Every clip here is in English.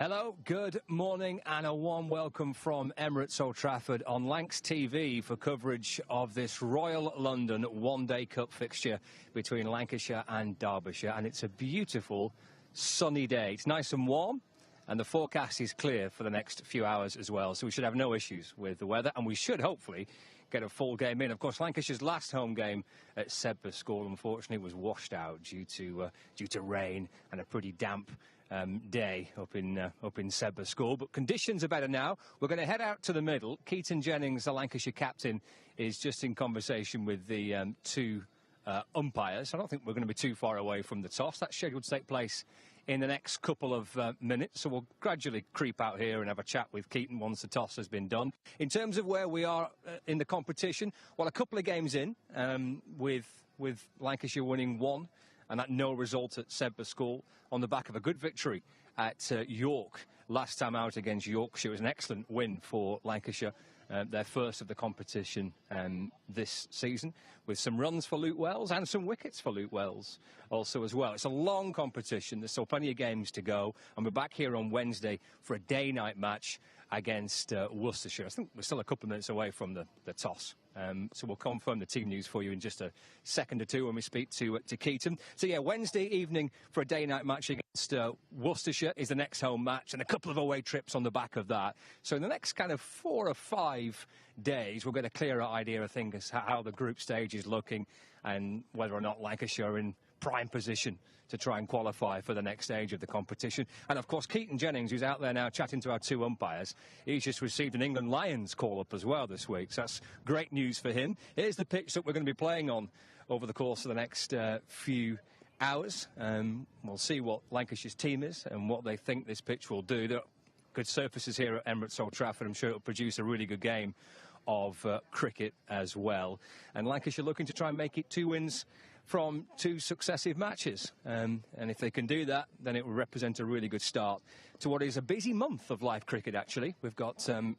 Hello, good morning and a warm welcome from Emirates Old Trafford on Lancs TV for coverage of this Royal London one-day cup fixture between Lancashire and Derbyshire. And it's a beautiful sunny day. It's nice and warm and the forecast is clear for the next few hours as well. So we should have no issues with the weather and we should hopefully get a full game in. Of course, Lancashire's last home game at Sundar School, unfortunately, was washed out due to rain and a pretty damp day up in Sundar School. But conditions are better now. We're going to head out to the middle. Keaton Jennings, the Lancashire captain, is just in conversation with the two umpires. I don't think we're going to be too far away from the toss. That's scheduled to take place in the next couple of minutes, so we'll gradually creep out here and have a chat with Keaton once the toss has been done. In terms of where we are in the competition, well, a couple of games in, with Lancashire winning one, and that no result at Sundar School on the back of a good victory at York last time out against Yorkshire. It was an excellent win for Lancashire, their first of the competition this season, with some runs for Luke Wells and some wickets for Luke Wells also as well. It's a long competition. There's still plenty of games to go, and we're back here on Wednesday for a day-night match against Worcestershire. I think we're still a couple of minutes away from the toss. So we'll confirm the team news for you in just a second or two when we speak to Keaton. So yeah, Wednesday evening for a day-night match against Worcestershire is the next home match, and a couple of away trips on the back of that. So in the next kind of 4 or 5 days, we'll get a clearer idea of things, how the group stage is looking, and whether or not Lancashire are in prime position to try and qualify for the next stage of the competition. And of course, Keaton Jennings, who's out there now chatting to our two umpires, he's just received an England Lions call-up as well this week, so that's great news for him. Here's the pitch that we're going to be playing on over the course of the next few hours. We'll see what Lancashire's team is and what they think this pitch will do. There are good surfaces here at Emirates Old Trafford. I'm sure it'll produce a really good game of cricket as well. And Lancashire looking to try and make it 2 wins from 2 successive matches, and if they can do that, then it will represent a really good start to what is a busy month of live cricket. Actually, we've got a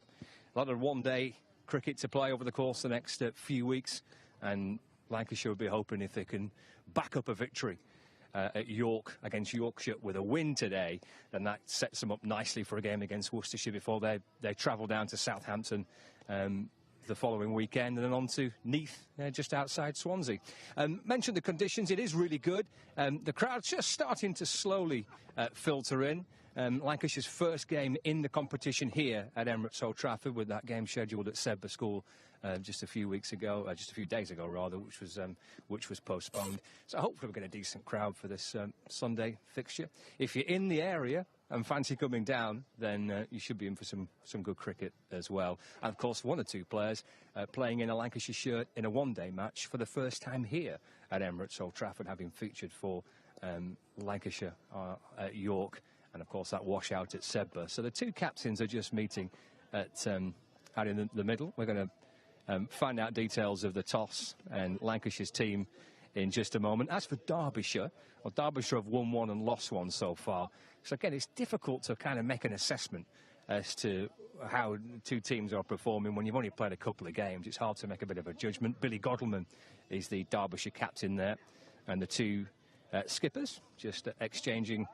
lot of one-day cricket to play over the course of the next few weeks, and Lancashire will be hoping if they can back up a victory at York against Yorkshire with a win today, then that sets them up nicely for a game against Worcestershire before they travel down to Southampton the following weekend, and then on to Neath, just outside Swansea. Mentioned the conditions, it is really good. The crowd's just starting to slowly filter in. Lancashire's first game in the competition here at Emirates Old Trafford, with that game scheduled at Sundar School just a few days ago rather, which was postponed. So hopefully we'll get a decent crowd for this Sunday fixture. If you're in the area and fancy coming down, then you should be in for some good cricket as well. And of course, 1 or 2 players playing in a Lancashire shirt in a one-day match for the first time here at Emirates Old Trafford, having featured for Lancashire at York, and of course that washout at Sundar. So the 2 captains are just meeting out in the middle. We're going to find out details of the toss and Lancashire's team in just a moment. As for Derbyshire, well, Derbyshire have won 1 and lost 1 so far. So again, it's difficult to kind of make an assessment as to how 2 teams are performing when you've only played a couple of games. It's hard to make a bit of a judgment. Billy Godleman is the Derbyshire captain there, and the 2 skippers just exchanging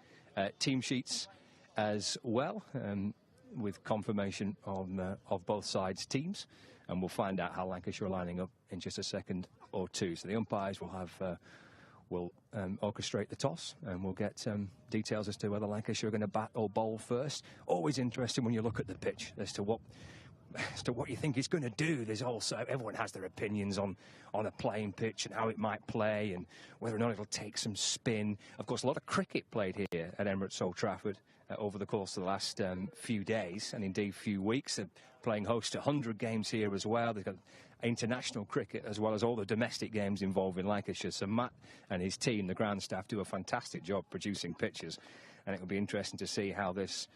team sheets as well, with confirmation of both sides' teams. And we'll find out how Lancashire are lining up in just a second or two. So the umpires will orchestrate the toss, and we'll get details as to whether Lancashire are going to bat or bowl first. Always interesting when you look at the pitch as to what you think it's going to do. There's also, everyone has their opinions on a playing pitch and how it might play and whether or not it'll take some spin. Of course, a lot of cricket played here at Emirates Old Trafford over the course of the last few days, and indeed few weeks. They're playing host to 100 games here as well. They've got international cricket as well as all the domestic games involving Lancashire. So Matt and his team, the ground staff, do a fantastic job producing pitches, and it will be interesting to see how this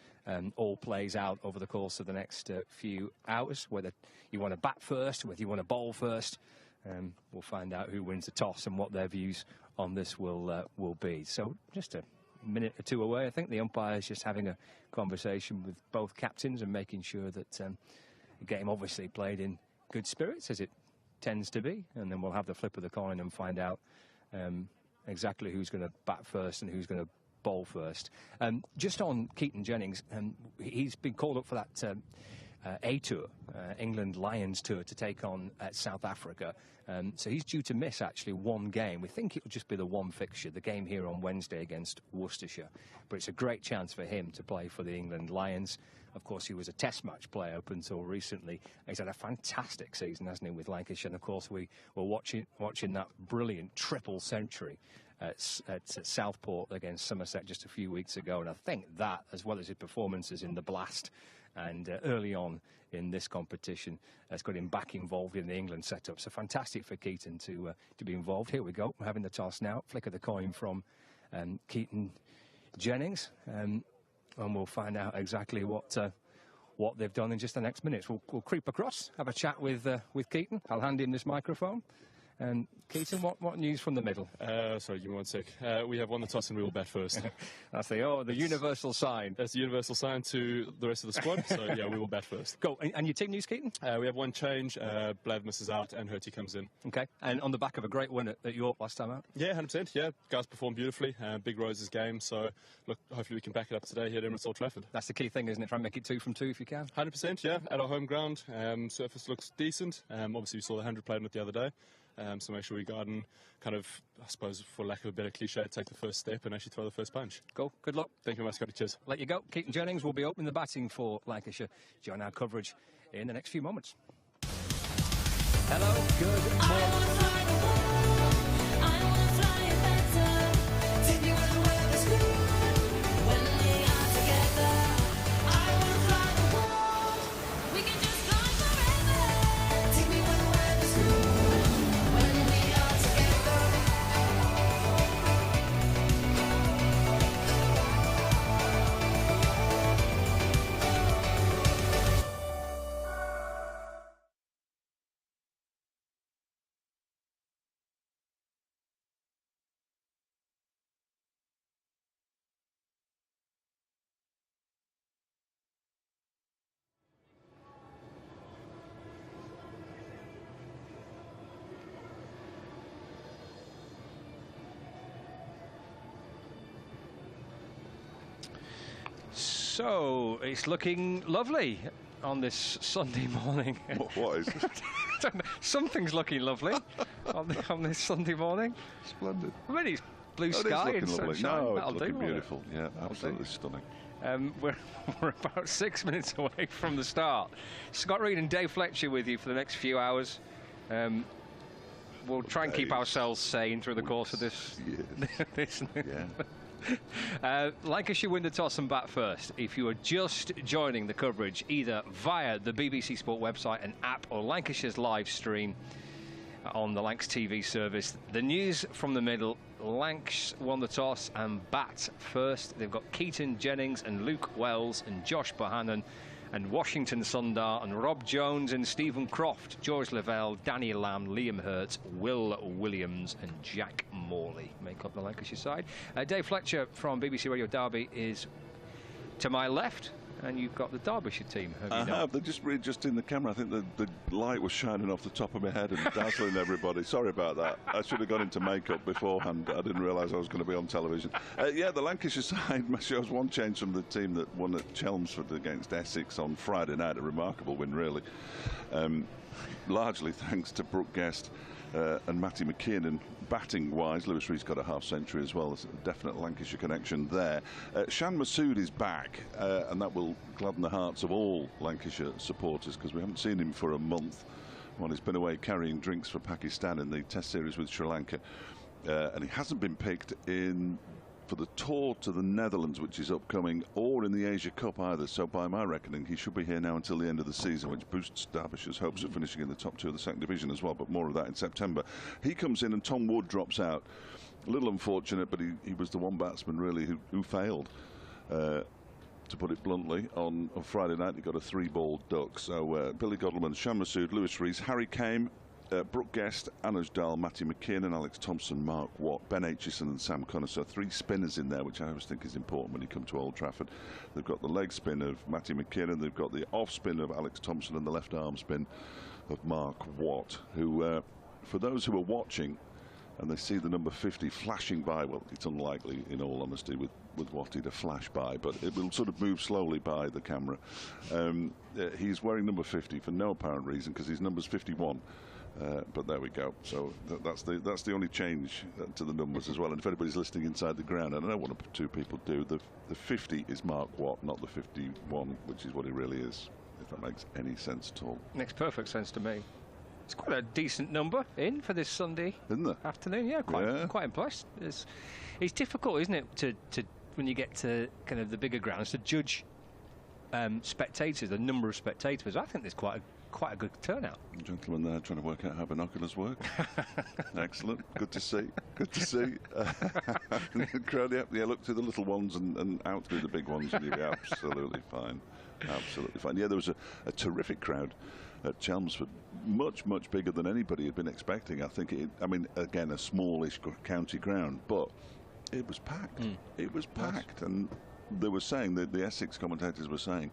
all plays out over the course of the next few hours, whether you want to bat first, whether you want to bowl first. We'll find out who wins the toss and what their views on this will be. So just a minute or 2 away, I think the umpire is just having a conversation with both captains and making sure that the game obviously played in good spirits, as it tends to be, and then we'll have the flip of the coin and find out exactly who's going to bat first and who's going to bowl first. Just on Keaton Jennings, he's been called up for that A tour, England Lions tour, to take on South Africa. So he's due to miss actually one game. We think it will just be the one fixture, the game here on Wednesday against Worcestershire. But it's a great chance for him to play for the England Lions. Of course, he was a test match player up until recently. He's had a fantastic season, hasn't he, with Lancashire? And of course, we were watching that brilliant triple century at Southport against Somerset just a few weeks ago. And I think that, as well as his performances in the Blast and early on in this competition, has got him back involved in the England setup. So fantastic for Keaton to be involved. Here we go. We're having the toss now. Flick of the coin from Keaton Jennings. And we'll find out exactly what they've done in just the next minutes. We'll creep across, have a chat with Keaton. I'll hand him this microphone. Keaton, what news from the middle? Sorry, give me 1 sec. We have won the toss and we will bat first. That's the universal sign. That's the universal sign to the rest of the squad. So, yeah, we will bat first. Go. And your team news, Keaton? We have one change. Blav misses out and Hurty comes in. OK. And on the back of a great win at York last time out? Yeah, 100%. Yeah, guys performed beautifully. Big Rose's game. So, look, hopefully we can back it up today here at Emirates Old Trafford. That's the key thing, isn't it? Try and make it 2 from 2 if you can. 100%, yeah. At our home ground. Surface looks decent. Obviously, we saw the 100 played on it the other day. So make sure we guard and kind of, I suppose, for lack of a better cliche, take the first step and actually throw the first punch. Cool. Good luck. Thank you very much, Scotty. Cheers. Let you go. Keaton Jennings will be opening the batting for Lancashire. Join our coverage in the next few moments. Hello. Good morning. So it's looking lovely on this Sunday morning. What is it? Something's looking lovely on this Sunday morning. Splendid. I mean, it's blue It sky is and looking lovely. sunshine. No, That'll it's looking do, beautiful. Yeah, absolutely stunning. We're about 6 minutes away from the start. Scott Reed and Dave Fletcher with you for the next few hours. We'll try and keep ourselves sane through the course of this. Yes. Yeah. Lancashire win the toss and bat first. If you are just joining the coverage, either via the BBC Sport website and app or Lancashire's live stream on the Lancs TV service, the news from the middle: Lancs won the toss and bat first. They've got Keaton Jennings and Luke Wells and Josh Bohannon and Washington Sundar and Rob Jones and Stephen Croft, George Lavelle, Danny Lamb, Liam Hurt, Will Williams and Jack Morley make up the Lancashire side. Dave Fletcher from BBC Radio Derby is to my left, and you've got the Derbyshire team. I have. They're just in the camera. I think the light was shining off the top of my head and dazzling everybody. Sorry about that. I should have gone into makeup beforehand. I didn't realise I was going to be on television. Yeah, the Lancashire side shows one change from the team that won at Chelmsford against Essex on Friday night. A remarkable win, really. Largely thanks to Brooke Guest and Matty McKinnon. Batting-wise, Lewis Reed's got a half-century as well. There's a definite Lancashire connection there. Shan Massoud is back, and that will gladden the hearts of all Lancashire supporters, because we haven't seen him for a month while he's been away carrying drinks for Pakistan in the Test series with Sri Lanka. And he hasn't been picked in for the tour to the Netherlands, which is upcoming, or in the Asia Cup either. So by my reckoning, he should be here now until the end of the season, which boosts Derbyshire's hopes of finishing in the top 2 of the second division as well, but more of that in September. He comes in and Tom Wood drops out. A little unfortunate, but he was the one batsman really who failed. To put it bluntly, on Friday night he got a 3-ball duck. So Billy Godleman, Shan Massoud, Lewis Rees, Harry Kame, Brooke Guest, Anuj Dal, Matty McKinnon, Alex Thompson, Mark Watt, Ben Aitchison and Sam Connor. So 3 spinners in there, which I always think is important when you come to Old Trafford. They've got the leg spin of Matty McKinnon, they've got the off spin of Alex Thompson and the left arm spin of Mark Watt, who, for those who are watching, and they see the number 50 flashing by. Well, it's unlikely, in all honesty, with Watty to flash by, but it will sort of move slowly by the camera. He's wearing number 50 for no apparent reason, because his number's 51. But there we go. So that's the only change to the numbers as well. And if anybody's listening inside the ground, and I know one or two people do, the 50 is Mark Watt, not the 51, which is what he really is, if that makes any sense at all. Makes perfect sense to me. It's quite a decent number in for this Sunday afternoon. Yeah, quite impressed. It's difficult, isn't it, to when you get to kind of the bigger grounds to judge spectators, the number of spectators. I think there's quite a good turnout. Gentlemen there trying to work out how binoculars work. Excellent. Good to see. Good to see. Crowd, yeah, look through the little ones and out through the big ones, and you'll be absolutely fine. Absolutely fine. Yeah, there was a terrific crowd at Chelmsford, much bigger than anybody had been expecting. I think I mean, again, a smallish county ground, but it was packed. It was packed, and they were saying that the Essex commentators were saying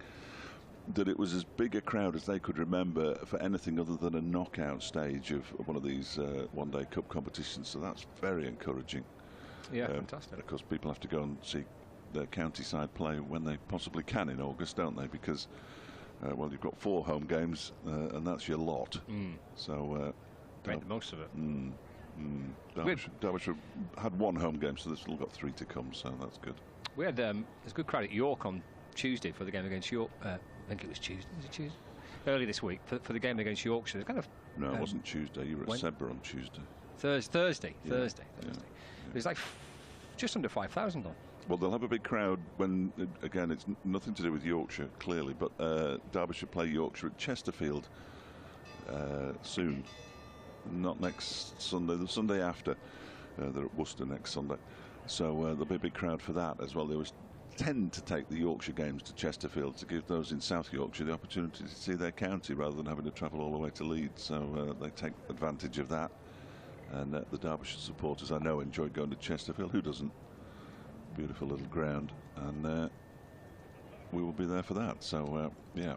that it was as big a crowd as they could remember for anything other than a knockout stage of one of these one-day cup competitions. So that's very encouraging. Yeah, fantastic. Of course, people have to go and see their county side play when they possibly can in August, don't they? Because well, you've got 4 home games, and that's your lot. So make the most of it. Derbyshire had 1 home game, so they've still got 3 to come. So that's good. We had there's a good crowd at York on Tuesday for the game against York. I think it was Tuesday. Was it Tuesday? Early this week for the game against Yorkshire. Kind of. No, it wasn't Tuesday. You were at Sedbergh on Tuesday. Thursday. It was like just under 5,000 on. Well, they'll have a big crowd when, again, it's nothing to do with Yorkshire, clearly, but Derbyshire play Yorkshire at Chesterfield soon. Not next Sunday, the Sunday after. They're at Worcester next Sunday. So there'll be a big crowd for that as well. They always tend to take the Yorkshire games to Chesterfield to give those in South Yorkshire the opportunity to see their county rather than having to travel all the way to Leeds. So they take advantage of that. And the Derbyshire supporters, I know, enjoy going to Chesterfield. Who doesn't? Beautiful little ground, and we will be there for that. So yeah,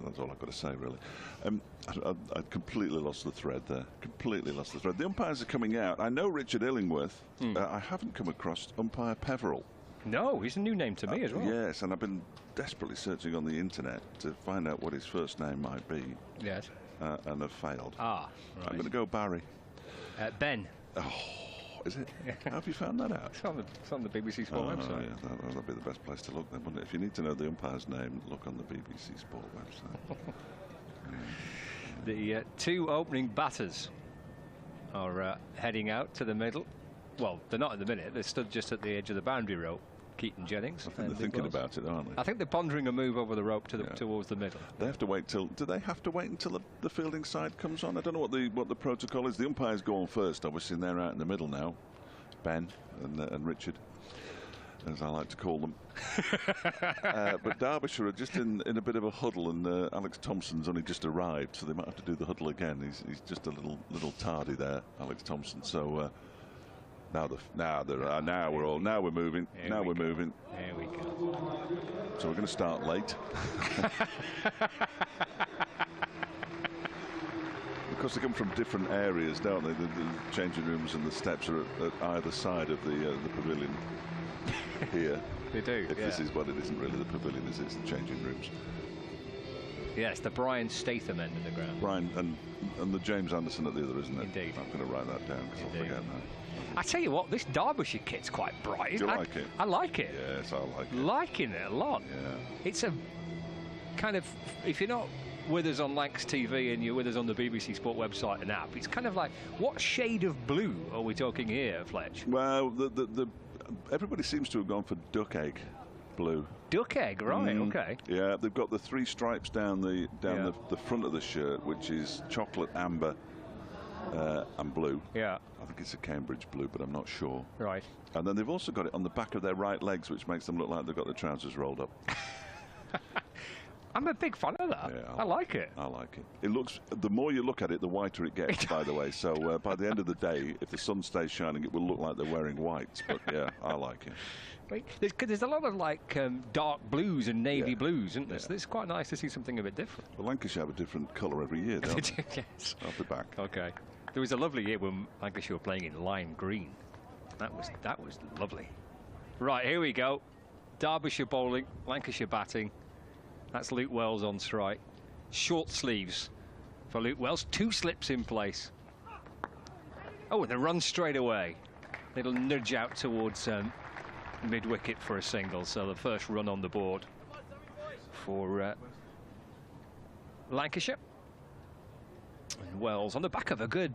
that's all I've got to say, really. I completely lost the thread there. Completely lost the thread. The umpires are coming out. I know Richard Illingworth. I haven't come across umpire Peverell. No, he's a new name to me as well. Yes, and I've been desperately searching on the internet to find out what his first name might be. Yes. And have failed. Right. I'm going to go Barry. Ben. Oh. Is it? How have you found that out? It's on the BBC Sport website. Yeah, that'll be the best place to look then, wouldn't it? If you need to know the umpire's name, look on the BBC Sport website. The 2 opening batters are heading out to the middle. Well, they're not at the minute. They're stood just at the edge of the boundary rope. Keaton Jennings. I think they're thinking about it, aren't they? I think they're pondering a move over the rope towards the middle. They have to wait till. Do they have to wait until the fielding side comes on? I don't know what the protocol is. The umpires go on first, obviously, and they're out in the middle now. Ben and Richard, as I like to call them. But Derbyshire are just in a bit of a huddle, and Alex Thompson's only just arrived, so they might have to do the huddle again. He's just a little tardy there, Alex Thompson. So. Now we're moving. Now we're moving. There we go. So we're going to start late. Because they come from different areas, don't they? The changing rooms and the steps are at either side of the pavilion here. They do. If this is what it isn't really the pavilion, it's the changing rooms. Yes, the Brian Statham end of the ground. Brian and the James Anderson at the other, isn't it? Indeed. I'm going to write that down because I'll forget now. I tell you what, this Derbyshire kit's quite bright. Do you like it? I like it. Yes, I like it. Liking it a lot. Yeah. It's a kind of, if you're not with us on Lancs TV and you're with us on the BBC Sport website and app, it's kind of like, what shade of blue are we talking here, Fletch? Well, everybody seems to have gone for duck egg blue. Duck egg, right? Okay. Yeah, they've got the 3 stripes down the front of the shirt, which is chocolate, amber, and blue. Yeah. I think it's a Cambridge blue, but I'm not sure. Right. And then they've also got it on the back of their right legs, which makes them look like they've got their trousers rolled up. I'm a big fan of that. Yeah, I like it. I like it. It looks, the more you look at it, the whiter it gets, by the way. So by the end of the day, if the sun stays shining, it will look like they're wearing whites. But yeah, I like it. Right. There's a lot of like dark blues and navy blues, isn't there? So it's quite nice to see something a bit different. Well, Lancashire have a different colour every year, don't they? Yes. I'll be back. Okay. There was a lovely year when Lancashire were playing in lime green. That was lovely. Right, here we go. Derbyshire bowling, Lancashire batting. That's Luke Wells on strike. Short sleeves for Luke Wells. 2 slips in place. Oh, and they run straight away. Little nudge out towards mid-wicket for a single. So the first run on the board for Lancashire. And Wells on the back of a good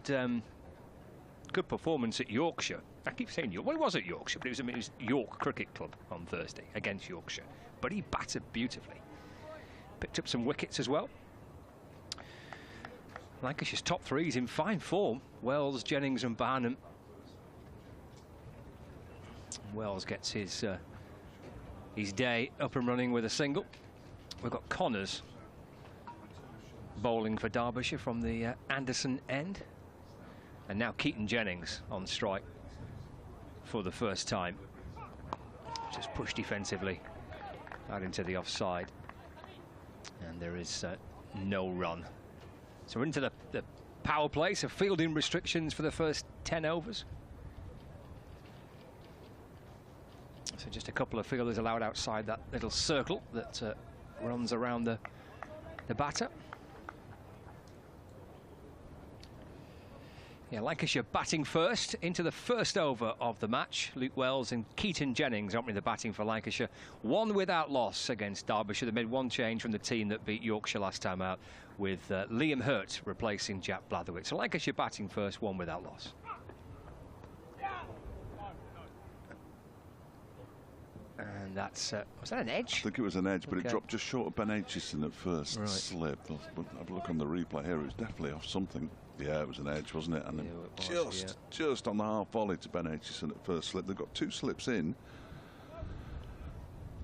good performance at Yorkshire. I keep saying York. Well, it was at Yorkshire, but it was York Cricket Club on Thursday against Yorkshire. But he batted beautifully. Picked up some wickets as well. Lancashire's top 3's in fine form. Wells, Jennings and Barnum. Wells gets his day up and running with a single. We've got Connors bowling for Derbyshire from the Anderson end. And now Keaton Jennings on strike for the first time. Just pushed defensively out into the offside. And there is no run. So we're into the power play, so fielding restrictions for the first 10 overs. So just a couple of fielders allowed outside that little circle that runs around the batter. Yeah, Lancashire batting first into the first over of the match. Luke Wells and Keaton Jennings opening the batting for Lancashire. 1 without loss against Derbyshire. They made 1 change from the team that beat Yorkshire last time out, with Liam Hurt replacing Jack Blatherwick. So Lancashire batting first, 1 without loss. And that's, was that an edge? I think it was an edge, but it dropped just short of Ben Aitchison at first slip. We'll have a look on the replay here. It was definitely off something. Yeah, it was an edge, wasn't it? And then just on the half volley to Ben Aitchison at first slip. They've got 2 slips in,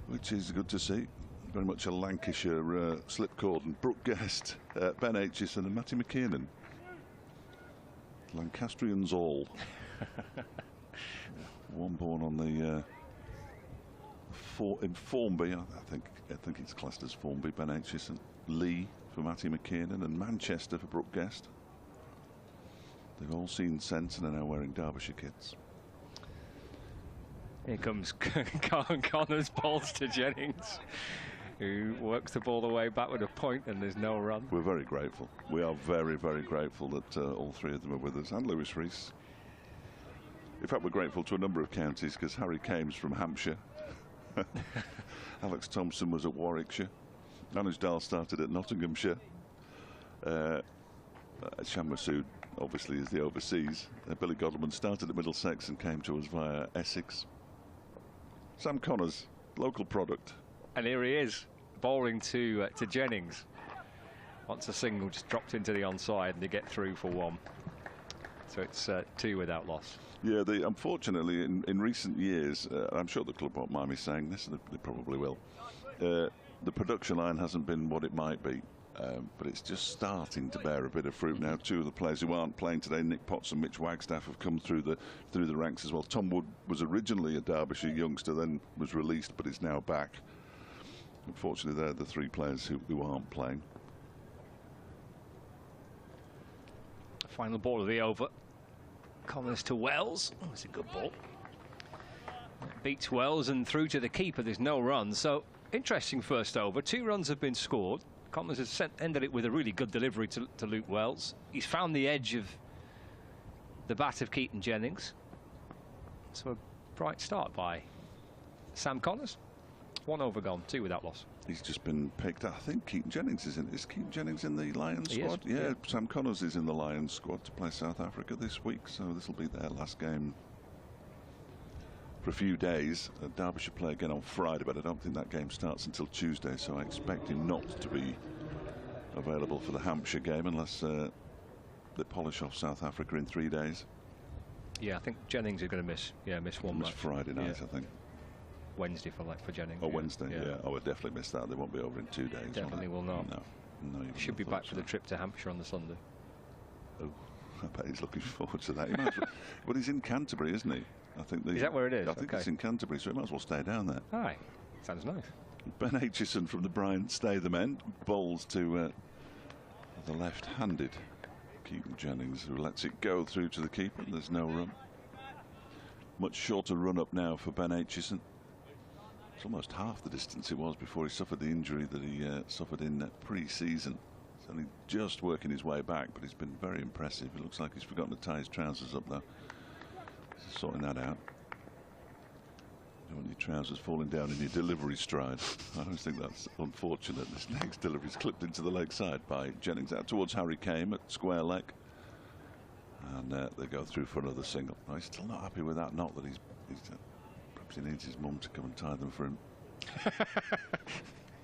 which is good to see. Very much a Lancashire slip cordon. Brooke Guest, Ben Aitchison and Matty McKiernan. Lancastrians all. One born on the in Formby. I think it's classed as Formby. Ben Aitchison. Lee for Matty McKiernan and Manchester for Brooke Guest. They've all seen sense and are now wearing Derbyshire kits. Here comes Connors, balls to Jennings, who works the ball away back with a point, and there's no run. We're very grateful. We are very, very grateful that all 3 of them are with us, and Lewis Rees. In fact, we're grateful to a number of counties, because Harry Kames from Hampshire, Alex Thompson was at Warwickshire, Anuj Dal started at Nottinghamshire, Shan Masood obviously is the overseas. Billy Godleman started at Middlesex and came to us via Essex. Sam Connors, local product. And here he is, bowling to Jennings. Once a single just dropped into the onside and they get through for 1. So it's 2 without loss. Yeah, unfortunately in recent years, I'm sure the club won't mind me saying this, and they probably will, the production line hasn't been what it might be. But it's just starting to bear a bit of fruit now. 2 of the players who aren't playing today, Nick Potts and Mitch Wagstaff, have come through the ranks as well. Tom Wood was originally a Derbyshire youngster, then was released, but is now back. Unfortunately, they're the 3 players who aren't playing. Final ball of the over. Connors to Wells. Oh, it's a good ball. Beats Wells and through to the keeper. There's no run. So interesting first over. 2 runs have been scored. Connors has ended it with a really good delivery to Luke Wells. He's found the edge of the bat of Keaton Jennings. So a bright start by Sam Connors. 1 over gone, 2 without loss. He's just been picked. I think Keaton Jennings is Keaton Jennings in the Lions squad? Yeah, Sam Connors is in the Lions squad to play South Africa this week. So this will be their last game for a few days. Derbyshire play again on Friday, but I don't think that game starts until Tuesday, so I expect him not to be available for the Hampshire game unless they polish off South Africa in 3 days. Yeah, I think Jennings is going to miss 1 match. Friday night, I think. Wednesday for Jennings. Oh, Wednesday, yeah. I would definitely miss that. They won't be over in 2 days. Definitely will not. No, he should be back for the trip to Hampshire on the Sunday. Oh, I bet he's looking forward to that. He might as well, well, he's in Canterbury, isn't he? I think. Is that where it is? I think it's in Canterbury, so he might as well stay down there. Aye, sounds nice. Ben Aitchison from the Bryant Statham end bowls to the left-handed Keaton Jennings, who lets it go through to the keeper. There's no run. Much shorter run up now for Ben Aitchison. It's almost half the distance it was before he suffered the injury that he suffered in pre-season. He's only just working his way back, but he's been very impressive. It looks like he's forgotten to tie his trousers up though. He's sorting that out. You don't want your trousers falling down in your delivery stride. I always think that's unfortunate. This next delivery is clipped into the leg side by Jennings, out towards Harry Kane at square leg. And they go through for another single. No, he's still not happy with that knot that he's perhaps he needs his mum to come and tie them for him.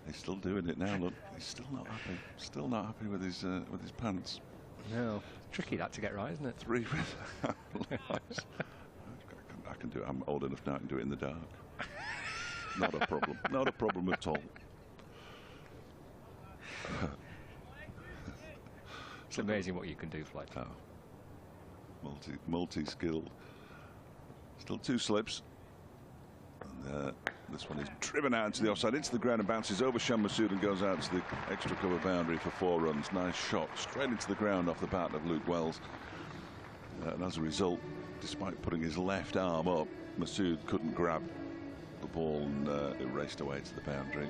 He's still doing it now. Look, he's still not happy. Still not happy with his pants. No, tricky that to get right, isn't it? 3 lights. I can do it. I'm old enough now. I can do it in the dark. Not a problem. Not a problem at all. It's amazing what you can do, Fletch. Oh. Multi-skilled. Still 2 slips. And this one is driven out into the offside, into the ground, and bounces over Shan Masood and goes out to the extra cover boundary for 4 runs. Nice shot straight into the ground off the bat of Luke Wells. And as a result, despite putting his left arm up, Masood couldn't grab the ball, and it raced away to the boundary.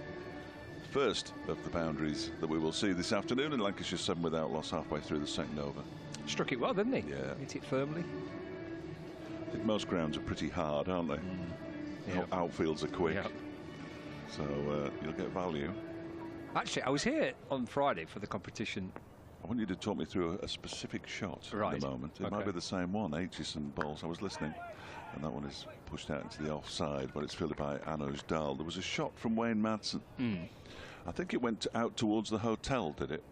First of the boundaries that we will see this afternoon, in Lancashire 7 without loss halfway through the second over. Struck it well, didn't he? Yeah. Hit it firmly. I think most grounds are pretty hard, aren't they? Yep. Outfields are quick. Yep. So you'll get value. Actually, I was here on Friday for the competition. I want you to talk me through a specific shot right. at the moment. It might be the same one, Aitchison bowls. I was listening, and that one is pushed out into the offside, but it's fielded by Anuj Dal. There was a shot from Wayne Madsen. I think it went out towards the hotel, did it?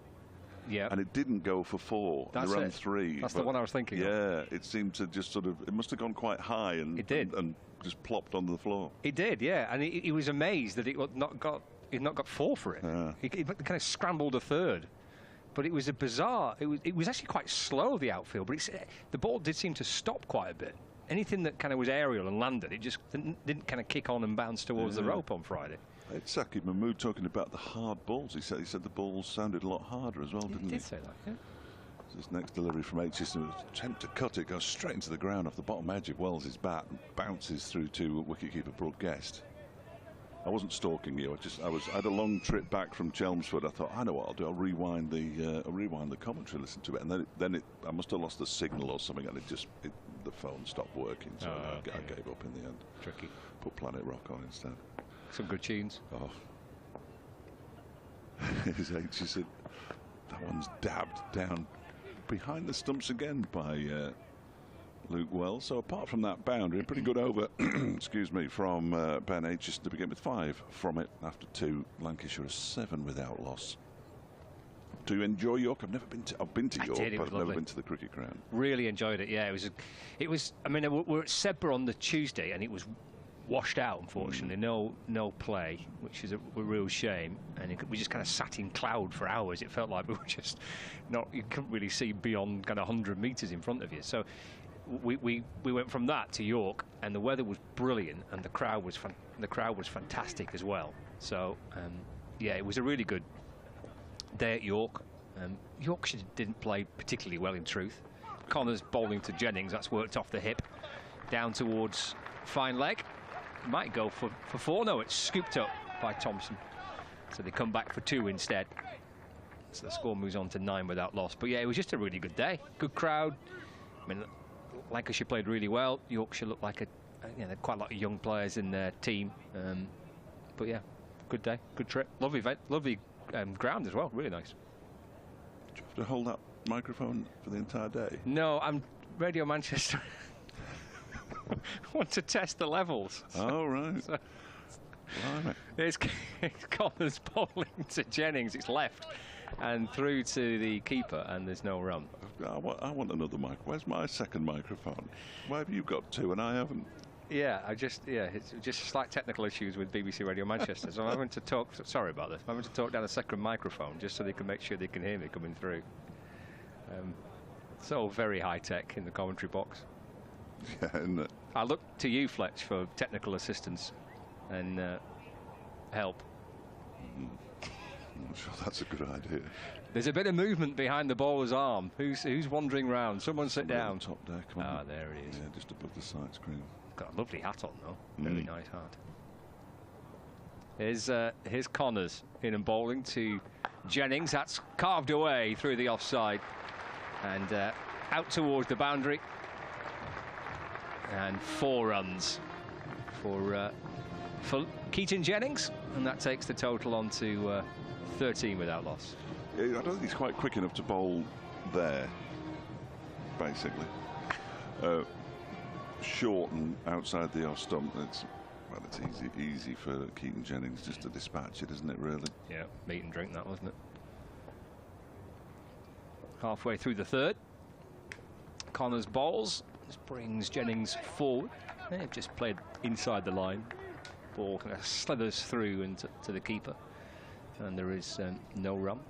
Yeah. And it didn't go for 4. That's it ran it. 3. That's the one I was thinking of. Yeah, it seemed to just sort of, it must have gone quite high, and it did. And just plopped onto the floor. It did, yeah. And he was amazed that he'd not got 4 for it. Yeah. He kind of scrambled a 3rd. But it was a bizarre. It was actually quite slow, the outfield. But the ball did seem to stop quite a bit. Anything that kind of was aerial and landed, it just didn't kind of kick on and bounce towards the rope on Friday. It's Saqib Mahmood talking about the hard balls. He said the balls sounded a lot harder as well, didn't he? He did say that, yeah. So this next delivery from Aitchison, attempt to cut it, goes straight into the ground off the bottom edge of Wells's bat and bounces through to wicketkeeper Brooke Guest. I wasn't stalking you. I had a long trip back from Chelmsford. I thought, I know what I'll do. I'll rewind the commentary, listen to it, and then I must have lost the signal or something, and the phone stopped working. So I gave up in the end. Tricky. Put Planet Rock on instead. Some good tunes. Oh, his Aitchison. That one's dabbed down behind the stumps again by Luke Wells. So apart from that boundary, a pretty good over, excuse me, from Ben Aitchison to begin with. 5 from it after 2. Lancashire is 7 without loss. Do you enjoy York? I've been to York, but I've never been to the cricket ground. Really enjoyed it. Yeah, it was. I mean, we're at Sedbergh on the Tuesday, and it was washed out, unfortunately. No play, which is a real shame. And we just kind of sat in cloud for hours. It felt like we were just not. You couldn't really see beyond kind of 100 metres in front of you. So we went from that to York, and the weather was brilliant, and the crowd was fantastic as well. So yeah, it was a really good day at York. Yorkshire didn't play particularly well, in truth. Connors bowling to Jennings. That's worked off the hip down towards fine leg. Might go for 4. No, it's scooped up by Thompson. So they come back for 2 instead. So the score moves on to 9 without loss. But yeah, it was just a really good day. Good crowd. I mean, Lancashire played really well. Yorkshire looked like quite a lot of young players in their team. But yeah, good day, good trip, lovely event, lovely ground as well. Really nice. Do you have to hold that microphone for the entire day? No, I'm Radio Manchester. I want to test the levels. Oh, right. So, it's Connors bowling to Jennings. It's left and through to the keeper, and there's no run. I want another mic. Where's my second microphone? Why have you got 2 and I haven't? Yeah, it's just slight technical issues with BBC Radio Manchester. So I'm having to talk. Sorry about this. I'm having to talk down a second microphone just so they can make sure they can hear me coming through. So very high tech in the commentary box. Yeah, isn't it? I look to you, Fletch, for technical assistance and help. I'm not sure that's a good idea. There's a bit of movement behind the bowler's arm. Who's wandering round? Someone sit down. Top deck. Ah, there it is. Yeah, just above the side screen. Got a lovely hat on though. Very nice hat. Here's Connors in and bowling to Jennings. That's carved away through the offside and out towards the boundary. And 4 runs for Keaton Jennings, and that takes the total on to 13 without loss. Yeah, I don't think he's quite quick enough to bowl there, basically. Short and outside the off stump, it's easy for Keaton Jennings just to dispatch it, isn't it, really? Yeah, meat and drink that, wasn't it? Halfway through the third, Connors bowls. This brings Jennings forward. They've just played inside the line. Ball kind of slithers through into the keeper, and there is no run.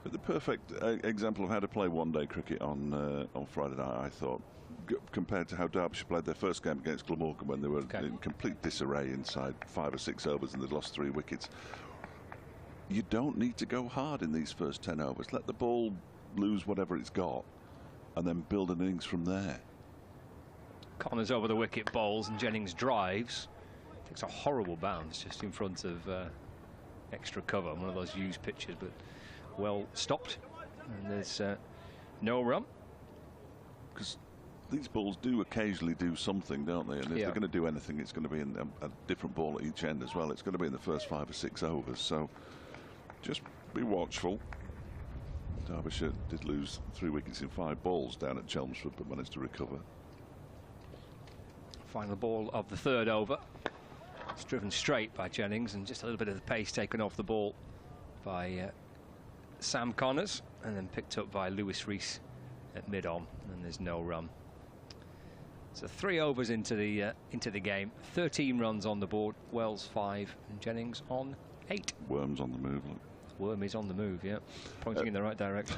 But the perfect example of how to play one-day cricket on Friday night, I thought, compared to how Derbyshire played their first game against Glamorgan when they were in complete disarray inside 5 or 6 overs and they'd lost 3 wickets. You don't need to go hard in these first 10 overs. Let the ball lose whatever it's got and then build an innings from there. Connors over the wicket bowls and Jennings drives. Takes a horrible bounce just in front of extra cover. One of those used pitches, but well stopped. And there's no run. Because these balls do occasionally do something, don't they? And if they're going to do anything, it's going to be in a different ball at each end as well. It's going to be in the first 5 or 6 overs. So just be watchful. Derbyshire did lose 3 wickets in 5 balls down at Chelmsford, but managed to recover. Final ball of the third over. It's driven straight by Jennings, and just a little bit of the pace taken off the ball by Sam Connors, and then picked up by Lewis Rees at mid-on, and there's no run. So 3 overs into the game, 13 runs on the board. Wells 5 and Jennings on 8. Worm's on the move. Look. Worm is on the move, yeah, pointing in the right direction.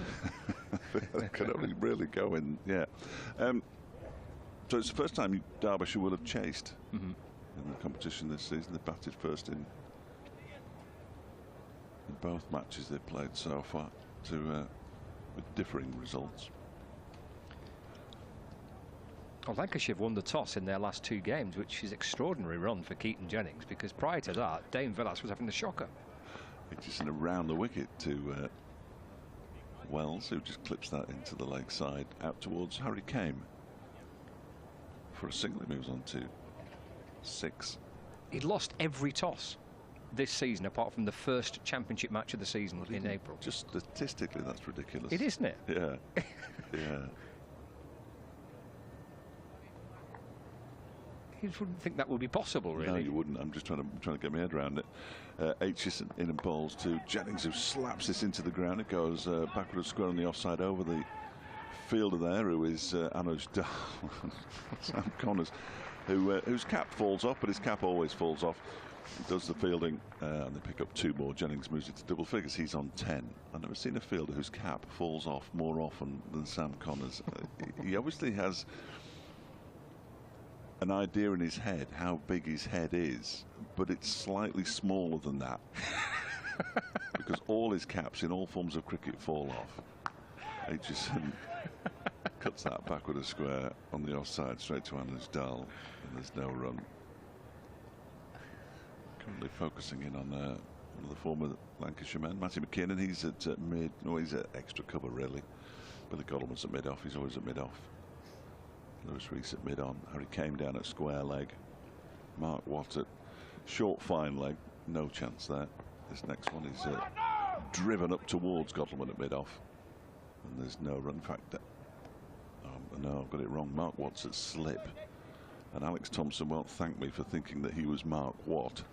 That could only really go in, yeah. So it's the first time Derbyshire will have chased in the competition this season. They batted first in both matches they've played so far, with differing results. Well, Lancashire have won the toss in their last 2 games, which is extraordinary run for Keaton Jennings, because prior to that, Dane Villas was having the shocker. It's just around the wicket to Wells, who just clips that into the leg side out towards Harry Kame. For a single, he moves on to 6. He'd lost every toss this season, apart from the first championship match of the season in April. Just statistically, that's ridiculous. It isn't it? Yeah. Yeah. You wouldn't think that would be possible, really. No, you wouldn't. I'm just trying to get my head around it. Aitchison in and bowls to Jennings, who slaps this into the ground. It goes backward and square on the offside over the fielder there, who is Anuj Dal, Sam Connors, whose cap falls off, but his cap always falls off. He does the fielding, and they pick up 2 more. Jennings moves it to double figures. He's on 10. I've never seen a fielder whose cap falls off more often than Sam Connors. He obviously has an idea in his head how big his head is, but it's slightly smaller than that. Because all his caps in all forms of cricket fall off. Aitchison cuts that backward and square on the offside straight to Anuj Dal, and there's no run. Currently focusing in on one of the former Lancashire men, Matty McKinnon. He's at mid, no, he's at extra cover really. Billy Coleman's at mid-off, he's always at mid-off. Lewis Rees at mid-on. Harry Kame down at square leg. Mark Watt at short fine leg. No chance there. This next one is driven up towards Godalming at mid-off. And there's no run. In fact, no, I've got it wrong. Mark Watt's at slip. And Alex Thompson won't thank me for thinking that he was Mark Watt.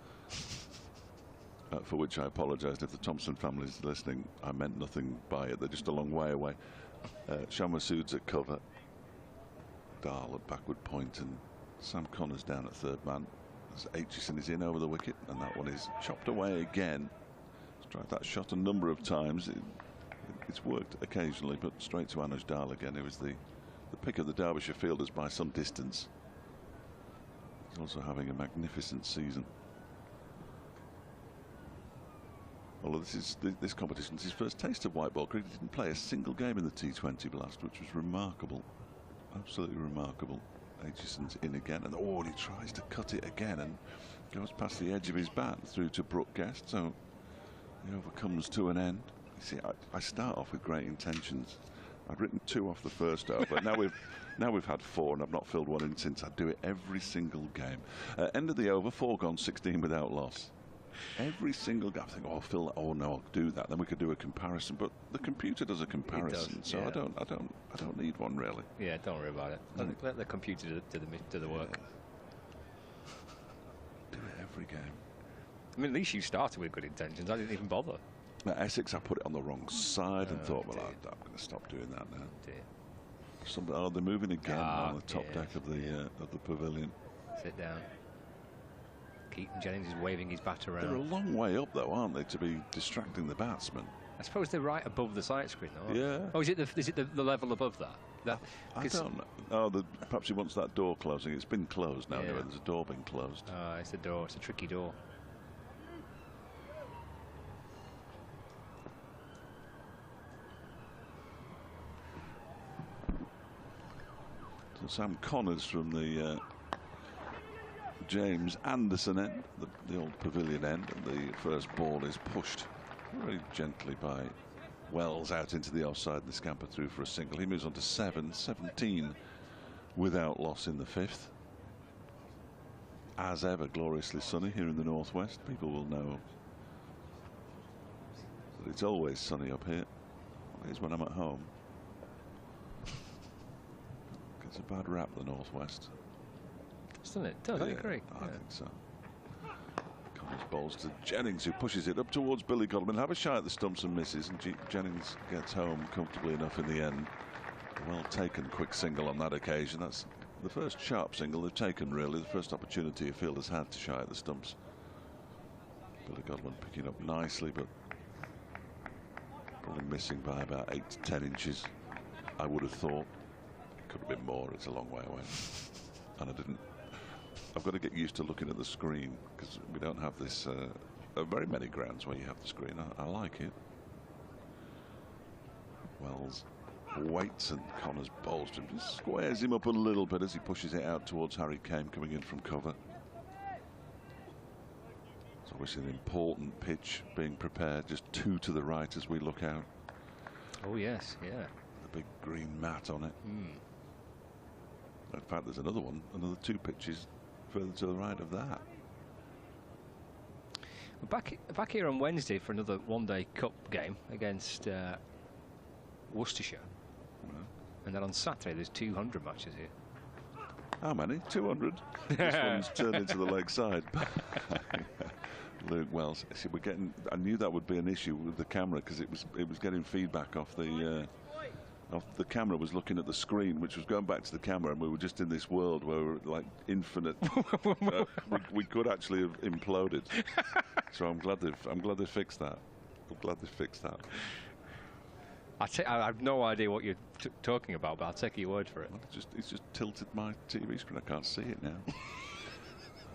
For which I apologised. If the Thompson family is listening, I meant nothing by it. They're just a long way away. Shan Masood's at cover. Dahl at backward point, and Sam Connors down at third man. As Aitchison is in over the wicket, and that one is chopped away again. He's tried that shot a number of times. It's worked occasionally, but straight to Anuj Dal again. It was the pick of the Derbyshire fielders by some distance. He's also having a magnificent season. Although this competition is his first taste of white ball cricket. He didn't play a single game in the T20 blast, which was remarkable. Absolutely remarkable. Aitchison's in again, and he tries to cut it again and goes past the edge of his bat through to Brooke Guest. So the over comes to an end. You see, I start off with great intentions. I'd written 2 off the first over. Now we've had 4, and I've not filled one in since. I do it every single game. End of the over, 4 gone, 16 without loss. Every single game, I think, oh, Phil, oh no, I'll do that. Then we could do a comparison, but the computer does a comparison, so yeah. I don't need one really. Yeah, don't worry about it. Let the computer do the work. Do it every game. I mean, at least you started with good intentions. I didn't even bother. At Essex, I put it on the wrong side and thought, well, I'm going to stop doing that now. Dear. They're moving again on the top deck of the pavilion. Sit down. Keaton Jennings is waving his bat around. They're a long way up, though, aren't they, to be distracting the batsman? I suppose they're right above the sight screen, though. Yeah. Oh, is it the level above that? I don't know. Oh, perhaps he wants that door closing. It's been closed now. Anyway. There's a door being closed. Oh, it's the door. It's a tricky door. So Sam Connors from the James Anderson end, the old pavilion end, and the first ball is pushed very gently by Wells out into the offside, and the scamper through for a single. He moves on to 17 without loss in the 5th. As ever, gloriously sunny here in the northwest. People will know that it's always sunny up here. It is when I'm at home. It's a bad rap, the northwest. Doesn't it? Does I agree. I think so. Connors bowls to Jennings, who pushes it up towards Billy Godwin. Have a shot at the stumps and misses, and Jennings gets home comfortably enough in the end. Well taken, quick single on that occasion. That's the first sharp single they've taken, really. The first opportunity a fielder's had to shy at the stumps. Billy Godwin picking up nicely, but probably missing by about 8 to 10 inches, I would have thought. Could have been more. It's a long way away, and I've got to get used to looking at the screen, because we don't have this very many grounds where you have the screen. I like it. Wells waits, and Connors bowls to him, just squares him up a little bit as he pushes it out towards Harry Kane coming in from cover. It's obviously an important pitch being prepared, just 2 to the right as we look out. Oh yes, yeah. The big green mat on it. In fact, there's another 2 pitches further to the right of that. We're back here on Wednesday for another one-day cup game against Worcestershire. And then on Saturday there's 200 matches here. How many? 200. This one's turned into the leg side. Luke Wells. See, I knew that would be an issue with the camera, because it was getting feedback off the. The camera was looking at the screen, which was going back to the camera, and we were just in this world where we were like infinite. We could actually have imploded. So I'm glad they fixed that. I'm glad they fixed that. I have no idea what you're talking about, but I'll take your word for it. Well, it's just tilted my TV screen. I can't see it now.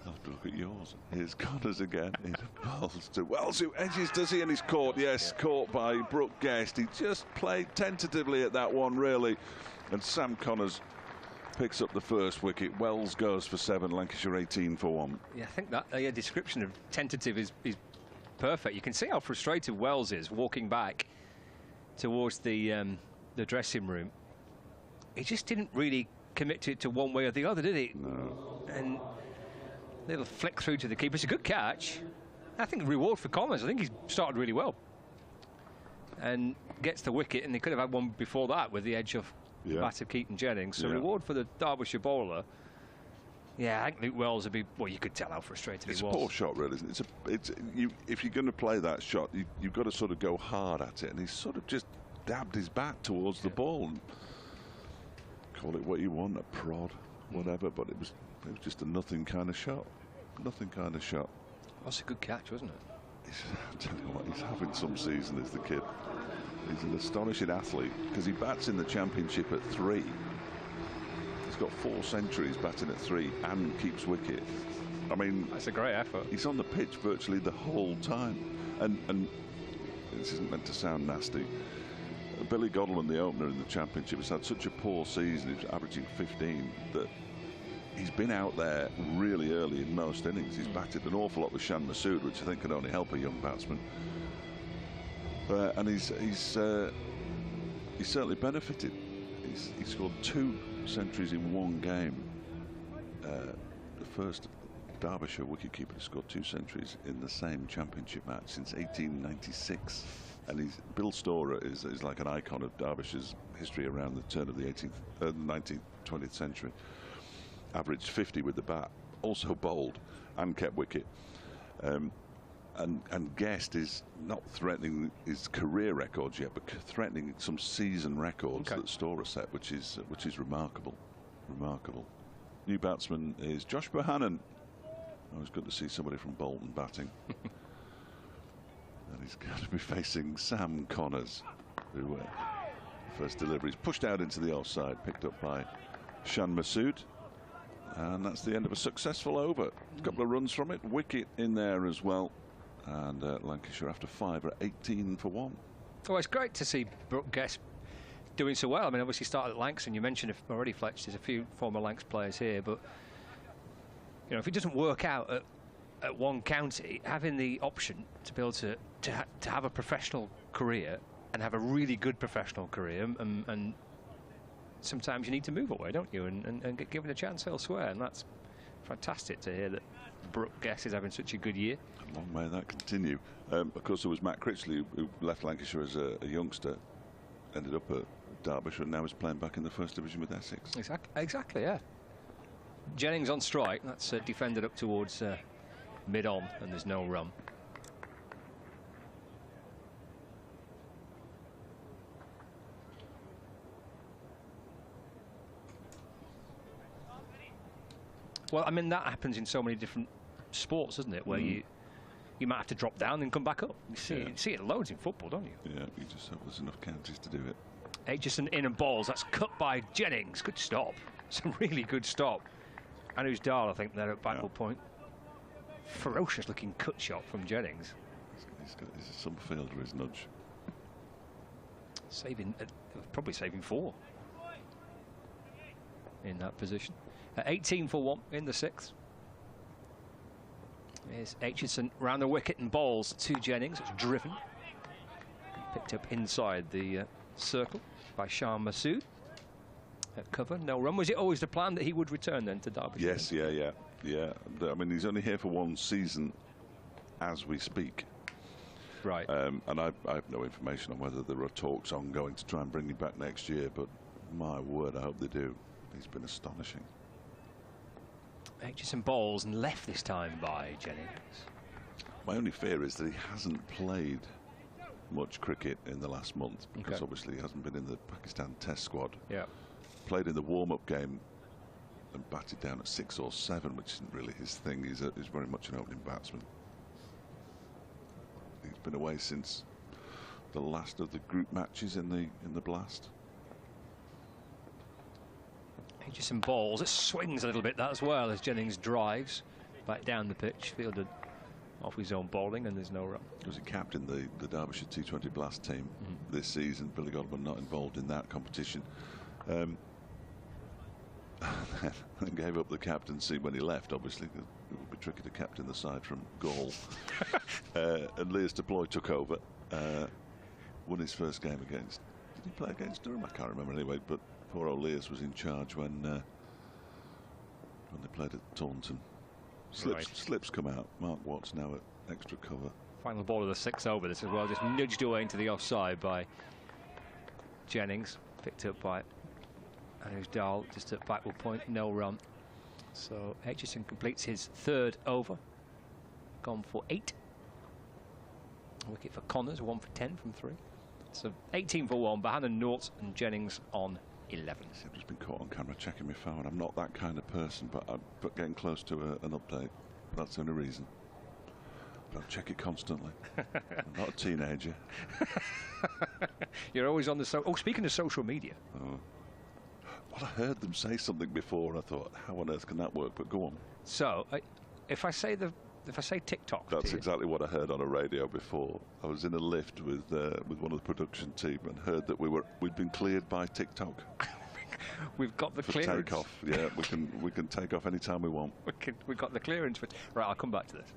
I'll have to look at yours. Here's Connors again. He bowls to Wells, who edges, does he? And he's caught. Yes, caught by Brooke Guest. He just played tentatively at that one, really. And Sam Connors picks up the first wicket. Wells goes for 7. Lancashire 18 for 1. Yeah, I think that description of tentative is perfect. You can see how frustrated Wells is walking back towards the dressing room. He just didn't really commit to one way or the other, did he? No. And little flick through to the keeper. It's a good catch. I think reward for Collins. I think he's started really well. And gets the wicket, and they could have had one before that with the edge of the bat of Keaton Jennings. So reward for the Derbyshire bowler. Yeah, I think Luke Wells would be. Well, you could tell how frustrated he was. It's a poor shot, really, isn't it? If you're going to play that shot, you've got to sort of go hard at it, and he's sort of just dabbed his bat towards the ball. And call it what you want, a prod, whatever, but it was just a nothing kind of shot. Nothing kind of shot. That's a good catch, wasn't it? I tell you what, he's having some season, is the kid. He's an astonishing athlete, because he bats in the Championship at 3. He's got 4 centuries batting at 3 and keeps wicket. I mean, that's a great effort. He's on the pitch virtually the whole time, and this isn't meant to sound nasty. Billy Godolphin, the opener in the Championship, has had such a poor season. He's averaging 15 that he's been out there really early in most innings. He's batted an awful lot with Shan Masood, which I think can only help a young batsman. And he's certainly benefited. He scored 2 centuries in one game. The first Derbyshire wicketkeeper to score 2 centuries in the same Championship match since 1896. And Bill Storer is like an icon of Derbyshire's history around the turn of the 19th, 20th century. Averaged 50 with the bat, also bowled and kept wicket. And Guest is not threatening his career records yet, but threatening some season records that Storer set, which is remarkable. Remarkable. New batsman is Josh Bohannon. Always good to see somebody from Bolton batting. And he's going to be facing Sam Connors, who first delivery is pushed out into the offside, picked up by Shan Masood. And that's the end of a successful over. A couple of runs from it, wicket in there as well. And Lancashire after 5 are 18 for 1. Well, it's great to see Brooke Guest doing so well. I mean, obviously started at Lancs, and you mentioned already, Fletch, there's a few former Lancs players here, but you know, if it doesn't work out at one county, having the option to be able to have a professional career and have a really good professional career, and sometimes you need to move away, don't you, and get given a chance elsewhere, and that's fantastic to hear that Brooke Guest is having such a good year. Long may that continue. Of course, there was Matt Critchley, who left Lancashire as a youngster, ended up at Derbyshire, and now is playing back in the First Division with Essex. Exactly, yeah. Jennings on strike. That's defended up towards mid-on, and there's no run. Well, I mean, that happens in so many different sports, doesn't it? Where you might have to drop down and come back up. You see it loads in football, don't you? Yeah, you just hope there's enough counties to do it. Aitchison in and balls. That's cut by Jennings. Good stop. It's a really good stop. Anuj Dal, I think, there at backward point. Ferocious looking cut shot from Jennings. He's a sub fielder, his nudge. Probably saving 4 in that position. 18 for 1 in the 6th. Here's Aitchison round the wicket and balls to Jennings. It's driven. Picked up inside the circle by Shan Masood. At cover, no run. Was it always the plan that he would return then to Derbyshire? Yes, yeah. I mean, he's only here for 1 season as we speak. Right. And I have no information on whether there are talks ongoing to try and bring him back next year, but my word, I hope they do. He's been astonishing. Aitchison balls and left this time by Jennings. My only fear is that he hasn't played much cricket in the last month, because obviously he hasn't been in the Pakistan Test squad. Yeah. Played in the warm-up game and batted down at 6 or 7, which isn't really his thing. He's very much an opening batsman. He's been away since the last of the group matches in the Blast. Aitchison balls. It swings a little bit that as well as Jennings drives back down the pitch, fielded off his own bowling, and there's no run. Was he captained the Derbyshire T20 Blast team this season? Billy Godolphin not involved in that competition. And gave up the captaincy when he left, obviously. It would be tricky to captain the side from Gaul. And Leas Deploy took over, won his first game against... Did he play against Durham? I can't remember anyway, but poor old Leas was in charge when they played at Taunton. Slips come out. Mark Watts now at extra cover. Final ball of the 6th over this as well, just nudged away into the offside by Jennings. Picked up by Anuj Dal, just at backward point, no run. So Aitchison completes his 3rd over. Gone for 8. A wicket for Connors, 1 for 10 from 3. So 18 for 1, Bohannon naught and Jennings on 11. I've just been caught on camera checking my phone. I'm not that kind of person, but I'm getting close to an update. That's the only reason. But I check it constantly. I'm not a teenager. You're always on the speaking of social media. Oh. Well, I heard them say something before, and I thought, how on earth can that work? But go on. So, if I say the if I say TikTok, that's exactly what I heard on a radio before. I was in a lift with one of the production team and heard that we'd been cleared by TikTok. We've got the for clearance. Takeoff. Yeah, we can take off any time we want. We've got the clearance. Right, I'll come back to this.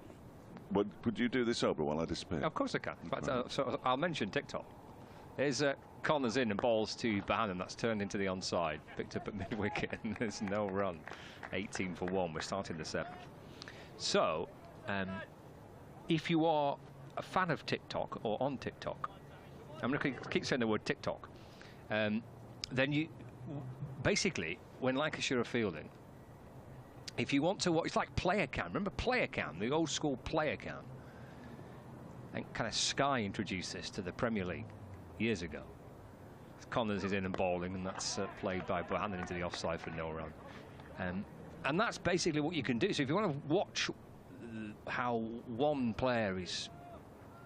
But would you do this over while I disappear? Of course I can. In fact, so I'll mention TikTok. Here's Connors in and balls to Bohannon. That's turned into the onside. Picked up at mid-wicket and there's no run. 18 for 1. We're starting the 7th. So, if you are a fan of TikTok or on TikTok, I'm going to keep saying the word TikTok, then you basically, when Lancashire are fielding, if you want to watch, it's like Player Cam. Remember Player Cam, the old school Player Cam? And kind of Sky introduced this to the Premier League years ago. Connors is in and bowling, and that's played by Bohannon into the offside for no run. And that's basically what you can do. So if you want to watch how one player is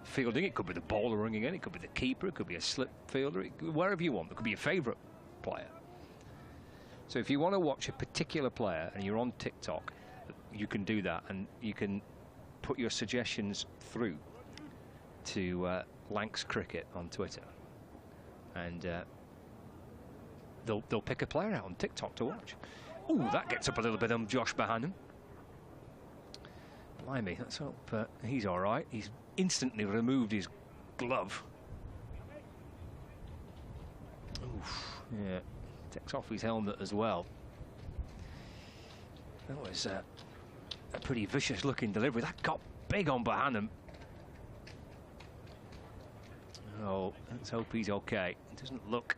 fielding, it could be the bowler running in, it could be the keeper, it could be a slip fielder, wherever you want. It could be your favourite player. So if you want to watch a particular player and you're on TikTok, you can do that, and you can put your suggestions through to Lancs Cricket on Twitter, and they'll pick a player out on TikTok to watch. Ooh, that gets up a little bit on Josh Bohannon. Blimey, let's hope he's all right. He's instantly removed his glove. Oof, yeah, takes off his helmet as well. That was a pretty vicious-looking delivery. That got big on Bohannon. Oh, let's hope he's okay. It doesn't look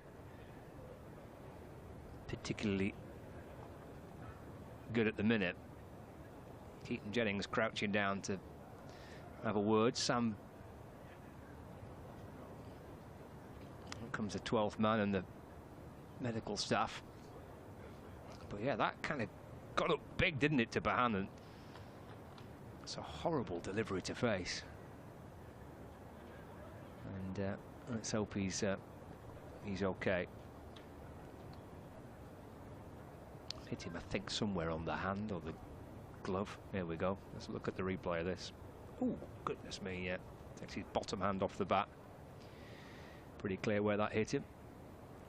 particularly good at the minute. Keaton Jennings crouching down to have a word. Sam, here comes the 12th man and the medical staff. But yeah, that kind of got up big, didn't it, to Bohannon? It's a horrible delivery to face. And let's hope he's okay. Hit him, I think, somewhere on the hand or the glove. There we go. Let's look at the replay of this. Oh, goodness me, yeah. Takes his bottom hand off the bat. Pretty clear where that hit him.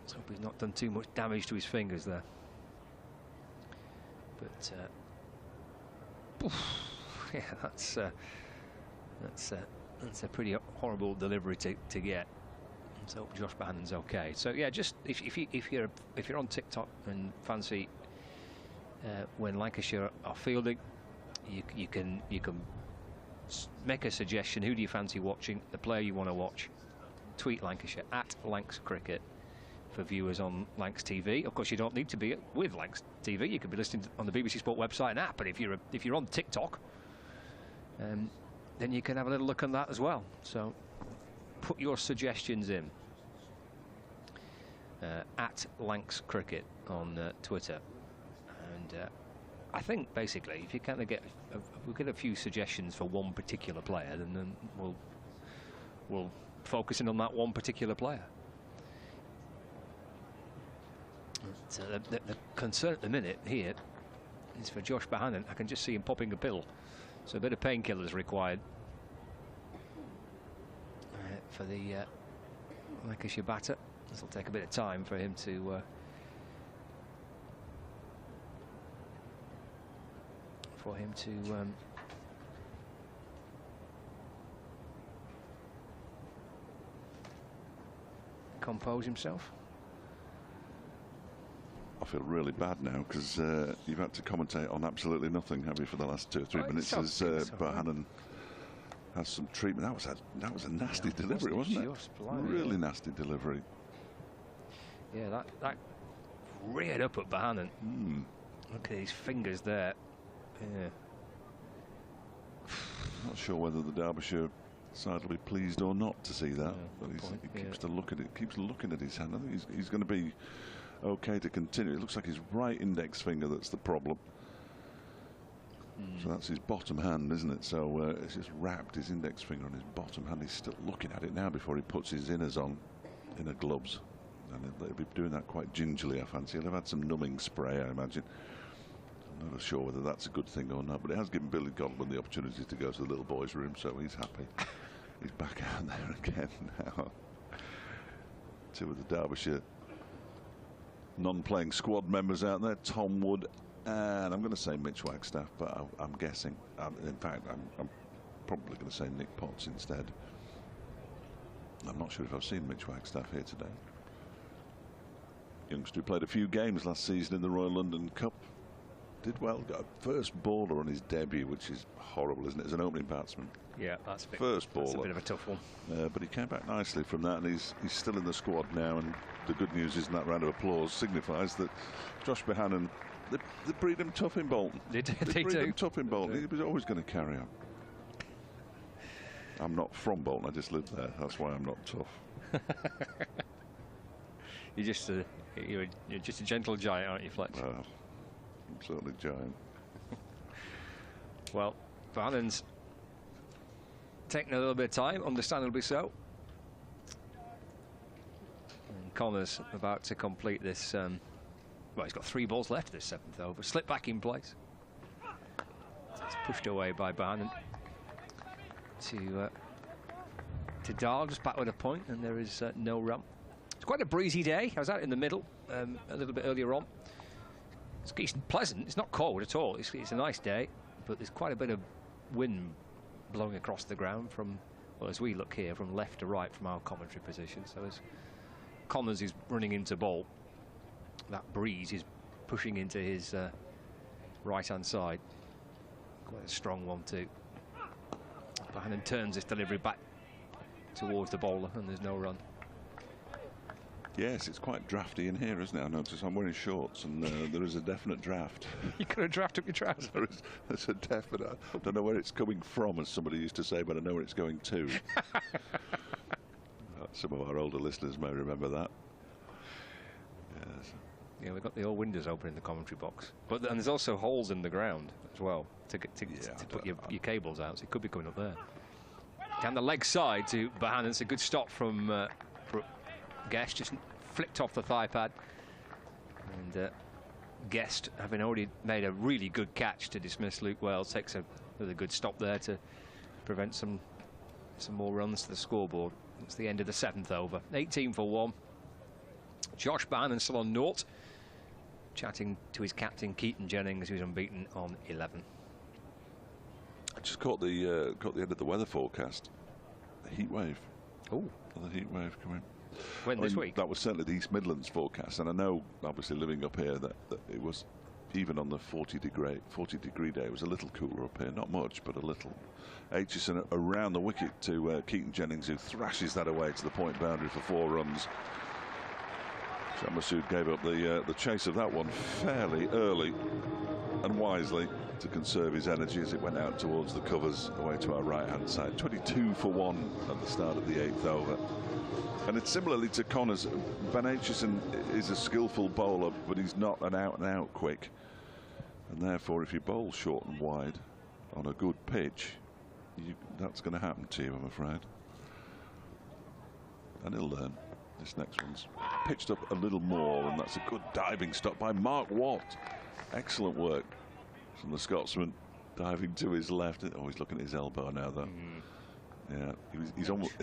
Let's hope he's not done too much damage to his fingers there. But, yeah, that's a pretty horrible delivery to get. Let's hope Josh Bohannon's okay. So yeah, just if you're on TikTok and fancy when Lancashire are fielding, you can make a suggestion. Who do you fancy watching? The player you want to watch. Tweet Lancashire at Lancs Cricket for viewers on Lancs TV. Of course, you don't need to be with Lancs TV. You could be listening on the BBC Sport website and app. But if you're on TikTok, then you can have a little look on that as well. So put your suggestions in at Lancs Cricket on Twitter. And I think basically, if you kind of get a few suggestions for one particular player, then we'll focus in on that one particular player. So the concern at the minute here is for Josh Bohannon. I can just see him popping a pill, so a bit of painkillers required for the Lancashire batter. This will take a bit of time for him to compose himself. I feel really bad now because you've had to commentate on absolutely nothing, have you, for the last 2 or 3 minutes as Bohannon has some treatment. That was a nasty delivery, wasn't it? Really nasty delivery. Yeah, that reared up at Bohannon. Look at his fingers there. Yeah. Not sure whether the Derbyshire side will be pleased or not to see that, but he keeps looking at his hand. I think he's going to be okay to continue. It looks like his right index finger that's the problem. So that's his bottom hand, isn't it? So it's just wrapped his index finger on his bottom hand. He's still looking at it now before he puts his inners on, inner gloves. And he'll be doing that quite gingerly, I fancy. He'll have had some numbing spray, I imagine. Not sure whether that's a good thing or not, but it has given Billy Godwin the opportunity to go to the little boys' room, so he's happy. He's back out there again now. Two of the Derbyshire non-playing squad members out there, Tom Wood and I'm going to say Mitch Wagstaff, but I'm guessing. In fact, I'm probably going to say Nick Potts instead. I'm not sure if I've seen Mitch Wagstaff here today. Youngster who played a few games last season in the Royal London Cup. Did well, got a first bowler on his debut, which is horrible, isn't it, as an opening batsman? Yeah, that's a bit, first bowler. That's a bit of a tough one. But he came back nicely from that, and he's still in the squad now. And the good news is, in that round of applause signifies that Josh Bohannon, they breed him tough in Bolton. They breed him tough in Bolton. He was always going to carry on. I'm not from Bolton, I just live there. That's why I'm not tough. You're just a gentle giant, aren't you, Fletch? Well, I'm certainly giant. Well, Bohannon's taking a little bit of time, understandably so. And Connor's about to complete this. Well, he's got 3 balls left this 7th over. Slip back in place. It's pushed away by Bohannon to Dahl, just back with a point, and there is no run. It's quite a breezy day. I was out in the middle a little bit earlier on. It's pleasant. It's not cold at all. It's a nice day, but there's quite a bit of wind blowing across the ground from, well, as we look here, from left to right from our commentary position. So as Connors is running into ball, that breeze is pushing into his right-hand side. Quite a strong one too. Bohannon turns this delivery back towards the bowler, and there's no run. Yes, it's quite drafty in here, isn't it? I notice I'm wearing shorts, and there is a definite draft. You could have drafted up your trousers. There's a definite. I don't know where it's coming from, as somebody used to say, but I know where it's going to. Some of our older listeners may remember that. Yes. Yeah, we've got the old windows open in the commentary box, and there's also holes in the ground as well to put your cables out, so it could be coming up there. Down the leg side to Bohannon. It's a good stop from Guest, just flicked off the thigh pad, and Guest, having already made a really good catch to dismiss Luke Wales, takes a really good stop there to prevent some more runs to the scoreboard. It's the end of the 7th over. 18 for 1. Josh Bohannon still on 0, chatting to his captain Keaton Jennings, who's unbeaten on 11. I just caught the end of the weather forecast. The heat wave. Oh, another heat wave coming. When this week? That was certainly the East Midlands forecast, and I know, obviously, living up here, that it was even on the 40 degree day. It was a little cooler up here, not much, but a little. Aitchison around the wicket to Keaton Jennings, who thrashes that away to the point boundary for 4 runs. Shan Masood gave up the chase of that one fairly early and wisely to conserve his energy as it went out towards the covers away to our right-hand side. 22 for 1 at the start of the 8th over. And it's similarly to Connors. Van Aitchison is a skillful bowler, but he's not an out-and-out quick. And therefore, if you bowl short and wide on a good pitch, that's going to happen to you, I'm afraid. And he'll learn. This next one's pitched up a little more, and that's a good diving stop by Mark Watt. Excellent work from the Scotsman, diving to his left. Oh, he's looking at his elbow now, though. Yeah, he's almost...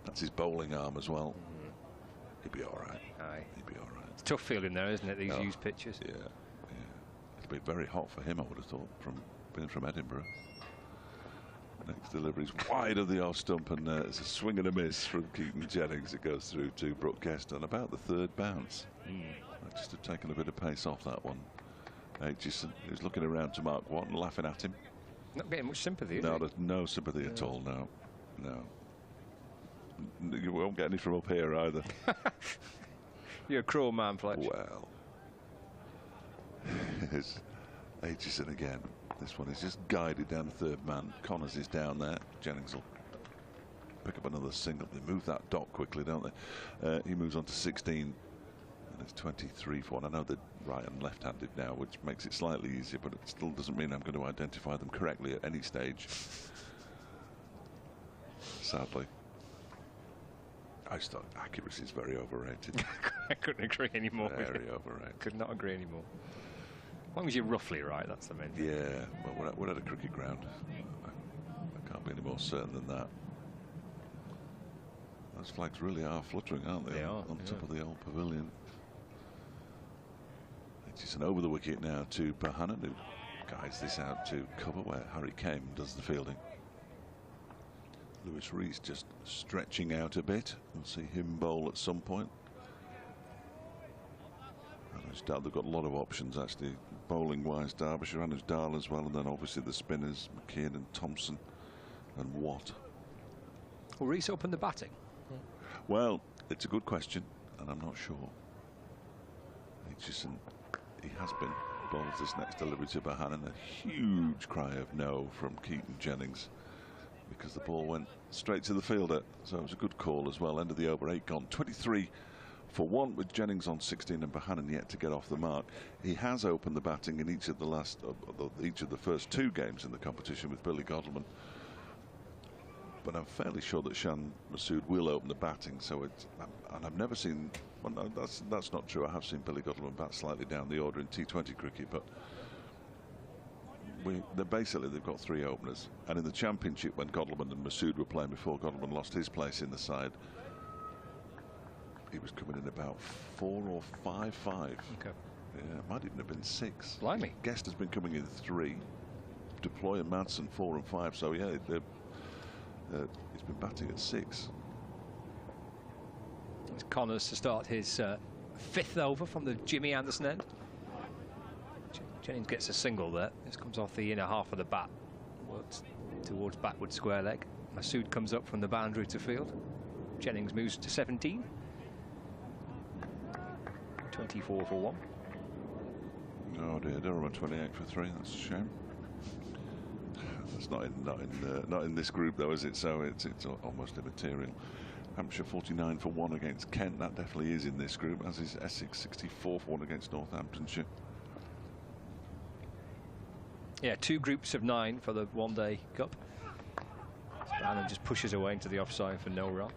That's his bowling arm as well. He'll be all right. Aye. He'll be all right. It's tough feeling there, isn't it, these used pitches? Yeah, yeah. It'll be very hot for him, I would have thought, being from Edinburgh. Next delivery's wide of the off stump, and it's a swing and a miss from Keaton Jennings. It goes through to Brooke Guest on about the 3rd bounce. Just have taken a bit of pace off that one. Aitchison, who's looking around to Mark Watt and laughing at him. Not getting much sympathy, No, there's no sympathy at all, no. No. You won't get any from up here either. You're a cruel man, Fletch. Well, here's Aitchison again. This one is just guided down the 3rd man. Connors is down there. Jennings will pick up another single. They move that dot quickly, don't they? He moves on to 16, and it's 23 for 1. I know they're right and left-handed now, which makes it slightly easier, but it still doesn't mean I'm going to identify them correctly at any stage. Sadly. I just thought accuracy is very overrated. I couldn't agree anymore. Very overrated. Could not agree anymore. As long as you're roughly right, that's the main thing. Yeah, well, we're at a cricket ground. I can't be any more certain than that. Those flags really are fluttering, aren't they? They are, on yeah. top of the old pavilion. It's an over the wicket now to Bohannon, who guides this out to cover where Harry Kane does the fielding. Lewis Rees just stretching out a bit. We'll see him bowl at some point. They've got a lot of options actually, bowling wise. Derbyshire and Dahl as well, and then obviously the spinners McKeon and Thompson and Watt. Will Rees open the batting? Well, it's a good question, and I'm not sure. He has been bowls this next delivery to Bohannon. A huge cry of no from Keaton Jennings, because the ball went straight to the fielder. So it was a good call as well. End of the over, 8 gone. 23 for 1 with Jennings on 16 and Bohannon yet to get off the mark. He has opened the batting in each of the first 2 games in the competition with Billy Godleman. But I'm fairly sure that Shan Masood will open the batting. So and I've never seen. Well, no, that's not true. I have seen Billy Godleman bat slightly down the order in T20 cricket, but they've got 3 openers. And in the Championship, when Godleman and Masood were playing before Godleman lost his place in the side, he was coming in about 4 or 5. Okay. Yeah, it might even have been 6. Blimey. Guest has been coming in 3. Deploy and Madsen 4 and 5. So yeah, he's been batting at 6. It's Connors to start his 5th over from the Jimmy Anderson end. Jennings gets a single there. This comes off the inner half of the bat, works towards backward square leg. Masood comes up from the boundary to field. Jennings moves to 17. 24 for 1. Oh dear, Durham 28 for 3. That's a shame. That's not in this group though, is it? So it's almost immaterial. Hampshire 49 for 1 against Kent. That definitely is in this group, as is Essex 64 for 1 against Northamptonshire. Yeah, 2 groups of 9 for the one-day cup. Bohannon just pushes away into the offside for no run.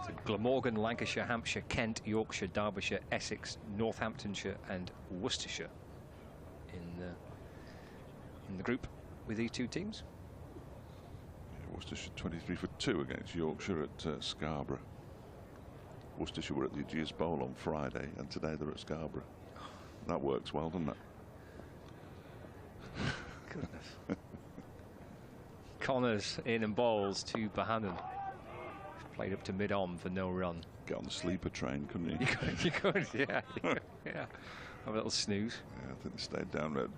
So Glamorgan, Lancashire, Hampshire, Kent, Yorkshire, Derbyshire, Essex, Northamptonshire and Worcestershire in the group with these 2 teams. Worcestershire 23 for 2 against Yorkshire at Scarborough. Worcestershire were at the Ageas Bowl on Friday, and today they're at Scarborough. That works well, doesn't it? Goodness. Connors in and bowls to Bohannon. Played up to mid-on for no run. Get on the sleeper train, couldn't you? You could, yeah. Yeah. Have a little snooze. Yeah, I think they stayed down.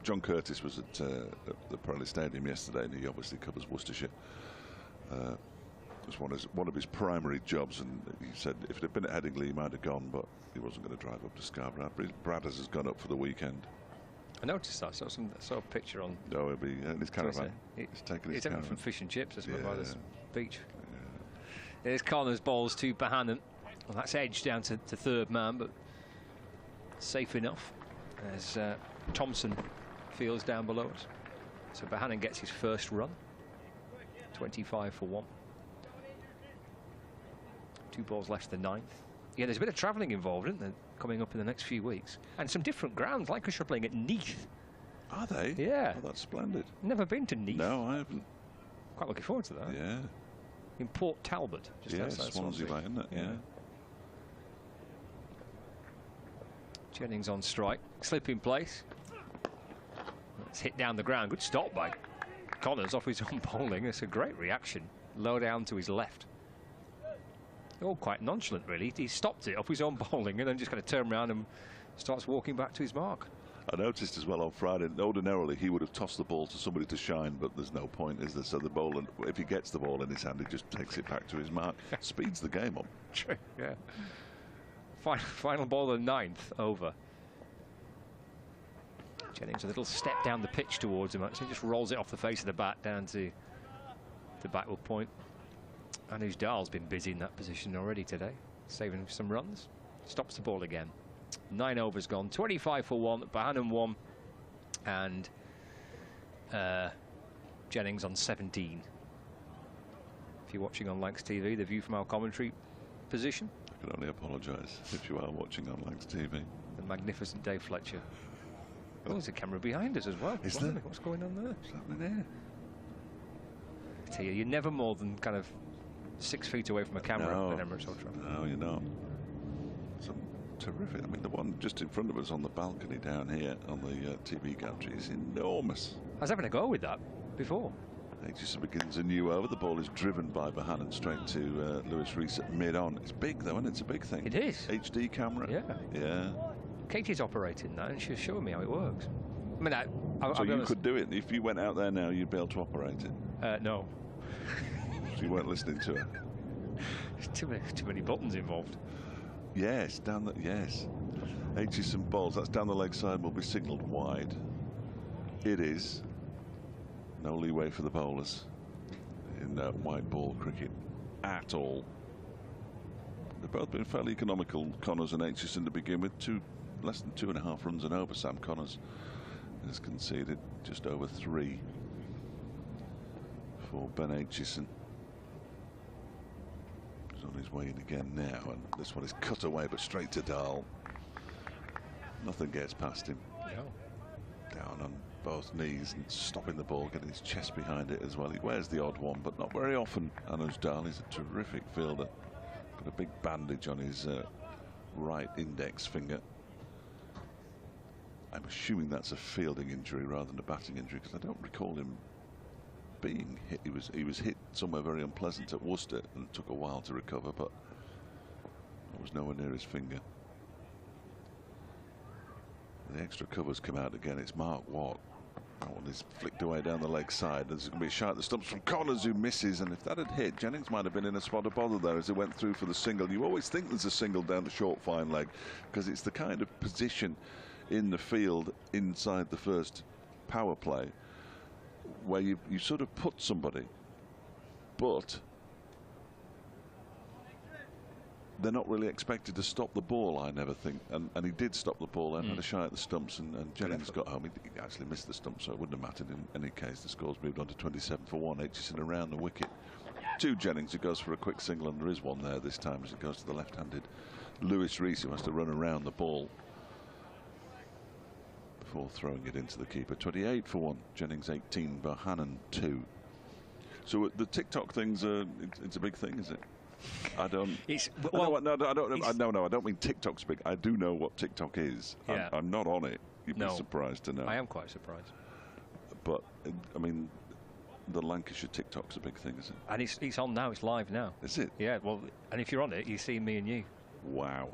John Curtis was at the Pirelli Stadium yesterday, and he obviously covers Worcestershire. It was one of his primary jobs, and he said if it had been at Headingley, he might have gone, but he wasn't going to drive up to Scarborough. Bradders has gone up for the weekend. I noticed that. I saw a picture on. Oh, he'll be in his caravan. He's taking his caravan. From fish and chips, as well, by this beach. Yeah. There's Connors bowls to Bohannon. Well, that's edged down to 3rd man, but safe enough as Thompson fields down below us. So Bohannon gets his first run. 25 for 1. 2 balls left to the 9th. Yeah, there's a bit of travelling involved, isn't there, coming up in the next few weeks? And some different grounds. Lancashire playing at Neath. Are they? Yeah. Oh, that's splendid. Never been to Neath. No, I haven't. Quite looking forward to that. Yeah. In Port Talbot, just outside Swansea way, isn't it? Yeah. Jennings on strike, slip in place. It's hit down the ground. Good stop by Connors off his own bowling. It's a great reaction. Low down to his left. All quite nonchalant, really. He stopped it off his own bowling and then just kind of turned around and starts walking back to his mark. I noticed as well on Friday, ordinarily he would have tossed the ball to somebody to shine, but there's no point, is there? So the bowler, if he gets the ball in his hand, he just takes it back to his mark. Speeds the game up. True, yeah. Final ball of the 9th over. Jennings a little step down the pitch towards him, actually just rolls it off the face of the bat down to the backward point. Anuj Dahl's been busy in that position already today, saving some runs. Stops the ball again. 9 overs gone, 25 for 1, Bohannon 1, and Jennings on 17. If you're watching on Lancs TV, the view from our commentary position. I can only apologise if you are watching on Lancs TV. The magnificent Dave Fletcher Oh, there's a camera behind us as well. Is there? What's going on there? What's happening there? I tell you, you're never more than kind of 6 feet away from a camera at Emirates Old Trafford. No, you're not. Some terrific. I mean, the one just in front of us on the balcony down here on the TV gantry is enormous. I was having a go with that before. Aitchison begins anew over. The ball is driven by Bohannon straight to Lewis Rees at mid-on. It's big, though, and it's a big thing. It is. HD camera. Yeah. Yeah. Katie's operating that, and she's showing me how it works. I mean, so you could do it. If you went out there now, you'd be able to operate it. No. So you weren't listening to her. There's too many buttons involved. Yes, yes. Aitchison balls. That's down the leg side. Will be signalled wide. It is. No leeway for the bowlers in white ball cricket at all. They've both been fairly economical, Connors and Aitchison, to begin with. Less than 2.5 runs and over. Sam Connors has conceded just over 3 for Ben Aitchison. He's on his way in again now, and this one is cut away but straight to Dahl. Nothing gets past him. No. Down on both knees and stopping the ball, getting his chest behind it as well. He wears the odd one, but not very often. Anuj Dahl is a terrific fielder. Got a big bandage on his right index finger. I'm assuming that's a fielding injury rather than a batting injury, because I don't recall him being hit. He was hit somewhere very unpleasant at Worcester and took a while to recover, but it was nowhere near his finger. The extra covers come out again. It's Mark Watt. That one is flicked away down the leg side. There's going to be a shot at the stumps from Connors, who misses, and if that had hit, Jennings might have been in a spot of bother there as he went through for the single. You always think there's a single down the short fine leg, because it's the kind of position in the field inside the first power play where you sort of put somebody, but they're not really expected to stop the ball, I never think. And he did stop the ball and had a shot at the stumps, and Jennings got home. He actually missed the stumps, so it wouldn't have mattered in any case. The score's moved on to 27 for 1. Aitchison around the wicket to Jennings, who goes for a quick single, and there is one there this time as it goes to the left-handed Lewis Rees, who has to run around the ball before throwing it into the keeper. 28 for 1. Jennings 18, Bohannon 2. So the TikTok thing's it's a big thing, is it? I don't. No, I don't mean TikTok's big. I do know what TikTok is. Yeah. I'm not on it. You'd be surprised to know. I am quite surprised. But I mean, the Lancashire TikTok's a big thing, is it? And it's on now. It's live now. Is it? Yeah. Well, and if you're on it, you see me and you. Wow.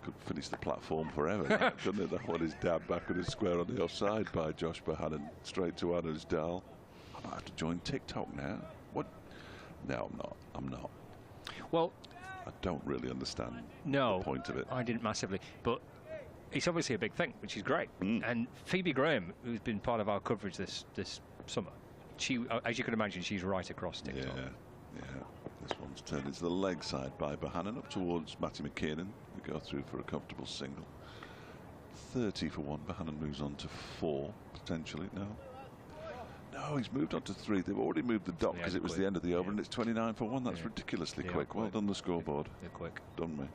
Could finish the platform forever, couldn't it? That one is dabbed back at a square on the offside by Josh Bohannon, straight to Anuj Dahl. I might have to join TikTok now. What? No, I'm not. Well, I don't really understand the point of it. I didn't massively, but it's obviously a big thing, which is great. And Phoebe Graham, who's been part of our coverage this summer, she, as you can imagine, she's right across TikTok. Yeah. This one's turned into the leg side by Bohannon up towards Matty McKiernan. We go through for a comfortable single. 30 for 1. Bohannon moves on to 4 potentially. No, he's moved on to 3. They've already moved the dot because it was the end of the over, and it's 29 for 1. That's ridiculously quick. Well done, the scoreboard. They're quick. Done me.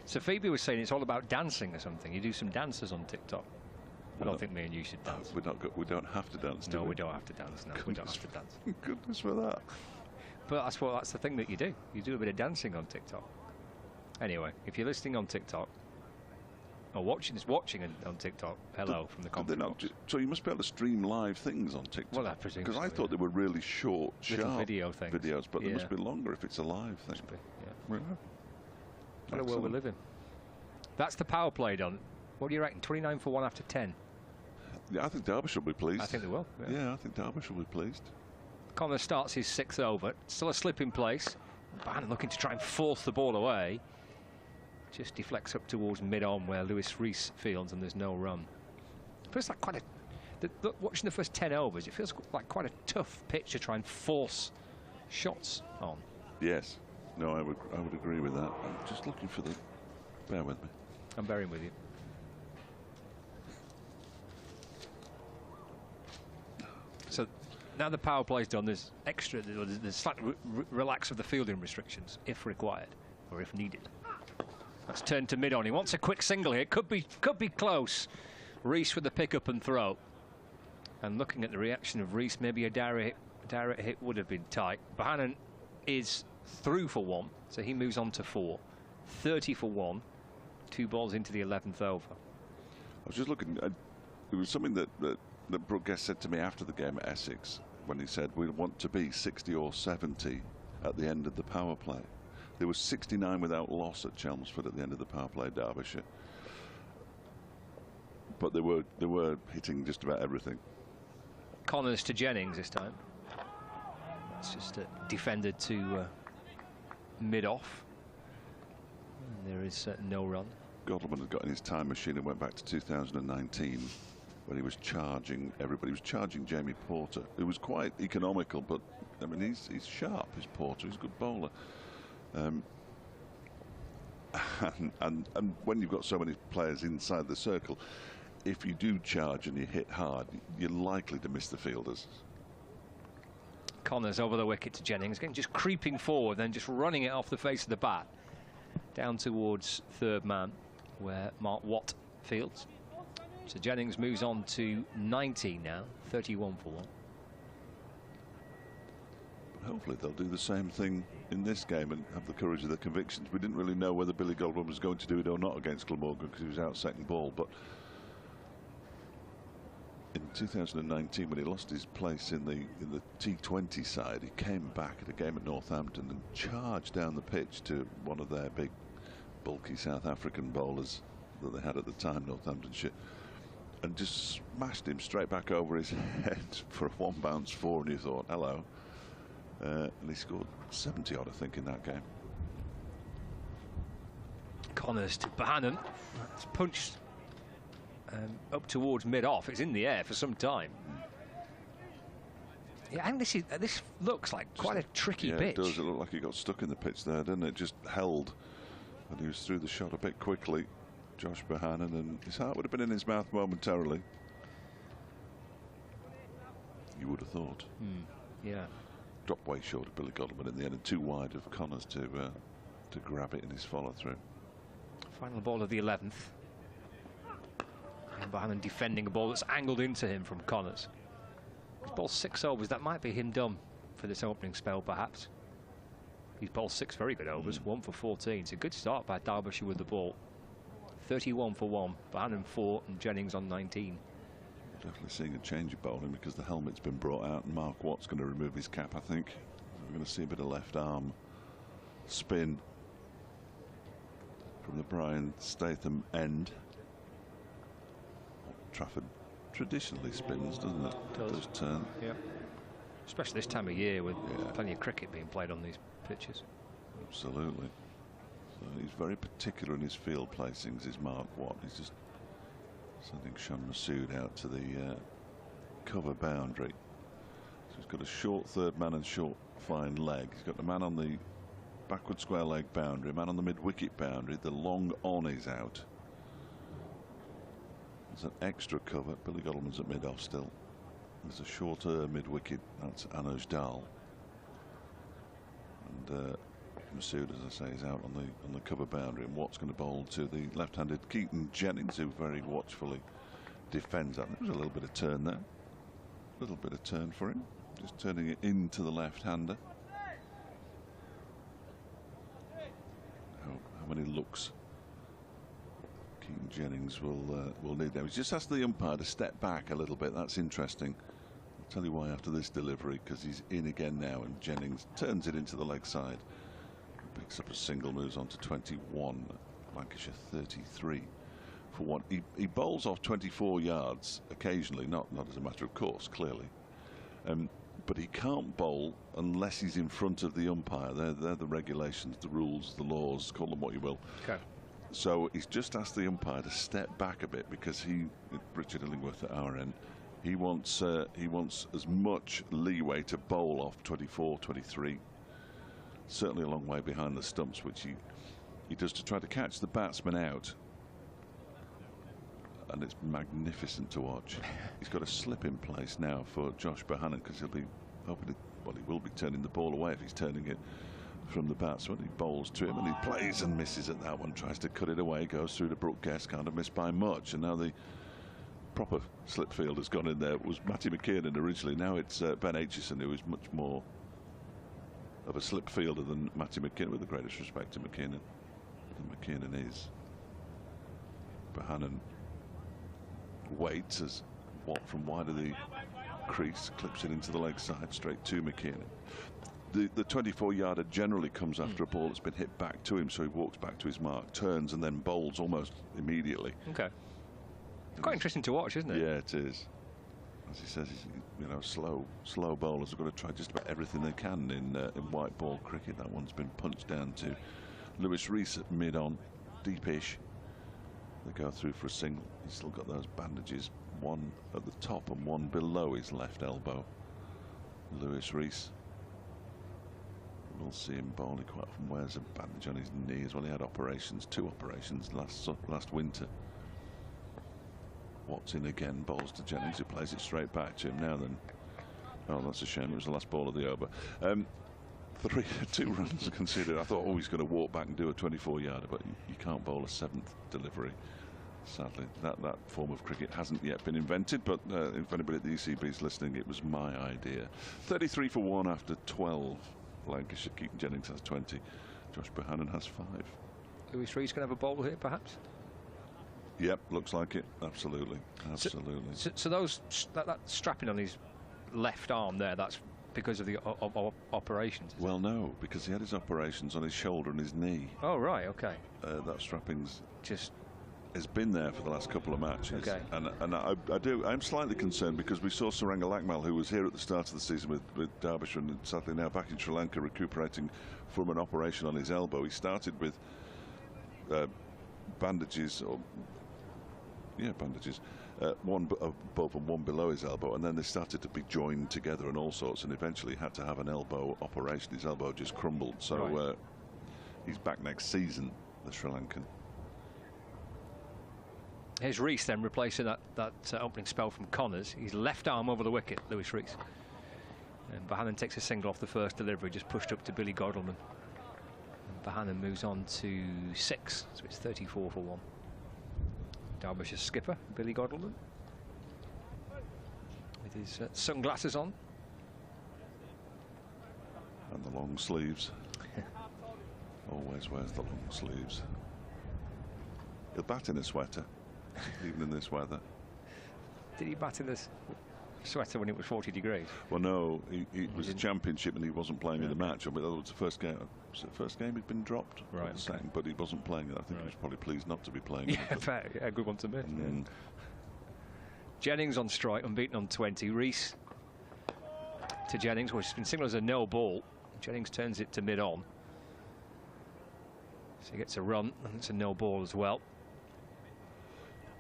So Phoebe was saying it's all about dancing or something. You do some dances on TikTok. I don't think me and you should dance. We don't have to dance. No, we don't have to dance. No, we don't have to dance. Goodness for that. But that's the thing that you do. You do a bit of dancing on TikTok. Anyway, if you're listening on TikTok or watching on TikTok, hello from the conference box. So you must be able to stream live things on TikTok. Well, I presume because so, I thought they were really short, sharp video things. videos, but they must be longer if it's a live thing. Must be, yeah. What a world we live in. That's the power play done. What do you reckon? 29 for 1 after 10. Yeah, I think Derbyshire will be pleased. I think they will. Yeah, I think Derbyshire will be pleased. Connor starts his 6th over. Still a slip in place. Bohannon looking to try and force the ball away. Just deflects up towards mid-on where Lewis Rees fields, and there's no run. It feels like quite a... watching the first 10 overs, it feels like quite a tough pitch to try and force shots on. Yes. No, I would agree with that. I'm just looking for the... Bear with me. I'm bearing with you. So now the power play's done, there's slight relax of the fielding restrictions if required or if needed. That's turned to mid-on. He wants a quick single here. Could be close. Rees with the pick up and throw. And looking at the reaction of Rees, maybe a direct hit would have been tight. Bohannon is through for 1, so he moves on to 4. 30 for 1, 2 balls into the 11th over. I was just looking. It was something that Brooke Guest said to me after the game at Essex, when he said we want to be 60 or 70 at the end of the power play. There was 69 without loss at Chelmsford at the end of the power play, Derbyshire. But they were hitting just about everything. Connors to Jennings this time. It's just defended to mid-off. There is no run. Godleman had got in his time machine and went back to 2019 when he was charging everybody. He was charging Jamie Porter, who was quite economical, but I mean he's sharp. He's Porter. He's a good bowler. And when you've got so many players inside the circle, if you do charge and you hit hard, you're likely to miss the fielders. Connors over the wicket to Jennings, again just creeping forward, then just running it off the face of the bat down towards third man, where Mark Watt fields. So Jennings moves on to 19 now, 31 for 1. Hopefully they'll do the same thing in this game and have the courage of their convictions. We didn't really know whether Billy Goldwyn was going to do it or not against Glamorgan because he was out second ball, but in 2019 when he lost his place in the T20 side, he came back at a game at Northampton and charged down the pitch to one of their big bulky South African bowlers that they had at the time, Northamptonshire, and just smashed him straight back over his head for a 1 bounce 4, and you thought, hello. And he scored 70 odd, I think, in that game. Connors to Bohannon. It's punched up towards mid-off. It's in the air for some time. Yeah, I think this looks like quite a tricky pitch. It does. It looked like he got stuck in the pitch there, didn't it? Just held, and he was through the shot a bit quickly. Josh Bohannon, and his heart would have been in his mouth momentarily. You would have thought. Yeah. Dropped way short of Billy Goldman in the end, and too wide of Connors to grab it in his follow-through. Final ball of the 11th. And Bohannon defending a ball that's angled into him from Connors. He's bowled 6 overs. That might be him done for this opening spell, perhaps. He's bowled 6 very good overs, 1 for 14. It's a good start by Derbyshire with the ball. 31 for 1, Bohannon 4, and Jennings on 19. Definitely seeing a change of bowling because the helmet's been brought out and Mark Watt's going to remove his cap, I think. We're going to see a bit of left arm spin from the Brian Statham end. Trafford traditionally spins, doesn't it? It does turn. Yeah. Especially this time of year with plenty of cricket being played on these pitches. Absolutely. So he's very particular in his field placings, is Mark Watt. He's just sending Shan Masood out to the cover boundary. So he's got a short third man and short fine leg. He's got the man on the backward square leg boundary, a man on the mid-wicket boundary. The long on is out. There's an extra cover. Billy Goldman's at mid-off still. There's a shorter mid-wicket. That's Anuj Dal. And Masood, as I say, is out on the cover boundary, and Watt's going to bowl to the left-handed Keaton Jennings, who very watchfully defends that. There was a little bit of turn there. A little bit of turn for him. Just turning it into the left-hander. How many looks Keaton Jennings will need there? He's just asked the umpire to step back a little bit. That's interesting. I'll tell you why after this delivery, because he's in again now, and Jennings turns it into the leg side. Picks up a single, moves on to 21. Lancashire 33 for 1. He bowls off 24 yards occasionally, not as a matter of course, clearly. But he can't bowl unless he's in front of the umpire. They're the regulations, the rules, the laws, call them what you will. Okay. So he's just asked the umpire to step back a bit because Richard Illingworth at our end, he wants as much leeway to bowl off 24, 23. Certainly a long way behind the stumps, which he does to try to catch the batsman out. And it's magnificent to watch. He's got a slip in place now for Josh Bohannon because he'll be hoping to, well, he will be turning the ball away if he's turning it from the batsman. He bowls to him and he plays and misses at that one, tries to cut it away, goes through to Brooke Guest, kind of missed by much, and now the proper slip field has gone in there was Matty McKiernan originally. Now it's Ben Aitchison, who is much more of a slip fielder than Matty McKiernan, with the greatest respect to McKiernan than McKiernan is. Bohannon waits as Watt from wide of the crease clips it into the leg side straight to McKiernan. The 24-yarder generally comes after a ball that's been hit back to him, so he walks back to his mark, turns and then bowls almost immediately. Okay. Quite interesting to watch, isn't it? Yeah, it is. As he says, you know, slow bowlers have got to try just about everything they can in white ball cricket. That one's been punched down to Lewis Rees at mid-on, deepish. They go through for a single. He's still got those bandages, one at the top and one below his left elbow. Lewis Rees. We'll see him bowling quite often. Wears a bandage on his knee as well. He had operations, 2 operations last winter. Watts in again, bowls to Jennings, who plays it straight back to him. Now then, oh, that's a shame. It was the last ball of the over. 2 runs conceded. I thought, oh, he's going to walk back and do a 24-yarder, but you can't bowl a 7th delivery. Sadly, that form of cricket hasn't yet been invented, but if anybody at the ECB is listening, it was my idea. 33 for 1 after 12. Lancashire. Keaton Jennings has 20. Josh Bohannon has 5. Lewis Rees going to have a bowl here, perhaps? Yep, looks like it. Absolutely. Absolutely. So that strapping on his left arm there, that's because of the operations? Well, no, because he had his operations on his shoulder and his knee. Oh, right, okay. That strapping's just has been there for the last couple of matches. Okay. And I'm slightly concerned because we saw Saranga Lakmal, who was here at the start of the season with Derbyshire and sadly now back in Sri Lanka recuperating from an operation on his elbow. He started with bandages, one above and one below his elbow, and then they started to be joined together and all sorts, and eventually had to have an elbow operation. His elbow just crumbled, so right. He's back next season, the Sri Lankan. Here's Rees then replacing that opening spell from Connors. His left arm over the wicket, Lewis Rees. And Bohannon takes a single off the first delivery, just pushed up to Billy Godalman. And Bohannon moves on to 6, so it's 34 for 1. Derbyshire skipper, Billy Godalman, with his sunglasses on. And the long sleeves. Always wears the long sleeves. He'll bat in a sweater, even in this weather. Did he bat in this sweater when it was 40 degrees? Well, no, it was a championship and he wasn't playing in the match. I mean, that was the first game. Was it the first game he'd been dropped? Right. The second, but he wasn't playing it. I think he was probably pleased not to be playing it. Yeah, good one to miss. Yeah. Jennings on strike, unbeaten on 20. Rees to Jennings, which has been signalled as a no ball. Jennings turns it to mid-on. So he gets a run, and it's a no ball as well.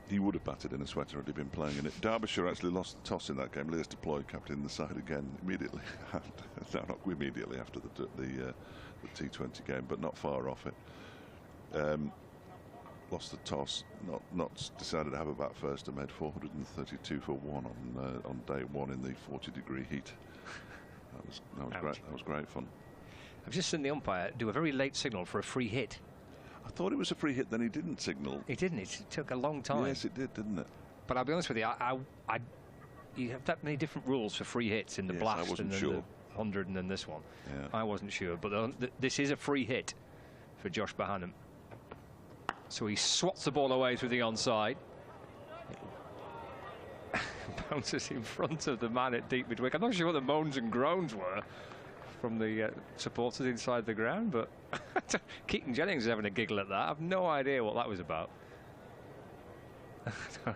He would have batted in a sweater had he been playing in it. Derbyshire actually lost the toss in that game. Lears deployed, captain the side again immediately. No, not immediately after the T20 game, but not far off it. Lost the toss, not decided to have a bat first, and made 432 for 1 on day 1 in the 40-degree heat. That was great. That was great fun. I've just seen the umpire do a very late signal for a free hit. I thought it was a free hit, then he didn't signal. He didn't. It took a long time. Yes, it did, didn't it? But I'll be honest with you, you have that many different rules for free hits in the blast and then the 100 and then this one. Yeah. I wasn't sure, but this is a free hit for Josh Bohannon. So he swats the ball away through the onside. Bounces in front of the man at deep midwick. I'm not sure what the moans and groans were from the supporters inside the ground, but Keaton Jennings is having a giggle at that. I have no idea what that was about.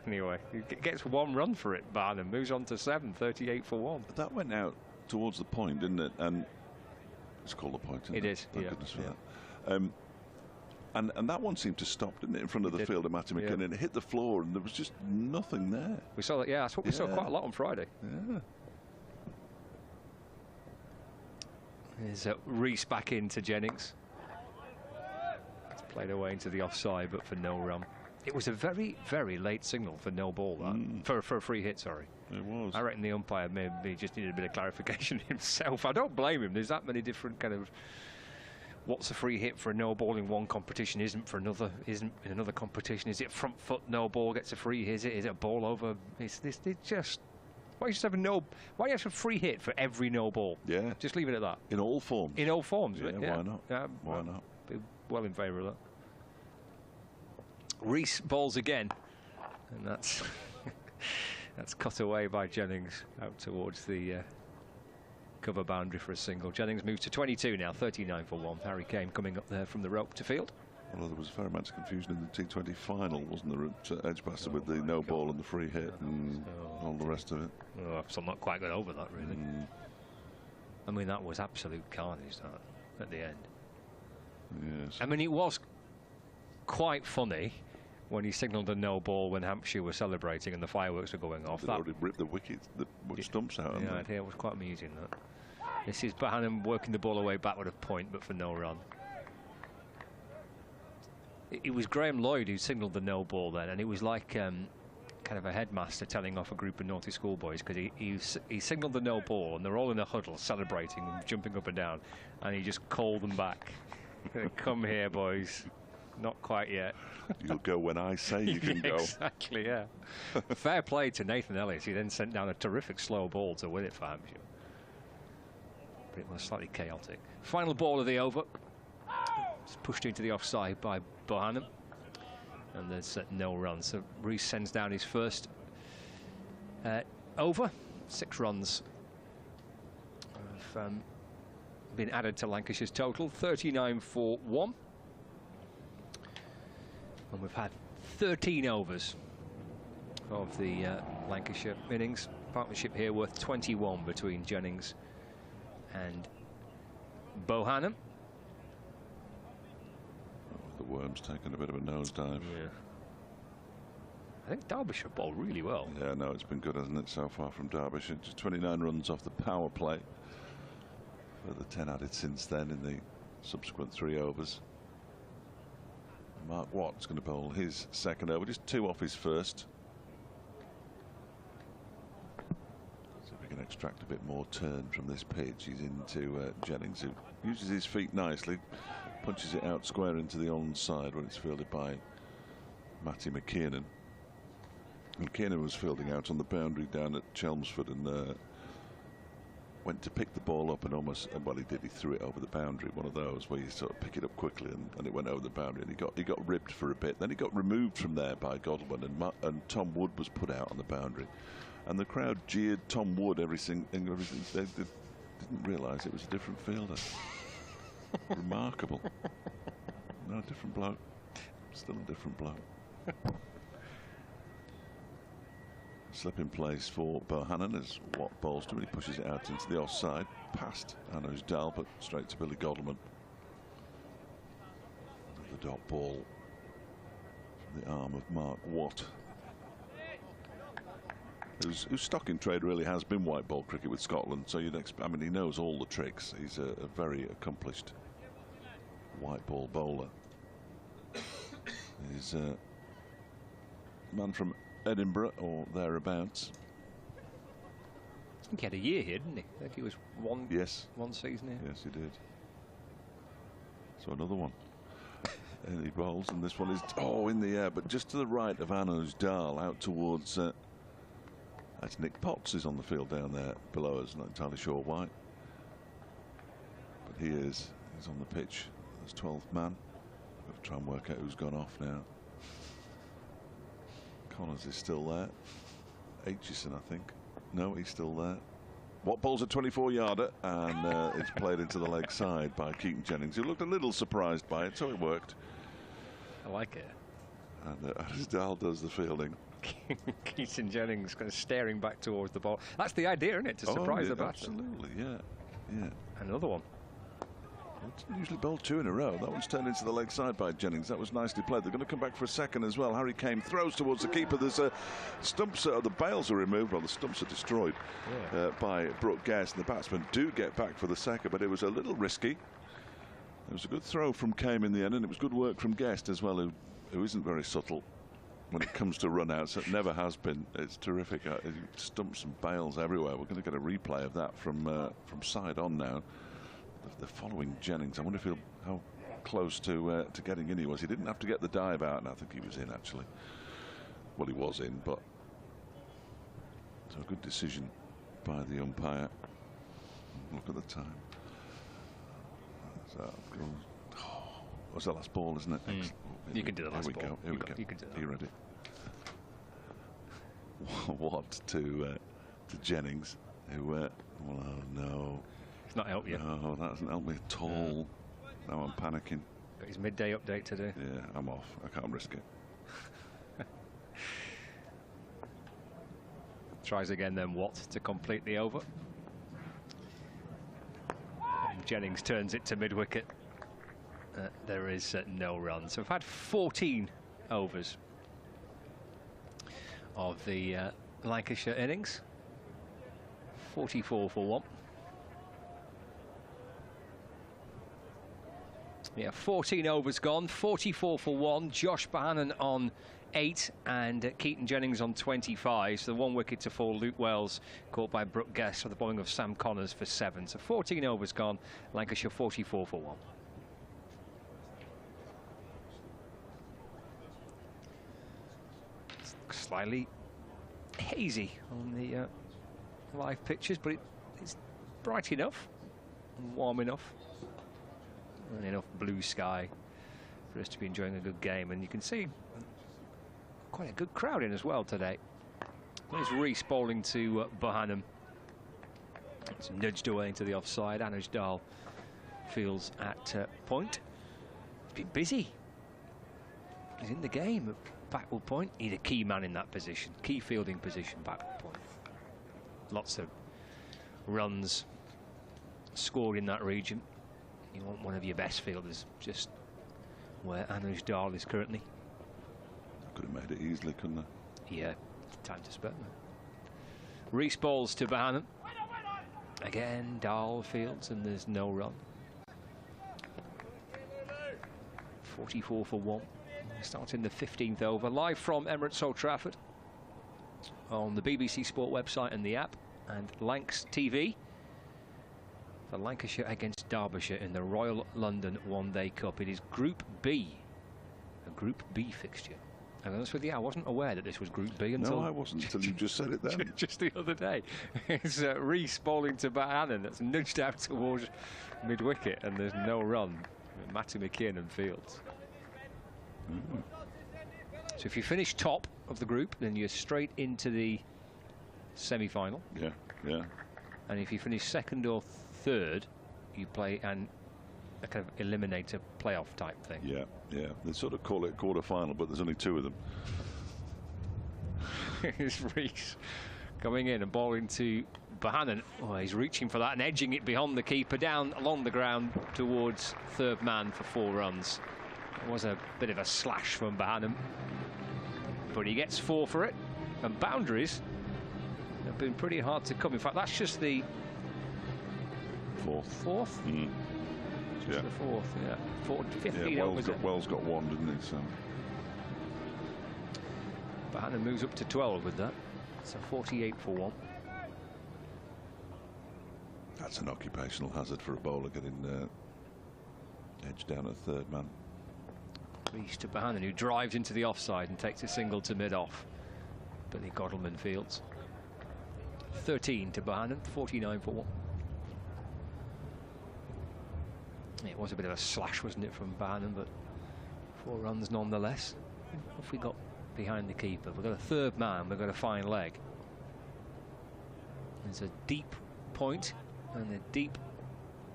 Anyway, he gets 1 run for it, Bohannon moves on to 7, 38 for 1. That went out towards the point, didn't it? And it's called the point, isn't it? It is, Thank goodness for that. And that one seemed to stop, didn't it, in front of the field of Matty McKinnon. It hit the floor and there was just nothing there. We saw that, yeah, that's what we saw quite a lot on Friday. Yeah. There's Rees back into Jennings. It's played away into the offside, but for no run. It was a very, very late signal for no ball, that. For a free hit, sorry. It was. I reckon the umpire maybe just needed a bit of clarification himself. I don't blame him. There's that many different kind of what's a free hit for a no ball in one competition isn't in another competition? Is it front foot no ball gets a free hit? Is it a ball over? It's just. Why you just have why you have a free hit for every no ball? Yeah. Just leave it at that. In all forms. In all forms. Yeah, yeah. Why not? Why not? Be well in favour of that. Rees bowls again, and that's that's cut away by Jennings out towards the cover boundary for a single. Jennings moves to 22 now, 39 for 1. Harry Kane coming up there from the rope to field. Although there was very much confusion in the T20 final, wasn't there, at Edgbaston with the no ball and the free hit and all the rest of it. Oh, so I'm not quite got over that, really. I mean, that was absolute carnage, that, at the end. Yes. I mean, it was quite funny when he signalled a no ball when Hampshire were celebrating and the fireworks were going off. They'd already ripped the wicket, the stumps out. Yeah, it was quite amusing, that. This is Bohannon working the ball away backward of point, but for no run. It was Graham Lloyd who signalled the no ball then, and it was like kind of a headmaster telling off a group of naughty schoolboys, because he signalled the no ball and they're all in a huddle celebrating and jumping up and down, and he just called them back. Come here, boys. Not quite yet. You'll go when I say you can go. Exactly, yeah. Fair play to Nathan Ellis. He then sent down a terrific slow ball to win it for Hampshire. But it was slightly chaotic. Final ball of the over. It's pushed into the offside by Bohannon. And there's no run. So Rees sends down his first over. 6 runs have been added to Lancashire's total. 39 for 1. And we've had 13 overs of the Lancashire innings. Partnership here worth 21 between Jennings and Bohannon. The Worm's taken a bit of a nosedive. Yeah. I think Derbyshire bowled really well. Yeah, no, it's been good, hasn't it, so far from Derbyshire? Just 29 runs off the power play. Further 10 added since then in the subsequent 3 overs. Mark Watt's going to bowl his second over, just 2 off his first. So if we can extract a bit more turn from this pitch, he's into Jennings, who uses his feet nicely, punches it out square into the onside when it's fielded by Matty McKiernan. And Kiernan was fielding out on the boundary down at Chelmsford and went to pick the ball up and almost, well, he did, he threw it over the boundary, one of those where you sort of pick it up quickly and it went over the boundary, and he got ribbed for a bit. Then he got removed from there by Godwin, and Tom Wood was put out on the boundary, and the crowd jeered Tom Wood everything. They didn't realise it was a different fielder. Remarkable. No, different bloke. Still a different bloke. Slip in place for Bohannon as Watt bowls to him. He pushes it out into the offside, past Anuj Dal, but straight to Billy Godleman. The dot ball from the arm of Mark Watt, whose stock in trade really has been white ball cricket with Scotland. So you'd expect, I mean, he knows all the tricks. He's a very accomplished white ball bowler. He's a man from Edinburgh or thereabouts. I think he had a year here, didn't he? I think he was one season here. Yes, he did. So another one. And he bowls, and this one is in the air, but just to the right of Anuj Dal, out towards that's Nick Potts is on the field down there below us. Not entirely sure why, but he's on the pitch as 12th man. Got to try and work out who's gone off now. Connors is still there. Aitchison, I think. No, he's still there. Watt bowls a 24-yarder, and it's played into the leg side by Keaton Jennings, who looked a little surprised by it, so it worked. I like it. And as Dahl does the fielding. Keaton Jennings kind of staring back towards the ball. That's the idea, isn't it? To surprise the batter. Absolutely, yeah. Another one. Usually bowled 2 in a row. That one's turned into the leg side by Jennings. That was nicely played. They're going to come back for a second as well. Harry Kane throws towards the keeper. There's a stumps. The bails are removed. Well, the stumps are destroyed by Brooke Guest. And the batsmen do get back for the second, but it was a little risky. It was a good throw from Kane in the end, and it was good work from Guest as well, who isn't very subtle when it comes to run-outs. It never has been. It's terrific. Stumps and bails everywhere. We're going to get a replay of that from side on now. the following Jennings. I wonder if how close to getting in he was. He didn't have to get the dive out, and I think he was in actually. Well, he was in, but so a good decision by the umpire. Look at the time. So, what's the last ball, isn't it? You can do the last ball. Here we go. You can do that. Are you ready? What to Jennings, who well, oh no. It's not helped you. No, that hasn't helped me at all. Now I'm panicking. Got his midday update to do. Yeah, I'm off. I can't risk it. Tries again then Watt to complete the over. And Jennings turns it to mid-wicket. There is no run. So we've had 14 overs of the Lancashire innings. 44 for 1. Yeah, 14 overs gone, 44 for 1. Josh Bohannon on 8 and Keaton Jennings on 25. So the 1 wicket to fall. Luke Wells caught by Brooke Guest for the bowling of Sam Connors for 7. So 14 overs gone. Lancashire 44 for 1. Slightly hazy on the live pictures, but it's bright enough and warm enough and enough blue sky for us to be enjoying a good game. And you can see quite a good crowd in as well today. There's Rees bowling to Bohannon. It's nudged away into the offside. Anuj Dahl fields at point. It's been busy. He's in the game at backward point. He's a key man in that position, key fielding position, backward point. Lots of runs scored in that region. You want one of your best fielders, just where Anuj Dahl is currently. Could have made it easily, couldn't I? Yeah, time to spare. Rees bowls to Bohannon. Again, Dahl fields and there's no run. 44 for 1. Starting the 15th over, live from Emirates Old Trafford on the BBC Sport website and the app, and Lancs TV. For Lancashire against Derbyshire in the Royal London One-Day Cup. It is Group B, a Group B fixture. And honest with you, I wasn't aware that this was Group B until... No, I wasn't until you just said it then. Just the other day. It's Rees bowling to Bohannon. That's nudged out towards mid-wicket, and there's no run. Matty McKinnon fields. So if you finish top of the group, then you're straight into the semi-final. Yeah, yeah. And if you finish second or third, you play a kind of eliminator playoff type thing. Yeah, yeah. They sort of call it quarter-final, but there's only 2 of them. Here's Rees coming in and bowling to Bohannon. Oh, he's reaching for that and edging it beyond the keeper, down along the ground towards third man for 4 runs. It was a bit of a slash from Bohannon, but he gets 4 for it. And boundaries have been pretty hard to come. In fact, that's just the fourth. Just yeah. the fourth, yeah. 15 yeah, overs. Wells got 1, didn't he? So Bohannon moves up to 12 with that. So 48 for 1. That's an occupational hazard for a bowler, getting edged down at third man. Rees to Bohannon, who drives into the offside and takes a single to mid-off. Billy Godalman fields. 13 to Bohannon, 49 for 1. It was a bit of a slash, wasn't it, from Bohannon, but 4 runs nonetheless. If we got behind the keeper, we've got a third man, we've got a fine leg. There's a deep point and a deep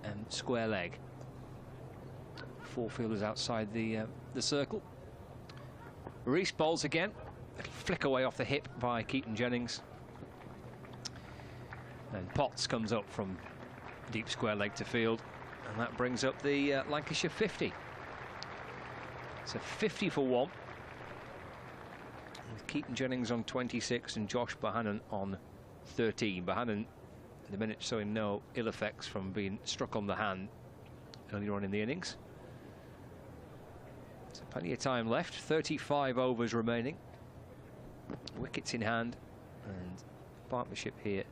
and square leg. 4 fielders outside the circle. Rees bowls again. Little flick away off the hip by Keaton Jennings. And Potts comes up from deep square leg to field. And that brings up the Lancashire 50. It's a 50 for 1. With Keaton Jennings on 26 and Josh Bohannon on 13. Bohannon, in the minute, showing no ill effects from being struck on the hand earlier on in the innings. So plenty of time left, 35 overs remaining. Wickets in hand, and partnership here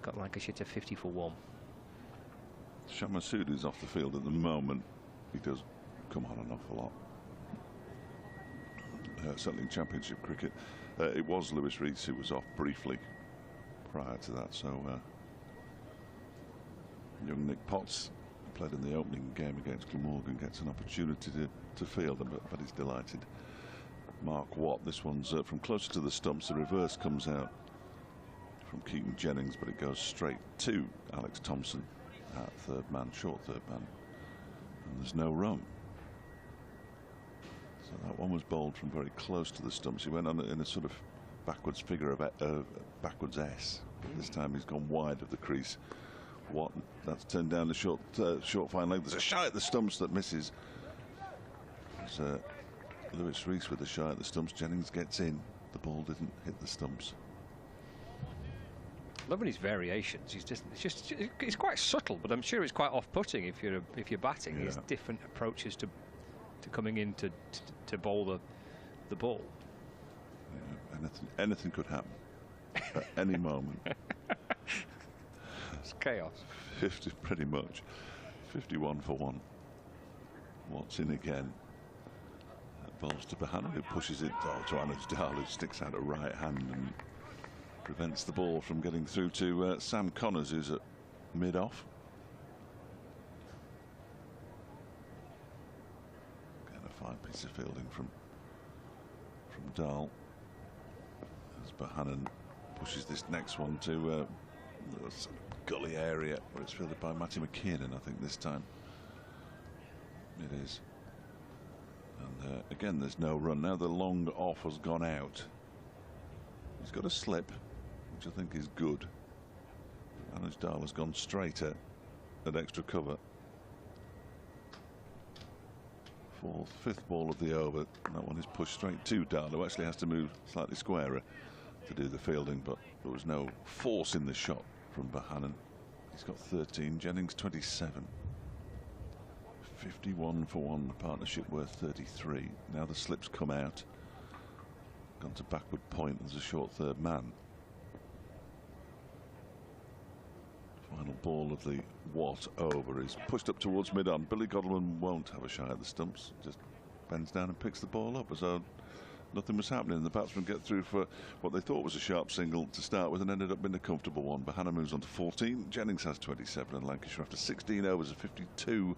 got Lancashire to 50 for 1. Shan Masood is off the field at the moment. He does come on an awful lot. Certainly in Championship cricket. It was Lewis Rees who was off briefly prior to that. So young Nick Potts, played in the opening game against Glamorgan, gets an opportunity to field them, but he's delighted. Mark Watt, this one's from closer to the stumps. The reverse comes out from Keaton Jennings, but it goes straight to Alex Thompson at third man, short third man, and there's no run. So that one was bowled from very close to the stumps. He went on in a sort of backwards figure of backwards S. This time he's gone wide of the crease. Watt, that's turned down the short fine leg. There's a shy at the stumps that misses. There's Lewis Rees with a shy at the stumps. Jennings gets in. The ball didn't hit the stumps. Loving his variations. It's quite subtle, but I'm sure it's quite off-putting if you're batting. Yeah. There's different approaches to coming in to bowl the ball. Yeah, anything could happen at any moment. It's chaos. 50, pretty much. 51 for 1. Watt's in again. Balls to Bohannon, who pushes it to Anand, who sticks out a right hand and prevents the ball from getting through to Sam Connors, who's at mid-off. Again, a fine piece of fielding from Dahl. As Bohannon pushes this next one to a sort of gully area where it's fielded by Matty McKiernan, I think this time. It is. And again, there's no run. Now the long off has gone out. He's got a slip, which I think is good. Anuj Dahl has gone straighter at extra cover. Fifth ball of the over. And that one is pushed straight to Dahl, who actually has to move slightly squarer to do the fielding, but there was no force in the shot from Bohannon. He's got 13, Jennings 27. 51 for 1, the partnership worth 33. Now the slips come out. Gone to backward point as a short third man. Final ball of the Watt over is pushed up towards mid-on. Billy Godolman won't have a shy at the stumps. Just bends down and picks the ball up as though nothing was happening. The batsmen get through for what they thought was a sharp single to start with and ended up being a comfortable one. Bohannon moves on to 14. Jennings has 27, and Lancashire, after 16 overs of 52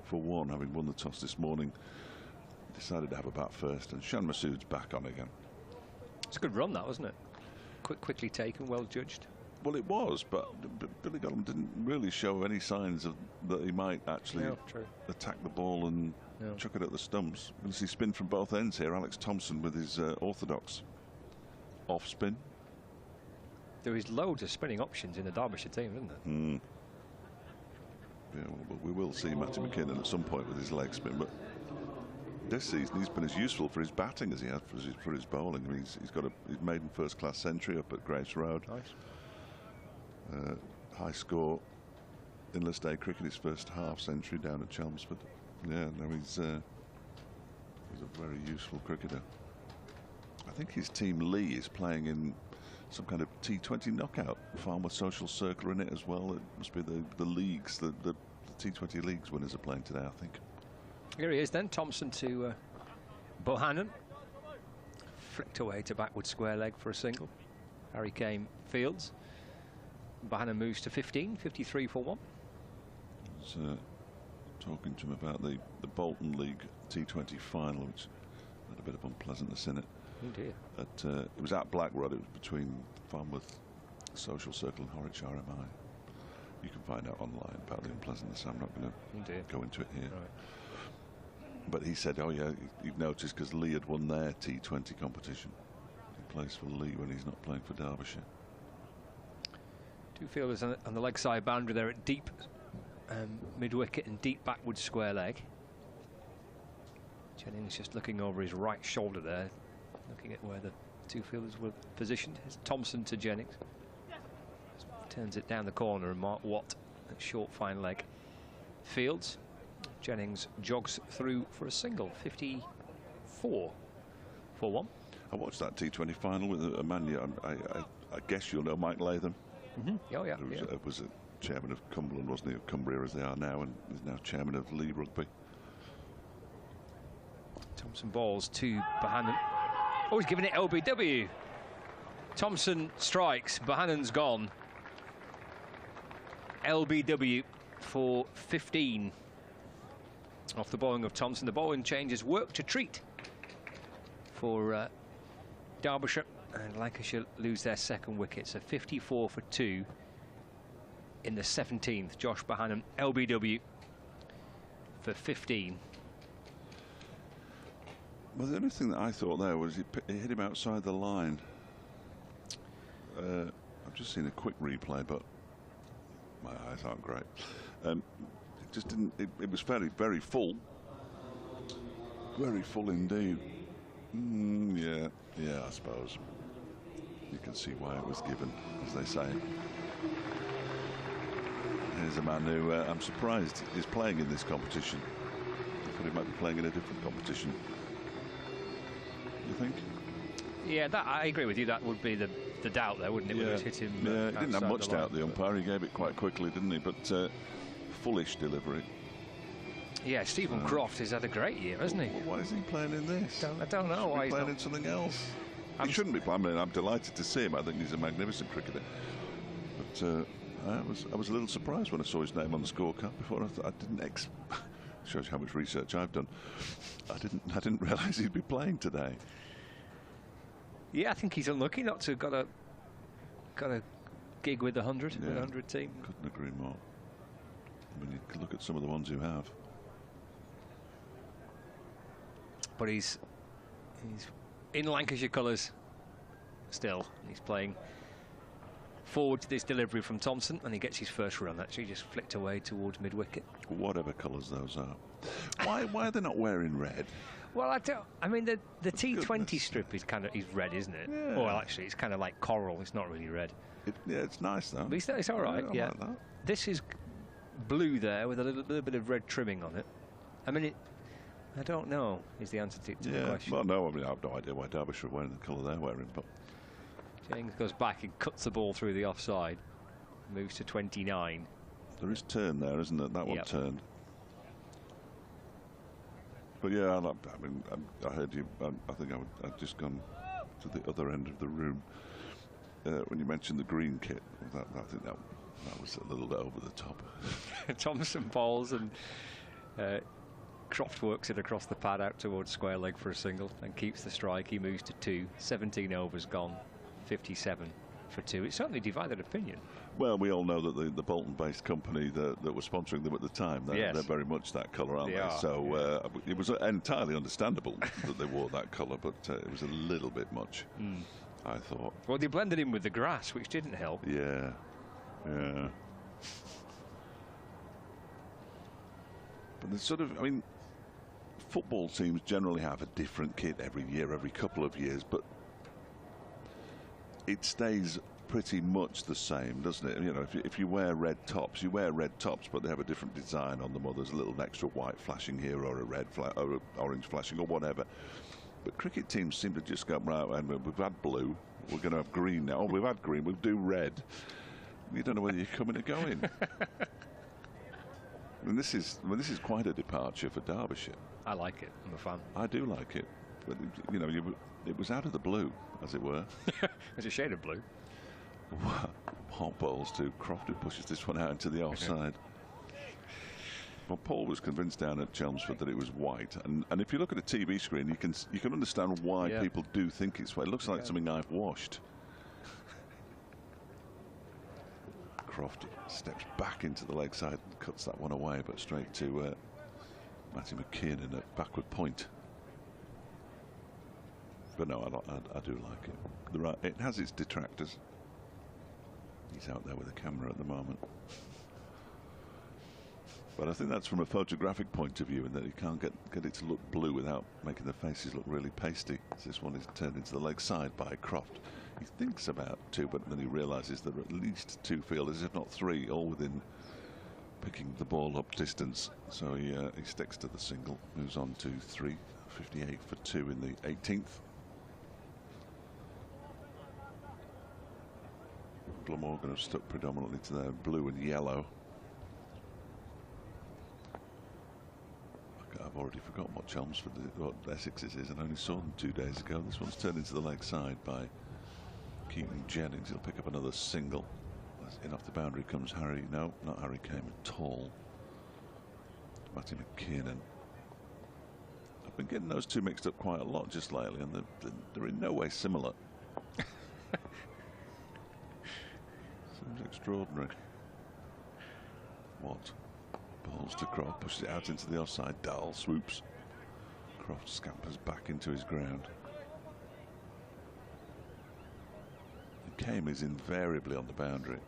for 1, having won the toss this morning, decided to have a bat first, and Shan Masood's back on again. It's a good run, that, wasn't it? Quickly taken, well judged. Well, it was, but Billy Godolman didn't really show any signs of that he might actually attack the ball and chuck it at the stumps. We're going to see spin from both ends here. Alex Thompson with his orthodox off spin. There is loads of spinning options in the Derbyshire team, isn't there? Mm. Yeah, well, we will see Matty McKiernan at some point with his leg spin, but this season he's been as useful for his batting as he has for his bowling. I mean, he's got his maiden first-class century up at Graves Road. Nice. High score in List A cricket, his first half century down at Chelmsford. Yeah, no, he's a very useful cricketer. I think his team Lee is playing in some kind of T20 knockout. Farmer Social Circle in it as well. It must be the leagues, the T20 leagues winners are playing today, I think. Here he is then, Thompson to Bohannon. Flicked away to backward square leg for a single. Harry Kane fields. Bohannon moves to 15, 53 for 1. I was talking to him about the Bolton League T20 final, which had a bit of unpleasantness in it. Oh dear. It was at Blackrod. It was between Farnworth Social Circle and Horwich RMI. You can find out online about the unpleasantness. I'm not going to go into it here. Right. But he said, oh yeah, he'd noticed because Lee had won their T20 competition. He plays for Lee when he's not playing for Derbyshire. Two fielders on the leg side boundary there at deep mid-wicket and deep backward square leg. Jennings just looking over his right shoulder there, looking at where the two fielders were positioned. It's Thompson to Jennings. Turns it down the corner, and Mark Watt at short fine leg fields. Jennings jogs through for a single. 54 for 1. I watched that T20 final with a man I guess you'll know, Mike Latham. Oh, yeah. Was a chairman of Cumberland, wasn't he, of Cumbria as they are now, and is now chairman of Lee Rugby. Thompson balls to Bohannon. Oh, he's giving it LBW. Thompson strikes, Bohannon's gone. LBW for 15 off the bowling of Thompson. The bowling changes work to treat for Derbyshire, and Lancashire lose their second wicket. So 54 for 2 in the 17th. Josh Bohannon, LBW for 15. Well, the only thing that I thought there was he hit him outside the line. I've just seen a quick replay, but my eyes aren't great. It just didn't. It was very, very full. Very full indeed. Yeah, I suppose. You can see why it was given, as they say. Here's a man who I'm surprised is playing in this competition. I thought he might be playing in a different competition. You think? Yeah, I agree with you. That would be the doubt there, wouldn't it? Yeah, would hit him, he didn't have much doubt, the umpire. He gave it quite quickly, didn't he? But fullish delivery. Yeah, Stephen Croft has had a great year, hasn't he? Why is he playing in this? I don't know why he's playing in something else. He shouldn't be playing. I mean, I'm delighted to see him. I think he's a magnificent cricketer. But I was a little surprised when I saw his name on the scorecard before. I didn't. Shows you how much research I've done. I didn't realise he'd be playing today. Yeah, I think he's unlucky not to have got a gig with the 100 team. Couldn't agree more. I mean, you could look at some of the ones who have. But he's in Lancashire colours still. He's playing forward to this delivery from Thompson, and he gets his first run. Actually, just flicked away towards mid-wicket. Whatever colours those are. Why are they not wearing red? Well, I mean, the T20 strip is is red, isn't it? Yeah. Well, actually, it's kind of like coral. It's not really red. Yeah, it's nice though. But it's all right. I like that. This is blue there with a little bit of red trimming on it. I mean, I don't know is the answer to the question. Well, no, I mean, I have no idea why Derbyshire are wearing the colour they're wearing, but James goes back and cuts the ball through the offside. Moves to 29. There is turn there, isn't it? That one turned. But yeah, I mean, I heard you. I think I'd just gone to the other end of the room when you mentioned the green kit. I think that was a little bit over the top. Thompson balls and Croft works it across the pad out towards square leg for a single and keeps the strike. He moves to 2. 17 overs gone. 57 for 2. It's certainly divided opinion. Well, we all know that the Bolton-based company that was sponsoring them at the time, they're very much that colour, aren't they? So it was entirely understandable that they wore that colour, but it was a little bit much, I thought. Well, they blended in with the grass, which didn't help. Yeah. But there's sort of, I mean, football teams generally have a different kit every year, every couple of years, but it stays pretty much the same, doesn't it? You know, if you wear red tops, you wear red tops, but they have a different design on them, or there's a little extra white flashing here, or a red or a orange flashing, or whatever. But cricket teams seem to just go, right, and we've had blue, we're going to have green now. Oh, we've had green, we'll do red. You don't know whether you're coming or going. And this is quite a departure for Derbyshire. I like it. I'm a fan. I do like it. But, you know, it was out of the blue, as it were. It's a shade of blue. Hot balls to Croft, who pushes this one out into the offside. Well, Paul was convinced down at Chelmsford that it was white, and if you look at a TV screen, you can understand why people do think it's white. It looks like something I've washed. Croft steps back into the leg side and cuts that one away, but straight to Matty McKeon in a backward point. But no, I do like it. It has its detractors. He's out there with a camera at the moment. But I think that's from a photographic point of view, in that he can't get it to look blue without making the faces look really pasty. So this one is turned into the leg side by Croft. He thinks about 2, but then he realises there are at least 2 fielders, if not 3, all within picking the ball up distance. So he sticks to the single, moves on to 3, 58 for 2 in the 18th. Glamorgan have stuck predominantly to their blue and yellow. I've already forgotten what Chelmsford, what Essex's is, and only saw them 2 days ago. This one's turned into the leg side by Keaton Jennings. He'll pick up another single. In off the boundary comes Harry. No, not Harry Kane at all. Matty McKinnon. I've been getting those two mixed up quite a lot just lately, and they're in no way similar. Seems extraordinary. What? Balls to Croft, pushes it out into the offside. Dahl swoops. Croft scampers back into his ground. And Kane is invariably on the boundary,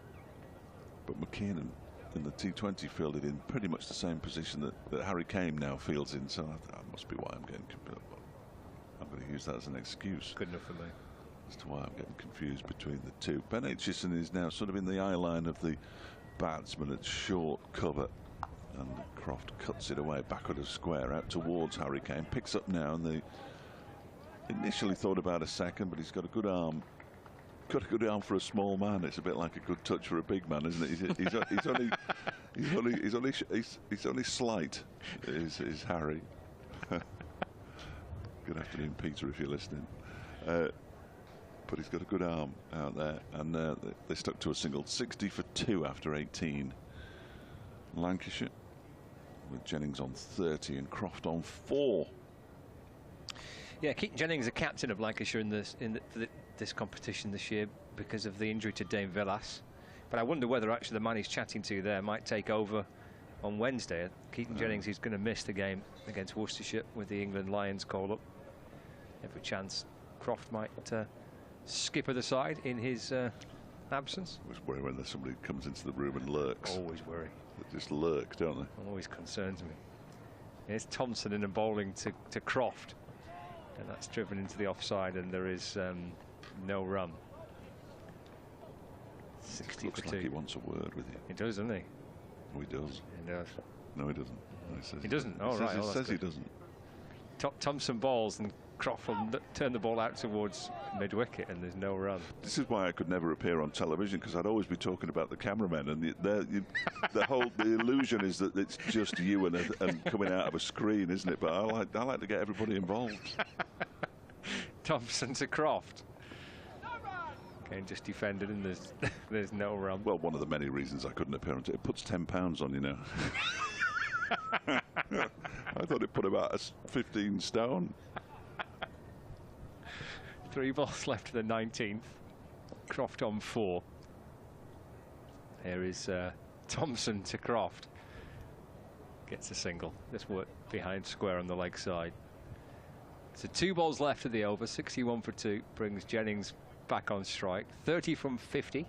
but McKinnon in the T20 fielded in pretty much the same position that Harry Kane now fields in, so that must be why I'm getting confused. I'm going to use that as an excuse. Good enough for me. As to why I'm getting confused between the two. Ben Aitchison is now sort of in the eye line of the batsman at short cover, and Croft cuts it away backward of square out towards Harry Kane. Picks up now, and they initially thought about a second, but he's got a good arm. Got a good arm for a small man. It's a bit like a good touch for a big man, isn't it? He's only slight. Is Harry. Good afternoon, Peter, if you're listening. But he's got a good arm out there, and they stuck to a single. 60 for 2 after 18. Lancashire with Jennings on 30 and Croft on 4. Yeah, Keaton Jennings, the captain of Lancashire in this competition this year because of the injury to Dame Villas. But I wonder whether actually the man he's chatting to there might take over on Wednesday. Keaton Jennings is going to miss the game against Worcestershire with the England Lions call up. Every chance Croft might skip the side in his absence. I always worry when there's somebody comes into the room and lurks. Always worry. They just lurk, don't they? Always concerns me. Here's Thompson in a bowling to Croft. And that's driven into the offside, and there is no run. 60 for 2. Like he wants a word with you. He does, doesn't he? Oh, he does. He does. No, he doesn't. No, he doesn't. Oh, right. He says he doesn't. Thompson balls, and Croft will turn the ball out towards mid-wicket, and there's no run. This is why I could never appear on television, because I'd always be talking about the cameramen, and the illusion is that it's just you and coming out of a screen, isn't it? But I like to get everybody involved. Thompson to Croft. Again, just defended, and there's no run. Well, one of the many reasons I couldn't appear on it. It puts £10 on you now. I thought it put about 15 stone. 3 balls left to the 19th. Croft on 4. Here is Thompson to Croft. Gets a single. This work behind square on the leg side. So 2 balls left of the over. 61 for 2 brings Jennings back on strike. 30 from 50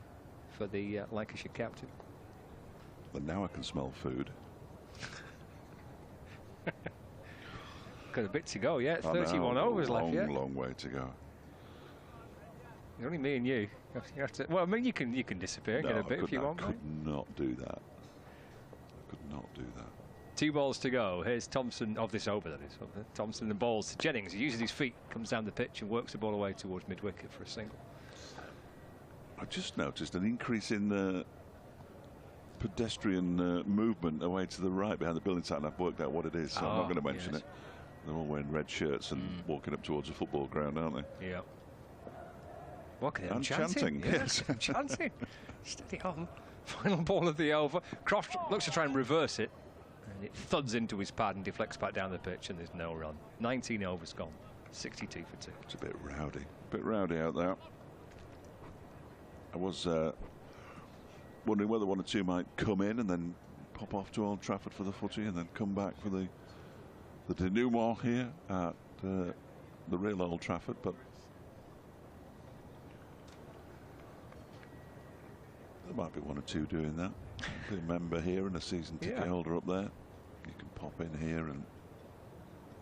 for the Lancashire captain. But now I can smell food. Got a bit to go yet. 31 overs left yet. Long way to go. It's only me and you. You have to. Well, I mean, you can disappear and get a bit if you want. I could not do that. I could not do that. 2 balls to go. Here's Thompson of this over, that is. Thompson and balls to Jennings. He uses his feet, comes down the pitch and works the ball away towards mid-wicket for a single. I just noticed an increase in pedestrian movement away to the right behind the building site, and I've worked out what it is, so I'm not going to mention it. They're all wearing red shirts and walking up towards a football ground, aren't they? Yeah. What can they chanting? Yes, chanting. Steady on. Final ball of the over. Croft looks to try and reverse it, and it thuds into his pad and deflects back down the pitch, and there's no run. 19 overs gone. 62 for 2. It's a bit rowdy out there. I was wondering whether 1 or 2 might come in and then pop off to Old Trafford for the footy, and then come back for the denouement here at the real Old Trafford, but there might be 1 or 2 doing that. Be a member here and a season ticket holder up there. You can pop in here and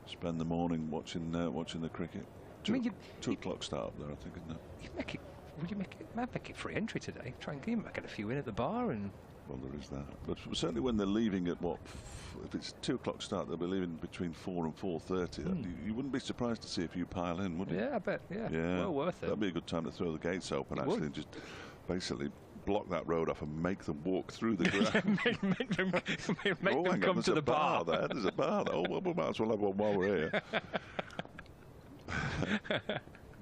spend the morning watching the cricket. 2 o'clock start up there, I think, isn't it? Would you make it free entry today? Try and get a few in at the bar and. Well, there is that. But certainly when they're leaving at if it's 2 o'clock start, they'll be leaving between 4 and 4:30. You wouldn't be surprised to see a few pile in, would you? Yeah, I bet. Yeah. Well worth it. That'd be a good time to throw the gates open, actually, and just basically block that road off and make them walk through the ground. make them on, come to the bar. There's a bar there. Oh, well, we might as well have one while we're here.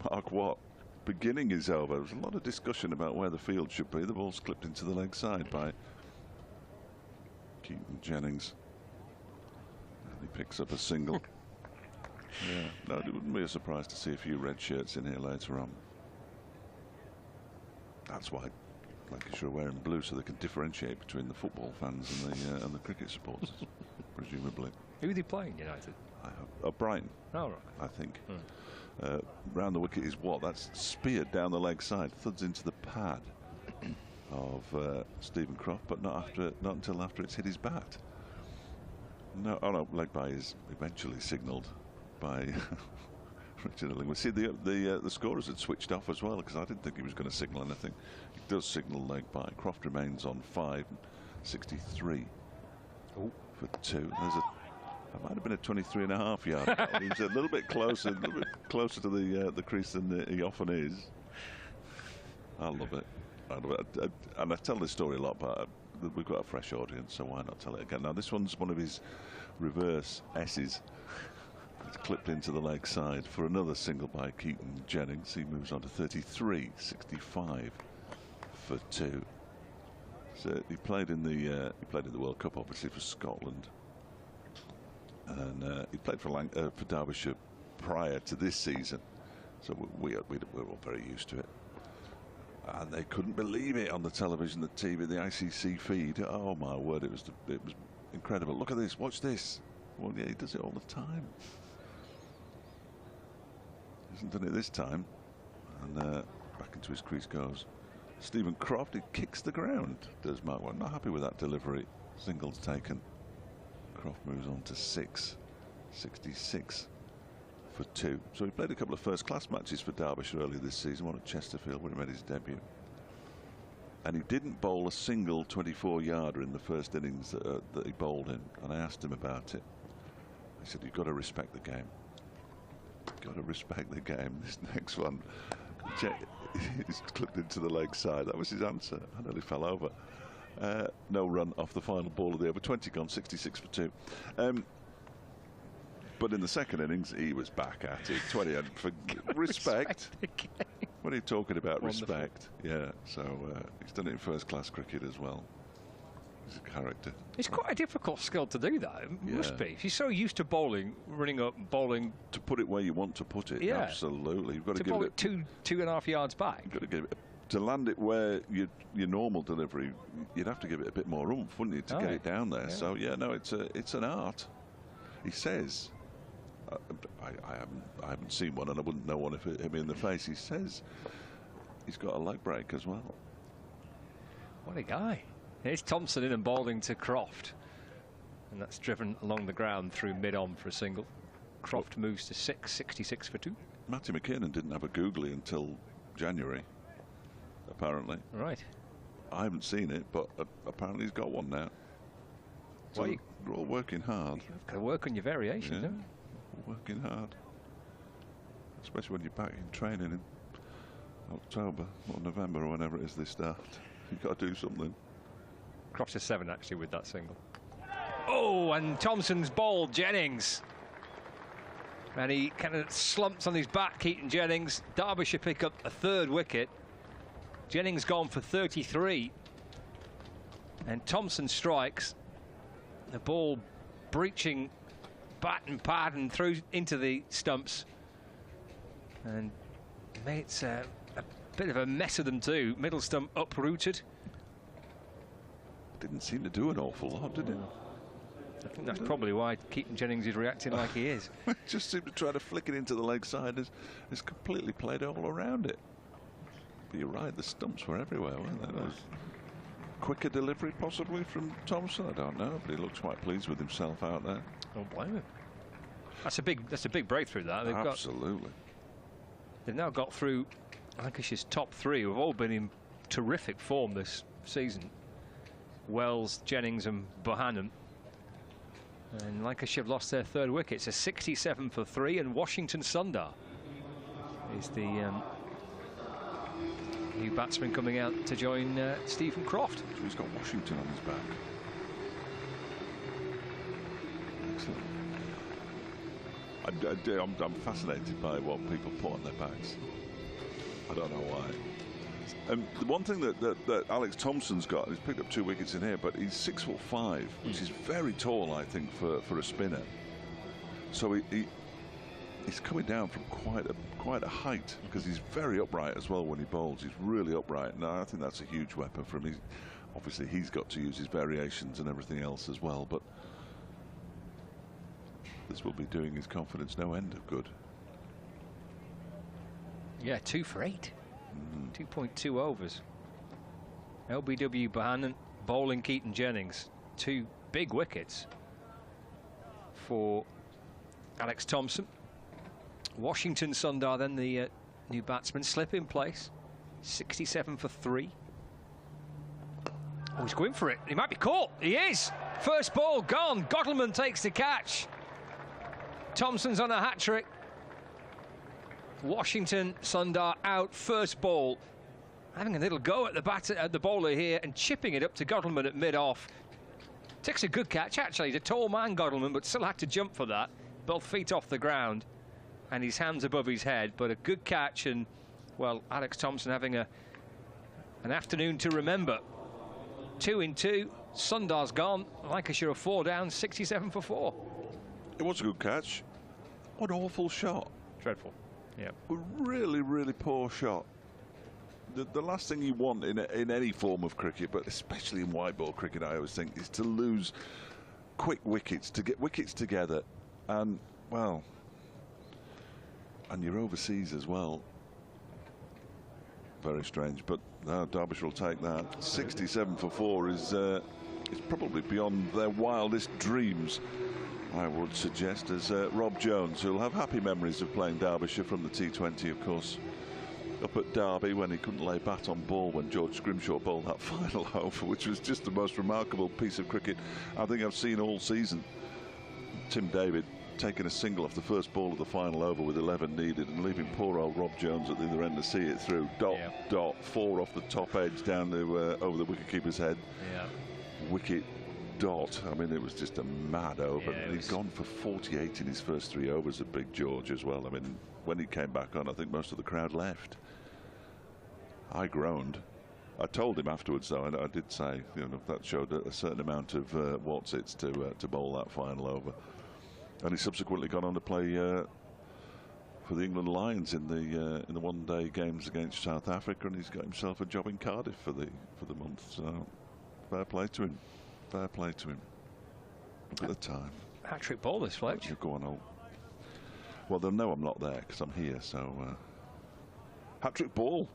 Mark Watt, beginning is over. There was a lot of discussion about where the field should be. The ball's clipped into the leg side by Keaton Jennings. And he picks up a single. Yeah, no, it wouldn't be a surprise to see a few red shirts in here later on. That's why Lancashire are wearing blue, so they can differentiate between the football fans and the cricket supporters, presumably. Who are they playing, United? Brighton. Oh, right. I think. Round the wicket is Watt. That's speared down the leg side, thuds into the pad of Stephen Croft, but not until after it's hit his bat. No, oh no, leg bye is eventually signalled by Richard Illingworth. See, the scorers had switched off as well, because I didn't think he was going to signal anything. He does signal leg bye. Croft remains on 5.63 for 2. That might have been a 23.5 yard. He's a little bit closer to the crease than he often is. I love it. And I tell this story a lot, but we've got a fresh audience, so why not tell it again? Now, this one's one of his reverse S's. It's clipped into the leg side for another single by Keaton Jennings. He moves on to 33.65 for 2. So he played in the World Cup, obviously, for Scotland, and he played for Derbyshire prior to this season. So we're all very used to it. And they couldn't believe it on the television, the TV, the ICC feed. Oh my word, it was incredible. Look at this, watch this. Well, yeah, he does it all the time. He hasn't done it this time. And back into his crease goes Stephen Croft. He kicks the ground, does Mark Watt. Not happy with that delivery. Singles taken. Croft moves on to 6.66 for 2. So he played a couple of first-class matches for Derbyshire earlier this season, one at Chesterfield when he made his debut. And he didn't bowl a single 24-yarder in the first innings that he bowled in. And I asked him about it. He said, "You've got to respect the game. Got to respect the game." This next one, he's clipped into the leg side. That was his answer. I nearly fell over. No run off the final ball of the over. 20 gone, 66 for 2. But in the second innings, he was back at it. 20 and for respect. What are you talking about? Wonderful. Respect. Yeah. So he's done it in first-class cricket as well. He's a character. It's quite a difficult skill to do that. It must be. If you're so used to bowling, running up, bowling. To put it where you want to put it. Yeah. Absolutely. You've got to give bowl it 2.5 yards back. You've got to give it. To land it where your normal delivery, you'd have to give it a bit more oomph, wouldn't you, to get it down there? Yeah. So yeah, no, it's an art. He says, I haven't seen one, and I wouldn't know one if it hit me in the face. He says he's got a leg break as well. What a guy! Here's Thompson in and bowling to Croft, and that's driven along the ground through mid-on for a single. Croft moves to 6.66 for 2. Matty McKinnon didn't have a googly until January, apparently. Right. I haven't seen it, but apparently he's got one now. So well, we're all working hard. You've got to work on your variations, yeah. Working hard, especially when you're back in training in October or November or whenever it is they start. You've got to do something. Croft to 7 actually with that single. Oh, and Thompson's bowled Jennings, and he kind of slumps on his back. Keaton Jennings. Derbyshire pick up a 3rd wicket. Jennings gone for 33, and Thompson strikes. The ball breaching bat and pad and through into the stumps, and makes a bit of a mess of them too. Middle stump uprooted. Didn't seem to do an awful lot, did it? I think that's probably why Keaton Jennings is reacting like he is. Just seemed to try to flick it into the leg side. Has completely played all around it. But you're right, the stumps were everywhere, weren't they? Quicker delivery possibly from Thompson, I don't know, but he looks quite pleased with himself out there. Don't blame him. That's a big breakthrough. That absolutely. They've now got through Lancashire's top 3, who've all been in terrific form this season. Wells, Jennings, and Bohannon. And Lancashire have lost their 3rd wicket. It's a 67 for 3, and Washington Sundar is the New batsman coming out to join Stephen Croft. So he's got Washington on his back. Excellent. I'm fascinated by what people put on their backs. I don't know why. The one thing that Alex Thompson's got, he's picked up 2 wickets in here, but he's 6'5", which is very tall, I think, for a spinner. So he's coming down from quite a height, because he's very upright as well when he bowls. He's really upright, and I think that's a huge weapon for him. Obviously, he's got to use his variations and everything else as well, but this will be doing his confidence no end of good. Yeah, 2 for 8. 2.2 overs. LBW Bohannon, bowling Keaton Jennings. 2 big wickets for Alex Thompson. Washington Sundar, then the new batsman, slip in place. 67 for 3. Oh, he's going for it. He might be caught. He is. First ball gone. Gottleman takes the catch. Thompson's on a hat-trick. Washington Sundar out, first ball. Having a little go at the bowler here and chipping it up to Gottleman at mid-off. Takes a good catch, actually. He's a tall man, Gottleman, but still had to jump for that. Both feet off the ground and his hands above his head, but a good catch. And, well, Alex Thompson having an afternoon to remember. 2 in 2. Sundar's gone. Lancashire are 4 down, 67 for 4. It was a good catch. What an awful shot. Dreadful. Yeah. A really, really poor shot. The last thing you want in any form of cricket, but especially in white ball cricket, I always think, is to lose quick wickets, to get wickets together. And, well, and you're overseas as well. Very strange, but Derbyshire will take that. 67 for 4 is probably beyond their wildest dreams, I would suggest, as Rob Jones, who'll have happy memories of playing Derbyshire from the T20, of course, up at Derby when he couldn't lay bat on ball when George Scrimshaw bowled that final over, which was just the most remarkable piece of cricket I think I've seen all season. Tim David taking a single off the first ball of the final over with 11 needed and leaving poor old Rob Jones at the other end to see it through. Dot, dot, 4 off the top edge down to over the wicketkeeper's head. Yeah. Wicket, dot. I mean, it was just a mad over. Yeah, He'd gone for 48 in his first 3 overs at Big George as well. I mean, when he came back on, I think most of the crowd left. I groaned. I told him afterwards, though, and I did say, you know, that showed a certain amount of whatsits to bowl that final over. And he's subsequently gone on to play for the England Lions in the one-day games against South Africa, and he's got himself a job in Cardiff for the month. So fair play to him. Fair play to him. Look at the time. Hat-trick bowlers, Fletch. You go on, old. Well, they'll know I'm not there because I'm here. So hat-trick ball.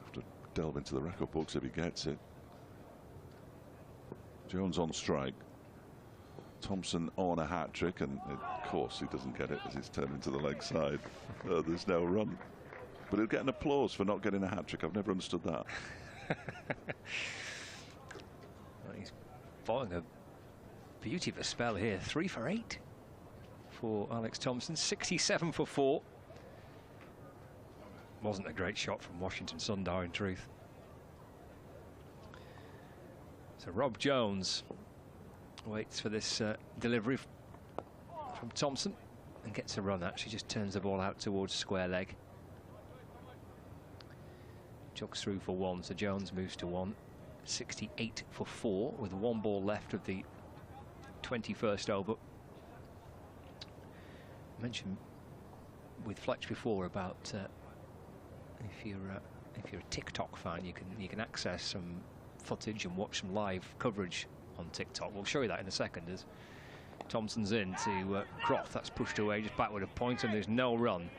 Have to delve into the record books if he gets it. Jones on strike. Thompson on a hat-trick, and of course he doesn't get it as it's turned into the leg side. There's no run. But he'll get an applause for not getting a hat-trick. I've never understood that. Well, he's following a beauty of a spell here. 3 for 8 for Alex Thompson. 67 for 4. Wasn't a great shot from Washington Sundar, in truth. So Rob Jones waits for this delivery from Thompson and gets a run. Actually just turns the ball out towards square leg. Chucks through for 1, so Jones moves to 1. 68 for 4 with 1 ball left of the 21st over. I mentioned with Fletch before about if you're a TikTok fan, you can access some footage and watch some live coverage on TikTok. We'll show you that in a second as Thompson's in to Croft. That's pushed away just backward a point, and there's no run.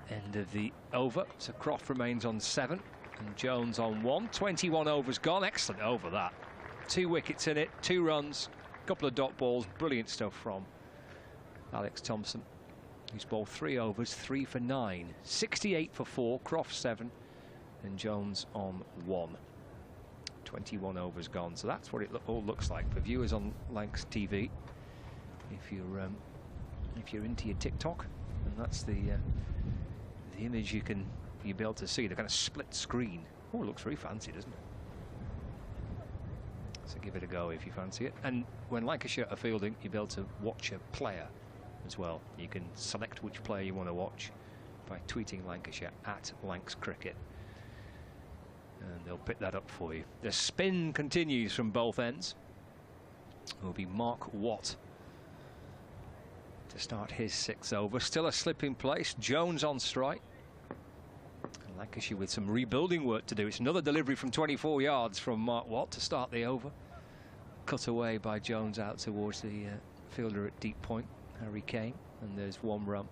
End of the over, so Croft remains on 7 and Jones on 1. 21 overs gone. Excellent over that. 2 wickets in it, 2 runs, a couple of dot balls. Brilliant stuff from Alex Thompson. He's bowled 3 overs, 3 for 9. 68 for 4, Croft 7 and Jones on 1. 21 overs gone, so that's what it all looks like for viewers on Lancs TV. If you're into your TikTok, and that's the image you can you'll be able to see the kind of split screen. Oh, it looks very fancy, doesn't it? So give it a go if you fancy it. And when Lancashire are fielding, you'll be able to watch a player as well. You can select which player you want to watch by tweeting Lancashire at Lancs Cricket. And they'll pick that up for you. The spin continues from both ends. It will be Mark Watt to start his 6th over. Still a slip in place. Jones on strike. And Lancashire with some rebuilding work to do. It's another delivery from 24 yards from Mark Watt to start the over. Cut away by Jones out towards the fielder at deep point, Harry Kane. And there's 1 run.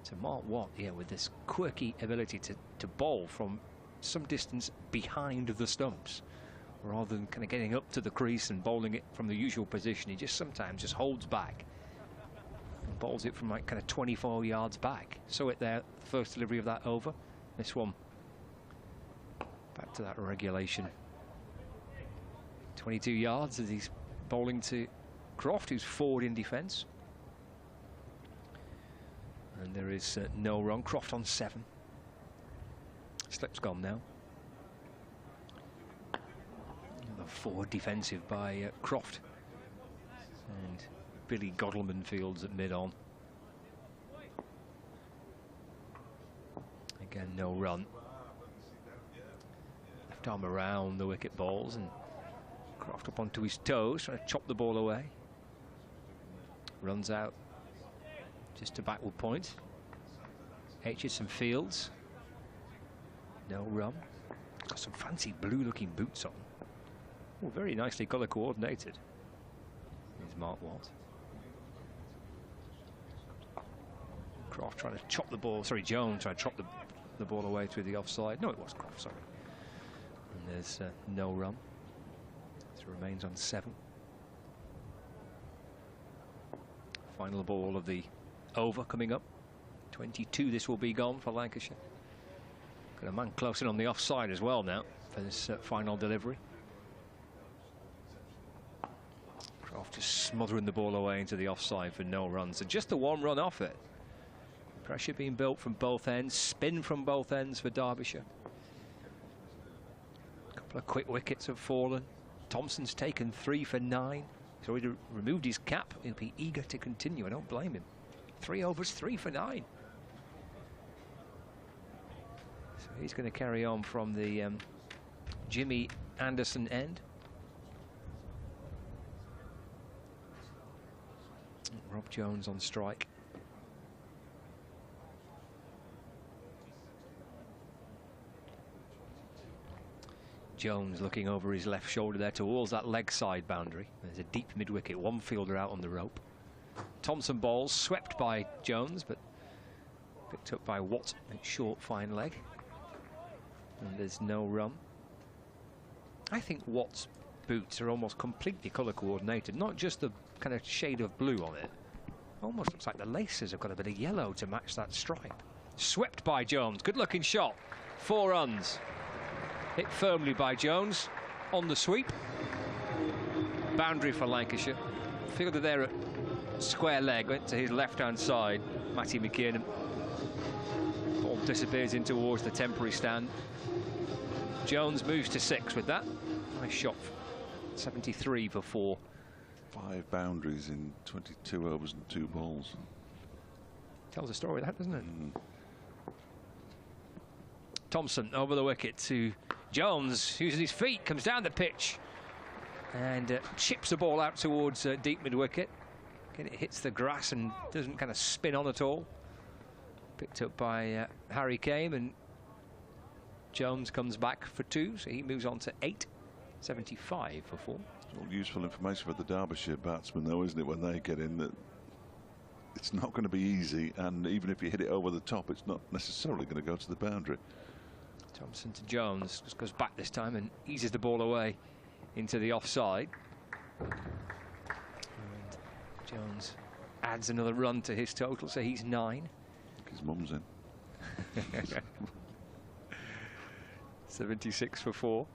So Mark Watt, yeah, with this quirky ability to bowl from some distance behind the stumps, rather than kind of getting up to the crease and bowling it from the usual position. He just sometimes just holds back and bowls it from like kind of 24 yards back. So it there, first delivery of that over. This one back to that regulation. 22 yards as he's bowling to Croft, who's forward in defence. And there is no run. Croft on 7. Slip's gone now. Another forward defensive by Croft. And Billy Godleman fields at mid-on. Again, no run. Left arm around the wicket balls, and Croft up onto his toes, trying to chop the ball away. Runs out just to backward point. Aitchison fields. No run. Got some fancy blue-looking boots on. Oh, very nicely colour coordinated. Here's Mark Watt. Croft trying to chop the ball. Sorry, Jones trying to chop the ball away through the offside. No, it was Croft, sorry. And there's no run. So remains on 7. Final ball of the over coming up. 22 this will be gone for Lancashire. Got a man close in on the offside as well now for this final delivery. Croft just smothering the ball away into the offside for no runs. And just the 1 run off it. Pressure being built from both ends. Spin from both ends for Derbyshire. A couple of quick wickets have fallen. Thompson's taken 3 for 9. He's already removed his cap. He'll be eager to continue. I don't blame him. 3 overs, 3 for 9. So he's going to carry on from the Jimmy Anderson end. Rob Jones on strike. Jones looking over his left shoulder there towards that leg side boundary. There's a deep mid-wicket, 1 fielder out on the rope. Thompson balls, swept by Jones, but picked up by Watt at short, fine leg. And there's no run. I think Watt's boots are almost completely colour coordinated, not just the kind of shade of blue on it. Almost looks like the laces have got a bit of yellow to match that stripe. Swept by Jones, good looking shot, 4 runs. Hit firmly by Jones on the sweep. Boundary for Lancashire. Fielder there at square leg, went to his left-hand side. Matty McKiernan. Ball disappears in towards the temporary stand. Jones moves to 6 with that. Nice shot. 73 for 4. 5 boundaries in 22 overs and 2 balls. Tells a story, that, doesn't it? Thompson over the wicket to Jones, using his feet, comes down the pitch and chips the ball out towards deep mid-wicket. Again, it hits the grass and doesn't kind of spin on at all. Picked up by Harry Kane, and Jones comes back for 2, so he moves on to 8. 75 for 4. It's all useful information for the Derbyshire batsmen, though, isn't it, when they get in, that it's not going to be easy, and even if you hit it over the top, it's not necessarily going to go to the boundary. Thompson to Jones, just goes back this time and eases the ball away into the offside. And Jones adds another run to his total, so he's 9. His mum's in. 76 for 4.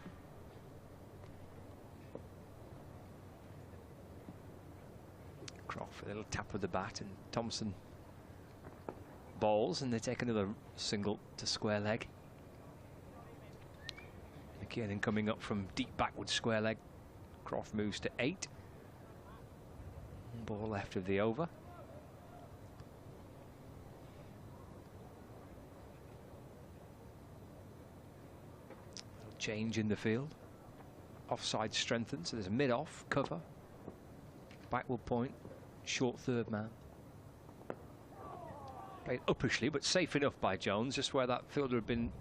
Croft, a little tap of the bat, and Thompson balls, and they take another single to square leg. McKiernan coming up from deep backward square leg. Croft moves to 8. Ball left of the over. Change in the field. Offside strengthened, so there's a mid-off cover. Backward point, short third man. Played uppishly, but safe enough by Jones, just where that fielder had been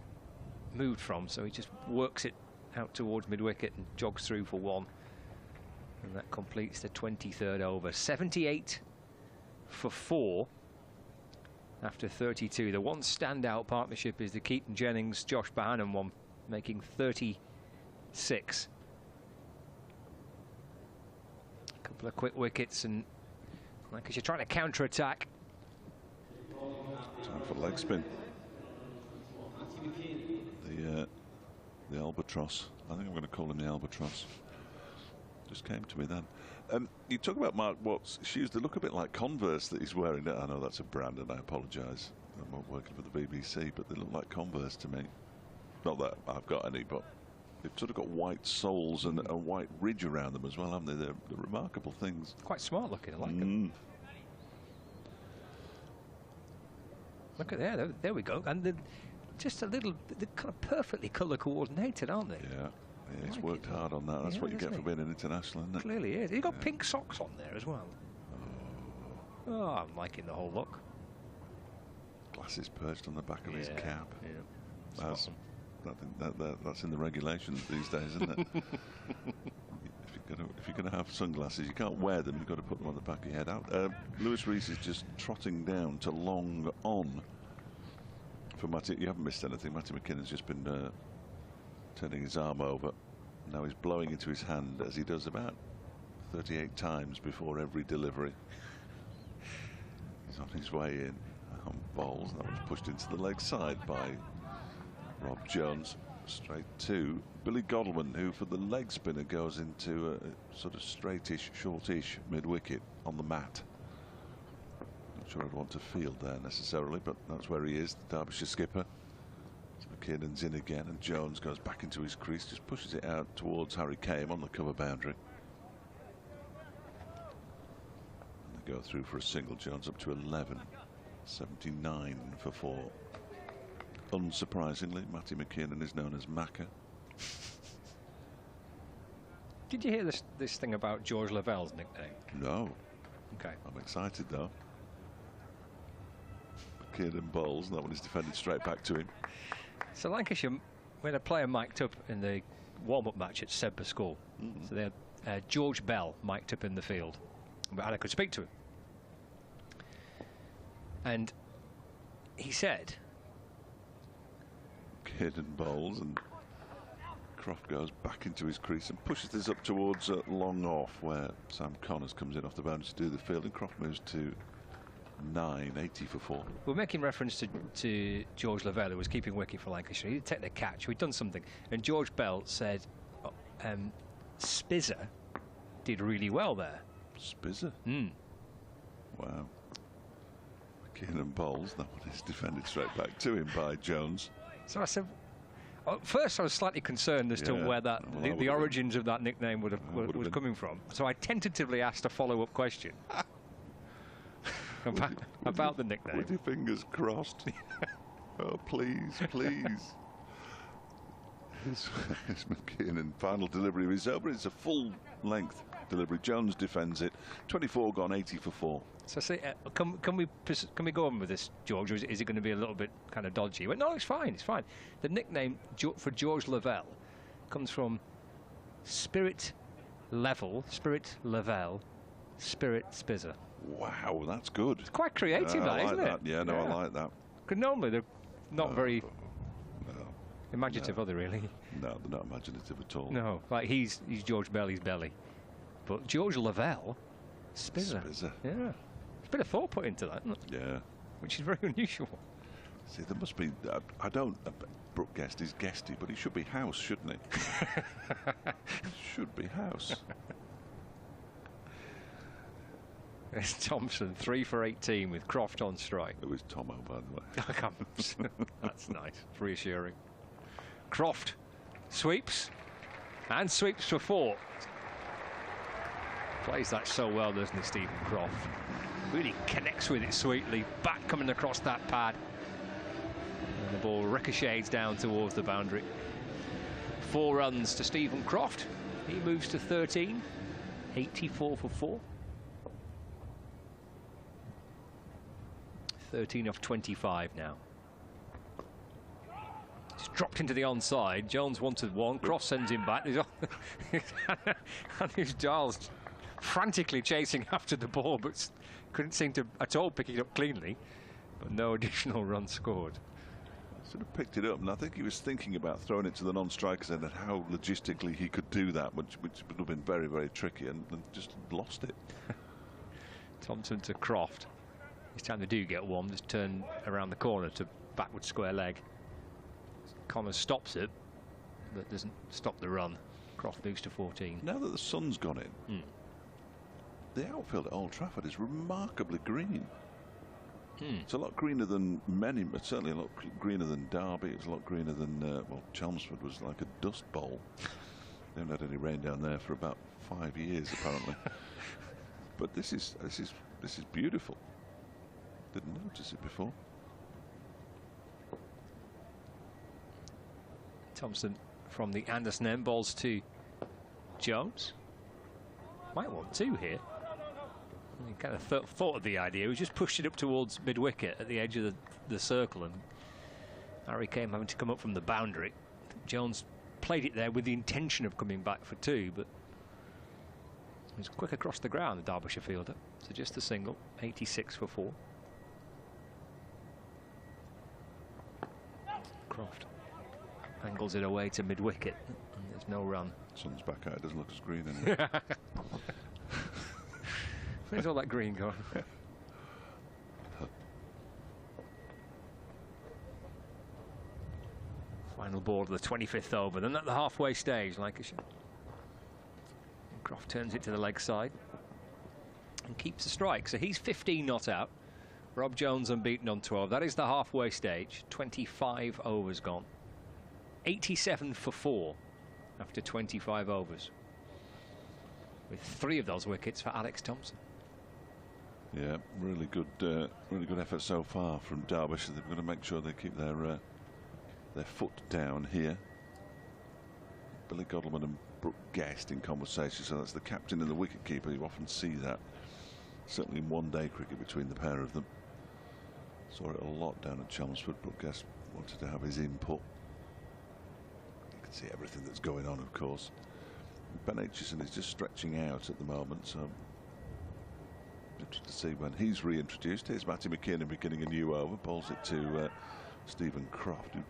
moved from. So he just works it out towards mid-wicket and jogs through for 1. And that completes the 23rd over. 78 for 4 after 32. The one standout partnership is the Keaton-Jennings-Josh Bohannon one, making 36. A couple of quick wickets, and Lancashire trying to counter-attack. Time for leg spin. The albatross. I think I'm going to call him the albatross. Just came to me then. You talk about Mark Watt's shoes. They look a bit like Converse that he's wearing. I know that's a brand, and I apologise. I'm not working for the BBC, but they look like Converse to me. Not that I've got any, but they've sort of got white soles and a white ridge around them as well, haven't they? They're remarkable things. Quite smart looking, I like them. Look at there we go. And they're just a little, they're kind of perfectly colour coordinated, aren't they? Yeah, he's worked hard on that. That's what you get for being an international, isn't it? Clearly is. He's got pink socks on there as well. Oh, I'm liking the whole look. Glasses perched on the back of his cap. Yeah. That's that's in the regulations these days, isn't it? If you're going to have sunglasses, you can't wear them. You've got to put them on the back of your head. Lewis Rees is just trotting down to long on for Matty. You haven't missed anything. Matty McKinnon's just been turning his arm over. Now he's blowing into his hand, as he does about 38 times before every delivery. He's on his way in. Balls. That was pushed into the leg side by Rob Jones. Straight to Billy Godalming, who for the leg spinner goes into a sort of straightish, shortish mid-wicket on the mat. Not sure I'd want to field there necessarily, but that's where he is, the Derbyshire skipper. So McKiernan's in again, and Jones goes back into his crease, just pushes it out towards Harry Kame on the cover boundary. And they go through for a single. Jones up to 11. 79 for 4. Unsurprisingly, Matty McKiernan is known as Macca. Did you hear this thing about George Lavelle's nickname? No. Okay. I'm excited though. McKiernan bowls, and that one is defended straight back to him. So Lancashire, we had a player mic'd up in the warm-up match at Sedbergh School. So they had George Bell mic'd up in the field, and I could speak to him. And he said, Kiernan bowls, and Croft goes back into his crease and pushes this up towards long off, where Sam Connors comes in off the boundary to do the field, and Croft moves to 9, 80 for 4. We're making reference to George Lavelle, who was keeping wicket for Lancashire. He'd taken a catch, we'd done something, and George Bell said Spizzer did really well there. Spizzer? Wow. McKiernan bowls, that one is defended straight back to him by Jones. So I said, first I was slightly concerned as to where that the origins of that nickname was coming from. So I tentatively asked a follow-up question about the nickname. With your fingers crossed. Oh, please, please. Here's McKiernan. Final delivery is over. It's a full-length delivery. Jones defends it. 24 gone, 80 for 4. So say, can we go on with this, George, or is it going to be a little bit kind of dodgy? Well, no, it's fine, it's fine. The nickname for George Lavelle comes from Spirit Level, Spirit Lavelle, Spirit Spizzer. Wow, that's good. It's quite creative, that, isn't it? Yeah, no, I like that. Because normally they're not very imaginative, are they, really? No, they're not imaginative at all. No, like he's George Belly's belly. But George Lavelle, Spizzer. Yeah. There's a bit of thought put into that, isn't it? Yeah. Which is very unusual. See, there must be, Brooke Guest is Guesty, but he should be House, shouldn't he? Should be House. It's Thompson, 3 for 18 with Croft on strike. It was Tomo, by the way. That's nice, reassuring. Croft sweeps, and sweeps for 4. Plays that so well, doesn't he, Stephen Croft? Really connects with it sweetly. Bat coming across that pad. And the ball ricochets down towards the boundary. 4 runs to Stephen Croft. He moves to 13. 84 for 4. 13 off 25 now. It's dropped into the onside. Jones wanted 1. Croft sends him back. And his Giles frantically chasing after the ball, but couldn't seem to at all pick it up cleanly. But no additional run scored. Sort of picked it up, and I think he was thinking about throwing it to the non-strikers and how logistically he could do that, which would have been very, very tricky, and just lost it. Thompson to Croft. This time they do get 1. Just turn around the corner to backward square leg. Connors stops it, but doesn't stop the run. Croft moves to 14. Now that the sun's gone in, the outfield at Old Trafford is remarkably green. It's a lot greener than many, but certainly a lot greener than Derby. It's a lot greener than well, Chelmsford was like a dust bowl. They haven't had any rain down there for about 5 years, apparently. But this is beautiful. Didn't notice it before. Thompson from the Anderson end, balls to Jones. Might want 2 here. He kind of thought of the idea. He just pushed it up towards mid-wicket at the edge of the circle, and Harry Kane having to come up from the boundary. Jones played it there with the intention of coming back for 2, but he was quick across the ground, the Derbyshire fielder. So just a single, 86 for 4. Croft angles it away to mid-wicket, and there's no run. Sun's back out, it doesn't look as green anymore. Where's all that green gone? Final ball of the 25th over. Then at the halfway stage, Lancashire. And Croft turns it to the leg side and keeps the strike. So he's 15 not out. Rob Jones unbeaten on 12. That is the halfway stage. 25 overs gone. 87 for 4 after 25 overs. With 3 of those wickets for Alex Thompson. Yeah, really good effort so far from Derbyshire. They've got to make sure they keep their foot down here. Billy Godleman and Brooke Guest in conversation, so that's the captain and the wicketkeeper. You often see that, certainly in one-day cricket between the pair of them. Saw it a lot down at Chelmsford. Brooke Guest wanted to have his input. You can see everything that's going on, of course. Ben Aitchison is just stretching out at the moment, so interested to see when he's reintroduced. Here's Matty McKinnon beginning a new over, bowls it to Stephen Croft, who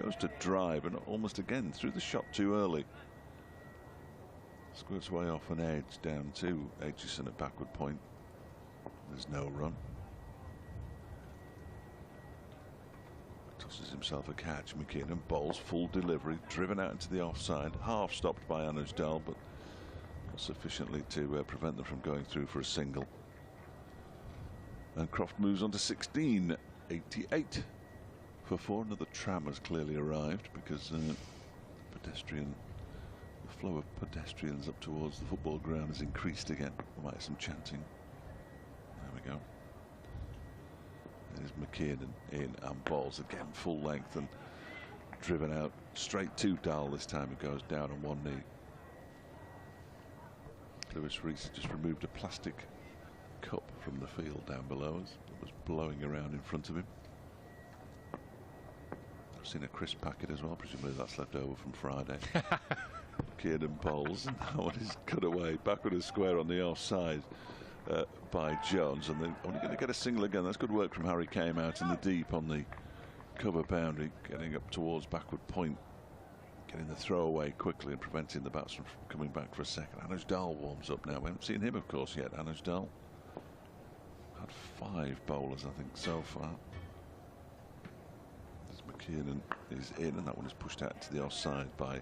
goes to drive and almost again threw the shot too early. Squirts way off an edge down to Aitchison at backward point. There's no run. Tosses himself a catch. McKinnon bowls full delivery, driven out into the offside, half stopped by Anuj Dal, but not sufficiently to prevent them from going through for a single. And Croft moves on to 16, 88 for 4. Another tram has clearly arrived because the flow of pedestrians up towards the football ground has increased again. There might be some chanting. There we go. There's McKinnon in and balls again full length and driven out straight to Dahl. This time it goes down on one knee. Lewis Rees just removed a plastic cup from the field down below us. It was blowing around in front of him. I've seen a crisp packet as well, presumably that's left over from Friday. McKinnon bowls, and that one is cut away backward and square on the offside by Jones, and they're only going to get a single again. That's good work from Harry Kane out in the deep on the cover boundary, getting up towards backward point, getting the throw away quickly and preventing the batsman from coming back for a second. Anuj Dal warms up now. We haven't seen him, of course, yet. Anuj Dal had 5 bowlers, I think, so far. As McKinnon is in, and that one is pushed out to the offside by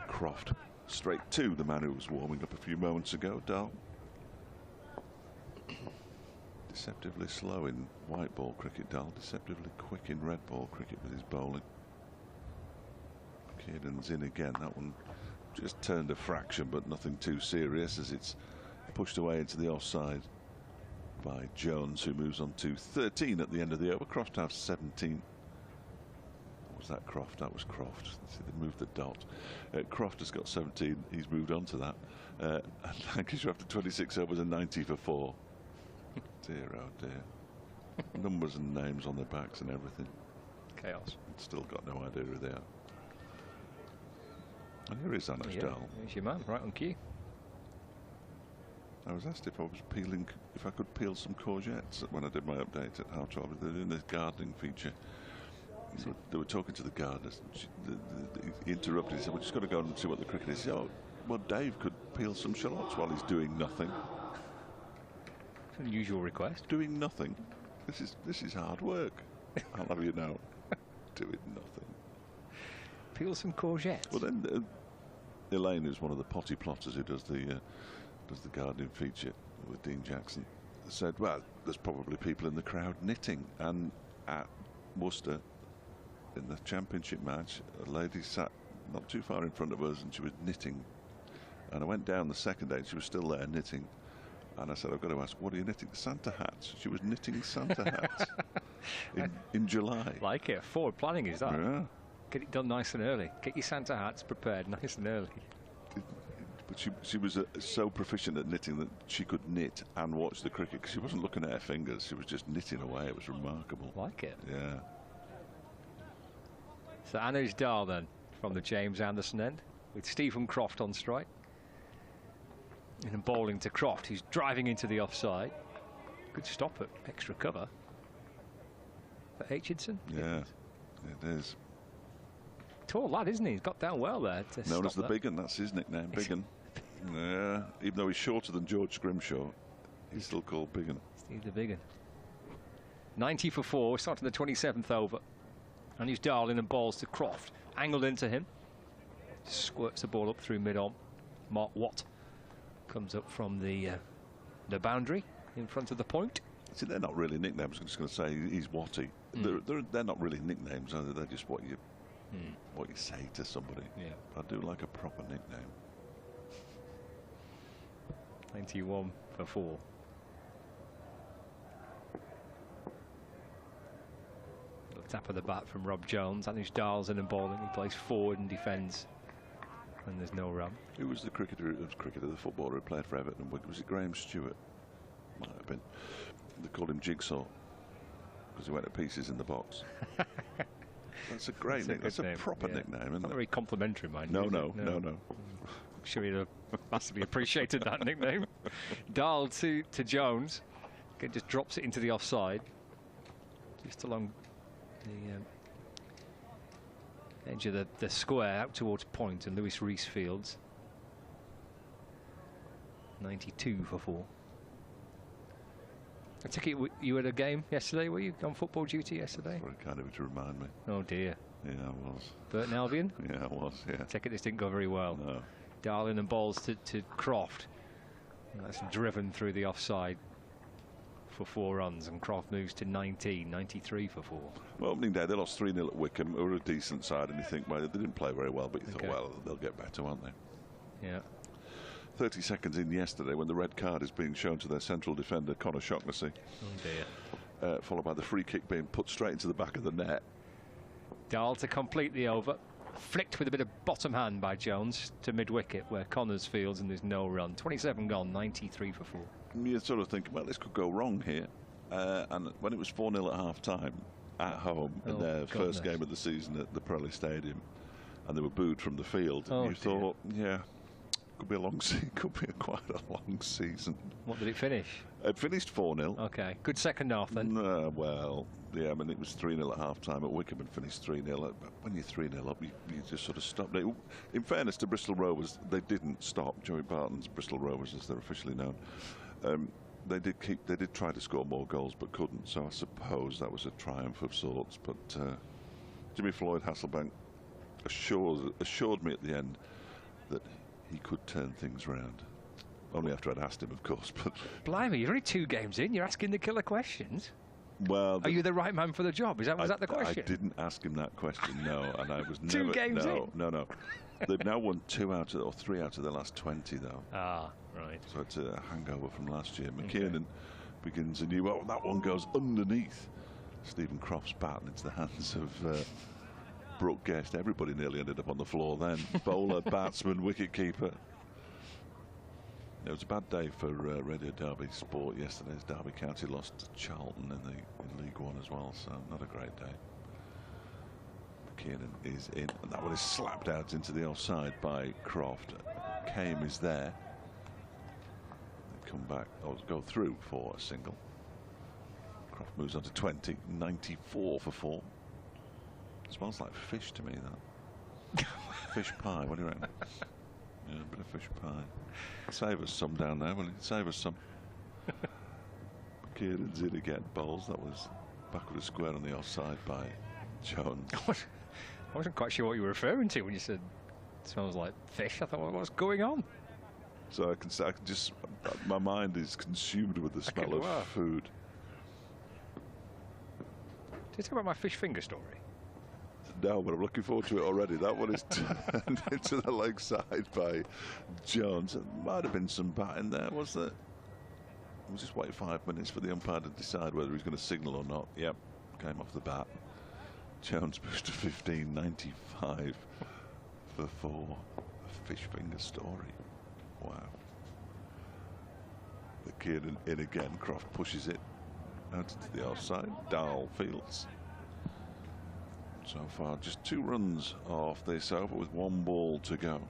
Croft. Straight to the man who was warming up a few moments ago, Dal. Deceptively slow in white ball cricket, Dahl. Deceptively quick in red ball cricket with his bowling. Kieran's in again. That one just turned a fraction, but nothing too serious as it's pushed away into the offside by Jones, who moves on to 13 at the end of the over. Croft has 17. Was that Croft? That was Croft. See, they moved the dot. Croft has got 17. He's moved on to that. And Lancashire after 26 overs and 90 for 4. Dear, oh dear. Numbers and names on their backs and everything. Chaos. Still got no idea who they are. And here is Anish Dahl. Here's your man, right on cue. I was asked if I was peeling, if I could peel some courgettes when I did my update at How 12. They're doing this gardening feature. They were talking to the gardeners. He interrupted. He said, "We're just going to go and see what the cricket is." He said, "Oh, well, Dave could peel some shallots while he's doing nothing." It's an unusual request. Doing nothing. This is hard work. I'll have you know. Doing nothing. Peel some courgettes. Well, then Elaine, who's one of the potty plotters who does the gardening feature with Dean Jackson, said, "Well, there's probably people in the crowd knitting." And at Worcester, in the championship match, a lady sat not too far in front of us and she was knitting. And I went down the second day and she was still there knitting. And I said, "I've got to ask, what are you knitting?" Santa hats. She was knitting Santa hats in July. Like it. Forward planning is that. Yeah. Get it done nice and early. Get your Santa hats prepared nice and early. But she was so proficient at knitting that she could knit and watch the cricket, because she wasn't looking at her fingers. She was just knitting away. It was remarkable. Like it. Yeah. So Anish Dahl then from the James Anderson end with Stephen Croft on strike. And bowling to Croft, who's driving into the offside. Good stop at extra cover for Aitchison. Yeah, it is. Tall lad, isn't he? He's got down well there. Known as the Big Un, that's his nickname, Big Un. Yeah, even though he's shorter than George Scrimshaw, he's still called Big Un. Steve the Big Un. 90 for 4, we're starting the 27th over. And he's Darling and balls to Croft. Angled into him. Squirts the ball up through mid-on. Mark Watt comes up from the boundary in front of the point. See, they're not really nicknames. I'm just going to say he's Watty. They're not really nicknames, are they? They're just what you say to somebody. Yeah. I do like a proper nickname. 91 for 4. Tap of the bat from Rob Jones. Anish Dahl's in and bowling. He plays forward and defends. And there's no run. Who was the the footballer who played for Everton? Was it Graham Stewart? Might have been. They called him Jigsaw because he went to pieces in the box. That's a great nickname. That's a proper nickname, isn't it? Not very complimentary, mind you. No. I'm sure he'd have massively appreciated that nickname. Dahl to Jones. Just drops it into the offside. Just along the edge of the square out towards point and Lewis Rees Fields. 92 for 4. I take it you had a game yesterday, were you on football duty yesterday? Very kind of you to remind me. Oh dear. Yeah, I was. Burton Albion? Yeah, I was, yeah. I take it this didn't go very well. No. Darling and balls to Croft. And that's driven through the offside for 4 runs, and Croft moves to 19, 93 for 4. Well, opening day, they lost 3-0 at Wickham, who were a decent side, and you think, well, they didn't play very well, but you thought, well, they'll get better, won't they? Yeah. 30 seconds in yesterday when the red card is being shown to their central defender, Conor Shaughnessy. Oh dear. Followed by the free kick being put straight into the back of the net. Dahl to complete the over. Flicked with a bit of bottom hand by Jones to mid-wicket where Connors fields and there's no run. 27 gone, 93 for 4. You sort of think, well, this could go wrong here. And when it was 4-0 at half-time at home in their first game of the season at the Pirelli Stadium, and they were booed from the field, you thought, yeah, could be a long season, quite a long season. What did it finish? It finished 4-0. Okay, good second half then. Well, yeah, I mean, it was 3-0 at half-time at Wickham and finished 3-0. When you're 3-0 up, you just sort of stop. In fairness to Bristol Rovers, they didn't stop. Joey Barton's Bristol Rovers, as they're officially known. They did try to score more goals, but couldn't. So I suppose that was a triumph of sorts. But Jimmy Floyd Hasselbank assured me at the end that he could turn things round. only after I'd asked him, of course. But blimey, you're only 2 games in. You're asking the killer questions. Well, are you the right man for the job? Was that the question? I didn't ask him that question, no, and I was 2 never. games in? No. They've now won 3 out of their last 20, though. Ah, right. So it's a hangover from last year. McKiernan begins anew. Well, that one goes underneath Stephen Croft's bat and into the hands of Brooke Guest. Everybody nearly ended up on the floor then. Bowler, batsman, wicket-keeper. It was a bad day for Radio Derby Sport yesterday. As Derby County lost to Charlton in League One as well, so not a great day. McKiernan is in, and that one is slapped out into the offside by Croft. Kame is there. They come back, go through for a single. Croft moves on to 20, 94 for 4. Smells like fish to me, that. Fish pie, what do you reckon? Yeah, a bit of fish pie. Save us some down there, will you? Save us some. McKiernan's in again, bowls. That was backward square on the offside by Jones. I wasn't quite sure what you were referring to when you said it smells like fish. I thought, well, what's going on? So I can just, my mind is consumed with the smell of food. Did you talk about my fish finger story? No, but I'm looking forward to it already. That one is turned into the leg side by Jones. There might have been some bat in there, was there? We'll just wait 5 minutes for the umpire to decide whether he's going to signal or not. Yep, came off the bat. Jones moves to 15, 95 for 4. A fish finger story. Wow. The Kiernan in again. Croft pushes it out into the offside. Dahl fields. So far, just 2 runs off this over with 1 ball to go.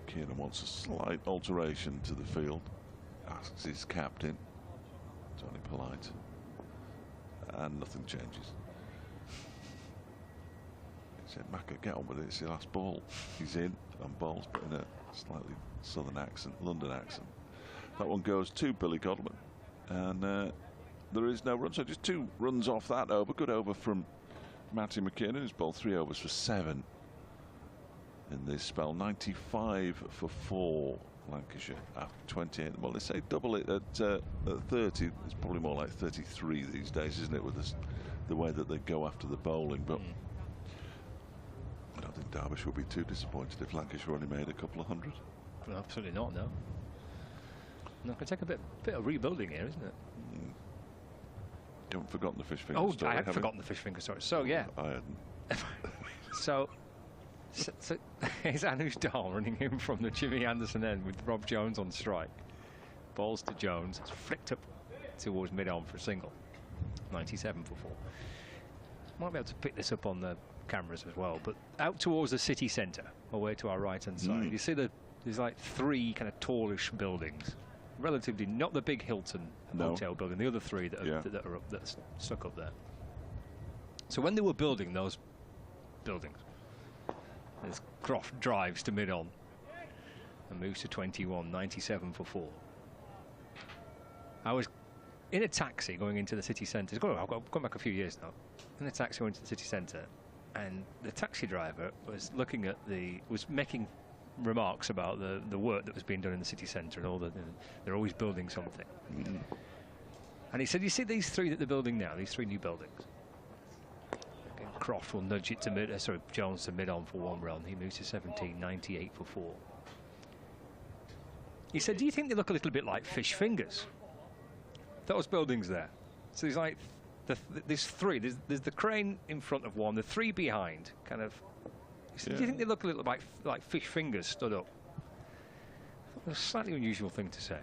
McKiernan wants a slight alteration to the field. Asks his captain, Tony Polite, and nothing changes. He said, Macca, get on with it. It's the last ball. He's in and bowls, but in a slightly southern accent, London accent. That one goes to Billy Godwin, and there is no run, so just 2 runs off that over. Good over from Matty McKiernan, who's bowled 3 overs for 7 in this spell. 95 for 4, Lancashire, after 28. Well, they say double it at 30. It's probably more like 33 these days, isn't it, with the way that they go after the bowling. But I don't think Derbyshire would be too disappointed if Lancashire only made a couple of hundred. Well, absolutely not, no. No, it can take a bit of rebuilding here, isn't it? You haven't forgotten the fish finger story, I had forgotten the fish finger story. So, yeah. I hadn't. so it's Anush Dahl running in from the Jimmy Anderson end with Rob Jones on strike. Balls to Jones. It's flicked up towards mid-on for a single. 97 for 4. Might be able to pick this up on the cameras as well. But out towards the city centre, away to our right-hand side, you see there's like 3 kind of tallish buildings. Relatively, not the big Hilton hotel building, the other 3 that are that's stuck up there. So when they were building those buildings, as Croft drives to mid-on and moves to 21, 97 for 4. I was in a taxi going into the city centre. I've gone back a few years now. In a taxi going to the city centre, and the taxi driver was looking at was making remarks about the work that was being done in the city centre and all they're always building something. And he said, you see these 3 that they're building now, these 3 new buildings? Again, Croft will nudge it to Jones to mid-on for 1 run. He moves to 17, 98 for 4. He said, do you think they look a little bit like fish fingers? Those buildings there. So there's like there's 3. There's the crane in front of one, the 3 behind, kind of. Do you think they look a little like fish fingers stood up? A slightly unusual thing to say.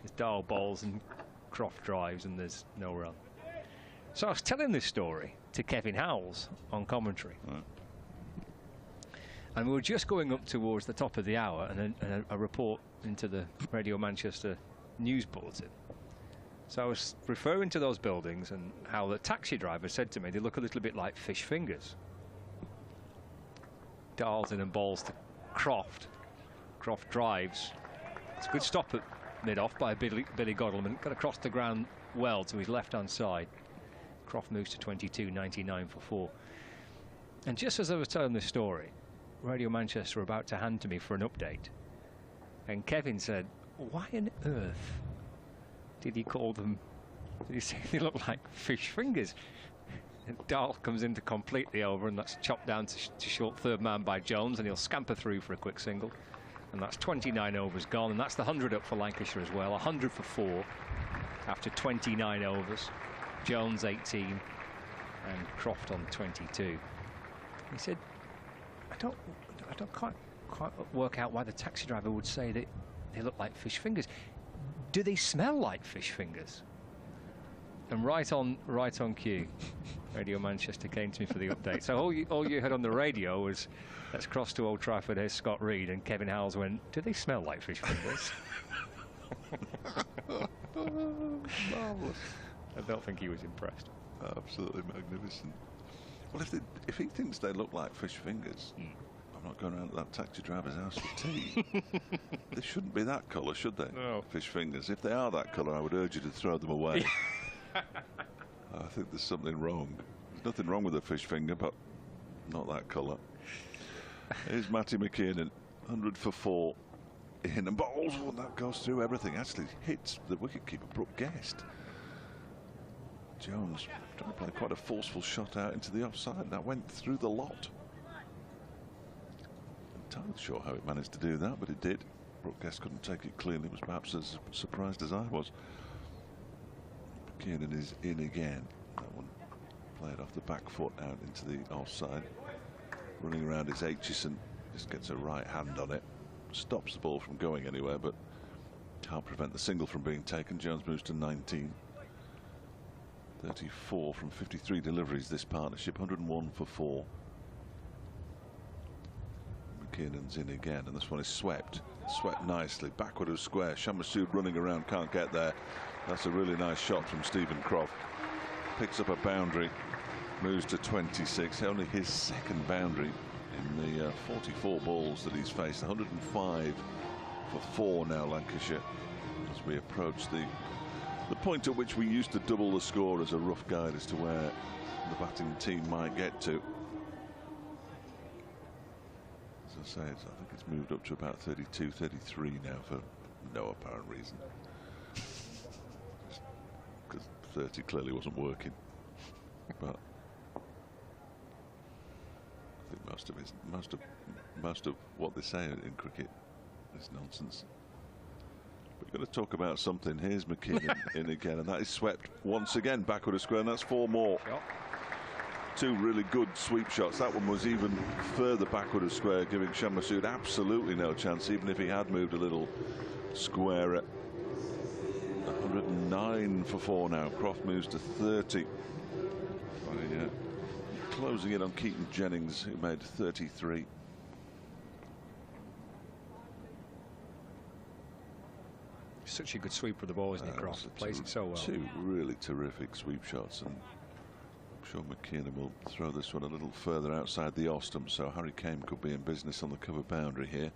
There's Dahl bowls and Croft drives and there's no run. So I was telling this story to Kevin Howells on commentary. And we were just going up towards the top of the hour and a report into the Radio Manchester news bulletin. So I was referring to those buildings and how the taxi driver said to me they look a little bit like fish fingers. Dahl's in and balls to Croft. Croft drives. It's a good stop at mid-off by Billy Godwin. Got across the ground well to his left-hand side. Croft moves to 22, 99 for 4. And just as I was telling this story, Radio Manchester were about to hand to me for an update. And Kevin said, why on earth did he call them, did he say they look like fish fingers? And Dahl comes in to complete the over, and that's chopped down to short third man by Jones, and he'll scamper through for a quick single. And that's 29 overs gone, and that's the 100 up for Lancashire as well. 100 for 4 after 29 overs. Jones 18 and Croft on 22. He said, I don't quite work out why the taxi driver would say that they look like fish fingers. Do they smell like fish fingers? And right on cue, Radio Manchester came to me for the update. So all you heard on the radio was, let's cross to Old Trafford, here's Scott Reed, and Kevin Howells went, do they smell like fish fingers? Marvellous. I don't think he was impressed. Absolutely magnificent. Well, if he thinks they look like fish fingers, I'm not going around to that taxi driver's house for tea. They shouldn't be that colour, should they? No. Fish fingers. If they are that colour, I would urge you to throw them away. I think there's something wrong. There's nothing wrong with a fish finger, but not that colour. Here's Matty McKiernan, 100 for 4 in and bowls, and that goes through everything. Actually hits the wicketkeeper, Brooke Guest. Jones trying to play quite a forceful shot out into the offside. That went through the lot. I'm not sure how it managed to do that, but it did. Brooke Guest couldn't take it cleanly. Was perhaps as surprised as I was. McKiernan is in again. That one played off the back foot out into the offside. Running around is Aitchison. Just gets a right hand on it. Stops the ball from going anywhere, but can't prevent the single from being taken. Jones moves to 19. 34 from 53 deliveries this partnership. 101 for 4. McKiernan's in again, and this one is swept nicely backward of square. Shan Masood running around, can't get there. That's a really nice shot from Stephen Croft. Picks up a boundary, moves to 26. Only his second boundary in the 44 balls that he's faced. 105 for 4 now, Lancashire, as we approach the point at which we used to double the score as a rough guide as to where the batting team might get to. As I say, I think it's moved up to about 32, 33 now for no apparent reason. Because 30 clearly wasn't working. But I think most of what they say in cricket is nonsense. We've got to talk about something. Here's McKiernan in again, and that is swept once again backward of square, and that's 4 more. Yep. 2 really good sweep shots. That one was even further backward of square, giving Shan Masood absolutely no chance, even if he had moved a little squarer. 109 for 4 now. Croft moves to 30. Closing in on Keaton Jennings, who made 33. Such a good sweep with the ball, isn't he, Croft? Plays it so well. 2 really terrific sweep shots, and I'm sure McKiernan will throw this one a little further outside the off stump, so Harry Kane could be in business on the cover boundary here.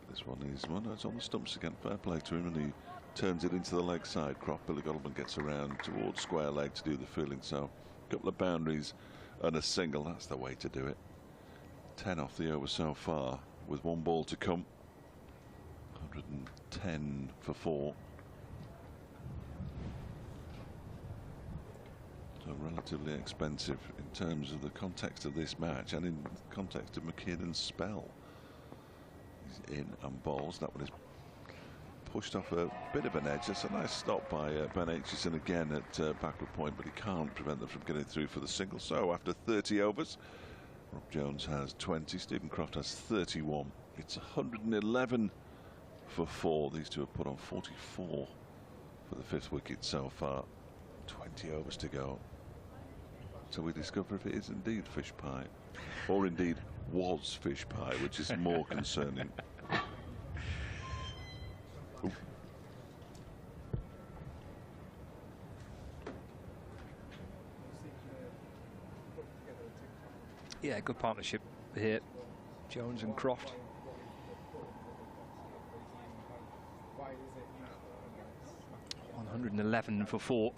This one is it's on the stumps again. Fair play to him, and he turns it into the leg side. Croft, Billy Goldman gets around towards square leg to do the fielding, so a couple of boundaries and a single. That's the way to do it. 10 off the over so far, with 1 ball to come. 110 for 4. So relatively expensive in terms of the context of this match and in the context of McKiernan's spell. He's in and bowls. That one is pushed off a bit of an edge. That's a nice stop by Ben Aitchison again at backward point, but he can't prevent them from getting through for the single. So after 30 overs, Rob Jones has 20. Stephen Croft has 31. It's 111 for 4. These two have put on 44 for the 5th wicket so far. 20 overs to go. So we discover if it is indeed fish pie, or indeed was fish pie, which is more concerning. Ooh. Yeah, good partnership here, Jones and Croft. $111 for 4.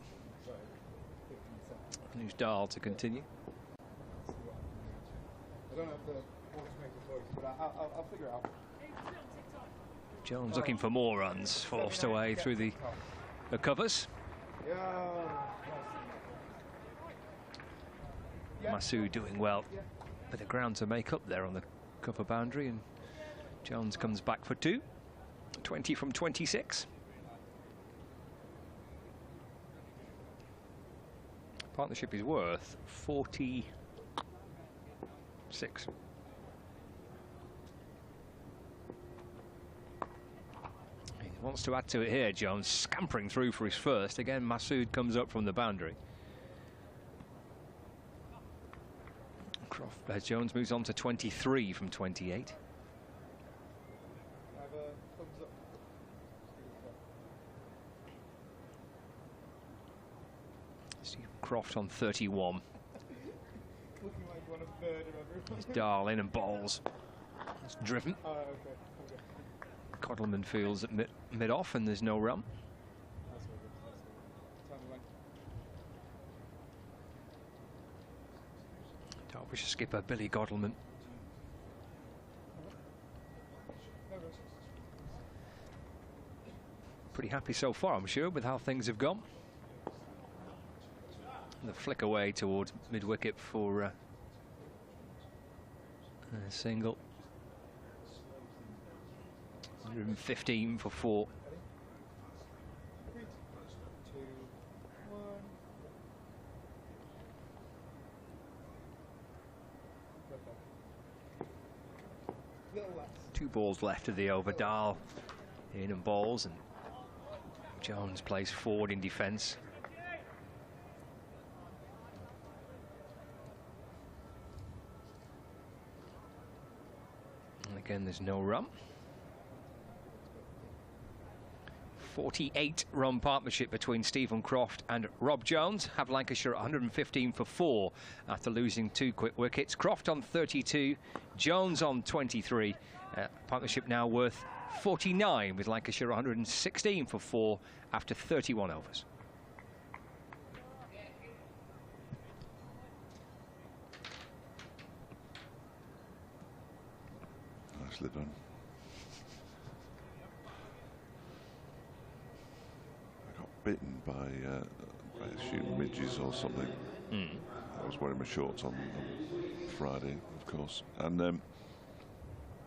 And who's Dahl to continue? don't know if the want to make a choice, but I'll figure it out. Jones looking for more runs, forced away through the covers. Masood doing well. Bit of ground to make up there on the cover boundary, and Jones comes back for 2. 20 from 26. Partnership is worth 46. He wants to add to it here. Jones scampering through for his first. Again, Masood comes up from the boundary. Jones moves on to 23 from 28. Stephen Croft on 31. Looking like one of third of everyone. He's Dahl in and bowls. It's driven. Oh, okay. Codleman fields at mid-off and there's no run. Derbyshire skipper Billy Godleman. Pretty happy so far, I'm sure, with how things have gone. The flick away towards mid-wicket for a single. 115 for 4. Two balls left of the over. Dahl in and bowls, and Jones plays forward in defence. And again, there's no run. 48-run partnership between Stephen Croft and Rob Jones. Have Lancashire 115 for 4 after losing 2 quick wickets. Croft on 32, Jones on 23. Partnership now worth 49, with Lancashire 116 for 4 after 31 overs. Nicely done. Bitten by, I assume, midges or something. I was wearing my shorts on Friday, of course, and it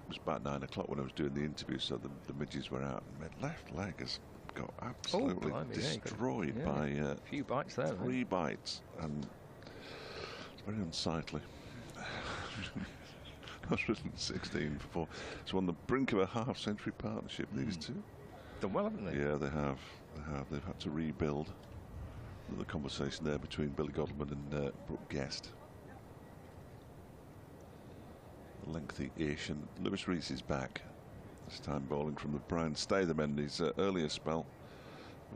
was about 9 o'clock when I was doing the interview, so the midges were out, and my left leg has got absolutely destroyed by a few bites there. 3 bites, and it's very unsightly. 116 for 4. It's on the brink of a half-century partnership, these two. Done well, haven't they? Yeah, they have. They've had to rebuild. The conversation there between Billy Godleman and Brooke Guest. Lengthy-ish, and Lewis Rees is back. This time bowling from the Brian Stathermen. His earlier spell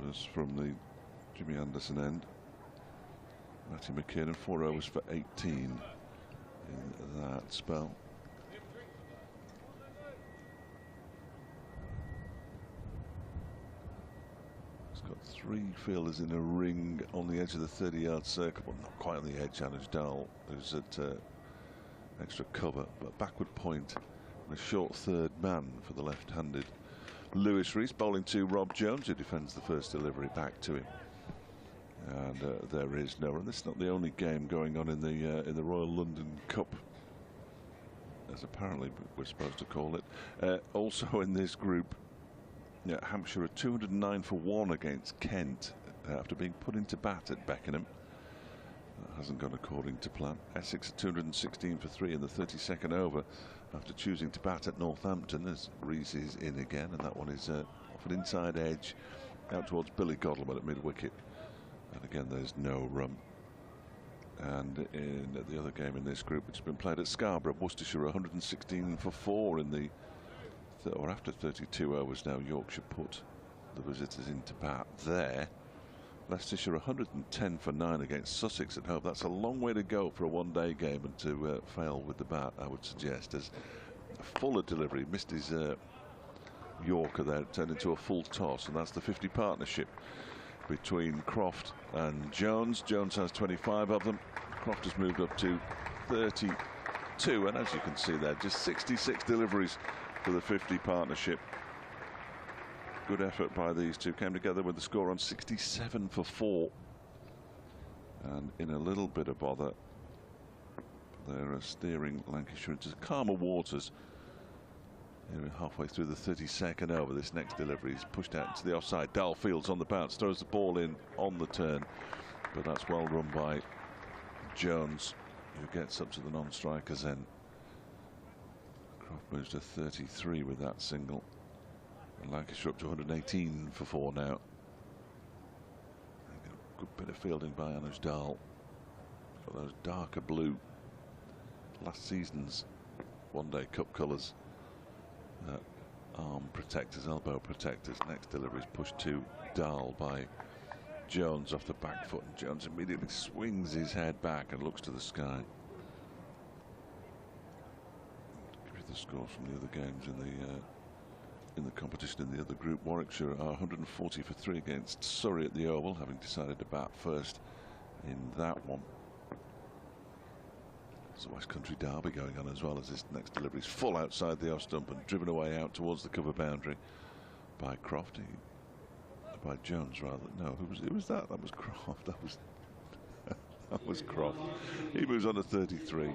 was from the Jimmy Anderson end. Matty McKinnon, 4 overs for 18 in that spell. Got 3 fielders in a ring on the edge of the 30-yard circle, but not quite on the edge. Anaj Dahl, who's at extra cover, but backward point and a short third man for the left-handed Lewis Rees, bowling to Rob Jones, who defends the first delivery back to him. And there is no run. This is not the only game going on in the Royal London Cup, as apparently we're supposed to call it. Also in this group, Hampshire are 209 for 1 against Kent after being put into bat at Beckenham. That hasn't gone according to plan. Essex are 216 for 3 in the 32nd over after choosing to bat at Northampton, as Rees is in again, and that one is off an inside edge out towards Billy Godleman at mid-wicket. And again, there's no run. And in the other game in this group, which has been played at Scarborough, Worcestershire 116 for 4 in the or after 32 overs now. Yorkshire put the visitors into bat there. Leicestershire 110 for 9 against Sussex at home. That's a long way to go for a one-day game, and to fail with the bat, I would suggest, as a fuller delivery missed his Yorker there, turned into a full toss, and that's the 50 partnership between Croft and Jones. Jones has 25 of them. Croft has moved up to 30 2, and as you can see there, just 66 deliveries for the 50 partnership. Good effort by these two. Came together with the score on 67 for 4. And in a little bit of bother, they're steering Lancashire into calmer waters. Here halfway through the 32nd over. This next delivery is pushed out into the offside. Dahl fields on the bounce, throws the ball in on the turn, but that's well run by Jones, who gets up to the non-striker's end. Croft moves to 33 with that single. And Lancashire up to 118 for 4 now. A good bit of fielding by Anuj Dahl. Got those darker blue last season's one-day cup colours. Arm protectors, elbow protectors. Next delivery is pushed to Dahl by Jones off the back foot, and Jones immediately swings his head back and looks to the sky. Give you the scores from the other games in the competition in the other group. Warwickshire are 140 for 3 against Surrey at the Oval, having decided to bat first in that one. There's a West Country derby going on as well, as this next delivery is full outside the off stump and driven away out towards the cover boundary by Croft. By Jones rather. No, who was that? That was Croft. That was Croft. He moves on to 33.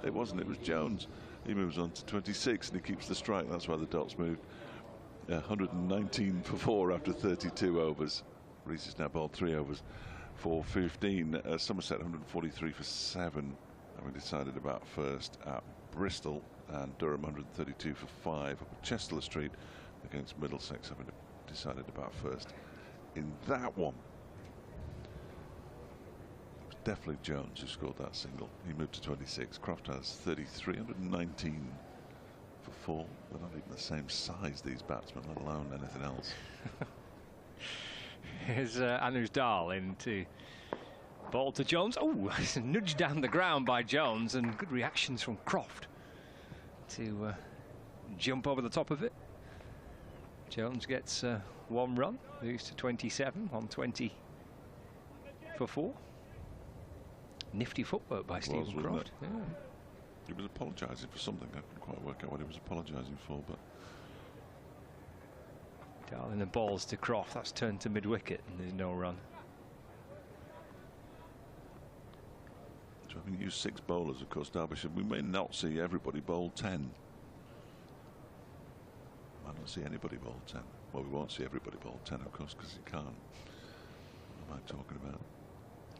It wasn't. It was Jones. He moves on to 26 and he keeps the strike. That's why the dots moved. 119 for 4 after 32 overs. Rees has now bowled 3 overs for 15. Somerset 143 for 7, having decided about first at Bristol, and Durham 132 for 5 up at Chester Street against Middlesex, having decided about first in that one. It was definitely Jones who scored that single. He moved to 26. Croft has 33, 119 for 4. They're not even the same size, these batsmen, let alone anything else. Here's Anuj Dahl into ball to Jones. Oh, nudged down the ground by Jones, and good reactions from Croft to jump over the top of it. Jones gets 1 run, moves to 27 on 20 for 4. Nifty footwork by Stephen Croft. Yeah. He was apologising for something. I couldn't quite work out what he was apologising for, but Dahl in the balls to Croft. That's turned to mid-wicket, and there's no run. So having used 6 bowlers, of course, Derbyshire, we may not see everybody bowl 10. I don't see anybody bowl 10. Well, we won't see everybody bowl 10, of course, because you can't. What am I talking about?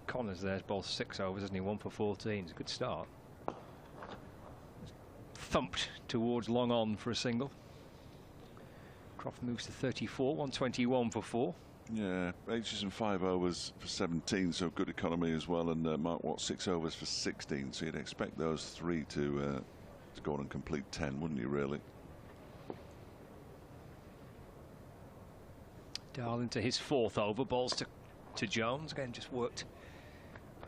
Connors there's bowled 6 overs, hasn't he? 1 for 14. It's a good start. Thumped towards long on for a single. Croft moves to 34, 121 for 4. Yeah, H's and 5 overs for 17, so good economy as well. And Mark Watt 6 overs for 16, so you'd expect those 3 to go on and complete 10, wouldn't you, really? Dahl into his 4th over, balls to Jones. Again, just worked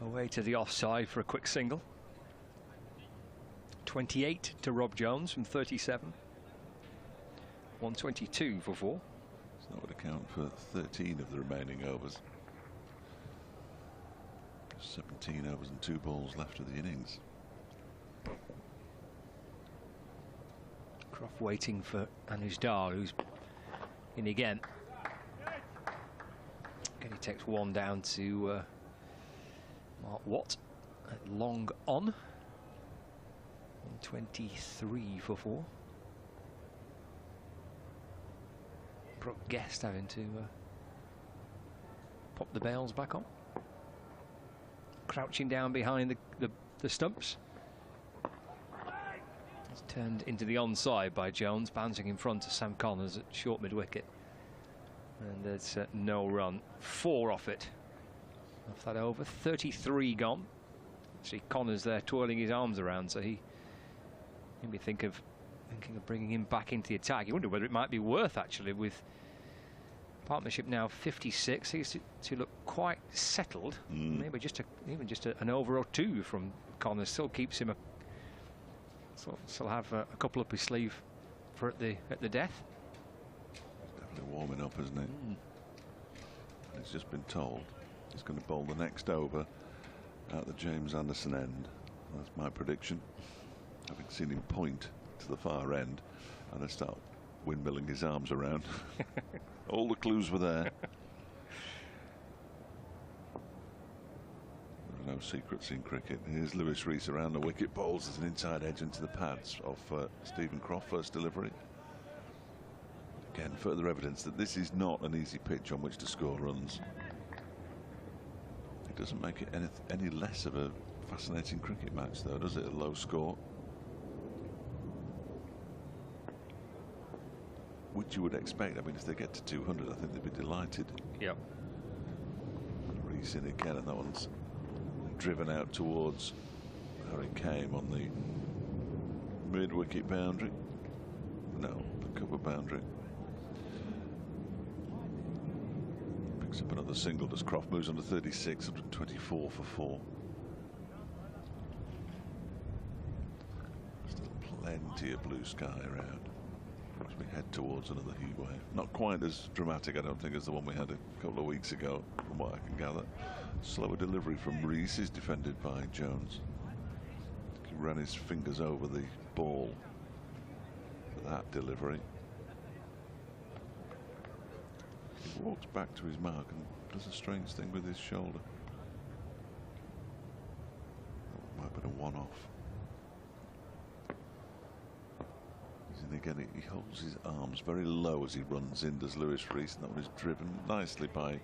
away to the offside for a quick single. 28 to Rob Jones from 37. 122 for 4. So that would account for 13 of the remaining overs. 17 overs and 2 balls left of the innings. Croft waiting for Anuj Dahl, who's in again. Again, he takes 1 down to Mark Watt at long on. 123 for 4. Brooke Guest having to pop the bails back on. Crouching down behind the stumps. It's turned into the onside by Jones, bouncing in front of Sam Connors at short mid-wicket. And there's no run. 4 off it. Off that over. 33 gone. See Connors there twirling his arms around, so he made me thinking of bringing him back into the attack. You wonder whether it might be worth, actually, with partnership now 56. He used to look quite settled. Maybe even just an over or 2 from Connors still keeps him still have a couple up his sleeve for at the death. Definitely warming up, isn't it? He's just been told he's going to bowl the next over at the James Anderson end. That's my prediction. Having seen him point to the far end and then start windmilling his arms around. All the clues were there. There are no secrets in cricket. Here's Lewis Rees around the wicket, bowls as an inside edge into the pads of Stephen Croft, first delivery. Again, further evidence that this is not an easy pitch on which to score runs. It doesn't make it any less of a fascinating cricket match, though, does it? A low score, which you would expect. I mean, if they get to 200, I think they'd be delighted. Yep. Rees in again, and that one's driven out towards Harry Kame on the mid-wicket boundary. No, the cover boundary. Picks up another single as Croft moves on to 36, 124 for 4. Still plenty of blue sky around as we head towards another heat wave. Not quite as dramatic, I don't think, as the one we had a couple of weeks ago, from what I can gather. Slower delivery from Rees is defended by Jones. He ran his fingers over the ball for that delivery. He walks back to his mark and does a strange thing with his shoulder. That might have been a one-off. And again, he holds his arms very low as he runs in, does Lewis Rees, and that one is driven nicely by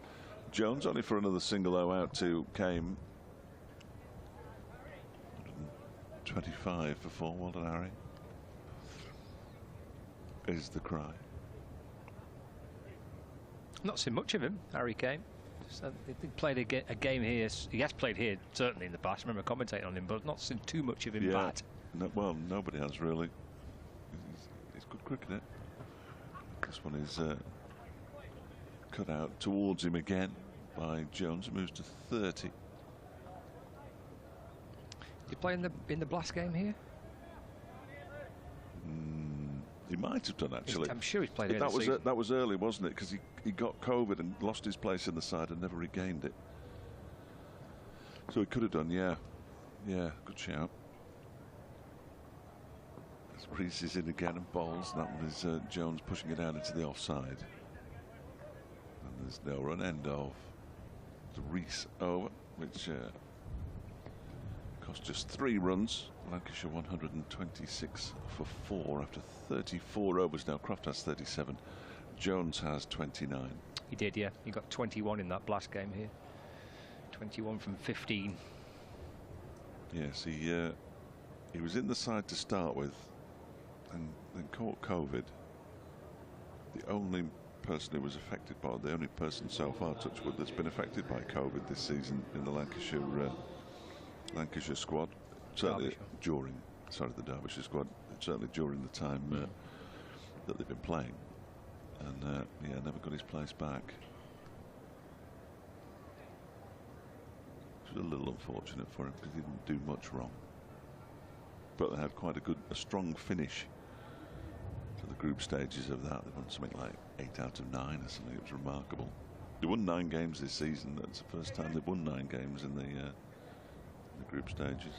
Jones, only for another single though out to Kame. 25 for 4. Well done, Harry. Is the cry. Not seen much of him, Harry Kame. He played a game here. He has played here certainly in the past. I remember commentating on him, but not seen too much of him bat. No, well, nobody has really. He's good cricketer. This one is cut out towards him again by Jones. It moves to 30. Did he play in the Blast game here? He might have done, actually. I'm sure he's played here. That was early, wasn't it? Because he got COVID and lost his place in the side and never regained it. So he could have done, yeah. Yeah, good shout. Rees is in again and bowls. That one is Jones pushing it out into the offside. And there's no run. End of the Rees over, which cost just 3 runs. Lancashire 126 for 4 after 34 overs. Now Croft has 37. Jones has 29. He did, yeah. He got 21 in that Blast game here. 21 from 15. Yes, he was in the side to start with, and then caught COVID. The only person who was affected by, the only person so far, touch wood, that's been affected by COVID this season in the Lancashire squad. Certainly during, the Derbyshire squad. Certainly during the time that they've been playing, and yeah, never got his place back. It was a little unfortunate for him because he didn't do much wrong. But they had quite a strong finish to the group stages of that. They won something like 8 out of 9 or something. It was remarkable. They won 9 games this season. That's the first time they've won 9 games in the group stages.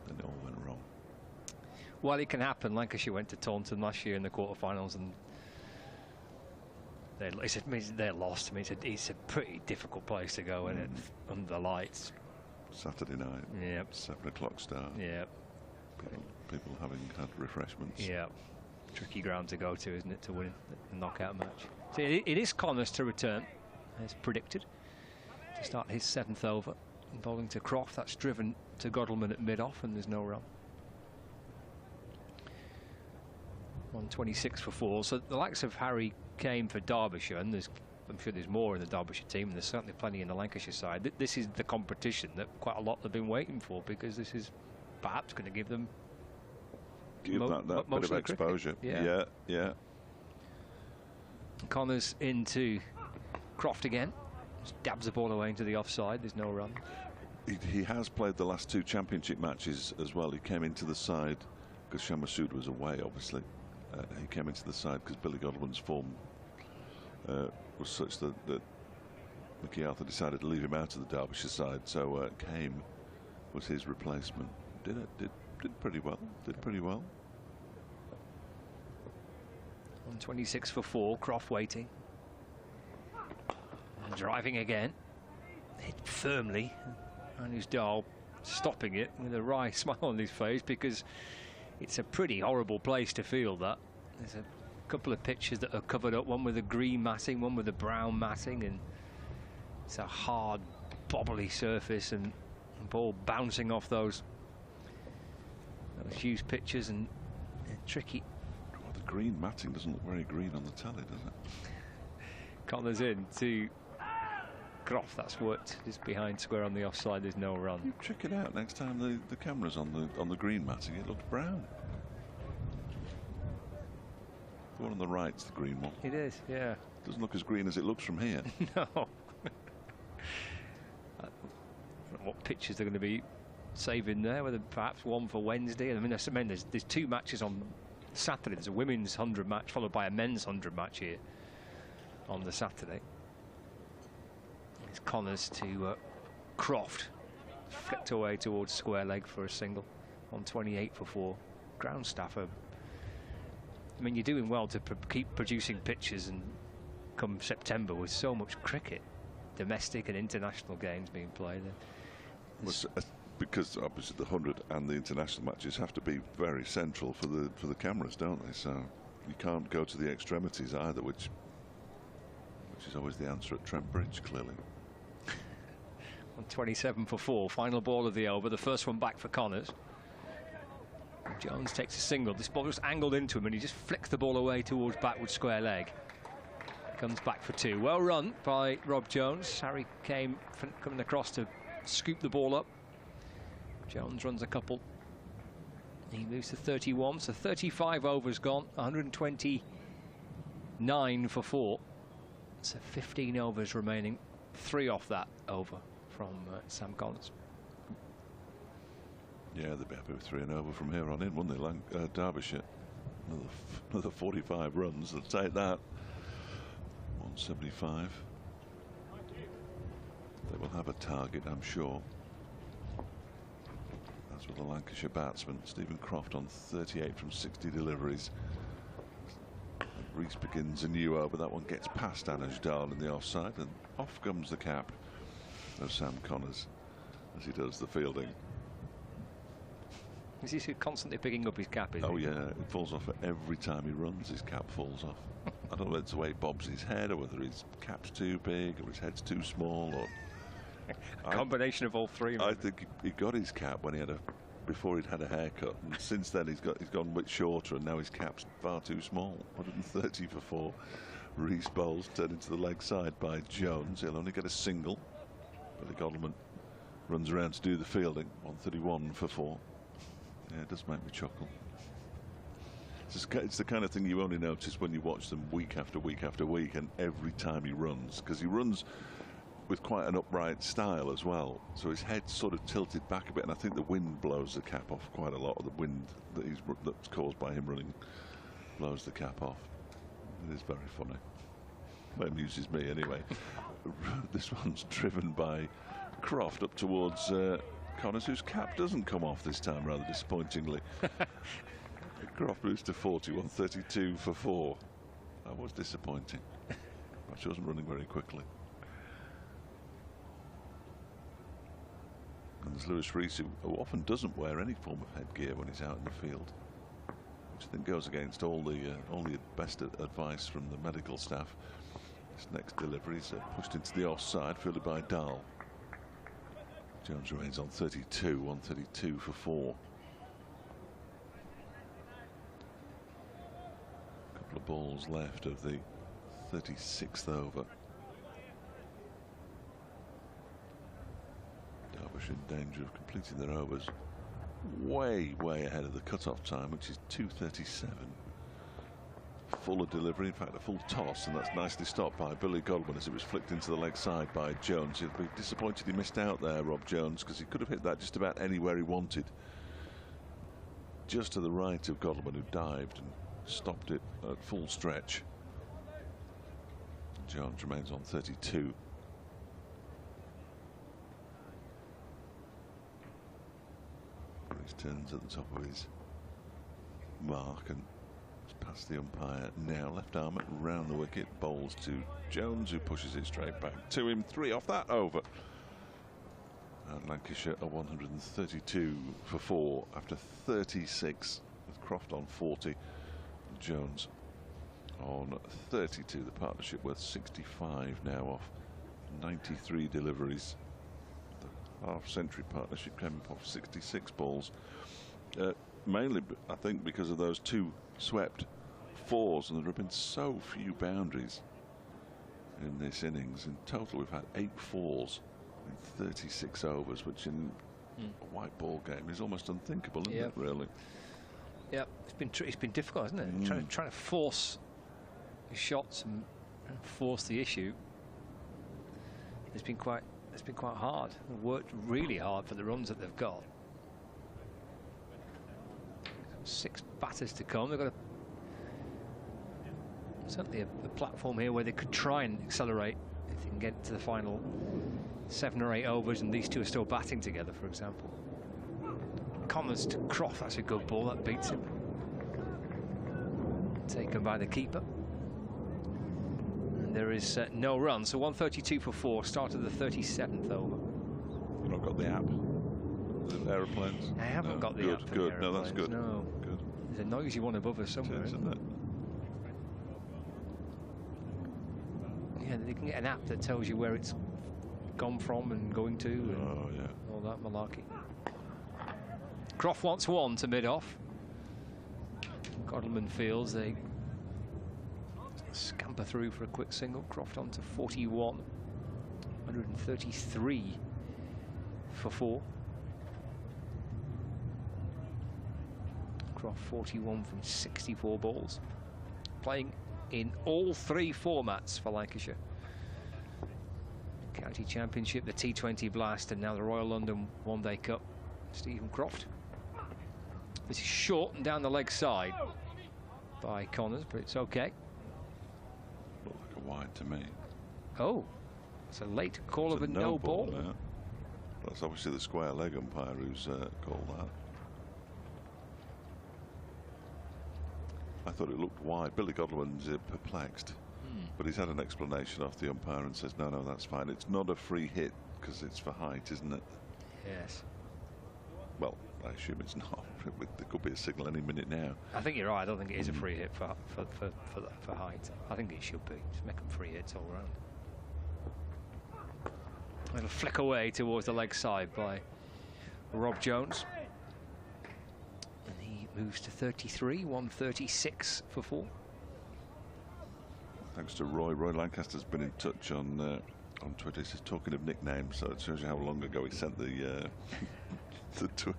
And it all went wrong. Well, it can happen. Lancashire went to Taunton last year in the quarterfinals, and they're lost. I mean, it's a pretty difficult place to go in it under the lights. Saturday night. Yep. 7 o'clock start. Yep. People having had refreshments. Yeah. Tricky ground to go to, isn't it, to win the knockout match. So it is Connors to return, as predicted, to start his 7th over. Bowling to Croft, that's driven to Godalming at mid-off, and there's no run. 126 for 4. So the likes of Harry Kame for Derbyshire, and I'm sure there's more in the Derbyshire team, and there's certainly plenty in the Lancashire side. This is the competition that quite a lot have been waiting for, because this is perhaps going to give them that bit of exposure. Yeah. Connors into Croft again. Just dabs the ball away into the offside. There's no run. He has played the last 2 championship matches as well. He came into the side because Shan Masood was away, obviously. He came into the side because Billy Godwin's form was such that Mickey Arthur decided to leave him out of the Derbyshire side. So Kame was his replacement. Did pretty well. Did pretty well. On 26 for 4. Croft waiting. And driving again. Hit firmly. And Sundar stopping it with a wry smile on his face, because it's a pretty horrible place to field that. There's a couple of pitches that are covered up, one with a green matting, one with a brown matting, and it's a hard, bobbly surface, and the ball bouncing off those huge pitches, and tricky. Well, the green matting doesn't look very green on the telly, does it? Connors in to Croft. That's worked just behind square on the offside. There's no run. You check it out next time the camera's on the green matting. It looks brown. The one on the right's the green one. It is, yeah. Doesn't look as green as it looks from here. No. What pitches they're going to be saving there? Whether perhaps one for Wednesday. I mean, there's 2 matches on Saturday. There's a women's 100 match followed by a men's 100 match here on the Saturday. It's Connors to Croft, flicked away towards square leg for a single on 28 for 4. Ground staff are, I mean, you're doing well to keep producing pitches, and come September with so much cricket, domestic and international games being played. Because obviously the 100 and the international matches have to be very central for the cameras, don't they? So you can't go to the extremities either, which is always the answer at Trent Bridge, clearly. On 27 for 4, final ball of the over, the first one back for Connors. Jones takes a single. This ball just angled into him, and he just flicks the ball away towards backward square leg. Comes back for 2. Well run by Rob Jones. Harry came coming across to scoop the ball up. Jones runs a couple. He moves to 31, so 35 overs gone. 129 for 4. So 15 overs remaining. 3 off that over from Sam Connors. Yeah, they'd be happy with 3 and over from here on in, wouldn't they? Derbyshire. Another 45 runs. They'll take that. 175. They will have a target, I'm sure. That's with the Lancashire batsman. Stephen Croft on 38 from 60 deliveries. Reese begins a new over. That one gets past Sundar in the offside, and off comes the cap of Sam Connors as he does the fielding. Is he constantly picking up his cap? Oh yeah, it falls off every time he runs. His cap falls off. I don't know whether it's the way he bobs his head, or whether his cap's too big, or his head's too small, or a combination of all 3. I think he got his cap when he had before he'd had a haircut, and since then he's gone a bit shorter, and now his cap's far too small. 130 for 4. Reese bowls, turned into the leg side by Jones. He'll only get a single. Billy Godleman runs around to do the fielding. 131 for 4. Yeah, it does make me chuckle. It's the kind of thing you only notice when you watch them week after week after week, and every time he runs, because he runs with quite an upright style as well, so his head's sort of tilted back a bit, and I think the wind blows the cap off quite a lot. Of the wind that's caused by him running blows the cap off. It is very funny. It amuses me anyway. This one's driven by Croft up towards Connors, whose cap doesn't come off this time, rather disappointingly. Croft moves to 40, 132 for 4. That was disappointing. But she wasn't running very quickly. And there's Lewis Reese, who often doesn't wear any form of headgear when he's out in the field, which I think goes against all the best advice from the medical staff. This next delivery is pushed into the offside, fielded by Dahl. Jones remains on 32, 132 for 4. A couple of balls left of the 36th over. Derbyshire in danger of completing their overs way ahead of the cut-off time, which is 2:37. Fuller delivery, in fact a full toss, and that's nicely stopped by Billy Godleman as it was flicked into the leg side by Jones. He'll be disappointed he missed out there, Rob Jones, because he could have hit that just about anywhere he wanted. Just to the right of Godleman, who dived and stopped it at full stretch. Jones remains on 32. He turns at the top of his mark and past the umpire now. Left arm round the wicket, bowls to Jones, who pushes it straight back to him. 3 off that over. And Lancashire are 132 for 4 after 36, with Croft on 40, Jones on 32. The partnership worth 65 now off 93 deliveries. The half-century partnership came up off 66 balls. Mainly, I think, because of those 2 swept 4s, and there have been so few boundaries in this innings. In total, we've had 8 4s in 36 overs, which in a white ball game is almost unthinkable, isn't it, really? Yeah, it's been difficult, hasn't it? Trying to force shots and force the issue. It's been quite hard. They've worked really hard for the runs that they've got. 6 batters to come. They've got certainly a platform here where they could try and accelerate if they can get to the final 7 or 8 overs, and these 2 are still batting together, for example. Connors to Croft, that's a good ball, that beats him. Taken by the keeper. And there is no run, so 132 for 4, start of the 37th over. You've not got the app? The aeroplanes? I haven't got the app. Good, no, that's good. No. Good. There's a noisy one above us somewhere, isn't it? Yeah, they can get an app that tells you where it's gone from and going to, and all that malarkey. Croft wants 1 to mid-off. Godleman feels they scamper through for a quick single. Croft on to 41. 133 for 4. Croft 41 from 64 balls. Playing in all 3 formats for Lancashire. County Championship, the T20 Blast, and now the Royal London One Day Cup. Stephen Croft. This is short and down the leg side by Connors, but it's okay. Looked like a wide to me. Oh, it's a late call of a no ball. Yeah. That's obviously the square leg umpire who's called that. I thought it looked wide. Billy Godleman's perplexed, but he's had an explanation off the umpire and says, no, that's fine. It's not a free hit because it's for height, isn't it? Yes. Well, I assume it's not. There could be a signal any minute now. I think you're right. I don't think it is a free hit for height. I think it should be. Just make them free hits all round. It'll flick away towards the leg side by Rob Jones. And he moves to 33, 136 for 4. Thanks to Roy. Roy Lancaster's been in touch on Twitter. He's talking of nicknames, so it shows you how long ago he sent the tweet.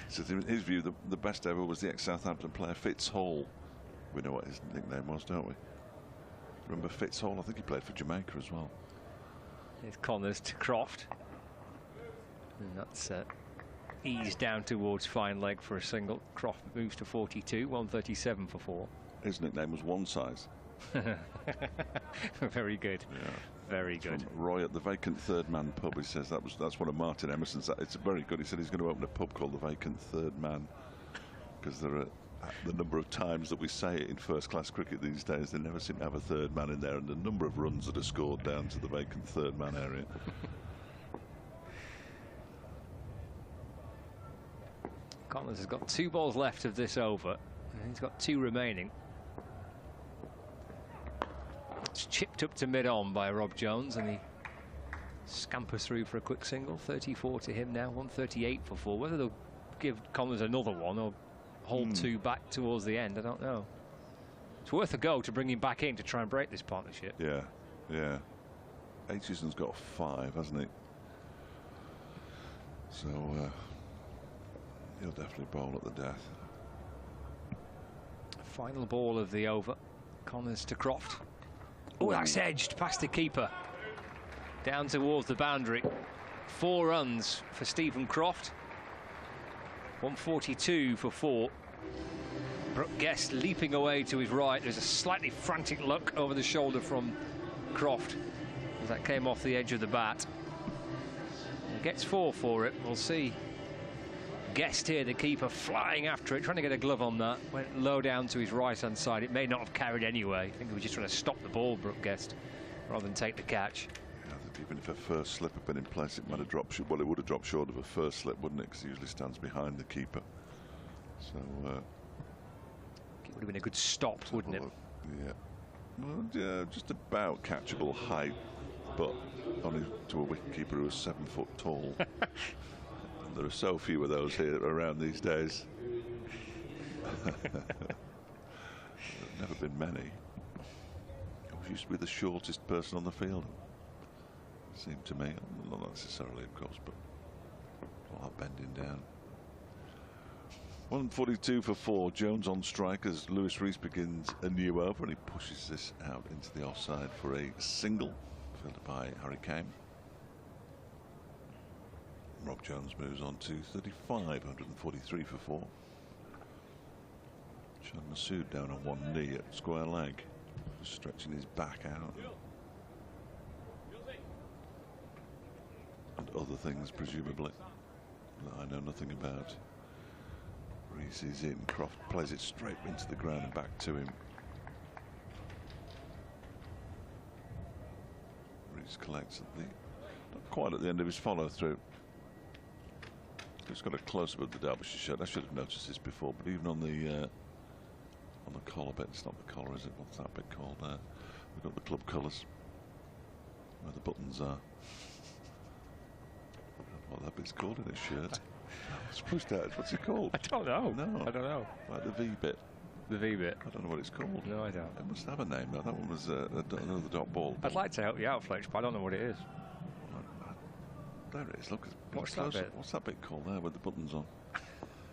So in his view, the best ever was the ex-Southampton player Fitz Hall. We know what his nickname was, don't we? Remember Fitz Hall? I think he played for Jamaica as well. Here's Connors to Croft. And that's eased down towards fine leg for a single. Croft moves to 42, 137 for 4. His nickname was One Size. Very good. Yeah. Very good. From Roy at the Vacant Third Man pub. He says that's one of Martin Emerson's. It's very good. He said he's going to open a pub called the Vacant Third Man, because there are the number of times that we say it in first-class cricket these days, they never seem to have a third man in there, and the number of runs that are scored down to the vacant third man area. Connors has got 2 balls left of this over, and he's got 2 remaining. It's chipped up to mid-on by Rob Jones, and he scampers through for a quick single. 34 to him now, 138 for 4. Whether they'll give Connors another one or hold 2 back towards the end, I don't know. It's worth a go to bring him back in to try and break this partnership. Yeah, yeah. Aitchison's got 5, hasn't he? So he'll definitely bowl at the death. Final ball of the over. Connors to Croft. Oh, that's edged past the keeper. Down towards the boundary. 4 runs for Stephen Croft. 142 for 4. Brooke Guest leaping away to his right. There's a slightly frantic look over the shoulder from Croft as that came off the edge of the bat. He gets 4 for it. We'll see Guest here, the keeper, flying after it, trying to get a glove on that. Went low down to his right-hand side. It may not have carried anyway. I think he was just trying to stop the ball, Brooke Guest, rather than take the catch. Yeah, I think even if a first slip had been in place, it might have dropped short. Well, it would have dropped short of a first slip, wouldn't it? Because he usually stands behind the keeper. So It would have been a good stop, wouldn't it? Yeah. Well, yeah, just about catchable height, but only to a wicketkeeper who is 7 foot tall. And there are so few of those here around these days. There's never been many. He used to be the shortest person on the field. Seemed to me, not necessarily, of course, but all that bending down. 142 for 4. Jones on strike as Lewis Rees begins a new over, and he pushes this out into the offside for a single, fielded by Harry Kane. Rob Jones moves on to 35, 143 for 4. Sean Masood down on one knee at square leg, stretching his back out. And other things, presumably, that I know nothing about. Rees is in. Croft plays it straight into the ground and back to him. Rees collects at the, not quite at the end of his follow through. He's got a close up of the Derbyshire shirt. I should have noticed this before, but even on the collar bit, it's not the collar, is it? What's that bit called there? We've got the club colours where the buttons are. What that bit's called in his shirt? Spruce out. What's it called? I don't know. No, I don't know. Like the V bit. The V bit. I don't know what it's called. No, I don't. It must have a name though. That one was another dot ball. I'd like to help you out, Fletch, but I don't know what it is. There it is. Look. What's that bit? What's that bit called there with the buttons on?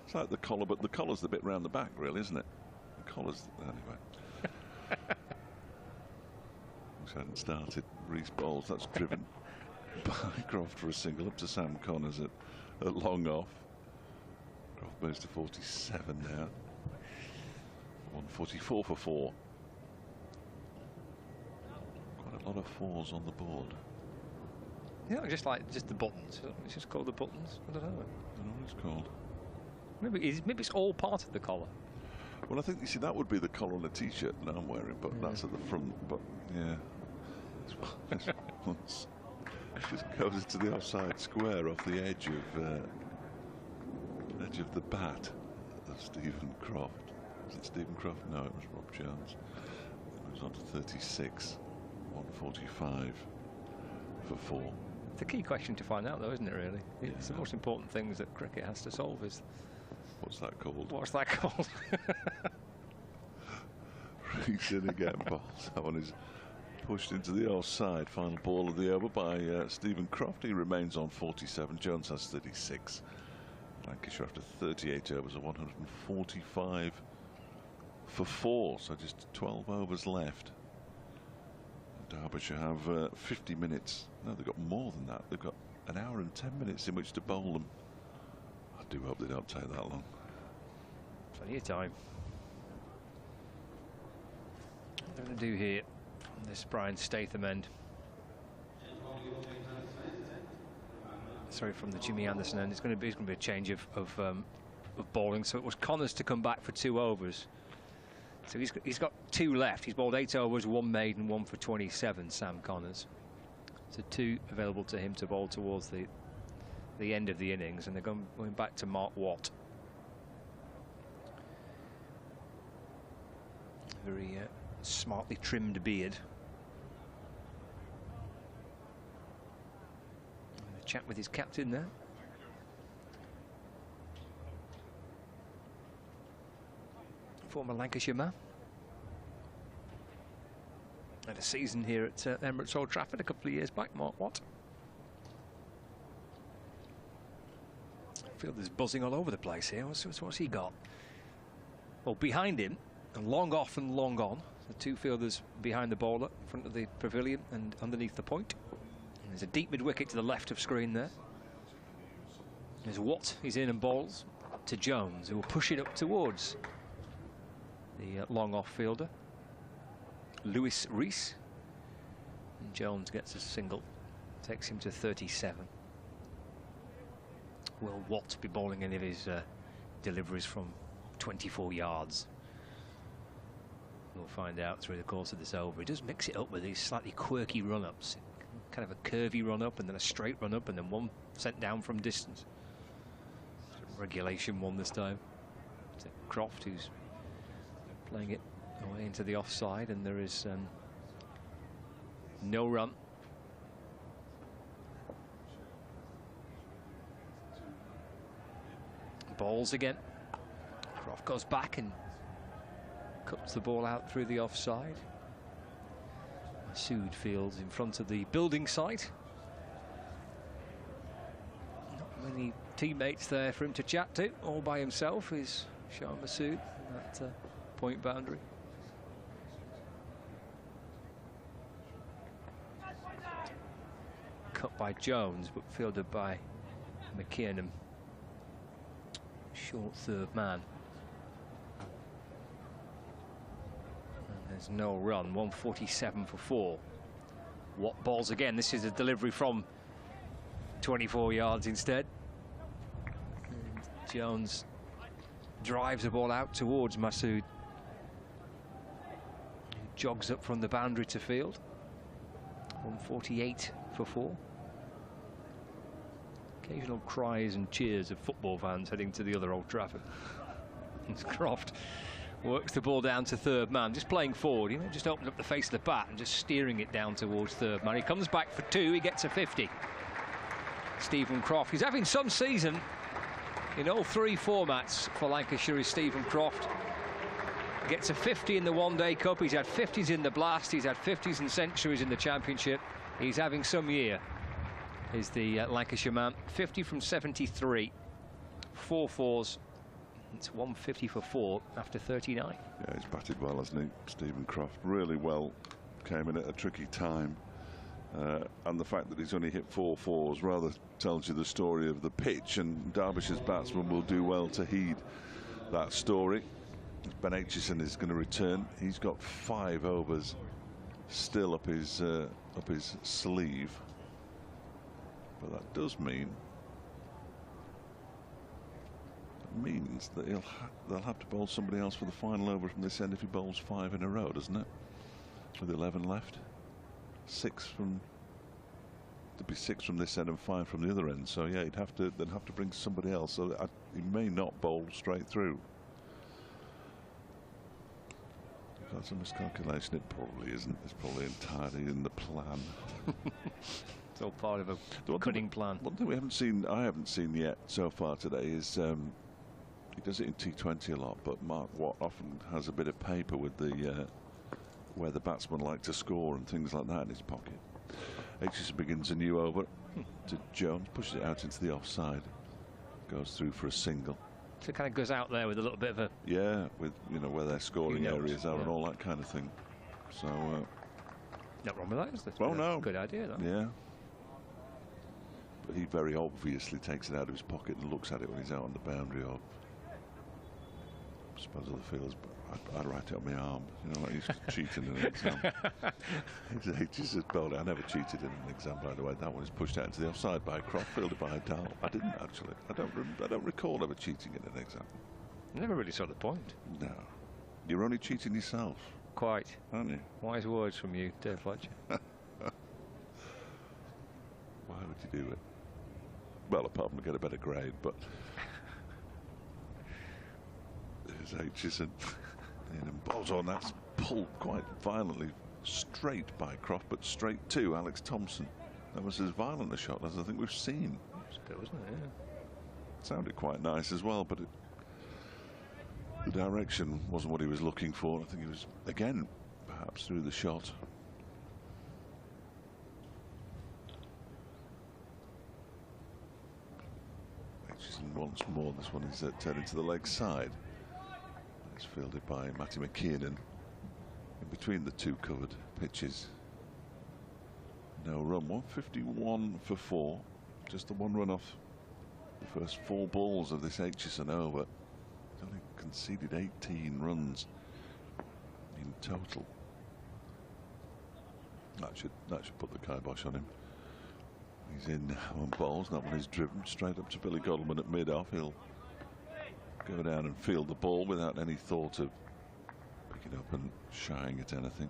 It's like the collar, but the collar's the bit round the back, really, isn't it? The collar's anyway. Which hadn't started. Rees bowls. That's driven by Croft for a single up to Sam Connors at long off. Croft moves to 47 now. 144 for 4. Quite a lot of fours on the board. Yeah, just the buttons. It's just called the buttons. I don't know. I don't know what it's called. Maybe it's all part of the collar. Well, I think, you see, that would be the collar on a t-shirt that I'm wearing, but that's at the front. But yeah, this just goes into the offside square off the edge of the bat of Stephen Croft. Was it Stephen Croft? No, it was Rob Jones. It moves on to 36, 145 for 4. It's a key question to find out, though, isn't it, really? Yeah. It's the most important things that cricket has to solve is... What's that called? What's that called? Rees in again, balls. That one is pushed into the offside. Final ball of the over by Stephen Croft. He remains on 47. Jones has 36. Lancashire after 38 overs of 145 for 4. So just 12 overs left. Derbyshire have 50 minutes. No, they've got more than that. They've got an hour and 10 minutes in which to bowl them. I do hope they don't take that long. Plenty of time. What they're going to do here from this Brian Statham end. Sorry, from the Jimmy Anderson end. It's going to be a change of bowling. So it was Connors to come back for 2 overs. So he's got 2 left. He's bowled 8 overs, 1 maiden, 1 for 27. Sam Connors. So 2 available to him to bowl towards the end of the innings, and they're going back to Mark Watt. Very smartly trimmed beard. A chat with his captain there. Former Lancashire man. Had a season here at Emirates Old Trafford a couple of years back, Mark Watt. Fielder's buzzing all over the place here. What's he got? Well, behind him, and long off and long on, the 2 fielders behind the bowler, in front of the pavilion and underneath the point. And there's a deep mid-wicket to the left of screen there. There's Watt, he's in and bowls to Jones, who will push it up towards the long off fielder, Lewis Rees. And Jones gets a single, takes him to 37. will Watt be bowling any of his deliveries from 24 yards? We'll find out through the course of this over. He does mix it up with these slightly quirky run-ups. Kind of a curvy run-up and then a straight run-up and then one sent down from distance. Regulation one this time. It's Croft who's playing it away into the offside, and there is no run. Balls again. Croft goes back and cuts the ball out through the offside. Masood fields in front of the building site. Not many teammates there for him to chat to. All by himself is Shah Masood at point boundary. Cut by Jones, but fielded by McKiernan. Short third man. There's no run. 147 for 4. Watt balls again. This is a delivery from 24 yards instead. And Jones drives the ball out towards Masood, who jogs up from the boundary to field. 148 for 4. Occasional cries and cheers of football fans heading to the other Old Trafford. Croft works the ball down to third man, just playing forward, you know, just opening up the face of the bat and just steering it down towards third man. He comes back for 2, he gets a 50. Stephen Croft, he's having some season in all 3 formats for Lancashire, is Stephen Croft. Gets a 50 in the One-Day Cup, he's had 50s in the Blast, he's had 50s and centuries in the Championship. He's having some year, is the Lancashire man. 50 from 73, 4 fours. It's 150 for 4 after 39. Yeah, he's batted well, hasn't he, Stephen Croft? Really well. Came in at a tricky time. And the fact that he's only hit 4 fours rather tells you the story of the pitch, and Derbyshire's batsmen will do well to heed that story. Ben Aitchison is going to return. He's got 5 overs still up his sleeve. But that does mean that they'll have to bowl somebody else for the final over from this end if he bowls 5 in a row, doesn't it? With 11 left. 6 from... There'd be 6 from this end and 5 from the other end. So yeah, they'd have to bring somebody else. So he may not bowl straight through. That's a miscalculation. It probably isn't. It's probably entirely in the plan. It's all part of a cunning plan. One thing I haven't seen yet so far today is he does it in T20 a lot, but Mark Watt often has a bit of paper with the where the batsmen like to score and things like that in his pocket. Aitchison begins a new over to Jones, pushes it out into the offside, goes through for a single. So it kind of goes out there with a little bit of a... Yeah, with, you know, where their scoring areas are and all that kind of thing. So... not wrong with that, is there? Well, no. Good idea, though. Yeah. But he very obviously takes it out of his pocket and looks at it when he's out on the boundary. Or I suppose other fields, but I'd write it on my arm. You know, like he's cheating in an exam. I never cheated in an exam, by the way. That one is pushed out into the offside by Croft, fielded by Dahl. I didn't actually. I don't recall ever cheating in an exam. Never really saw the point. No. You're only cheating yourself. Quite. Aren't you? Wise words from you, Dave Fletcher. Why would you do it? Well, apart from get a better grade, but... There's Aitchison. And balls on, that's pulled quite violently straight by Croft, but straight to Alex Thompson. That was as violent a shot as I think we've seen. It's good, wasn't it? Yeah. Sounded quite nice as well, but the direction wasn't what he was looking for. I think he was, again, perhaps through the shot. Aitchison once more. This one is turned to the leg side. It's fielded by Matty McKiernan in between the 2 covered pitches. No run. 151 for 4. Just the 1 run off the first 4 balls of this Aitchison over. He's only conceded 18 runs in total. That should put the kibosh on him. He's in on balls. That one is driven straight up to Billy Godleman at mid-off. He'll go down and field the ball without any thought of picking up and shying at anything.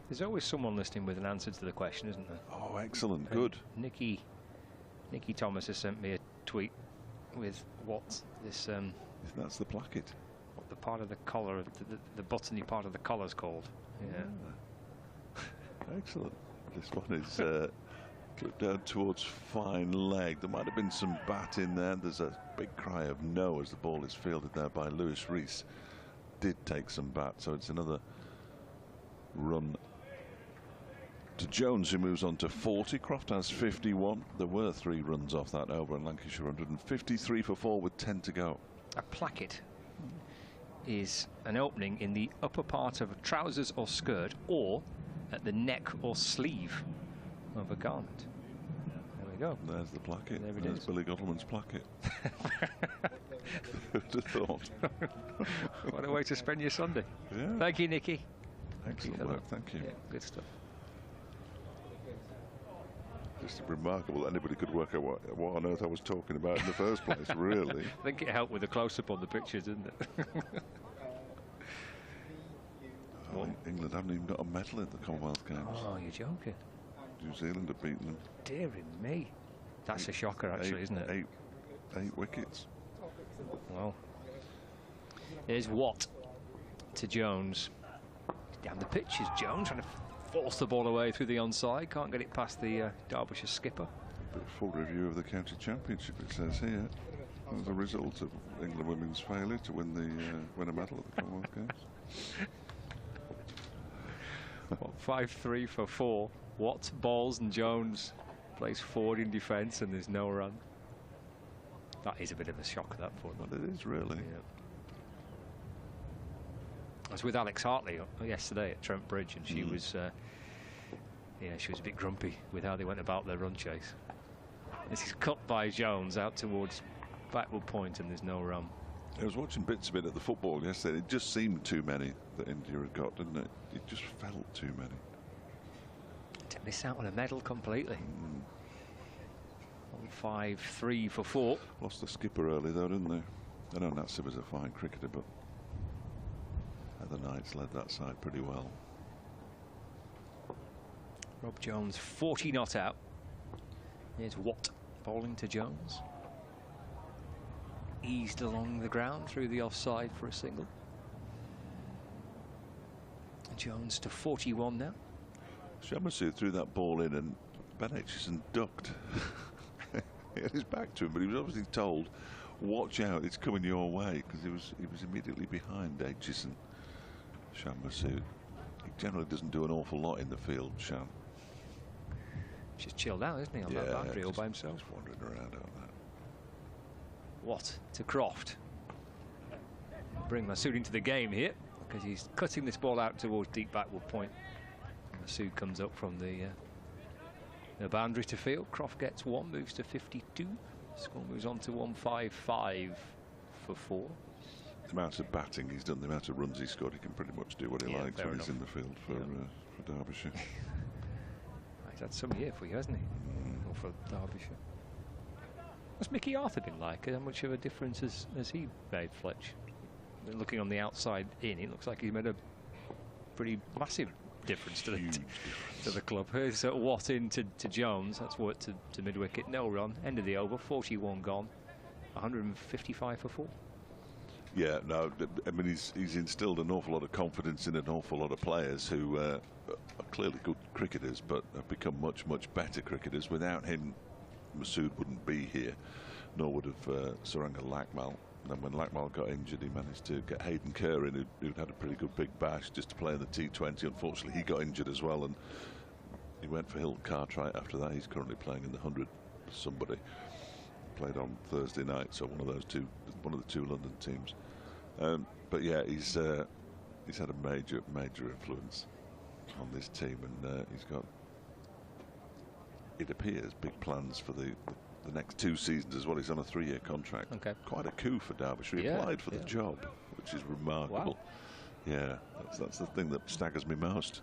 There's always someone listening with an answer to the question, isn't there? Oh, excellent. Good. Nikki Thomas has sent me a tweet with what this That's the placket. what the part of the collar, the buttony part of the collar's called. Yeah. Excellent. This one is clipped down towards fine leg. There might have been some bat in there. There's a big cry of no as the ball is fielded there by Lewis Rees. Did take some bat, so it's another run to Jones, who moves on to 40. Croft has 51. There were 3 runs off that over, and Lancashire 153 for 4 with 10 to go. A placket is an opening in the upper part of a trousers or skirt, or at the neck or sleeve of a garment. There we go. There's the placket. There it There's is. Billy Godleman's placket. Who'd have thought? What a way to spend your Sunday. Yeah. Thank you, Nikki. Excellent work. Thank you. Yeah, good stuff. Just remarkable. Anybody could work out what on earth I was talking about in the first place, really. I think it helped with the close-up on the pictures, didn't it? Oh, England haven't even got a medal in the Commonwealth Games. Oh, you're joking. New Zealand have beaten them. Dearie me. That's a shocker, actually, isn't it? Eight wickets. Well, here's Watt to Jones. Down the pitch is Jones trying to force the ball away through the onside. Can't get it past the Derbyshire skipper. Full review of the county championship, it says here, as a result of England women's failure to win a medal at the Commonwealth Games. Well, 5-3 for 4. Watt balls and Jones plays forward in defence, and there's no run. That is a bit of a shock, that for them. Well, it is really. Yeah. I was with Alex Hartley yesterday at Trent Bridge, and she was, she was a bit grumpy with how they went about their run chase. This is cut by Jones out towards backward point, and there's no run. I was watching bits of it at the football yesterday. It just seemed too many that India had got, didn't it? It just felt too many. To miss out on a medal completely. 5-3 for 4. Lost the skipper early though, didn't they? I know Natsi was a fine cricketer, but the Knights led that side pretty well. Rob Jones 40 not out. Here's Watt bowling to Jones. Eased along the ground through the offside for a single. Jones to 41 now. Shamasu threw that ball in and Ben Aitchison ducked. He had his back to him, but he was obviously told, watch out, it's coming your way, because he was immediately behind Aitchison. Shamasu. He generally doesn't do an awful lot in the field, Sham. Just chilled out, isn't he, on that boundary all by himself? Just wandering around out there. Watt to Croft. Bring Masood into the game here, because he's cutting this ball out towards deep backward point. Masood comes up from the boundary to field. Croft gets 1, moves to 52. Score moves on to 155 for 4. The amount of batting he's done, the amount of runs he scored, he can pretty much do what he likes when he's in the field for Derbyshire. He's had some year for you, hasn't he? Or for Derbyshire. What's Mickey Arthur been like? How much of a difference has he made, Fletch? Looking on the outside in, it looks like he's made a pretty massive difference to the club. Here's Watt in to Jones. That's Watt to mid-wicket. No run. End of the over. 41 gone. 155 for 4. Yeah, no, I mean, he's instilled an awful lot of confidence in an awful lot of players who are clearly good cricketers, but have become much, much better cricketers. Without him, Masood wouldn't be here, nor would have Suranga Lakmal. And then when Lakmal got injured, he managed to get Hayden Kerr in, who'd had a pretty good big bash just to play in the T20. Unfortunately, he got injured as well, and he went for Hilton Cartwright after that. He's currently playing in the 100 somebody. Played on Thursday night, so one of the two London teams. But yeah, he's had a major influence on this team, and he's got, it appears, big plans for the next 2 seasons as well. He's on a 3-year contract. Okay. Quite a coup for Derbyshire. He applied for the job, which is remarkable. Wow. Yeah, that's the thing that staggers me most.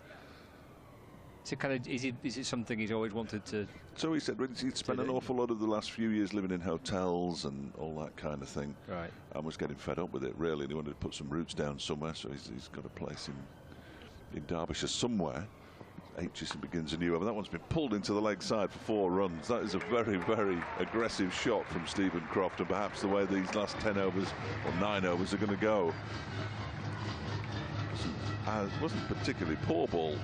So kind of, is it something he's always wanted to? So he said he'd spent an awful lot of the last few years living in hotels and all that kind of thing. Right. And was getting fed up with it, really. And he wanted to put some roots down somewhere, so he's got a place in Derbyshire somewhere. Aitchison begins anew over. That one's been pulled into the leg side for 4 runs. That is a very, very aggressive shot from Stephen Croft, and perhaps the way these last 10 overs or 9 overs are going to go. It wasn't a particularly poor ball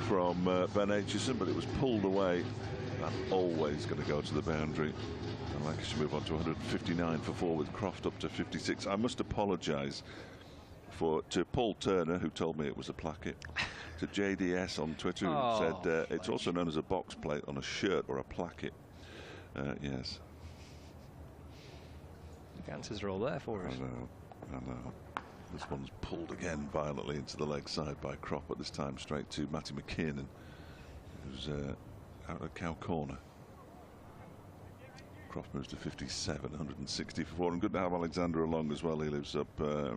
from Ben Aitchison, but it was pulled away. That's always going to go to the boundary. And Lancashire move on to 159 for 4 with Croft up to 56. I must apologise to Paul Turner, who told me it was a placket, to JDS on Twitter, who said it's also known as a box plate on a shirt or a placket. Yes. The answers are all there for us. I know. This one's pulled again violently into the leg side by Croft, but this time straight to Matty McKiernan, who's out of cow corner. Croft moves to 57, 160 for 4, and good to have Alexander along as well. He lives up, I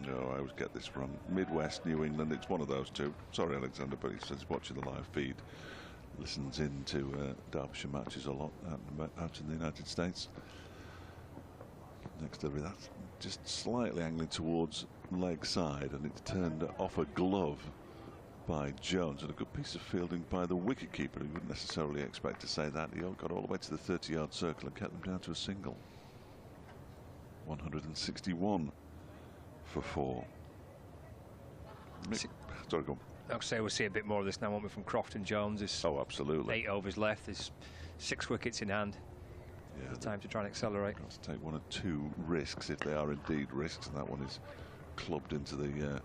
always get this wrong, Midwest New England. It's one of those two. Sorry, Alexander, but he says he's watching the live feed. Listens in to Derbyshire matches a lot out in the United States. Next delivery, that's just slightly angling towards leg side, and it's turned off a glove by Jones, and a good piece of fielding by the wicketkeeper. You wouldn't necessarily expect to say that. He got all the way to the 30-yard circle and kept them down to a single. 161 for 4. Sorry, go on. I'll say we'll see a bit more of this now, won't we, from Croft and Jones. There's absolutely. 8 overs left. There's 6 wickets in hand. Yeah, it's time to try and accelerate. Got to take 1 or 2 risks, if they are indeed risks, and that one is clubbed into the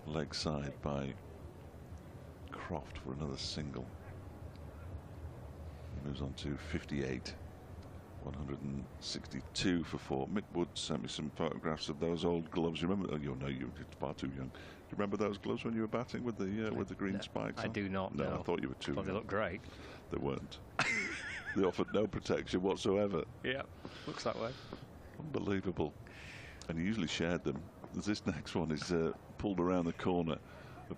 leg side by Croft for another single. He moves on to 58. 162 for 4. Mick Wood sent me some photographs of those old gloves. You remember? Oh, you're far too young. Do you remember those gloves when you were batting with the green spikes? I do not. No, I thought you were too young. They look great. They weren't. They offered no protection whatsoever. Yeah, looks that way. Unbelievable. And he usually shared them. This next one is pulled around the corner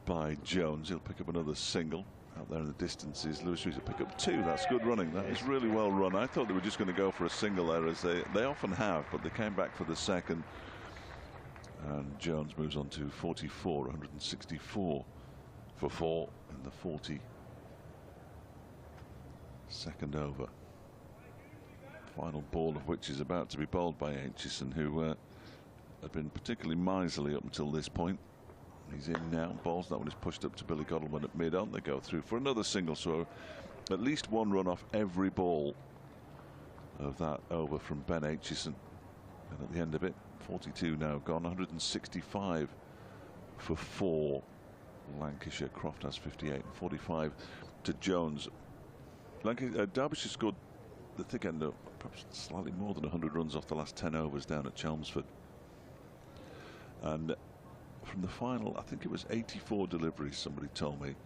by Jones. He'll pick up another single. Out there in the distance is Lewis Rees to pick up 2. That's good running. That is really well run. I thought they were just going to go for a single there, as they often have, but they came back for the second. And Jones moves on to 44, 164 for 4 in the 42nd over. Final ball of which is about to be bowled by Aitchison, who had been particularly miserly up until this point. He's in now, balls. That one is pushed up to Billy Godalman at mid-on. They go through for another single, so at least 1 run off every ball of that over from Ben Aitchison. And at the end of it, 42 now gone, 165 for 4. Lancashire. Croft has 58 and 45 to Jones. Derbyshire scored the thick end of perhaps slightly more than 100 runs off the last 10 overs down at Chelmsford. And from the final, I think it was 84 deliveries, somebody told me,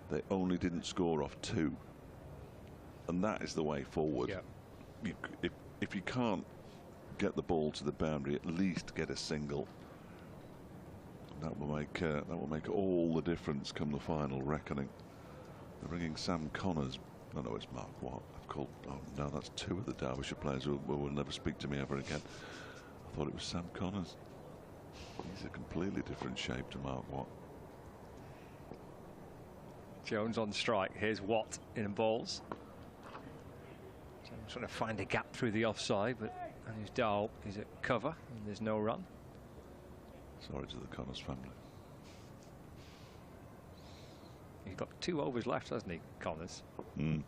they only didn't score off 2. And that is the way forward. Yeah. If you can't get the ball to the boundary, at least get a single. That will make all the difference come the final reckoning. They're bringing Sam Connors. No, it's Mark Watt. I've called. Oh no, that's 2 of the Derbyshire players who will never speak to me ever again. I thought it was Sam Connors. He's a completely different shape to Mark Watt. Jones on strike. Here's Watt in balls. Jones trying to find a gap through the offside, but his Dahl is at cover and there's no run. Sorry to the Connors family. He's got 2 overs left, hasn't he, Connors? Mm.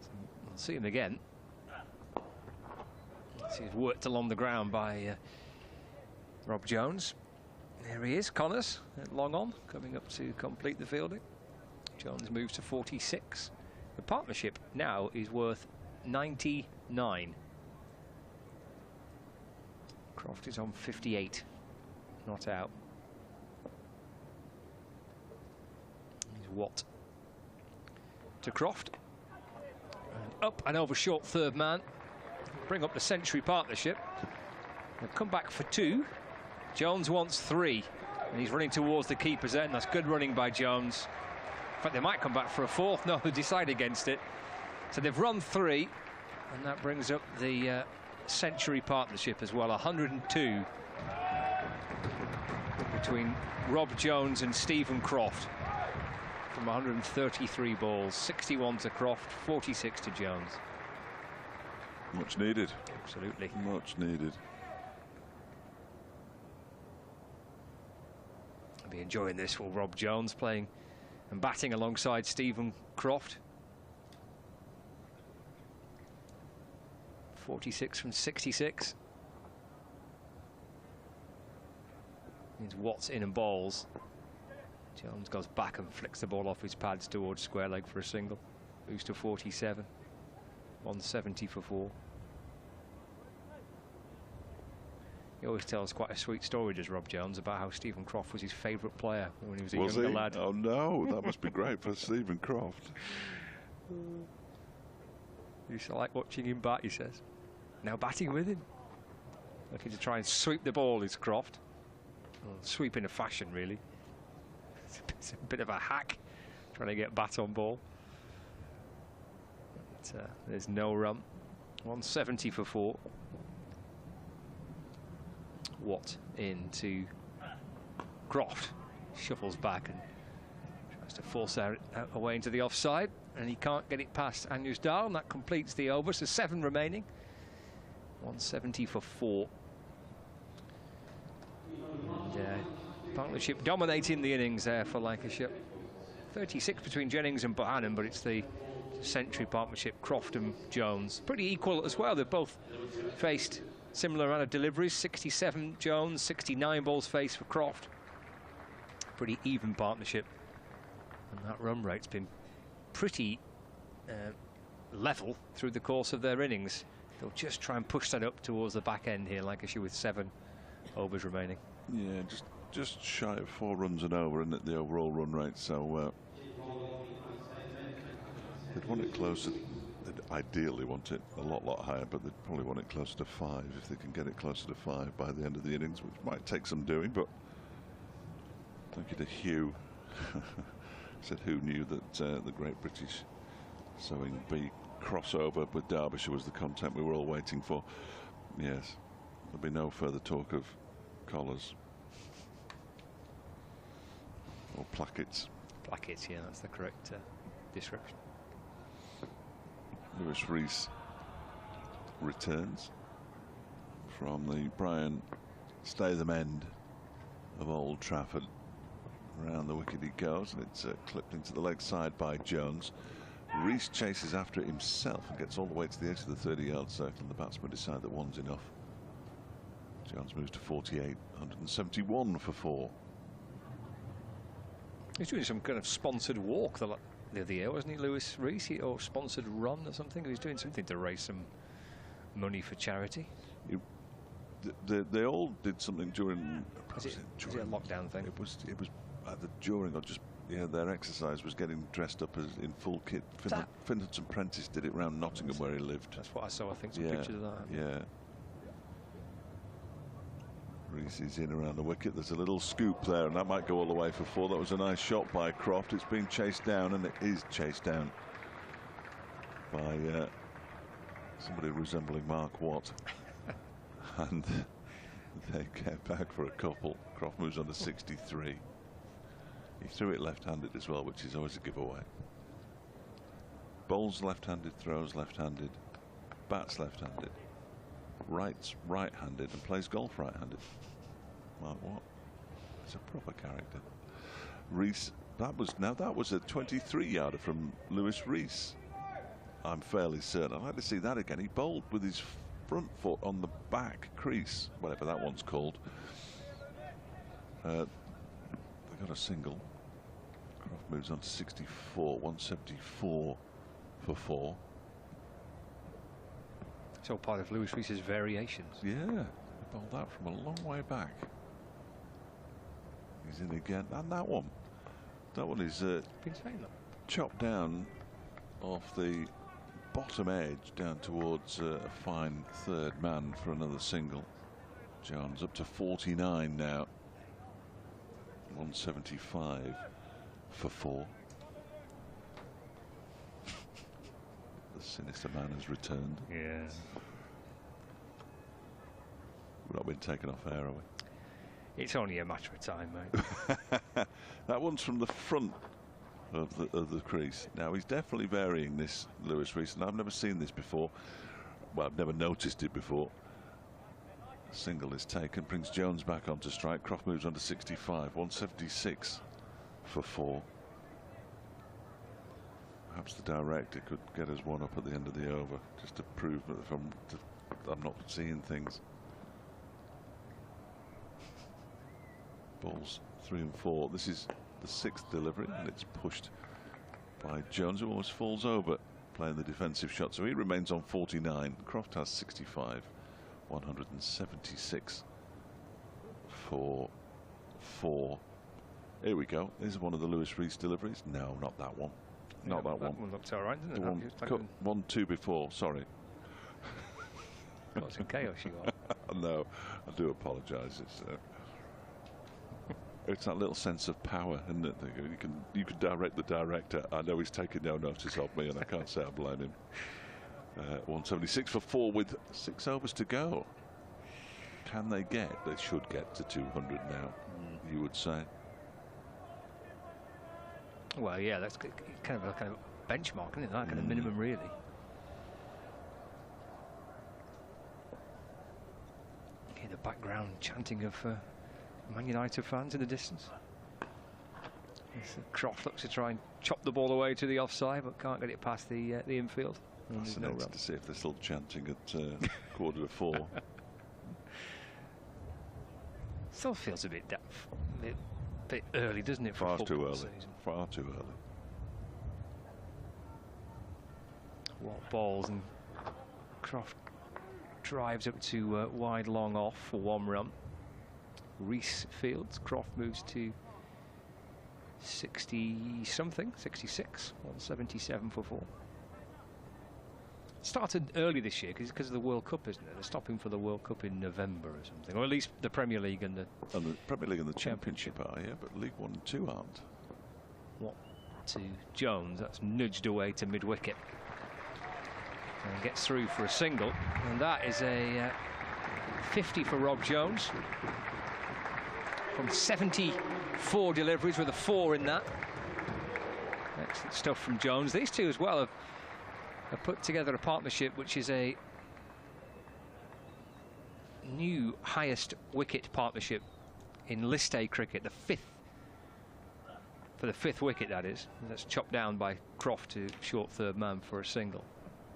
So we'll see him again. He's worked along the ground by Rob Jones. There he is, Connors, at long on, coming up to complete the fielding. Jones moves to 46. The partnership now is worth 99. Croft is on 58, not out. Here's Watt to Croft. And up and over short third man. Bring up the century partnership. They'll come back for 2. Jones wants 3. And he's running towards the keeper's end. That's good running by Jones. In fact, they might come back for a fourth. No, they decide against it. So they've run 3, and that brings up the century partnership as well. 102 between Rob Jones and Stephen Croft from 133 balls. 61 to Croft, 46 to Jones. Much needed. Absolutely. Much needed. I'll be enjoying this for Rob Jones, playing and batting alongside Stephen Croft. 46 from 66. Means Watts in and bowls. Jones goes back and flicks the ball off his pads towards square leg for a single. Moves to 47. 170 for 4. He always tells quite a sweet story, does Rob Jones, about how Stephen Croft was his favourite player when he was a younger lad. Oh no, that must be great for Stephen Croft. Used to like watching him bat, he says. Now batting with him. Looking to try and sweep the ball is Croft. Well, sweep in a fashion, really. It's a bit of a hack, trying to get bat on ball. But, there's no run. 170 for 4. Watt into Croft. Shuffles back and tries to force out away into the offside, and he can't get it past Anyus Dal, and that completes the over. So 7 remaining. 170 for 4. And, partnership dominating the innings there for Lancashire. 36 between Jennings and Bohannon, but it's the century partnership, Croft and Jones. Pretty equal as well. They've both faced similar amount of deliveries. 67 Jones, 69 balls faced for Croft. Pretty even partnership. And that run rate's been pretty level through the course of their innings. They'll just try and push that up towards the back end here, Lancashire, with 7 overs remaining. Yeah, just shy of 4 runs and over, isn't it, the overall run rate? So they'd want it closer. They'd ideally want it a lot higher, but they'd probably want it closer to 5 if they can get it closer to 5 by the end of the innings, which might take some doing. But thank you to Hugh. Said who knew that the Great British Sewing Bee crossover with Derbyshire was the content we were all waiting for. Yes, there'll be no further talk of collars or plackets. Plackets, yeah, that's the correct description. Lewis Rees returns from the Brian Statham end of Old Trafford. Around the wicket he goes, and it's clipped into the leg side by Jones. Rees chases after it himself and gets all the way to the edge of the 30-yard circle, and the batsman decide that one's enough. Jones moves to 48, 171 for 4. He's doing some kind of sponsored walk the other year, wasn't he, Lewis Rees? Or sponsored run or something? He was doing something to raise some money for charity. They all did something during. Was it a lockdown thing? It was either during or just. Yeah, their exercise was getting dressed up as in full kit. Finn Hudson Prentice did it round Nottingham where he lived. That's what I saw. I think some pictures of that. Yeah. Rees is in around the wicket. There's a little scoop there, and that might go all the way for 4. That was a nice shot by Croft. It's being chased down, and it is chased down by somebody resembling Mark Watt. And they get back for a couple. Croft moves on to 63. He threw it left-handed as well, which is always a giveaway. Bowls left-handed, throws left-handed, bats left-handed, writes right-handed, and plays golf right-handed. Mark Watt. He's a proper character. Rees, that was a 23-yarder from Lewis Rees. I'm fairly certain. I'd like to see that again. He bowled with his front foot on the back crease, whatever that one's called. They got a single. Croft moves on to 64, 174 for 4. It's all part of Lewis Rees's variations. Yeah, he bowled that from a long way back. He's in again, and that one is chopped down off the bottom edge down towards a fine third man for another single. Jones up to 49 now. 175 for 4. The sinister man has returned. Yeah. We've not been taken off air, are we? It's only a matter of time, mate. That one's from the front of the crease. Now he's definitely varying this, Lewis Rees, and I've never seen this before. Well, I've never noticed it before. Single is taken, brings Jones back onto strike. Croft moves on to 65, 176 for 4. Perhaps the director could get us one up at the end of the over, just to prove that I'm not seeing things. Balls 3 and 4. This is the 6th delivery, and it's pushed by Jones, who almost falls over playing the defensive shot. So he remains on 49. Croft has 65. 176 for 4. Here we go. Here's one of the Lewis Rees deliveries. No, not that one. Not that one. That one looked all right, didn't it? The one, two before. Sorry. Causing chaos, you are. No, I do apologise. It's that little sense of power, isn't it? You can direct the director. I know he's taking no notice of me, and I can't say I blame him. 176 for 4 with 6 overs to go. Can they get? They should get to 200 now, you would say. Well, yeah, that's kind of a benchmark, isn't it? That kind of minimum, really. You hear the background chanting of Man United fans in the distance. Croft looks to try and chop the ball away to the offside, but can't get it past the infield. Fascinating to see if they're still chanting at 3:45. Still feels a bit early, doesn't it? Far too early. Season. Far too early. What balls, and Croft drives up to wide long off for 1 run. Rees fields. Croft moves to 60 something, 66, 177 for 4. Started early this year because of the World Cup, isn't it? They're stopping for the World Cup in November or something, or at least the Premier League and the Premier League and the Championship are, yeah, but League 1 and 2 aren't. What to Jones? That's nudged away to mid wicket and gets through for a single, and that is a 50 for Rob Jones from 74 deliveries with a 4 in that. Excellent stuff from Jones. These two as well have put together a partnership which is a new highest wicket partnership in List A cricket, the 5th, for the 5th wicket, that is. And that's chopped down by Croft to short third man for a single.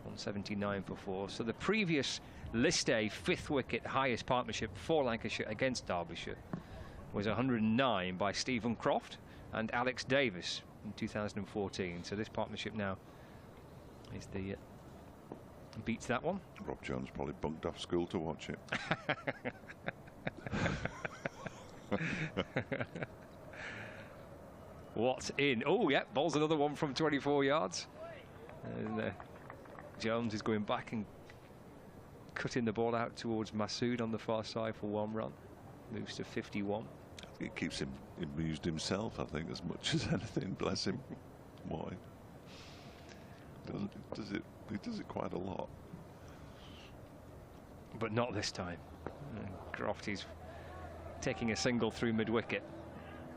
179 for 4. So the previous List A 5th wicket highest partnership for Lancashire against Derbyshire was 109 by Stephen Croft and Alex Davis in 2014. So this partnership now is the beats that one. Rob Jones probably bunked off school to watch it. What's in? Oh, yeah, ball's another one from 24 yards. And Jones is going back and cutting the ball out towards Masood on the far side for 1 run. Moves to 51. It keeps him amused himself, I think, as much as anything. Bless him. Why? He does it quite a lot. But not this time. Croft is taking a single through mid-wicket.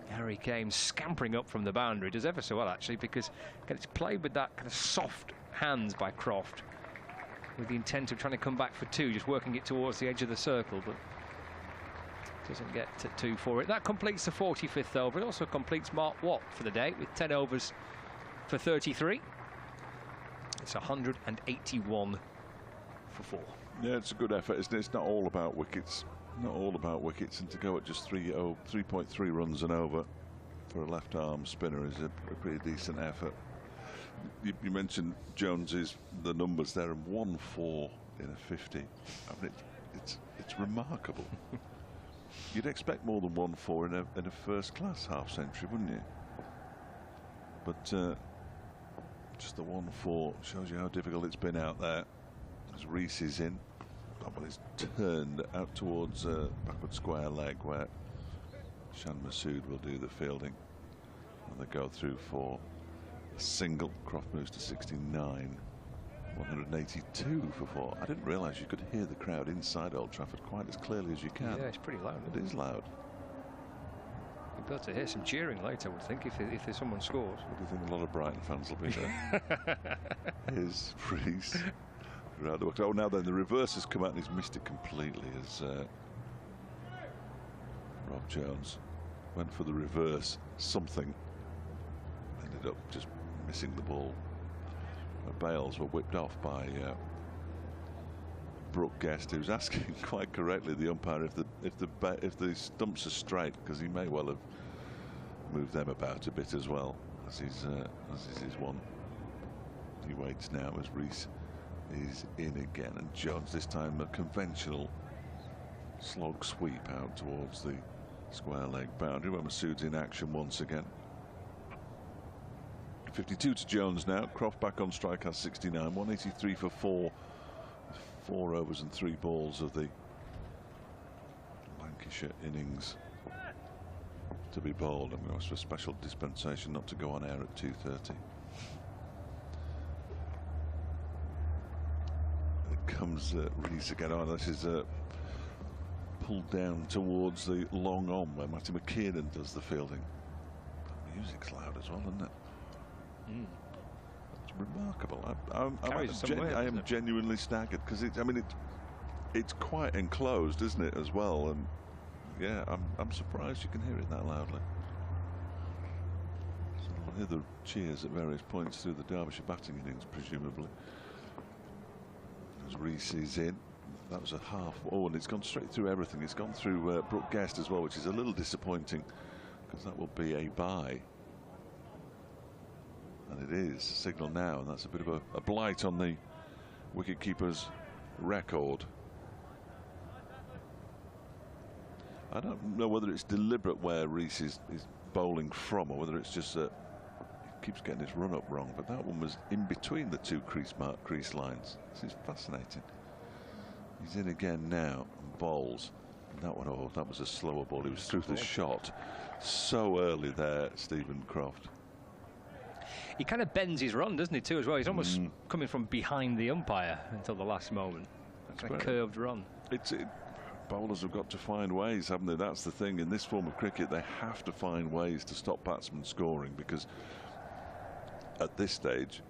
Harry Kane scampering up from the boundary. Does ever so well, actually, because it's played with that kind of soft hands by Croft, with the intent of trying to come back for 2, just working it towards the edge of the circle, but doesn't get to 2 for it. That completes the 45th over. It also completes Mark Watt for the day with 10 overs for 33. It's 181 for 4. Yeah, it's a good effort, isn't it? It's not all about wickets. Not all about wickets, and to go at just 3.3 runs and over for a left-arm spinner is a pretty decent effort. You mentioned Jones's the numbers there, and 1-4 in a 50. I mean, it's remarkable. You'd expect more than 1-4 in a first-class half-century, wouldn't you? But just the 1-4 shows you how difficult it's been out there. As Rees is in, that one is turned out towards backward square leg, where Shan Masood will do the fielding. And they go through for a single. Croft moves to 69. 182 for 4. I didn't realise you could hear the crowd inside Old Trafford quite as clearly as you can. Yeah, it's pretty loud. It is loud. You'll be able to hear some cheering later, I would think, if there's someone scores. What do you think? A lot of Brighton fans will be there. Here's Rees. Oh, now then, the reverse has come out and he's missed it completely as Rob Jones went for the reverse. Something ended up just missing the ball. The bails were whipped off by Brooke Guest, who's asking quite correctly the umpire if the stumps are straight, because he may well have moved them about a bit as well, as is his one. He waits now as Rees is in again, and Jones this time a conventional slog sweep out towards the square leg boundary when Masood's in action once again. 52 to Jones now. Croft back on strike, has 69. 183 for 4. 4 overs and 3 balls of the Lancashire innings to be bowled. I'm going to ask for a special dispensation not to go on air at 2:30. It comes Rees again. Oh, this is pulled down towards the long on where Matty McKiernan does the fielding. The music's loud as well, isn't it? It's remarkable. I am genuinely staggered because it's quite enclosed, isn't it, as well? And yeah, I'm surprised you can hear it that loudly. So we'll hear the cheers at various points through the Derbyshire batting innings, presumably. As Rees is in, that was a half. Oh, and it's gone straight through everything. It's gone through Brooke Guest as well, which is a little disappointing because that will be a bye. And it is a signal now, and that's a bit of a blight on the wicket-keeper's record. I don't know whether it's deliberate where Rees is bowling from, or whether it's just that he keeps getting his run-up wrong. But that one was in between the two crease lines. This is fascinating. He's in again now and bowls. And that one, oh, that was a slower ball. He was through the shot so early there, Stephen Croft. He kind of bends his run, doesn't he, too, as well? He's almost coming from behind the umpire until the last moment. That's a curved run. Bowlers have got to find ways, haven't they? That's the thing. In this form of cricket, they have to find ways to stop batsmen scoring, because at this stage,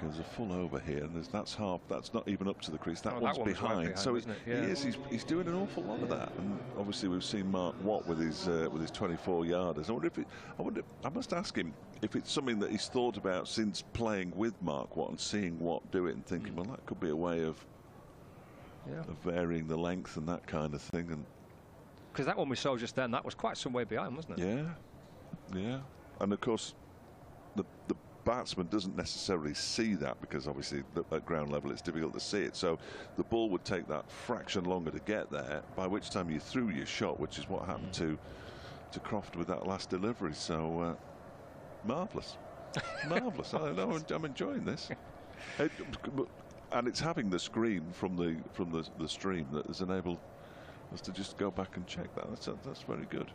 there's a full over here, and that's not even up to the crease. That one's behind. Right behind. So he's doing an awful lot of that. And obviously we've seen Mark Watt with his 24-yarders. I must ask him if it's something that he's thought about since playing with Mark Watt and seeing Watt do it and thinking, well, that could be a way of varying the length and that kind of thing. And because that one we saw just then, that was quite some way behind, wasn't it? Yeah. And of course, the batsman doesn't necessarily see that, because obviously at ground level it's difficult to see it, so the ball would take that fraction longer to get there, by which time you threw your shot, which is what happened to Croft with that last delivery. So marvellous. I'm enjoying this. And it's having the screen from the stream that has enabled us to just go back and check that. That's very good.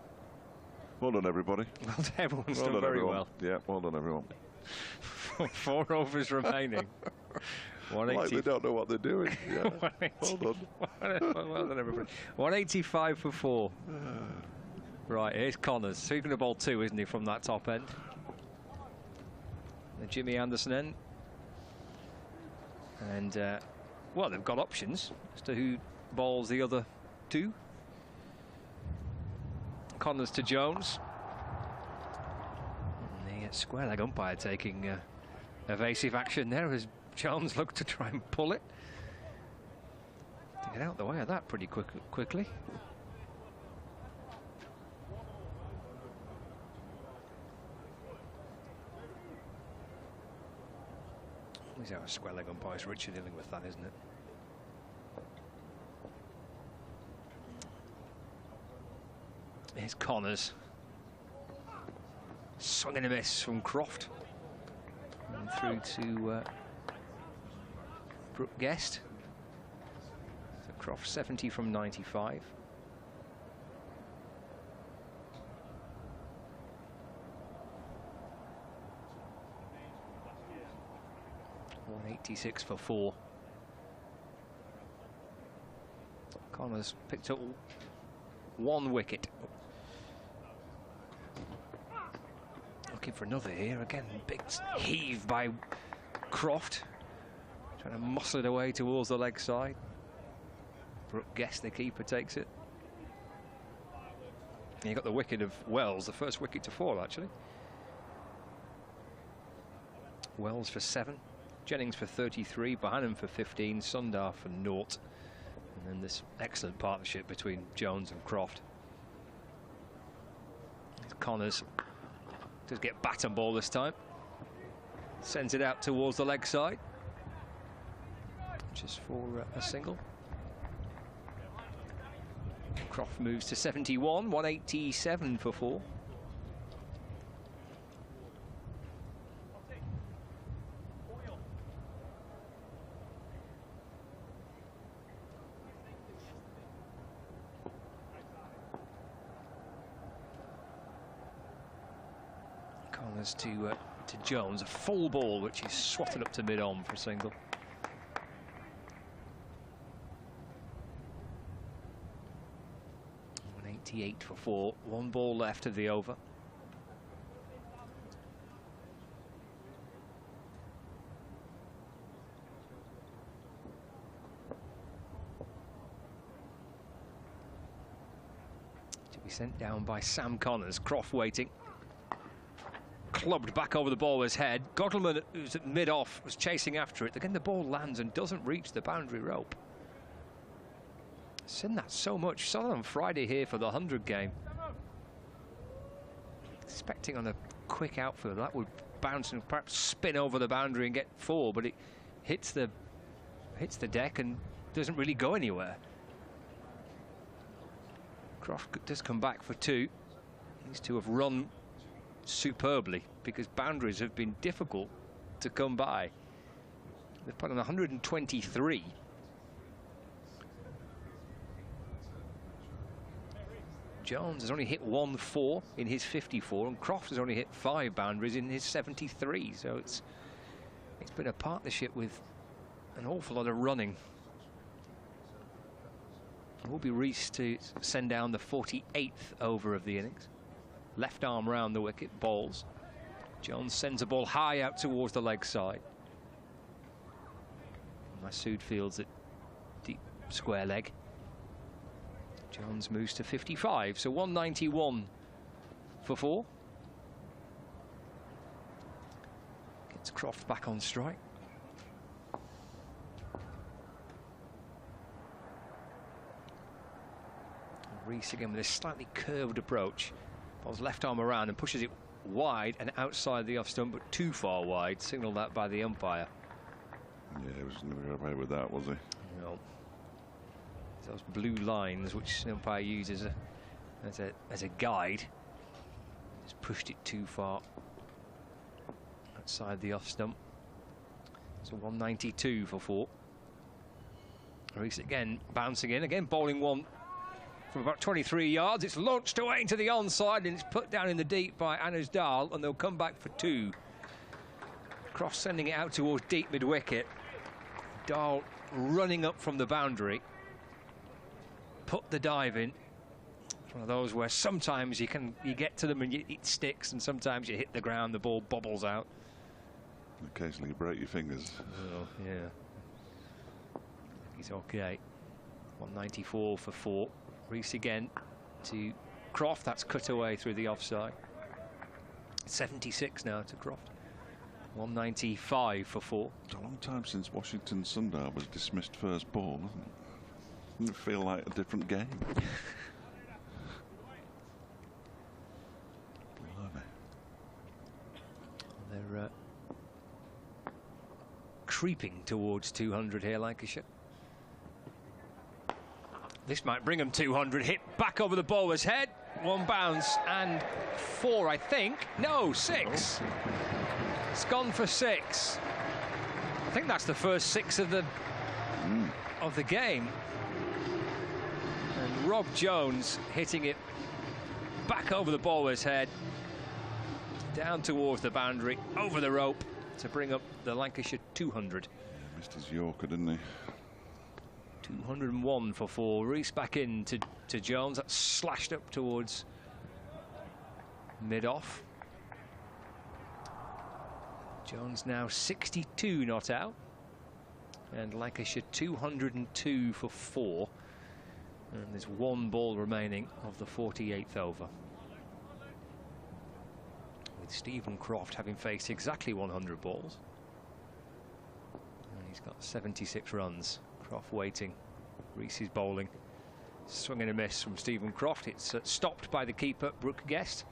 Well done, everybody. Well, everyone's done very well. Yeah, well done, everyone. 4 overs remaining. Like they don't know what they're doing. Yeah. Well done. Well done, everybody. 185 for 4. Right, here's Connors. So he's going to bowl 2, isn't he, from that top end? And Jimmy Anderson in. And, well, they've got options as to who bowls the other 2. Connors to Jones. And the square leg umpire taking evasive action there as Jones looked to try and pull it. To get out the way of that pretty quickly. These are square leg umpires. Richard dealing with that, isn't it? Here's Connors. Swing and a miss from Croft. And through to Brooke Guest. So Croft 70 from 95. 186 for 4. Connors picked up 1 wicket. Looking for another here. Again, big heave by Croft. Trying to muscle it away towards the leg side. Brooke Guest, the keeper, takes it. And you got the wicket of Wells, the first wicket to fall, actually. Wells for 7, Jennings for 33, Bohannon for 15, Sundar for 0. And then this excellent partnership between Jones and Croft. Connors does get bat and ball this time. Sends it out towards the leg side. Just for a single. Croft moves to 71, 187 for 4. Connors to Jones, a full ball which is swatted up to mid-on for a single. .88 for 4, 1 ball left of the over. To be sent down by Sam Connors. Croft waiting. Clubbed back over the bowler's head. Gottleman, who's at mid-off, was chasing after it. Again, the ball lands and doesn't reach the boundary rope. Seen that so much. Saw it on Friday here for the 100 game. Expecting on a quick outfield that would bounce and perhaps spin over the boundary and get 4, but it hits the deck and doesn't really go anywhere. Croft does come back for 2. These two have run superbly because boundaries have been difficult to come by. They've put on 123. Jones has only hit 1-4 in his 54, and Croft has only hit 5 boundaries in his 73. So it's been a partnership with an awful lot of running. It will be Rees to send down the 48th over of the innings. Left arm round the wicket, bowls. Jones sends a ball high out towards the leg side. Masood fields it deep square leg. Jones moves to 55, so 191 for 4. Gets Croft back on strike. Rees again with a slightly curved approach. Ball's left arm around and pushes it wide and outside the off stump, but too far wide. Signalled that by the umpire. Yeah, he wasn't going to go away with that, was he? No. Those blue lines which the umpire uses as a guide. Just pushed it too far outside the off stump. So 192 for 4. Rees again bouncing in, again bowling one from about 23 yards. It's launched away into the onside and it's put down in the deep by Anuj Dal, and they'll come back for 2. Croft sending it out towards deep mid-wicket. Dal running up from the boundary. Put the dive in. It's one of those where sometimes you get to them and it sticks, and sometimes you hit the ground, the ball bobbles out. Occasionally you break your fingers. Oh, yeah. He's okay. 194 for 4. Rees again to Croft. That's cut away through the offside. 76 now to Croft. 195 for 4. It's a long time since Washington Sundar was dismissed first ball, doesn't it? Doesn't it feel like a different game? They're creeping towards 200 here, Lancashire. This might bring them 200. Hit back over the bowler's head. 1 bounce and 4, I think. No, 6. It's gone for 6. I think that's the first 6 of the game. And Rob Jones hitting it back over the bowler's head, down towards the boundary, over the rope to bring up the Lancashire 200. Missed his Yorker, didn't he? 201 for 4. Reese back in to Jones. That's slashed up towards mid-off. Jones now 62 not out. And Lancashire 202 for 4. And there's 1 ball remaining of the 48th over. With Stephen Croft having faced exactly 100 balls. And he's got 76 runs. Croft waiting. Reese's bowling. Swing and a miss from Stephen Croft. It's stopped by the keeper, Brooke Guest.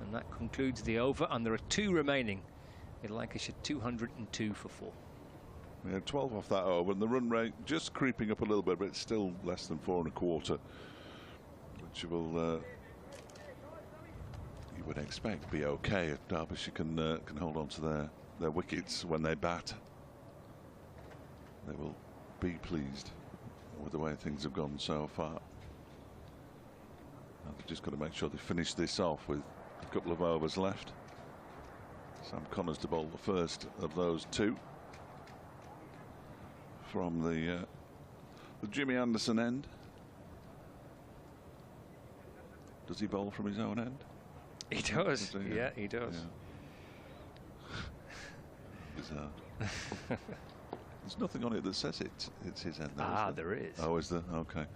And that concludes the over. And there are 2 remaining in Lancashire 202 for 4. Yeah, 12 off that over, and the run rate just creeping up a little bit, but it's still less than 4 1/4, which will you would expect be okay if Derbyshire can hold on to their wickets when they bat. They will be pleased with the way things have gone so far. And they've just got to make sure they finish this off with a couple of overs left. Sam Connors to bowl the first of those 2 from the Jimmy Anderson end. Does he bowl from his own end? He does. Yeah, he does. Yeah. Bizarre. There's nothing on it that says it's his end. Though, there is. Oh, is there? Okay.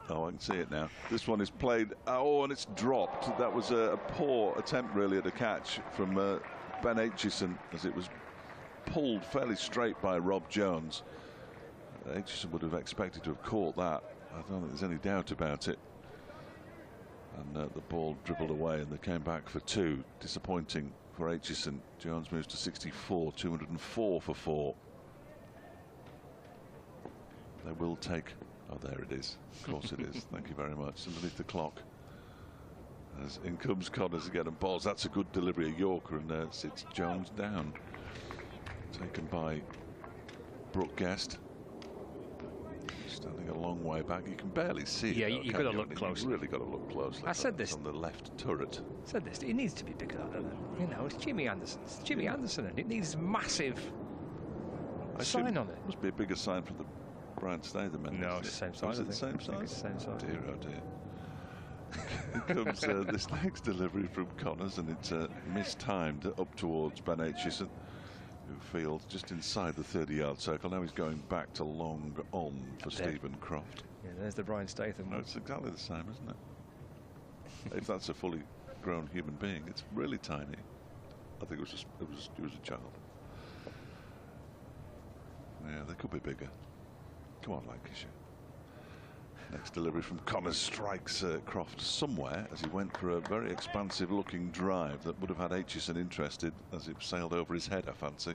Oh, I can see it now. This one is played. Oh, and it's dropped. That was a poor attempt, really, at a catch from Ben Aitchison, as it was pulled fairly straight by Rob Jones. Aitchison would have expected to have caught that. I don't think there's any doubt about it. And the ball dribbled away, and they came back for 2. Disappointing for Aitchison. Jones moves to 64, 204 for 4. They will take. Oh, there it is. Of course it is. Thank you very much. Underneath the clock. As in comes Connors again and balls. That's a good delivery, a Yorker, and sits Jones down. Taken by Brooke Guest. Standing a long way back. You can barely see it. Yeah, you've got to look closely. You've really got to look closely. I said this on the left turret. I said this. It needs to be bigger than that. You know, it's Jimmy Anderson. It's Jimmy Anderson, and it needs massive sign on it. Must be a bigger sign for the Brian Statham. No, it's the same size. Is it the same size? It's the same size. Dear, oh dear. Here comes this next delivery from Connors, and it's mistimed up towards Ben Aitchison, who fields just inside the 30-yard circle. Now he's going back to long on for Stephen Croft. Yeah, there's the Brian Statham. No, it's exactly the same, isn't it? If that's a fully grown human being, it's really tiny. I think it was a child. Yeah, they could be bigger. Come on, Lancashire. Next delivery from Connors strikes Croft somewhere as he went for a very expansive looking drive that would have had Aitchison interested, as it sailed over his head, I fancy,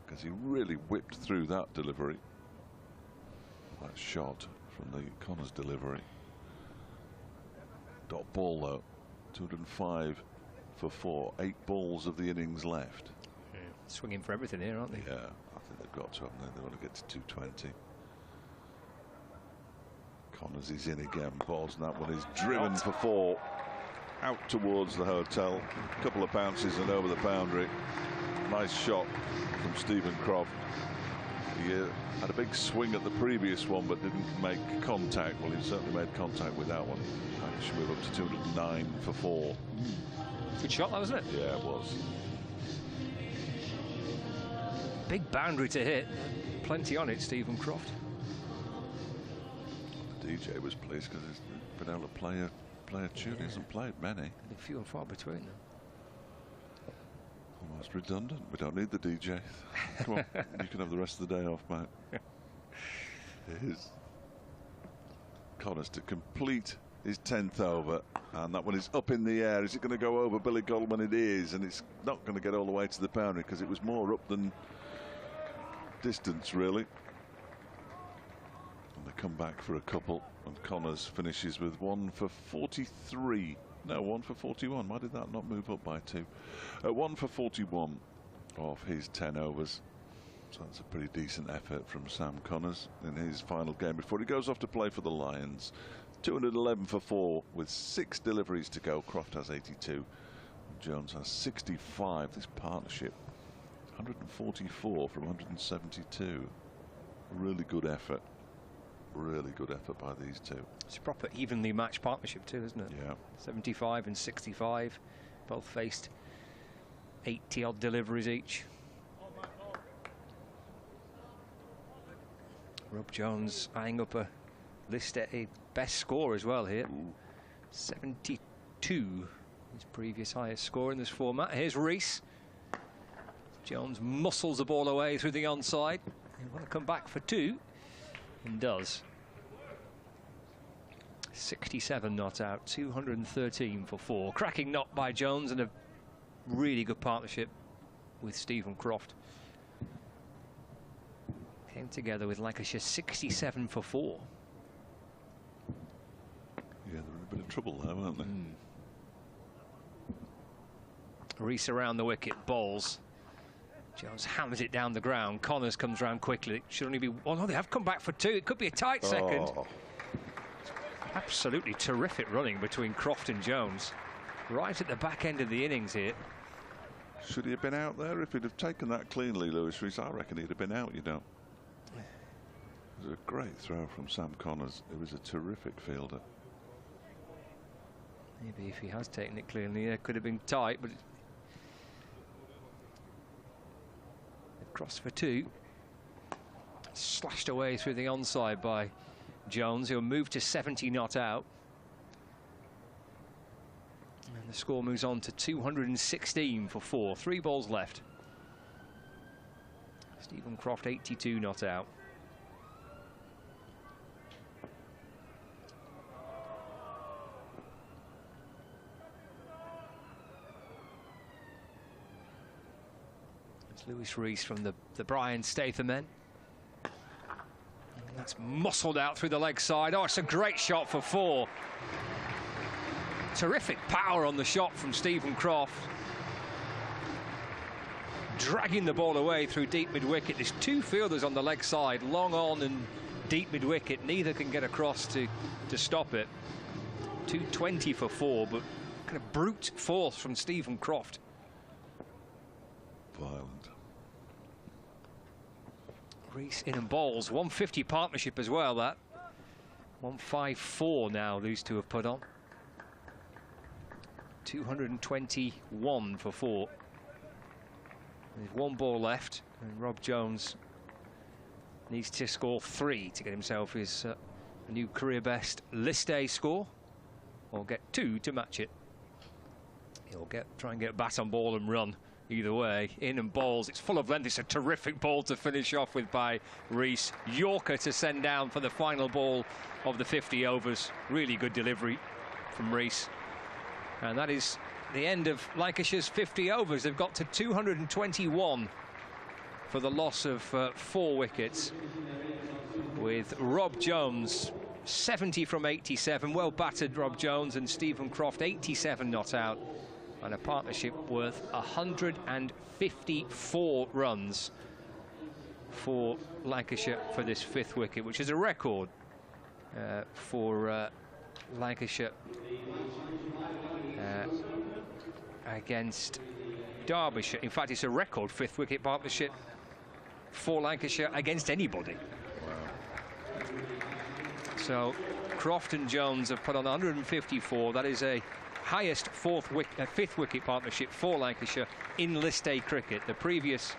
because he really whipped through that delivery. That shot from the Connors delivery. Dot ball though, 205 for 4. 8 balls of the innings left. Yeah. Swinging for everything here, aren't they? Yeah, I think they've got to, haven't they? They want to get to 220. Connors is in again. Balls, and that one is driven for 4. Out towards the hotel. A couple of bounces and over the boundary. Nice shot from Stephen Croft. He had a big swing at the previous one, but didn't make contact. Well, he certainly made contact with that one. Should move up to 209 for 4. Good shot, that, wasn't it? Yeah, it was. Big boundary to hit. Plenty on it, Stephen Croft. DJ was pleased because he's been able to play a tune. He hasn't played many. Few and far between them. Almost redundant. We don't need the DJ. Come on, you can have the rest of the day off, mate. Here's Connors to complete his 10th over, and that one is up in the air. Is it going to go over Billy Goldman? It is, and it's not going to get all the way to the boundary because it was more up than distance, really. And they come back for a couple, and Connors finishes with 1 for 43. No, 1 for 41. Why did that not move up by 2? 1 for 41 off his 10 overs. So that's a pretty decent effort from Sam Connors in his final game before he goes off to play for the Lions. 211 for 4 with 6 deliveries to go. Croft has 82. Jones has 65. This partnership 144 from 172. Really good effort. Really good effort by these two. It's a proper evenly matched partnership too, isn't it? Yeah. 75 and 65. Both faced 80-odd deliveries each. Rob Jones eyeing up a list at a best score as well here. Ooh. 72, his previous highest score in this format. Here's Rees. Jones muscles the ball away through the onside. He'll want to come back for two, and does. 67 not out, 213 for four. Cracking knock by Jones, and a really good partnership with Stephen Croft. Came together with Lancashire 67 for four. Yeah, they were in a bit of trouble there, weren't they? Rees around the wicket, bowls. Jones hammers it down the ground. Connors comes round quickly. It should only be... Oh, no, they have come back for two. It could be a tight second. Oh. Absolutely terrific running between Croft and Jones. Right at the back end of the innings here. Should he have been out there? If he'd have taken that cleanly, Lewis Rees, I reckon he'd have been out, you know. It was a great throw from Sam Connors. It was a terrific fielder. Maybe if he has taken it cleanly, it could have been tight, but... Cross for two. Slashed away through the onside by Jones. He'll move to 70 not out. And the score moves on to 216 for four. 3 balls left. Stephen Croft 82 not out. Lewis Rees from the Brian Statham end. And that's muscled out through the leg side. Oh, it's a great shot for four. Terrific power on the shot from Stephen Croft. Dragging the ball away through deep mid-wicket. There's two fielders on the leg side, long on and deep mid-wicket. Neither can get across to stop it. 220 for four, but kind of brute force from Stephen Croft. Violent. Rees in and bowls. 150 partnership as well, that. 154 now these two have put on. 221 for four. There's 1 ball left, and Rob Jones needs to score 3 to get himself his new career best list A score, or get 2 to match it. He'll try and get bat on ball and run. Either way, in and bowls. It's full of length. It's a terrific ball to finish off with by Rees. Yorker to send down for the final ball of the 50 overs. Really good delivery from Rees. And that is the end of Lancashire's 50 overs. They've got to 221 for the loss of 4 wickets. With Rob Jones 70 from 87. Well battered, Rob Jones, and Stephen Croft 87 not out. And a partnership worth 154 runs for Lancashire for this 5th wicket, which is a record for Lancashire against Derbyshire. In fact, it's a record 5th wicket partnership for Lancashire against anybody. Wow. So Croft and Jones have put on 154. That is a highest 5th wicket partnership for Lancashire in List A cricket. The previous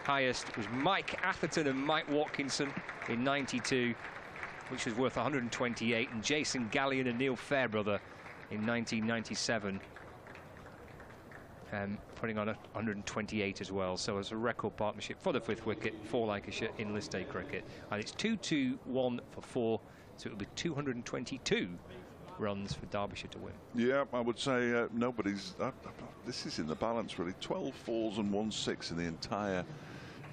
highest was Mike Atherton and Mike Watkinson in '92, which was worth 128, and Jason Gallion and Neil Fairbrother in 1997, putting on 128 as well. So as a record partnership for the 5th wicket for Lancashire in List A cricket, and it's 221 for 4, so it will be 222 runs for Derbyshire to win. Yeah, I would say nobody's... this is in the balance, really. 12 fours and 1 6 in the entire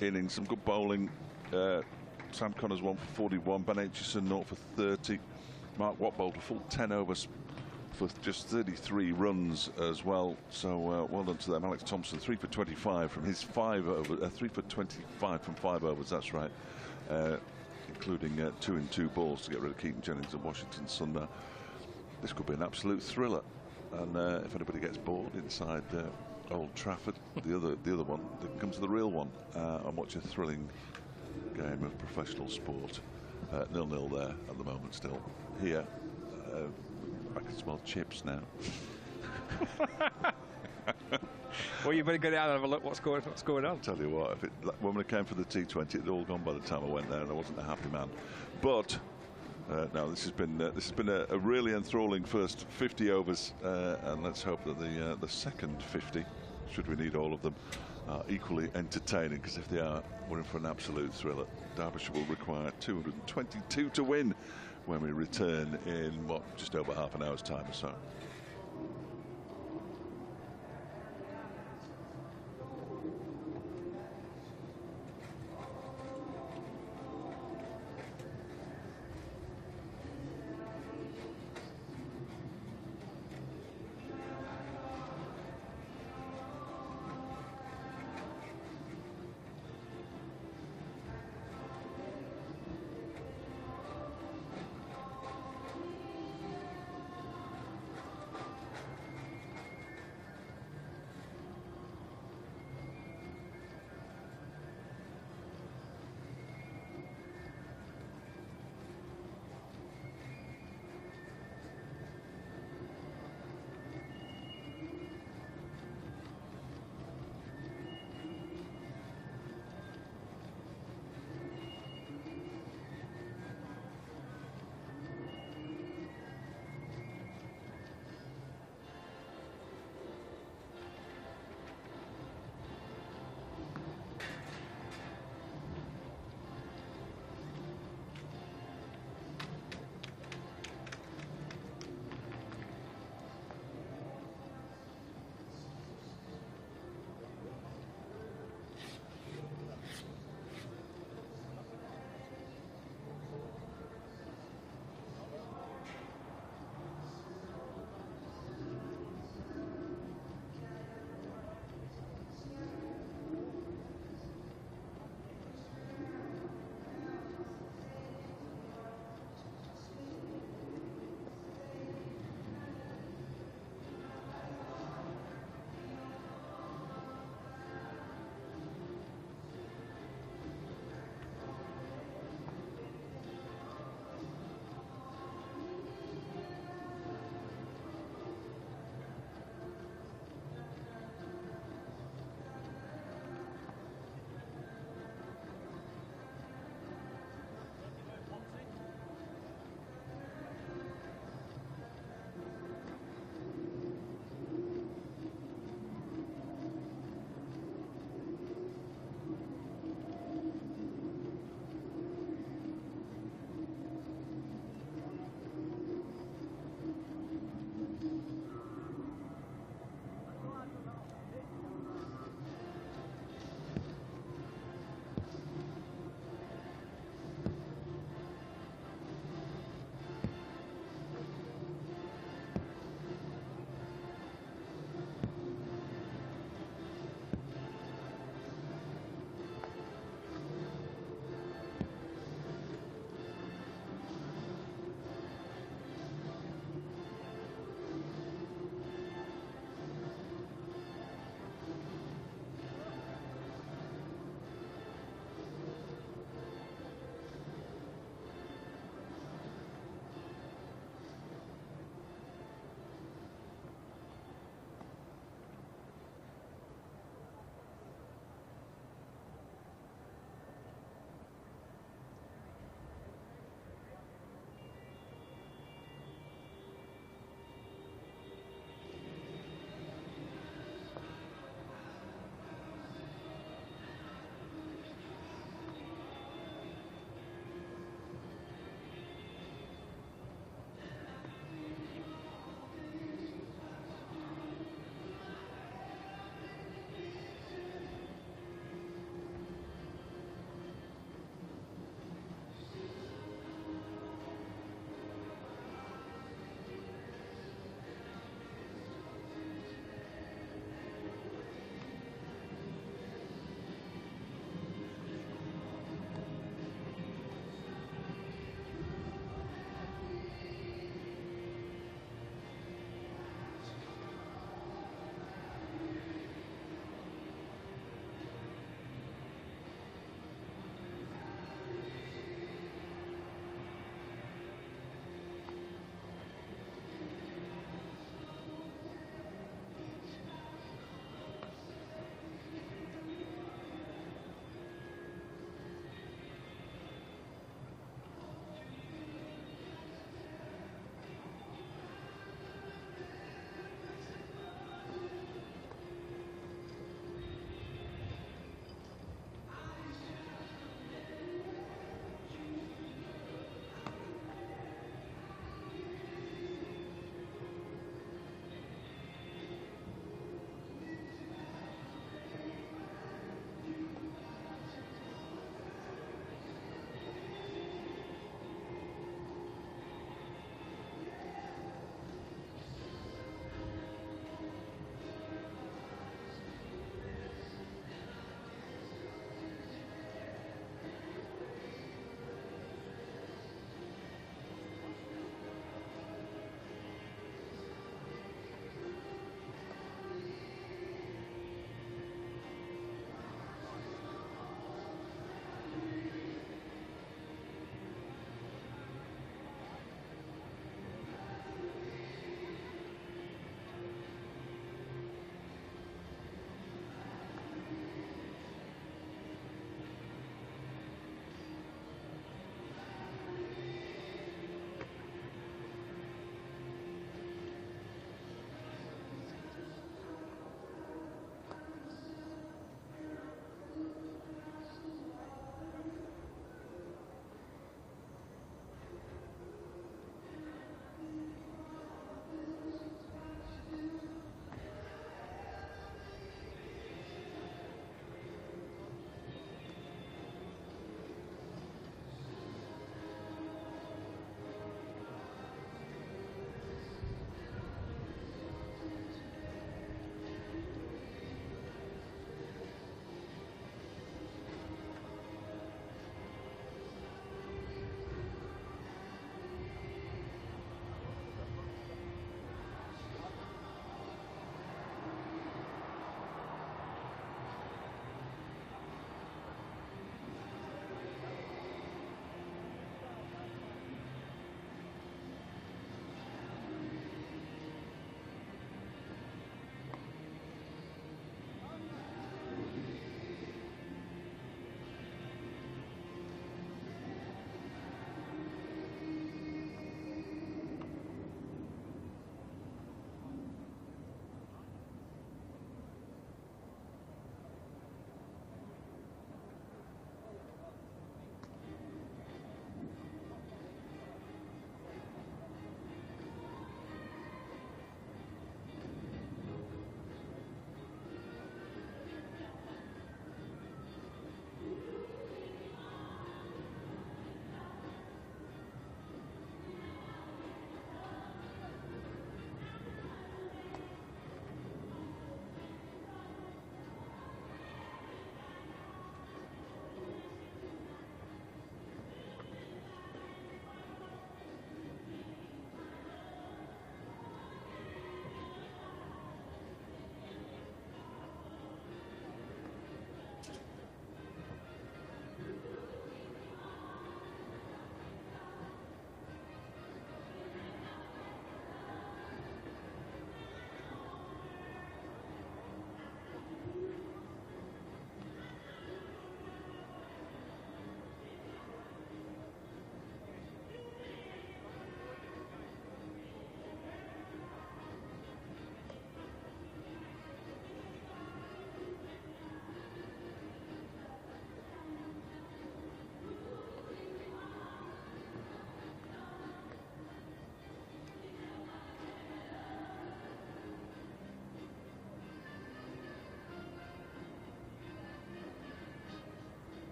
innings. Some good bowling. Sam Connors 1 for 41. Ben Aitchison 0 for 30. Mark Watt bowled a full 10 overs for just 33 runs as well. So well done to them. Alex Thompson 3 for 25 from his 5 overs. 3 for 25 from 5 overs. That's right. Including 2 in 2 balls to get rid of Keaton Jennings and Washington Sundar. This could be an absolute thriller, and if anybody gets bored inside Old Trafford, the other one. They come to the real one and watch a thrilling game of professional sport. 0-0 there at the moment still. Here, I can smell chips now. Well, you better go down and have a look what's going on. I'll tell you what, when we came for the T20, it had all gone by the time I went there, and I wasn't a happy man. But no, this has been a really enthralling first 50 overs, and let's hope that the second 50, should we need all of them, are equally entertaining, because if they are, we're in for an absolute thriller. Derbyshire will require 222 to win when we return in, what, just over half an hour's time or so.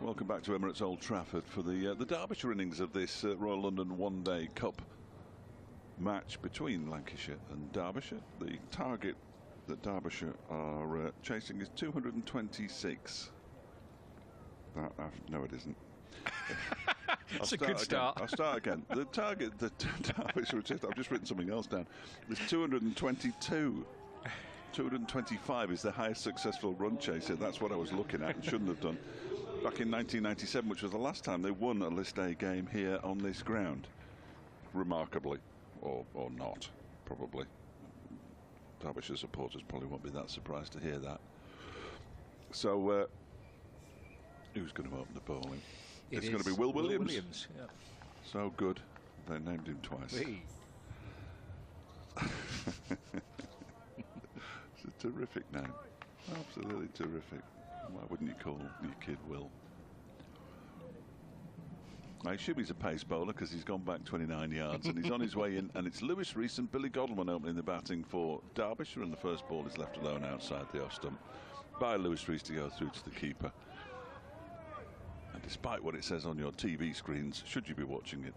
Welcome back to Emirates Old Trafford for the Derbyshire innings of this Royal London One-Day Cup match between Lancashire and Derbyshire. The target that Derbyshire are chasing is 226. No, it isn't. That's a good start. I'll start again. The target that Derbyshire I've just written something else down. There's 222. 225 is the highest successful run chaser. That's what I was looking at and shouldn't have done. Back in 1997, which was the last time they won a List A game here on this ground. Remarkably, or not, probably. Derbyshire supporters probably won't be that surprised to hear that. So, who's going to open the bowling? It's going to be Will Williams. Yeah. So good, they named him twice. It's a terrific name, absolutely terrific. Why wouldn't you call your kid Will? I assume he's a pace bowler because he's gone back 29 yards and he's on his way in, and it's Lewis Rees and Billy Godalming opening the batting for Derbyshire, and the first ball is left alone outside the off stump by Lewis Rees to go through to the keeper. And despite what it says on your TV screens, should you be watching it,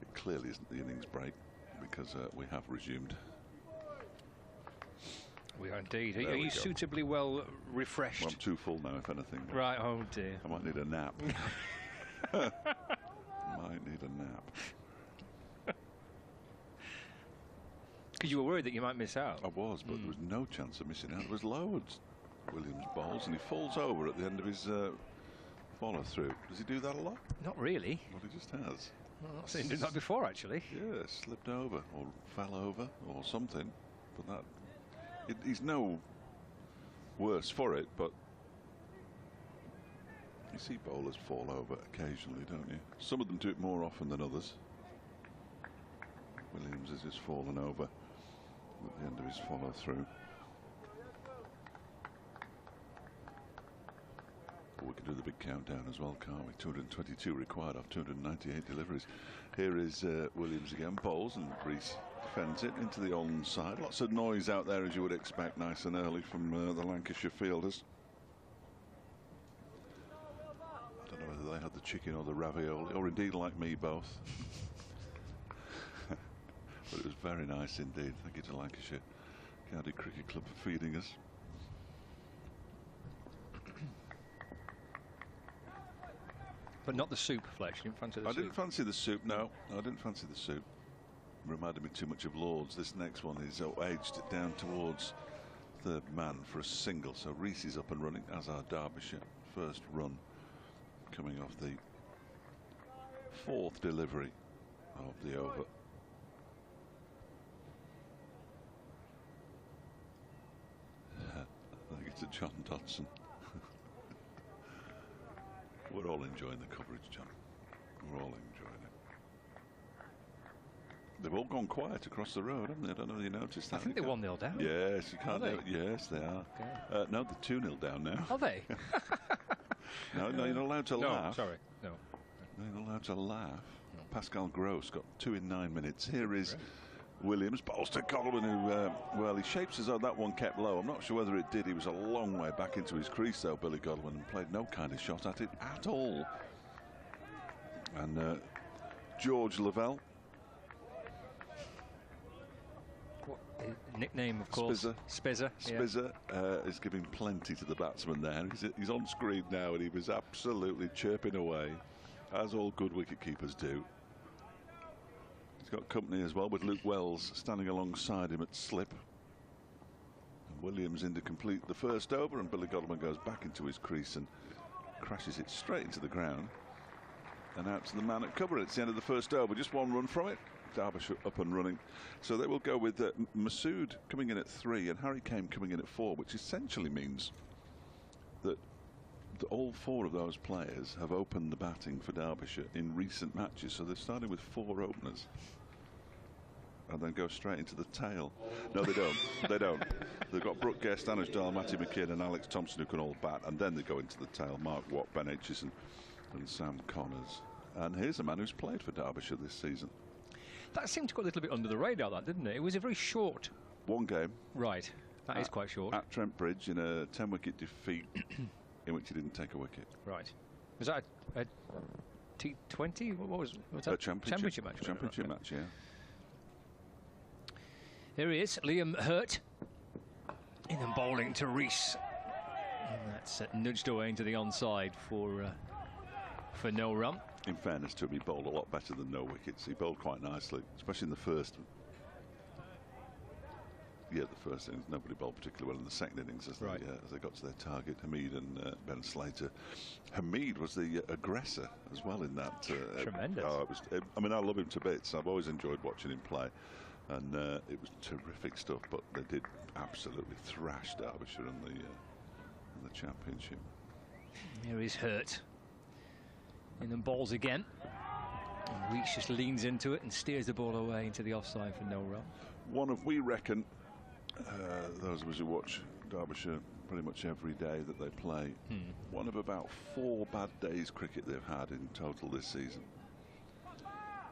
it clearly isn't the innings break, because we have resumed. We are indeed. Are you suitably well refreshed? Well, I'm too full now, if anything. Right, oh dear. I might need a nap. Might need a nap. Because you were worried that you might miss out. I was, but there was no chance of missing out. There was loads. Williams bowls and he falls over at the end of his follow through. Does he do that a lot? Not really. Well, he just has. Well, I've seen him do that before, actually. Yeah, slipped over or fell over or something. But that. He's no worse for it, but you see bowlers fall over occasionally, don't you? Some of them do it more often than others. Williams has just fallen over at the end of his follow through. We can do the big countdown as well, can't we? 222 required off 298 deliveries. Here is Williams again, bowls, and Rees defends it into the onside. Lots of noise out there, as you would expect, nice and early from the Lancashire fielders. I don't know whether they had the chicken or the ravioli, or indeed, like me, both. But it was very nice indeed. Thank you to Lancashire County Cricket Club for feeding us. But not the soup, Fletch. You didn't fancy the soup? I didn't fancy the soup, no. I didn't fancy the soup. Reminded me too much of Lord's. This next one is edged down towards third man for a single. So Rees is up and running, as are Derbyshire. First run coming off the fourth delivery of the over. I think it's a John Dodson. We're all enjoying the coverage, John. We're all enjoying it. They've all gone quiet across the road, haven't they? I don't know if you noticed that. I think they're 1-0 down. Yes, you can't. Are they? Yes, they are. Okay. No, they're 2-0 down now. Are they? No, you're not allowed to laugh. No, sorry. No. No, you're not allowed to laugh. No. Pascal Gross got 2 in 9 minutes. Here is Williams, bowls to Godalming, who, well, he shapes as though that one kept low. I'm not sure whether it did. He was a long way back into his crease, though, Billy Godalming, and played no kind of shot at it at all. And George Lavelle. Nickname, of course. Spizzer. Spizzer is giving plenty to the batsman there. He's on screen now, and he was absolutely chirping away, as all good wicket-keepers do. He's got company as well, with Luke Wells standing alongside him at slip. And Williams in to complete the first over, and Billy Godalming goes back into his crease and crashes it straight into the ground. And out to the man at cover. It's the end of the first over. Just 1 run from it. Derbyshire up and running. So they will go with Masood coming in at 3 and Harry Kane coming in at 4, which essentially means that all 4 of those players have opened the batting for Derbyshire in recent matches. So they're starting with 4 openers and then go straight into the tail. No, they don't. They don't. They've got Brooke Guest, Anuj Dal, Matty McKeon and Alex Thompson who can all bat, and then they go into the tail. Mark Watt, Ben Aitchison and Sam Connors. And here's a man who's played for Derbyshire this season. That seemed to go a little bit under the radar, that, didn't it? It was a very short... 1 game. Right. That is quite short. At Trent Bridge in a 10-wicket defeat in which he didn't take a wicket. Right. Was that a T20? What was that? A championship match. Championship match, yeah. Here he is, Liam Hurt. In and bowling to Rees. And that's nudged away into the onside for no run. In fairness to him, he bowled a lot better than no wickets. He bowled quite nicely, especially in the first. Yeah, the first innings, nobody bowled particularly well in the second innings as they got to their target, Hamid and Ben Slater. Hamid was the aggressor as well in that. Tremendous. I mean, I love him to bits. I've always enjoyed watching him play. And it was terrific stuff, but they did absolutely thrash Derbyshire in the championship. Here he's Hurt. In and bowls again. And Rees just leans into it and steers the ball away into the offside for no run. We reckon, those of us who watch Derbyshire pretty much every day that they play, one of about 4 bad days cricket they've had in total this season,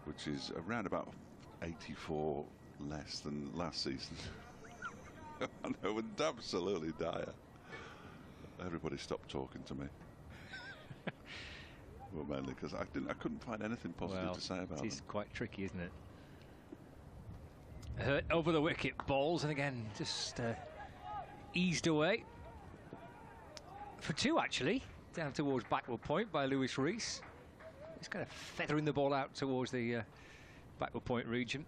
which is around about 84 less than last season. I know, it's absolutely dire. Everybody stopped talking to me. Well, mainly because I couldn't find anything positive to say about it. It's quite tricky, isn't it? Hurt over the wicket, balls, and again just eased away for 2 actually, down towards backward point by Lewis Rees. He's kind of feathering the ball out towards the backward point region.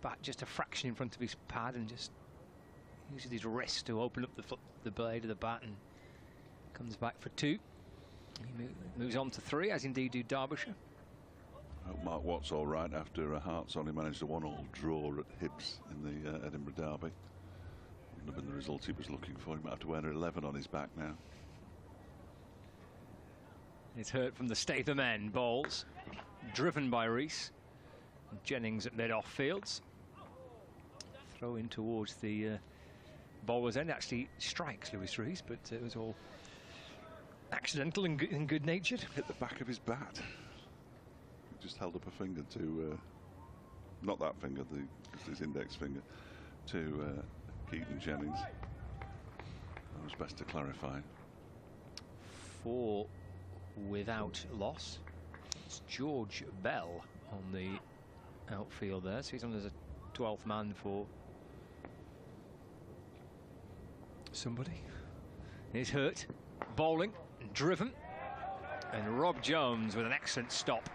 Bat just a fraction in front of his pad and just uses his wrist to open up the blade of the bat and comes back for 2. He moves on to 3, as indeed do Derbyshire. I hope Mark Watt's all right after Hearts only managed a 1-1 draw at Hibs in the Edinburgh Derby. Wouldn't have been the result he was looking for. He might have to wear an 11 on his back now. It's Hurt from the Statham end, bowls, driven by Rees. Jennings at mid-off fields. Throw in towards the bowler's end. Actually strikes Lewis Rees, but it was all accidental and good-natured. Hit the back of his bat. He just held up a finger to, not that finger, his index finger, to Keaton Jennings. That was best to clarify. 4 without loss. It's George Bell on the outfield there, so he's on as a 12th man for somebody. He's Hurt, bowling, driven, and Rob Jones with an excellent stop.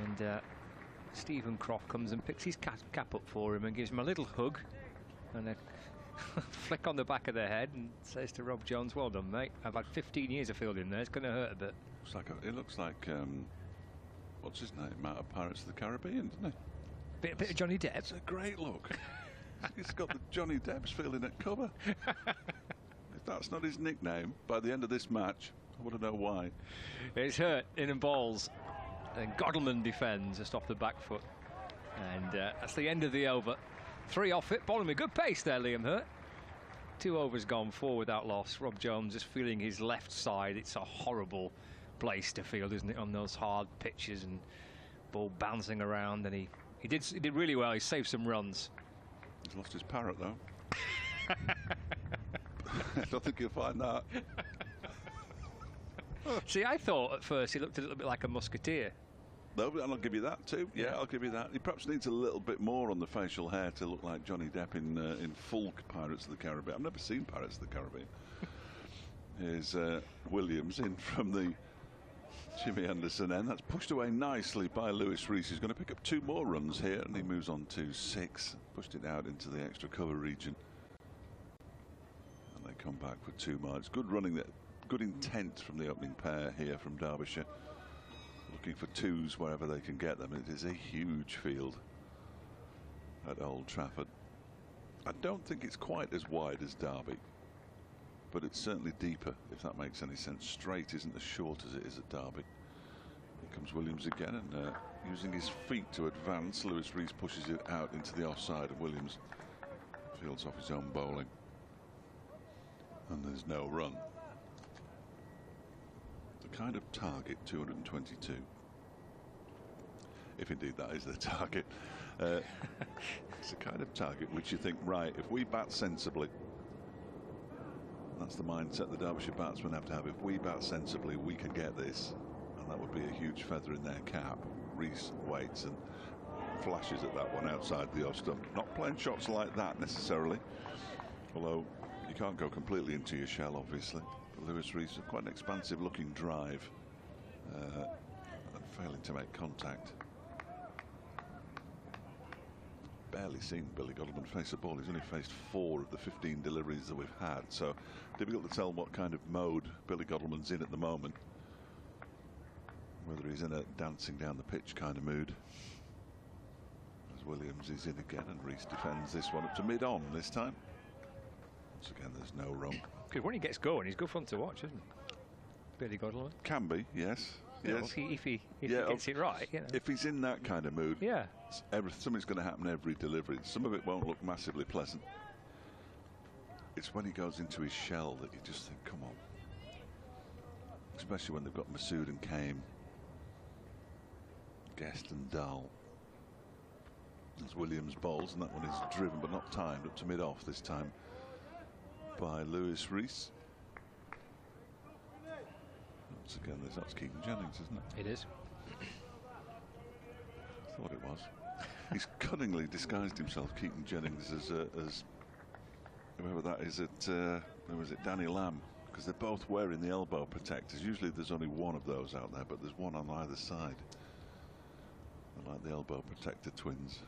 And Stephen Croft comes and picks his cap up for him and gives him a little hug and a flick on the back of the head and says to Rob Jones, "Well done, mate. I've had 15 years of fielding there. It's going to hurt a bit." It looks like what's his name out of Pirates of the Caribbean, doesn't he? Bit of Johnny Depp. It's a great look. He's got the Johnny Depp's feeling at cover. If that's not his nickname, by the end of this match, I want to know why. It's Hurt in and bowls. And Godleman defends just off the back foot. And that's the end of the over. 3 off it, bowling with good pace there, Liam Hurt. 2 overs gone, 4 without loss. Rob Jones just feeling his left side. It's a horrible place to field, isn't it, on those hard pitches and ball bouncing around. And he did really well. He saved some runs. He's lost his parrot though. I don't think you'll find that. See, I thought at first he looked a little bit like a musketeer. No, but I'll give you that too. Yeah, I'll give you that. He perhaps needs a little bit more on the facial hair to look like Johnny Depp in full Pirates of the Caribbean. I've never seen Pirates of the Caribbean. Here's Williams in from the Jimmy Anderson end. That's pushed away nicely by Lewis Rees. He's going to pick up 2 more runs here, and he moves on to 6. Pushed it out into the extra cover region. And they come back for 2 more. It's good running, good intent from the opening pair here from Derbyshire. Looking for 2s wherever they can get them. It is a huge field at Old Trafford. I don't think it's quite as wide as Derby, but it's certainly deeper, if that makes any sense. Straight isn't as short as it is at Derby. Here comes Williams again, and using his feet to advance, Lewis Rees pushes it out into the offside, and Williams fields off his own bowling. And there's no run. The kind of target, 222. If indeed that is the target. It's a kind of target which you think, right, if we bat sensibly, That's the mindset the Derbyshire batsmen have to have. If we bat sensibly, we can get this, and that would be a huge feather in their cap. Rees waits and flashes at that one outside the off stump. Not playing shots like that necessarily, although you can't go completely into your shell, obviously. But Lewis Rees, quite an expansive looking drive, and failing to make contact. Barely seen Billy Godleman face a ball. He's only faced 4 of the 15 deliveries that we've had, so difficult to tell what kind of mode Billy Godleman's in at the moment. Whether he's in a dancing down the pitch kind of mood. As Williams is in again, and Rees defends this one up to mid-on this time. Once again, there's no run. Because when he gets going, he's good fun to watch, isn't he? Billy Godleman. Can be, yes. Yeah, yes. well, if he gets it right, you know. If he's in that kind of mood, yeah, something's going to happen every delivery. Some of it won't look massively pleasant. It's when he goes into his shell that you just think, come on. Especially when they've got Masood and Kame, Guest and Dahl. As Williams bowls, and that one is driven but not timed up to mid-off this time by Lewis Rees. Once again, that's Keaton Jennings, isn't it? It is. Thought it was. He's cunningly disguised himself, Keaton Jennings, as whoever that is at who was it, Danny Lamb, because they're both wearing the elbow protectors. Usually there's only one of those out there, but there's one on either side. They're like the elbow protector twins.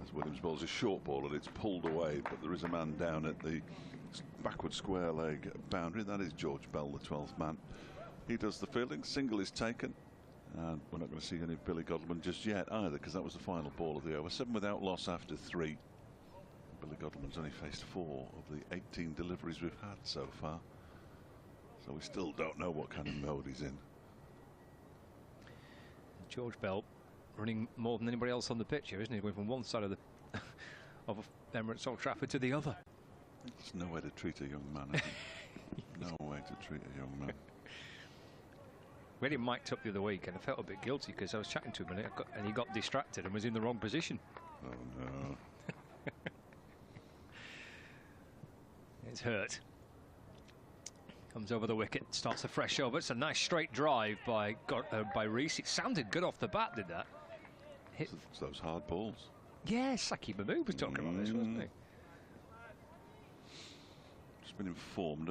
As Williams bowls a short ball and it's pulled away, but there is a man down at the backward square leg boundary. That is George Bell, the 12th man. He does the fielding. Single is taken, and we're not going to see any Billy Godleman just yet either, because that was the final ball of the over. 7 without loss after 3. Billy Godleman's only faced 4 of the 18 deliveries we've had so far, so we still don't know what kind of mode he's in. George Bell running more than anybody else on the pitch here, isn't he? Going from one side of the of Emirates Old Trafford to the other. There's no way to treat a young man, is there? No way to treat a young man. We had him mic'd up the other week, and I felt a bit guilty because I was chatting to him and he got distracted and was in the wrong position. Oh no. It's hurt. Comes over the wicket, starts a fresh over. It's a nice straight drive by Rees. It sounded good off the bat, did that? Hit. It's those hard balls. Yeah, Saki Mahmood was talking about this, wasn't he? Just been informed.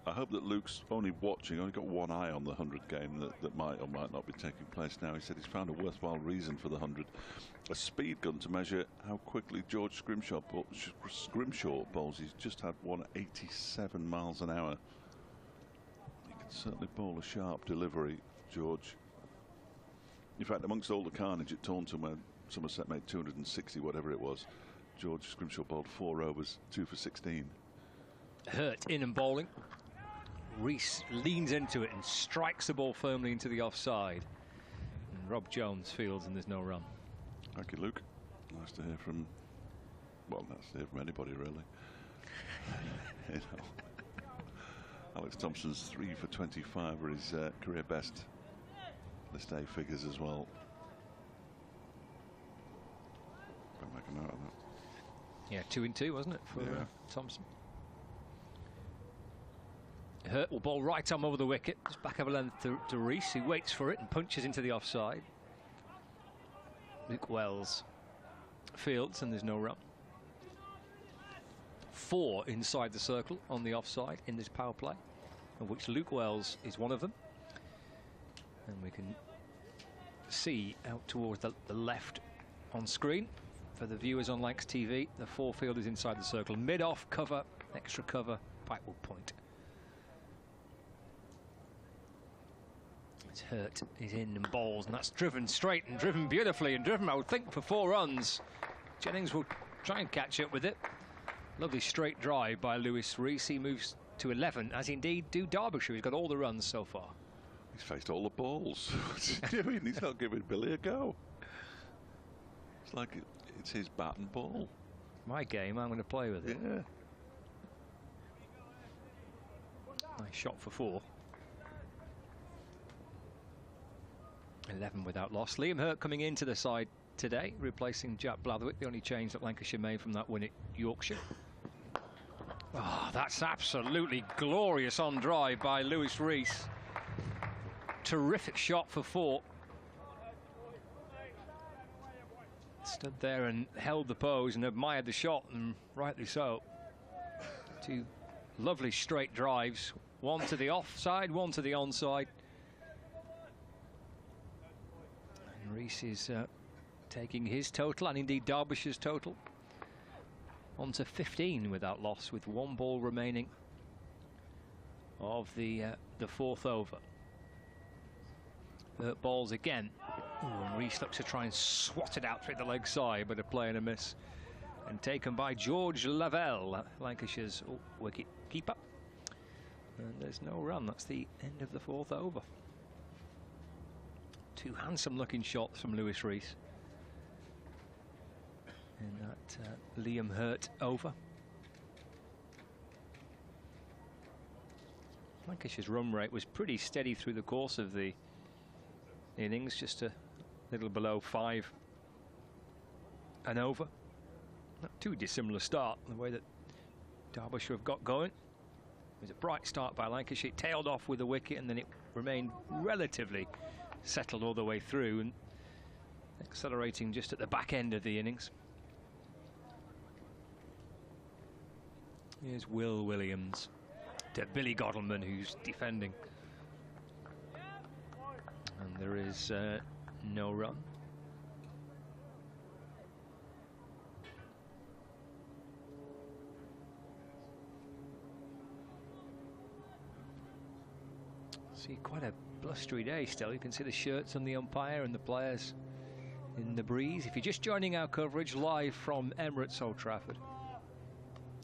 I hope that Luke's only watching, only got one eye on the 100 game that might or might not be taking place now. He said he's found a worthwhile reason for the 100. A speed gun to measure how quickly George Scrimshaw bowls. He's just had one at 87 miles an hour. He can certainly bowl a sharp delivery, George. In fact, amongst all the carnage at Taunton, where Somerset made 260, whatever it was, George Scrimshaw bowled 4 overs, 2 for 16. Hurt in and bowling. Rees leans into it and strikes the ball firmly into the offside. And Rob Jones fields, and there's no run. Thank you, Luke. Nice to hear from, well, nice to hear from anybody, really. You know. Alex Thompson's 3 for 25 were his career best list A figures as well. Better make a note of that. Yeah, 2 in 2, wasn't it, for Thompson? Hurt will bowl right arm over the wicket, just back of a length to Rees, who waits for it and punches into the offside. Luke Wells fields, and there's no run. 4 inside the circle on the offside in this power play, of which Luke Wells is one of them. And we can see out towards the left on screen for the viewers on Lancs TV, the 4 fielders inside the circle. Mid-off cover, extra cover, Pikewood point. It's Hurt, he's in and bowls, and that's driven straight and driven beautifully, and driven, I would think, for 4 runs. Jennings will try and catch up with it. Lovely straight drive by Lewis Rees. He moves to 11, as indeed do Derbyshire. He's got all the runs so far. He's faced all the balls. What's he doing? He's not giving Billy a go. It's like it's his bat and ball. My game, I'm going to play with it. Yeah. Nice shot for 4. 11 without loss. Liam Hurt coming into the side today, replacing Jack Blatherwick, the only change that Lancashire made from that win at Yorkshire. Oh, that's absolutely glorious on drive by Lewis Rees. Terrific shot for 4. Stood there and held the pose and admired the shot, and rightly so. 2 lovely straight drives, one to the offside, one to the onside. And Rees is taking his total, and indeed Derbyshire's total, on to 15 without loss, with 1 ball remaining of the 4th over. Balls again. Ooh, and Rees looks to try and swat it out through the leg side, but a play and a miss. And taken by George Lavelle, Lancashire's wicket keeper. And there's no run. That's the end of the 4th over. 2 handsome looking shots from Lewis Rees in that Liam Hurt over. Lancashire's run rate was pretty steady through the course of the innings, just a little below 5 and over. Not too dissimilar start, the way that Derbyshire have got going. It was a bright start by Lancashire. It tailed off with a wicket, and then it remained relatively settled all the way through, and accelerating just at the back end of the innings. Here's Will Williams to Billy Godleman, who's defending. And there is no run. See, quite a blustery day still. You can see the shirts on the umpire and the players in the breeze. If you're just joining our coverage live from Emirates Old Trafford,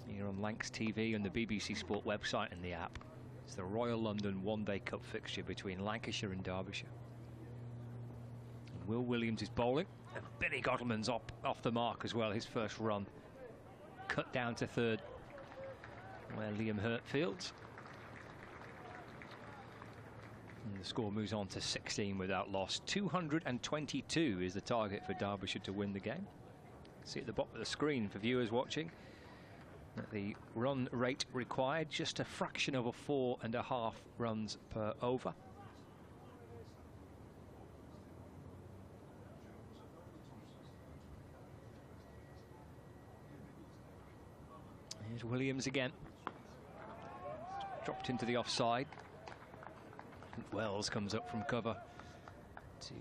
here on Lancs TV and the BBC Sport website and the app, it's the Royal London One-Day Cup fixture between Lancashire and Derbyshire. And Will Williams is bowling, and Billy Godleman's off the mark as well. His first run cut down to 3rd, where Liam Hurt fields. And the score moves on to 16 without loss. 222 is the target for Derbyshire to win the game. See at the bottom of the screen for viewers watching that the run rate required, just a fraction over 4.5 runs per over. Here's Williams again. Dropped into the offside. Wells comes up from cover to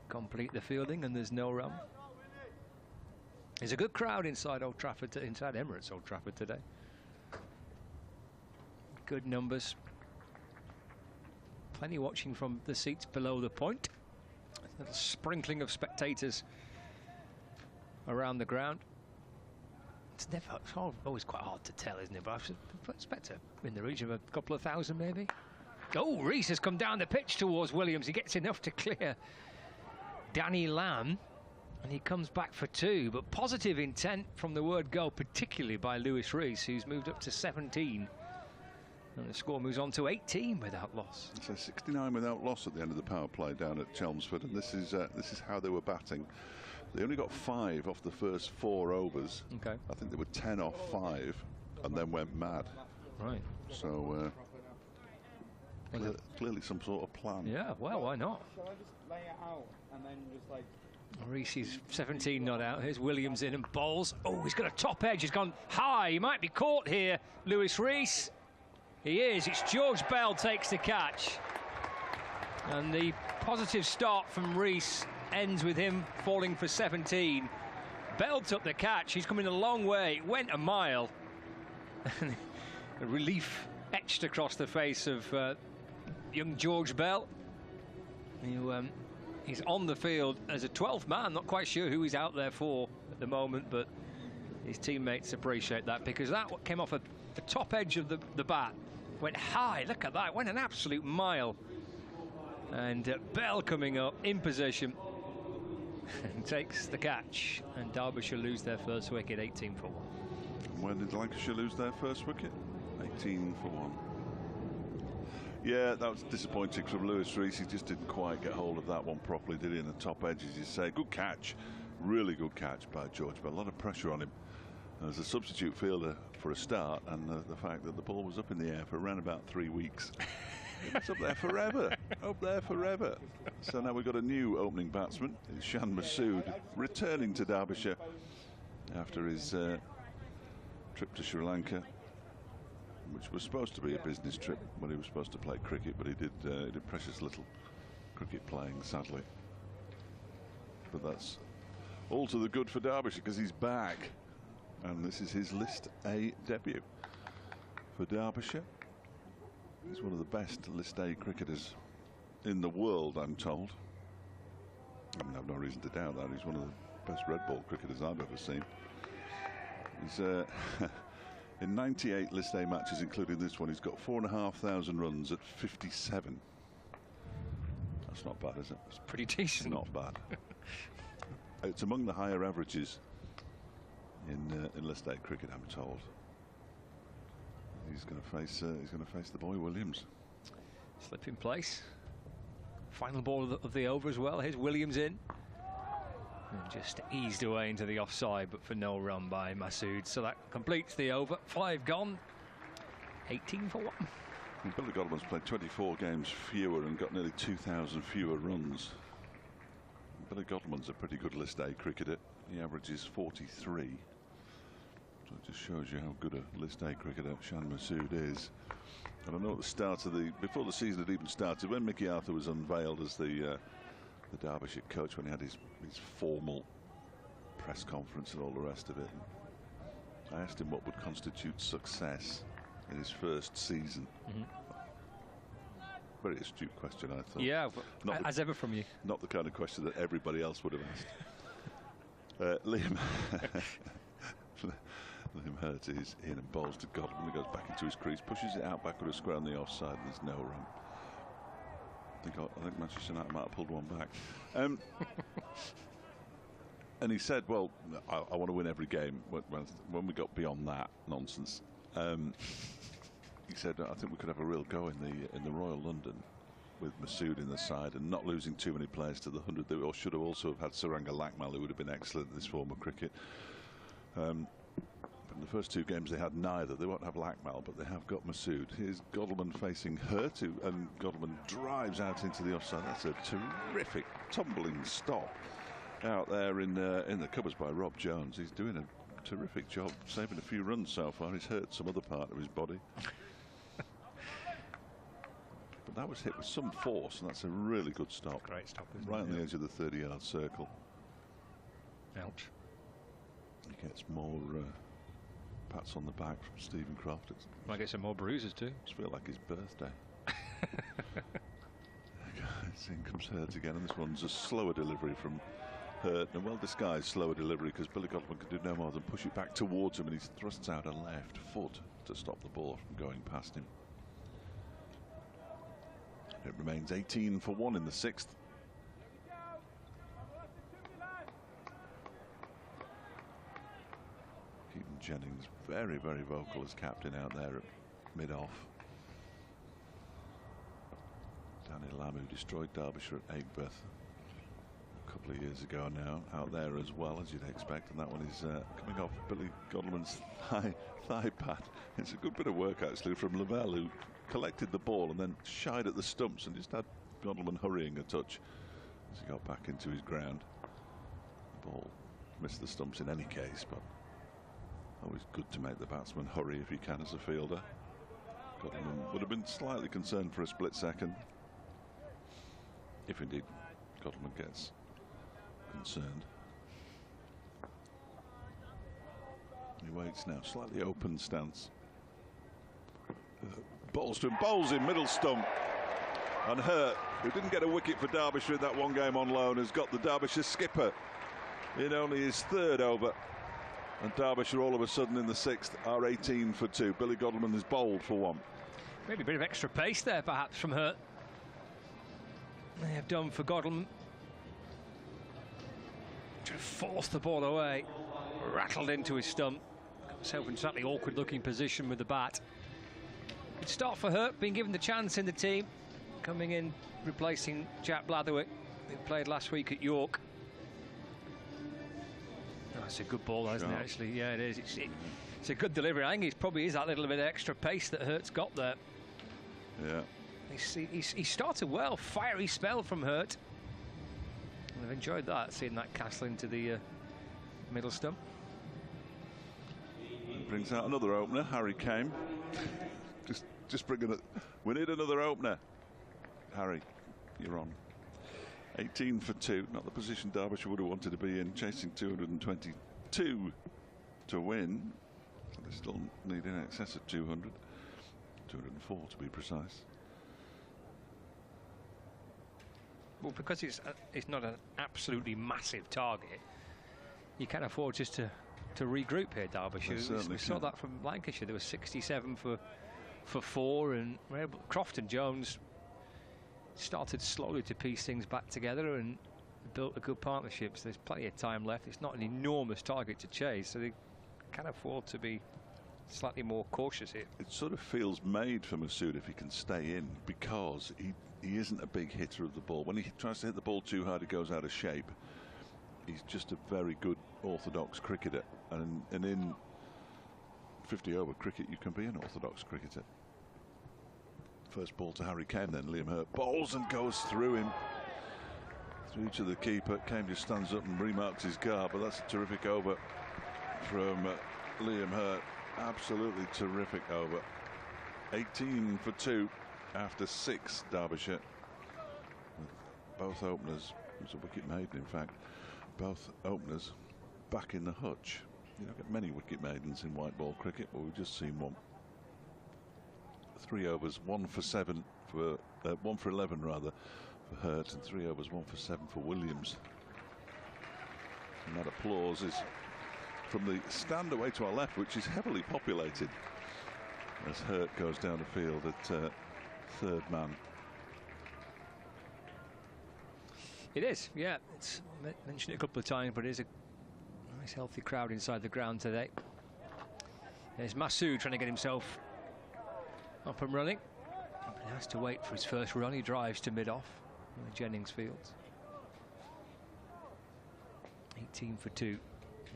complete the fielding, and there's no run. There's a good crowd inside Old Trafford, inside Emirates Old Trafford today. Good numbers. Plenty watching from the seats below the point. A little sprinkling of spectators around the ground. It's always quite hard to tell, isn't it? But I expect in the region of a couple of thousand, maybe. Oh, Rees has come down the pitch towards Williams. He gets enough to clear Danny Lamb, and he comes back for 2. But positive intent from the word go, particularly by Lewis Rees, who's moved up to 17. And the score moves on to 18 without loss. So 69 without loss at the end of the power play down at Chelmsford, and this is how they were batting. They only got 5 off the first 4 overs. Okay. I think they were 10 off 5, and then went mad. Right. So. Clearly some sort of plan. Yeah, well, why not? Shall I just lay it out and then just like... Rees is 17 not out. Here's Williams in and bowls. Oh, he's got a top edge. He's gone high. He might be caught here, Lewis Rees. He is. It's George Bell takes the catch. And the positive start from Rees ends with him falling for 17. Bell took the catch. He's coming a long way. It went a mile. A relief etched across the face of young George Bell, who he's on the field as a 12th man. Not quite sure who he's out there for at the moment, but his teammates appreciate that, because that came off the top edge of the bat, went high. Look at that, went an absolute mile. And Bell coming up in position and takes the catch, and Derbyshire lose their first wicket, 18 for 1. When did Lancashire lose their first wicket? 18 for 1. Yeah, that was disappointing from Lewis Rees. He just didn't quite get hold of that one properly, did he? In the top edge, as you say. Good catch, really good catch by George, but a lot of pressure on him. as a substitute fielder for a start, and the fact that the ball was up in the air for around about 3 weeks. It's up there forever, up there forever. So now we've got a new opening batsman. It's Shan Masood, returning to Derbyshire after his trip to Sri Lanka, which was supposed to be a business trip when he was supposed to play cricket, but he did precious little cricket playing, sadly. But that's all to the good for Derbyshire, because he's back, and this is his List A debut for Derbyshire. He's one of the best List A cricketers in the world, I'm told. I mean, I've no reason to doubt that. He's one of the best red ball cricketers I've ever seen. He's in 98 List A matches, including this one, he's got 4,500 runs at 57. That's not bad, is it? It's pretty decent. Not bad. It's among the higher averages in List A cricket, I'm told. He's going to face the boy Williams. Slip in place. Final ball of the over as well. Here's Williams in. And just eased away into the offside, but for no run by Masood. So that completes the over. 5 gone. 18 for 1. And Billy Godman's played 24 games fewer and got nearly 2,000 fewer runs. Billy Godman's a pretty good List A cricketer. He averages 43. So it just shows you how good a List A cricketer Shan Masood is. And I know at the start of before the season had even started, when Mickey Arthur was unveiled as the Derbyshire coach, when he had his formal press conference and all the rest of it, I asked him what would constitute success in his first season. Very astute question, I thought. Yeah, as ever from you. Not the kind of question that everybody else would have asked. Liam Hurt is in and bowls to Godwin. He goes back into his crease, pushes it out backward of square on the offside, and there's no run. I think Manchester United might have pulled one back. And he said, well, I want to win every game. When we got beyond that nonsense, he said, I think we could have a real go in the Royal London with Masood in the side and not losing too many players to the 100. They should have also have had Saranga Lakmal, who would have been excellent in this form of cricket. But in the first 2 games they had neither. They won't have Lakmal, but they have got Masood. Here's Godleman facing Hurt, and Godleman drives out into the offside. That's a terrific tumbling stop out there in the covers by Rob Jones. He's doing a terrific job saving a few runs so far. He's hurt some other part of his body. But that was hit with some force, and that's a really good stop. Great stop, isn't right it? on the edge of the 30-yard circle. Ouch. He gets more pats on the back from Stephen Croft. Might get some more bruises too. It's feel like his birthday. In comes Hurt again, and this one's a slower delivery from Hurt, and a well-disguised slower delivery, because Billy Godwin could do no more than push it back towards him, and he thrusts out a left foot to stop the ball from going past him. It remains 18 for 1 in the 6th. Keaton Jennings very, very vocal as captain out there at mid-off. Danny Lamb, who destroyed Derbyshire at Aigburth a couple of years ago now, out there as well, as you'd expect, and that one is coming off Billy Godleman's thigh pad. It's a good bit of work actually from Lavelle, who collected the ball and then shied at the stumps and just had Godleman hurrying a touch as he got back into his ground. The ball missed the stumps in any case, but always good to make the batsman hurry if he can as a fielder. Godleman would have been slightly concerned for a split second, if indeed Godleman gets concerned. He waits now, slightly open stance. Bowls to him, bowls in middle stump, and Hurt, who didn't get a wicket for Derbyshire in that one game on loan, has got the Derbyshire skipper in only his 3rd over, and Derbyshire all of a sudden in the 6th are 18 for 2. Billy Godleman has bowled for 1. Maybe a bit of extra pace there perhaps from Hurt. They have done for Godleman. Trying to force the ball away, rattled into his stump, got himself in a slightly awkward looking position with the bat. Good start for Hurt, being given the chance in the team, coming in replacing Jack Blatherwick, who played last week at York. That's a good ball, isn't it, actually? Yeah, it is. It's a good delivery. I think it probably is that little bit of extra pace that Hurt's got there. Yeah. He started well. Fiery spell from Hurt. And I've enjoyed that, seeing that castle into the middle stump. Brings out another opener. Harry Kane. Just bringing it. We need another opener. Harry, you're on. 18 for 2. Not the position Derbyshire would have wanted to be in. Chasing 222 to win. They still need in excess of 200. 204 to be precise. Well, because it's not an absolutely massive target, you can afford just to regroup here, Derbyshire. We saw that from Lancashire. There was 67 for 4, and Croft and Jones started slowly to piece things back together and built a good partnership. So there's plenty of time left. It's not an enormous target to chase, so they can afford to be slightly more cautious here. It sort of feels made for Masood if he can stay in, because he isn't a big hitter of the ball. When he tries to hit the ball too hard, he goes out of shape. He's just a very good orthodox cricketer, and in 50-over cricket you can be an orthodox cricketer. First ball to Harry Kane, then Liam Hurt bowls and goes through him, through to the keeper. Kane just stands up and remarks his guard, but that's a terrific over from Liam Hurt. Absolutely terrific over. 18 for 2 after 6, Derbyshire. With both openers, it was a wicket maiden in fact, both openers back in the hutch. You don't get many wicket maidens in white ball cricket, but we've just seen one. 3 overs, 1 for 7 for 1 for 11 rather for Hurt, and 3 overs, 1 for 7 for Williams. And that applause is from the stand away to our left, which is heavily populated, as Hurt goes down the field at third man. It is, yeah. It's mentioned it a couple of times, but it is a nice healthy crowd inside the ground today. There's Masood trying to get himself up and running. He has to wait for his first run. He drives to mid-off in the Jennings Fields. 18 for 2.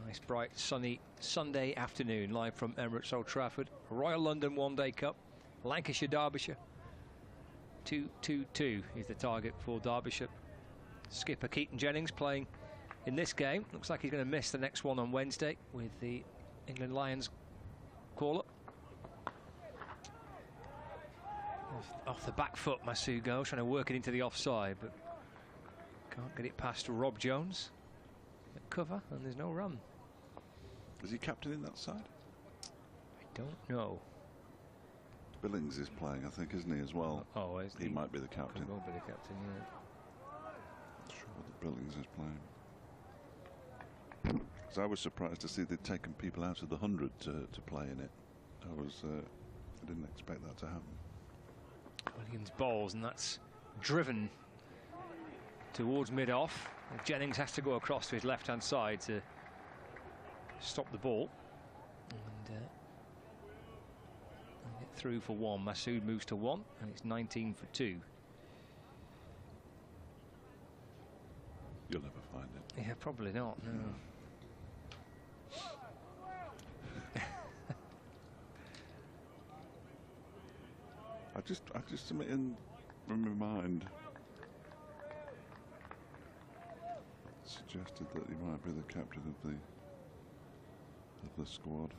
Nice bright sunny Sunday afternoon, live from Emirates Old Trafford. Royal London One Day Cup, Lancashire Derbyshire. 2-2-2 is the target for Derbyshire. Skipper Keaton Jennings playing in this game. Looks like he's going to miss the next one on Wednesday with the England Lions call-up. Off the back foot, Masood goes, trying to work it into the offside, but can't get it past Rob Jones at cover, and there's no run. Is he captain in that side? I don't know. Billings is playing, I think, isn't he, as well? Oh, he might be the captain. He will be the captain, yeah. Not sure that Billings is playing. Because I was surprised to see they'd taken people out of the 100 to play in it. I didn't expect that to happen. Williams bowls, and that's driven towards mid-off. Jennings has to go across to his left-hand side to stop the ball and get through for 1. Masood moves to 1, and it's 19 for 2. You'll never find it. Yeah, probably not. No. I just submit in from my mind suggested that he might be the captain of the squad.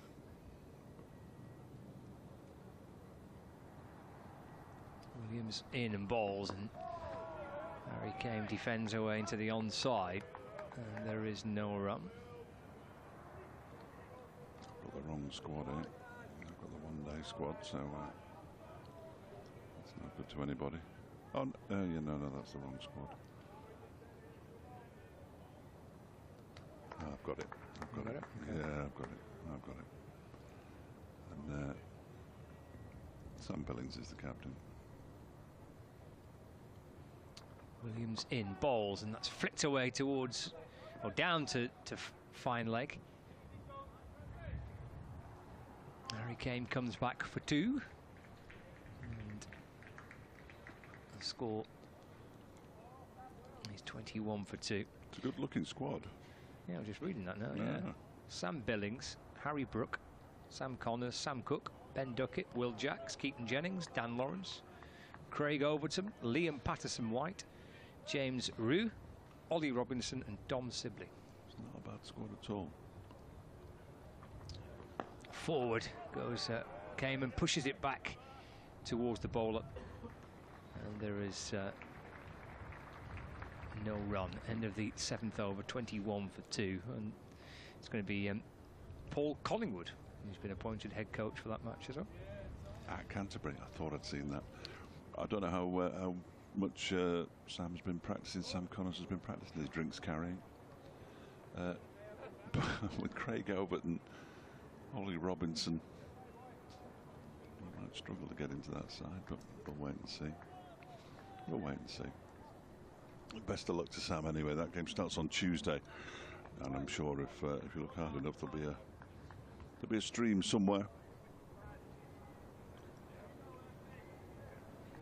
Williams in and bowls, and Harry Kane defends away into the onside, and there is no run. Got the wrong squad in it. I've got the one-day squad, so it's not good to anybody. Oh, no, that's the wrong squad. I've got it. I've got it. Okay. Yeah, I've got it. And Sam Billings is the captain. Williams in, bowls, and that's flicked away towards, or down to fine leg. Harry Kane comes back for 2. And the score is 21 for 2. It's a good looking squad. Yeah, I'm just reading that now. Yeah. Sam Billings, Harry Brook, Sam Connors, Sam Cook, Ben Duckett, Will Jacks, Keaton Jennings, Dan Lawrence, Craig Overton, Liam Patterson-White, James Rue, Ollie Robinson and Dom Sibley. It's not a bad squad at all. Forward goes Cayman, pushes it back towards the bowler. And there is no run. End of the 7th over, 21 for 2. And it's going to be Paul Collingwood, who's been appointed head coach for that match as well. At Canterbury, I thought I'd seen that. I don't know how much Sam's been practicing. Sam Connors has been practicing his drinks carrying. With Craig Overton, Ollie Robinson, he might struggle to get into that side, but we'll wait and see. We'll wait and see. Best of luck to Sam anyway. That game starts on Tuesday, and I'm sure if you look hard enough, there'll be a stream somewhere.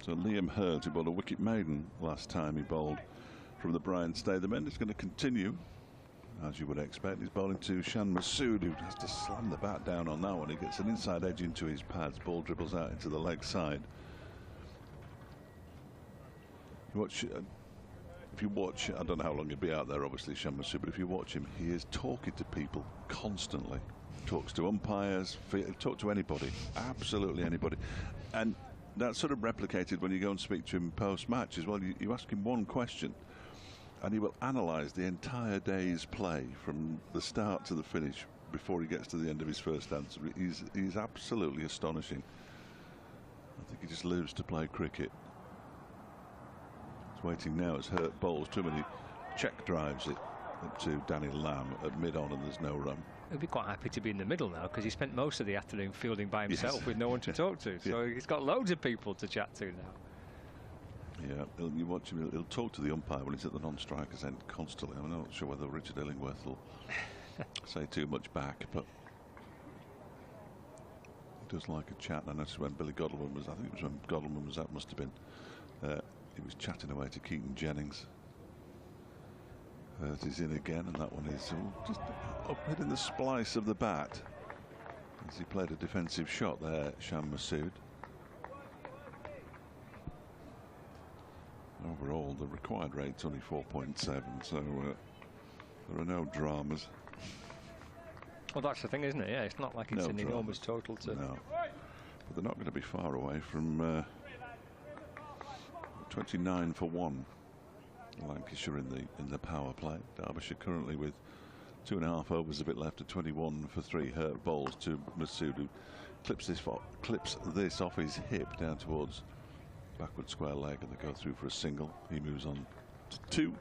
So Liam Hurt, who bowled a wicket maiden last time he bowled from the Brian Statham end, is going to continue, as you would expect. He's bowling to Shan Masood, who has to slam the bat down on that one. He gets an inside edge into his pads. Ball dribbles out into the leg side. If you watch, I don't know how long he'll be out there, obviously, Shan Masood, but if you watch him, he is talking to people constantly. Talks to umpires, talk to anybody, absolutely anybody. And that's sort of replicated when you go and speak to him post-match as well. You ask him one question, and he will analyse the entire day's play from the start to the finish before he gets to the end of his first answer. He's absolutely astonishing. I think he just lives to play cricket. He's waiting now as Hurt bowls too many check drives it to Danny Lamb at mid-on, and there's no run. He'll be quite happy to be in the middle now, because he spent most of the afternoon fielding by himself with no one to talk to. So he's got loads of people to chat to now. Yeah, you watch him, he'll talk to the umpire when he's at the non-strikers end constantly. I'm not sure whether Richard Illingworth will say too much back, but he does like a chat. And I noticed when Billy Godalming was, I think it was when Godalming was out, must have been, he was chatting away to Keaton Jennings. Hurt is in again, and that one is just up hitting the splice of the bat as he played a defensive shot there, Shan Masood. Overall, the required rate's only 4.7, so there are no dramas. Well, that's the thing, isn't it? Yeah, it's not like it's an enormous total to... No, but they're not going to be far away from 29 for 1. Lancashire in the power play. Derbyshire currently with 2.5 overs, a bit left, at 21 for 3. Hurt bowls to Masood, who clips this off his hip down towards backward square leg, and they go through for a single. He moves on to 2,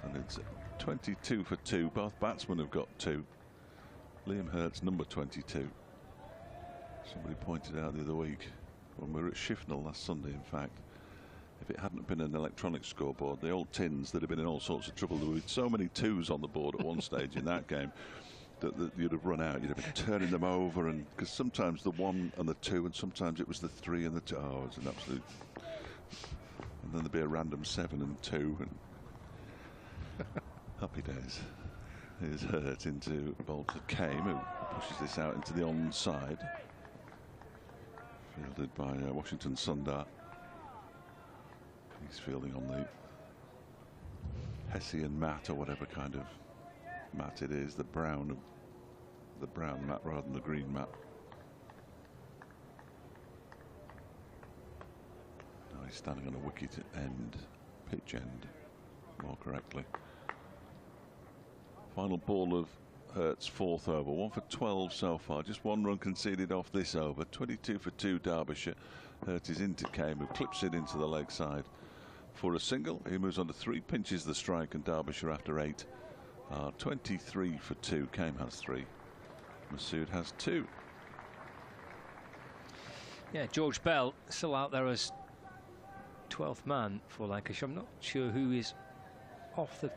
and it's 22 for 2. Both batsmen have got 2. Liam Hurt's number 22. Somebody pointed out the other week when we were at Shifnal last Sunday, in fact, if it hadn't been an electronic scoreboard, the old tins, that have been in all sorts of trouble. There were so many 2s on the board at one stage in that game that you'd have run out. You'd have been turning them over, and because sometimes the 1 and the 2, and sometimes it was the 3 and the 2. Oh, it's an absolute. And then there'd be a random 7 and 2, and happy days. Here's Hurt into Bolton Came, who pushes this out into the onside. Fielded by Washington Sundar. He's fielding on the Hessian mat, or whatever kind of mat it is, the brown mat rather than the green mat. Now he's standing on a wicket end, pitch end, more correctly. Final ball of Hurt's 4th over, 1 for 12 so far, just 1 run conceded off this over. 22 for 2 Derbyshire. Hurt is into Came, who clips it into the leg side for a single. He moves on to 3, pinches the strike, and Derbyshire after 8 are 23 for 2. Came has 3. Masood has 2. Yeah, George Bell still out there as 12th man for Lancashire. I'm not sure who is off the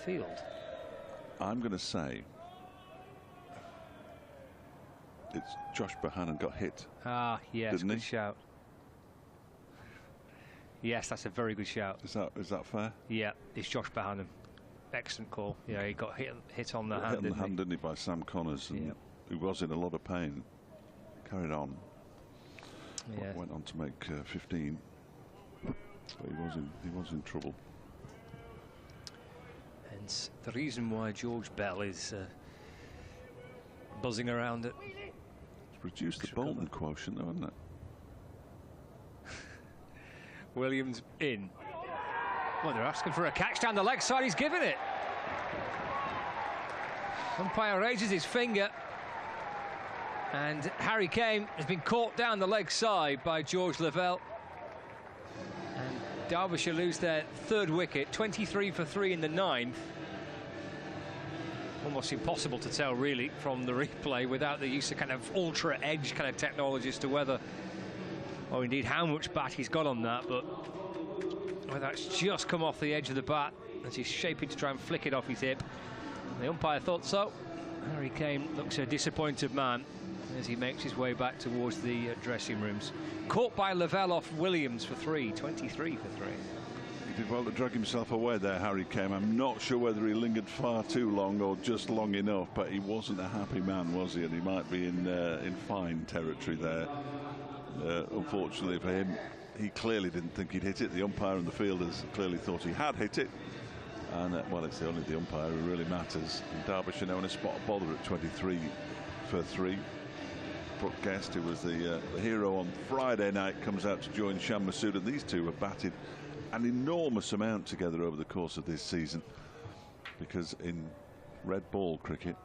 field. I'm going to say it's Josh Bohannon got hit. Ah, yes, good he? shout. Yes, that's a very good shout. Is that fair? Yeah, it's Josh Bohannon. Excellent call. Yeah, he got hit on the hand. Hit on the hand, didn't he, by Sam Connors, and he was in a lot of pain. Carried on. Yeah. Went on to make 15, but he was in trouble. And the reason why George Bell is buzzing around it. It's reduced the Bolton quotient, though, hasn't it? Williams in. Well, they're asking for a catch down the leg side. He's given it. Umpire raises his finger. And Harry Kane has been caught down the leg side by George Lavelle. And Derbyshire lose their third wicket, 23 for 3 in the 9th. Almost impossible to tell, really, from the replay without the use of kind of ultra edge kind of technology as to whether, or indeed how much bat he's got on that, but well, that's just come off the edge of the bat as he's shaping to try and flick it off his hip. The umpire thought so. Harry Kane looks a disappointed man as he makes his way back towards the dressing rooms. Caught by Lavelle off Williams for 3, 23 for 3. He did well to drag himself away there, Harry Kane. I'm not sure whether he lingered far too long or just long enough, but he wasn't a happy man, was he? And he might be in fine territory there. Unfortunately for him, he clearly didn't think he'd hit it. The umpire and the fielders clearly thought he had hit it. And, well, it's only the umpire who really matters. And Derbyshire now in a spot of bother at 23 for 3. Brooke Guest, who was the hero on Friday night, comes out to join Shan Masood, and these two have batted an enormous amount together over the course of this season, because in red ball cricket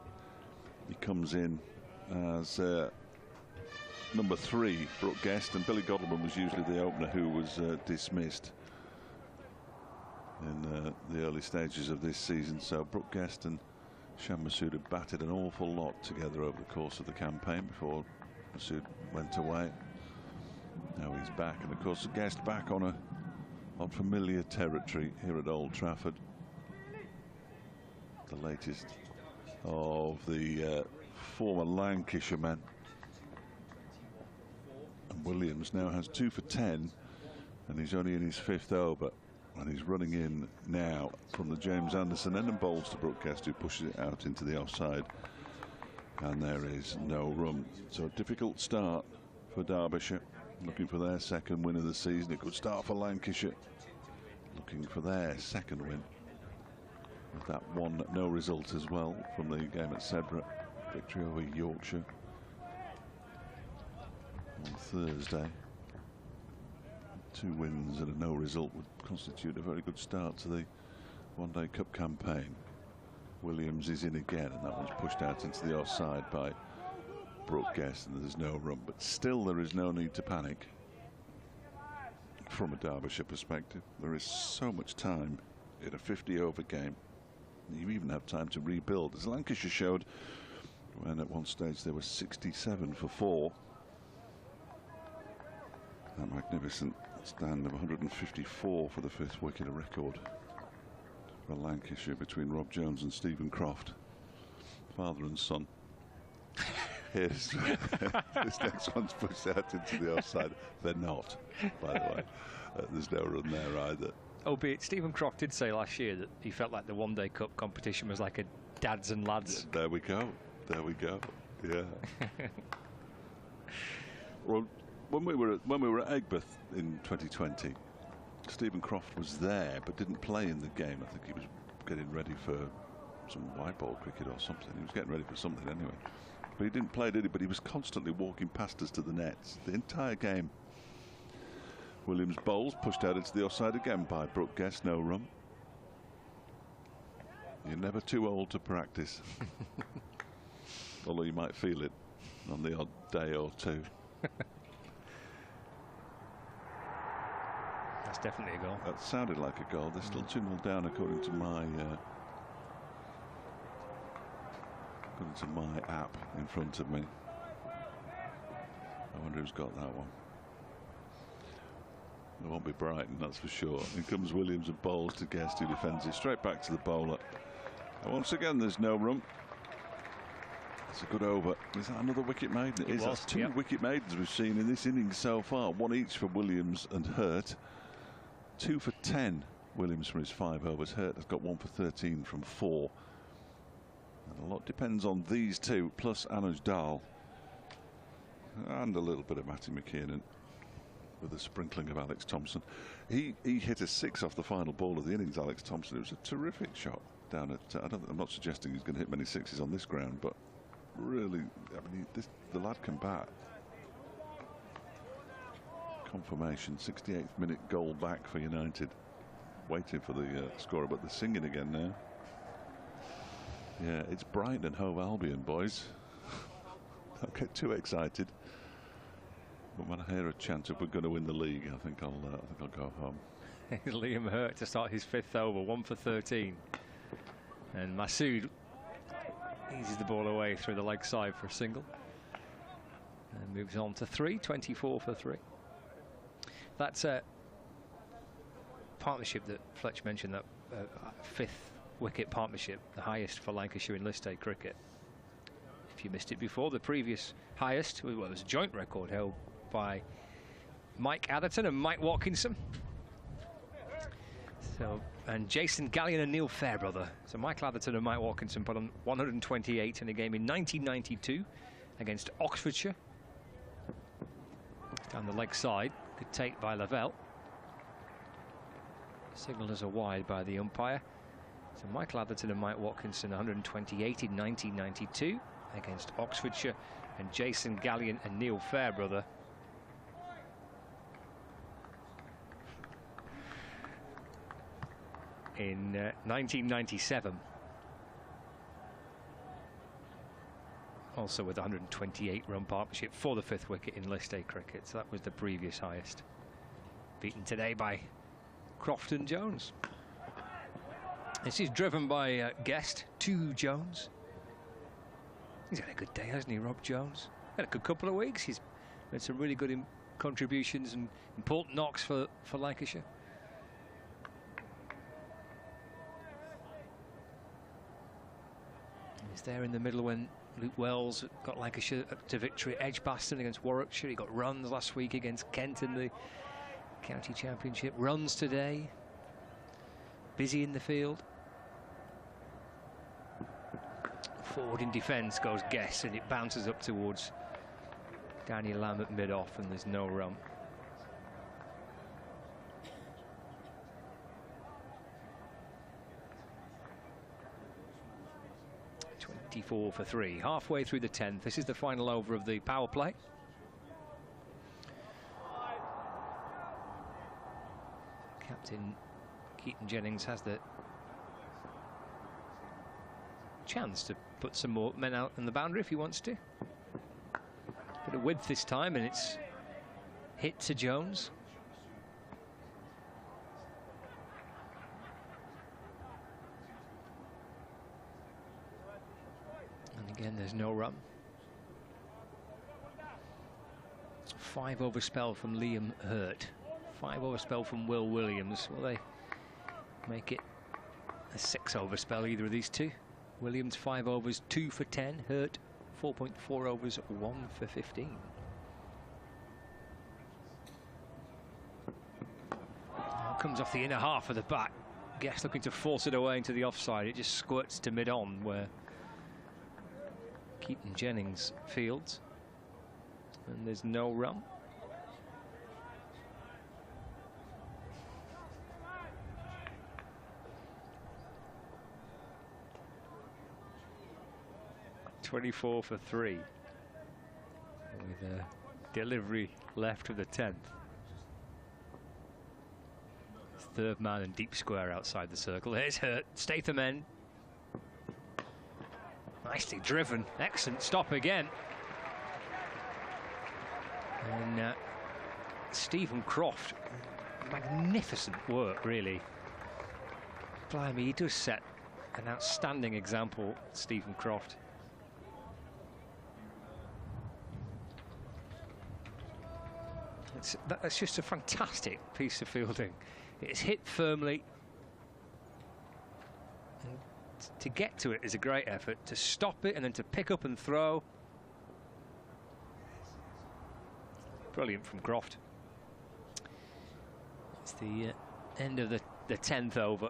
he comes in as number 3, Brooke Guest, and Billy Godleman was usually the opener who was dismissed in the early stages of this season. So Brooke Guest and Shan Masood have batted an awful lot together over the course of the campaign before Masood went away. Now he's back, and of course Guest back on familiar territory here at Old Trafford. The latest of the former Lancashire men. And Williams now has 2 for 10, and he's only in his 5th over, and he's running in now from the James Anderson end and bowls to Brooke Guest, who pushes it out into the offside, and there is no run. So a difficult start for Derbyshire, looking for their 2nd win of the season. A good start for Lancashire, looking for their 2nd win, with that one no result as well from the game at Sedbergh, victory over Yorkshire on Thursday. 2 wins and a no result would constitute a very good start to the One-Day Cup campaign. Williams is in again, and that one's pushed out into the offside by Brooke Guest, and there's no run, but still there is no need to panic from a Derbyshire perspective. There is so much time in a 50-over game. You even have time to rebuild, as Lancashire showed when at one stage they were 67 for 4. That magnificent stand of 154 for the 5th wicket, a record for Lancashire between Rob Jones and Stephen Croft, father and son. Here's this next one's pushed out into the offside. They're not, by the way. There's no run there either. Albeit Stephen Croft did say last year that he felt like the One-Day Cup competition was like a dads and lads. There we go. There we go. Yeah. Well, when we were at Aigburth in 2020, Stephen Croft was there but didn't play in the game. I think he was getting ready for some white ball cricket or something. He was getting ready for something anyway. But he didn't play, did he? But he was constantly walking past us to the nets the entire game. Williams bowls, pushed out into the offside again by Brooke Guest, no run. You're never too old to practice. Although you might feel it on the odd day or two. That's definitely a goal. That sounded like a goal. They're still 2-0 down according to my app in front of me. I wonder who's got that one. It won't be Brighton, that's for sure. In comes Williams and bowls to Guest, who defends it straight back to the bowler. And once again, there's no run. It's a good over. Is that another wicket maiden? It is. That's 2 wicket maidens we've seen in this innings so far. 1 each for Williams and Hurt. 2 for 10 Williams from his 5 overs. Hurt has got 1 for 13 from 4. And a lot depends on these two, plus Anuj Dal. And a little bit of Matty McKiernan with a sprinkling of Alex Thompson. He hit a 6 off the final ball of the innings, Alex Thompson. It was a terrific shot down at... I'm not suggesting he's going to hit many 6s on this ground, but really, I mean, the lad can bat. Confirmation, 68th minute goal back for United. Waiting for the scorer, but they're singing again now. Yeah, it's Brighton and Hove Albion, boys. Don't get too excited. But when I hear a chant if we're going to win the league, I think I'll go home. Liam Hurt to start his 5th over, 1 for 13. And Masood eases the ball away through the leg side for a single. And moves on to 3, 24 for 3. That's a partnership that Fletch mentioned, that 5th wicket partnership, the highest for Lancashire in List A cricket. If you missed it before, the previous highest, well, it was a joint record held by Mike Atherton and Mike Watkinson. So, and Jason Gallion and Neil Fairbrother. So Michael Atherton and Mike Watkinson put on 128 in a game in 1992 against Oxfordshire. Down the leg side, good take by Lavelle. Signalled as a wide by the umpire. So Michael Atherton and Mike Watkinson 128 in 1992 against Oxfordshire, and Jason Gallion and Neil Fairbrother in 1997, also with a 128-run partnership for the 5th wicket in List A cricket. So that was the previous highest, beaten today by Croft and Jones. This is driven by guest 2 Jones. He's had a good day, hasn't he, Rob Jones? Had a good couple of weeks. He's made some really good contributions and important knocks for Lancashire. He's there in the middle when Luke Wells got Lancashire up to victory at Edgbaston against Warwickshire. He got runs last week against Kent in the County Championship. Runs today. Busy in the field. Forward in defence goes Guess, and it bounces up towards Daniel Lamb at mid-off, and there's no run. .24 for 3, halfway through the 10th. This is the final over of the power play. Captain Keaton Jennings has the chance to put some more men out in the boundary if he wants to. Bit of width this time, and it's hit to Jones. And again, there's no run. 5 over spell from Liam Hurt. 5 over spell from Will Williams. Will they make it a 6 over spell, either of these two? Williams 5 overs, 2 for 10. Hurt 4.4 overs, 1 for 15. Now comes off the inner half of the bat. Guess looking to force it away into the offside. It just squirts to mid-on where Keaton Jennings fields. And there's no run. .24 for 3, with a delivery left of the 10th. 3rd man and deep square outside the circle. Here's Hurt, Statham end. Nicely driven, excellent stop again. And Stephen Croft, magnificent work, really. Blimey, he does set an outstanding example, Stephen Croft. That's just a fantastic piece of fielding. It's hit firmly. And to get to it is a great effort. To stop it and then to pick up and throw. Brilliant from Croft. It's the end of the the 10th over.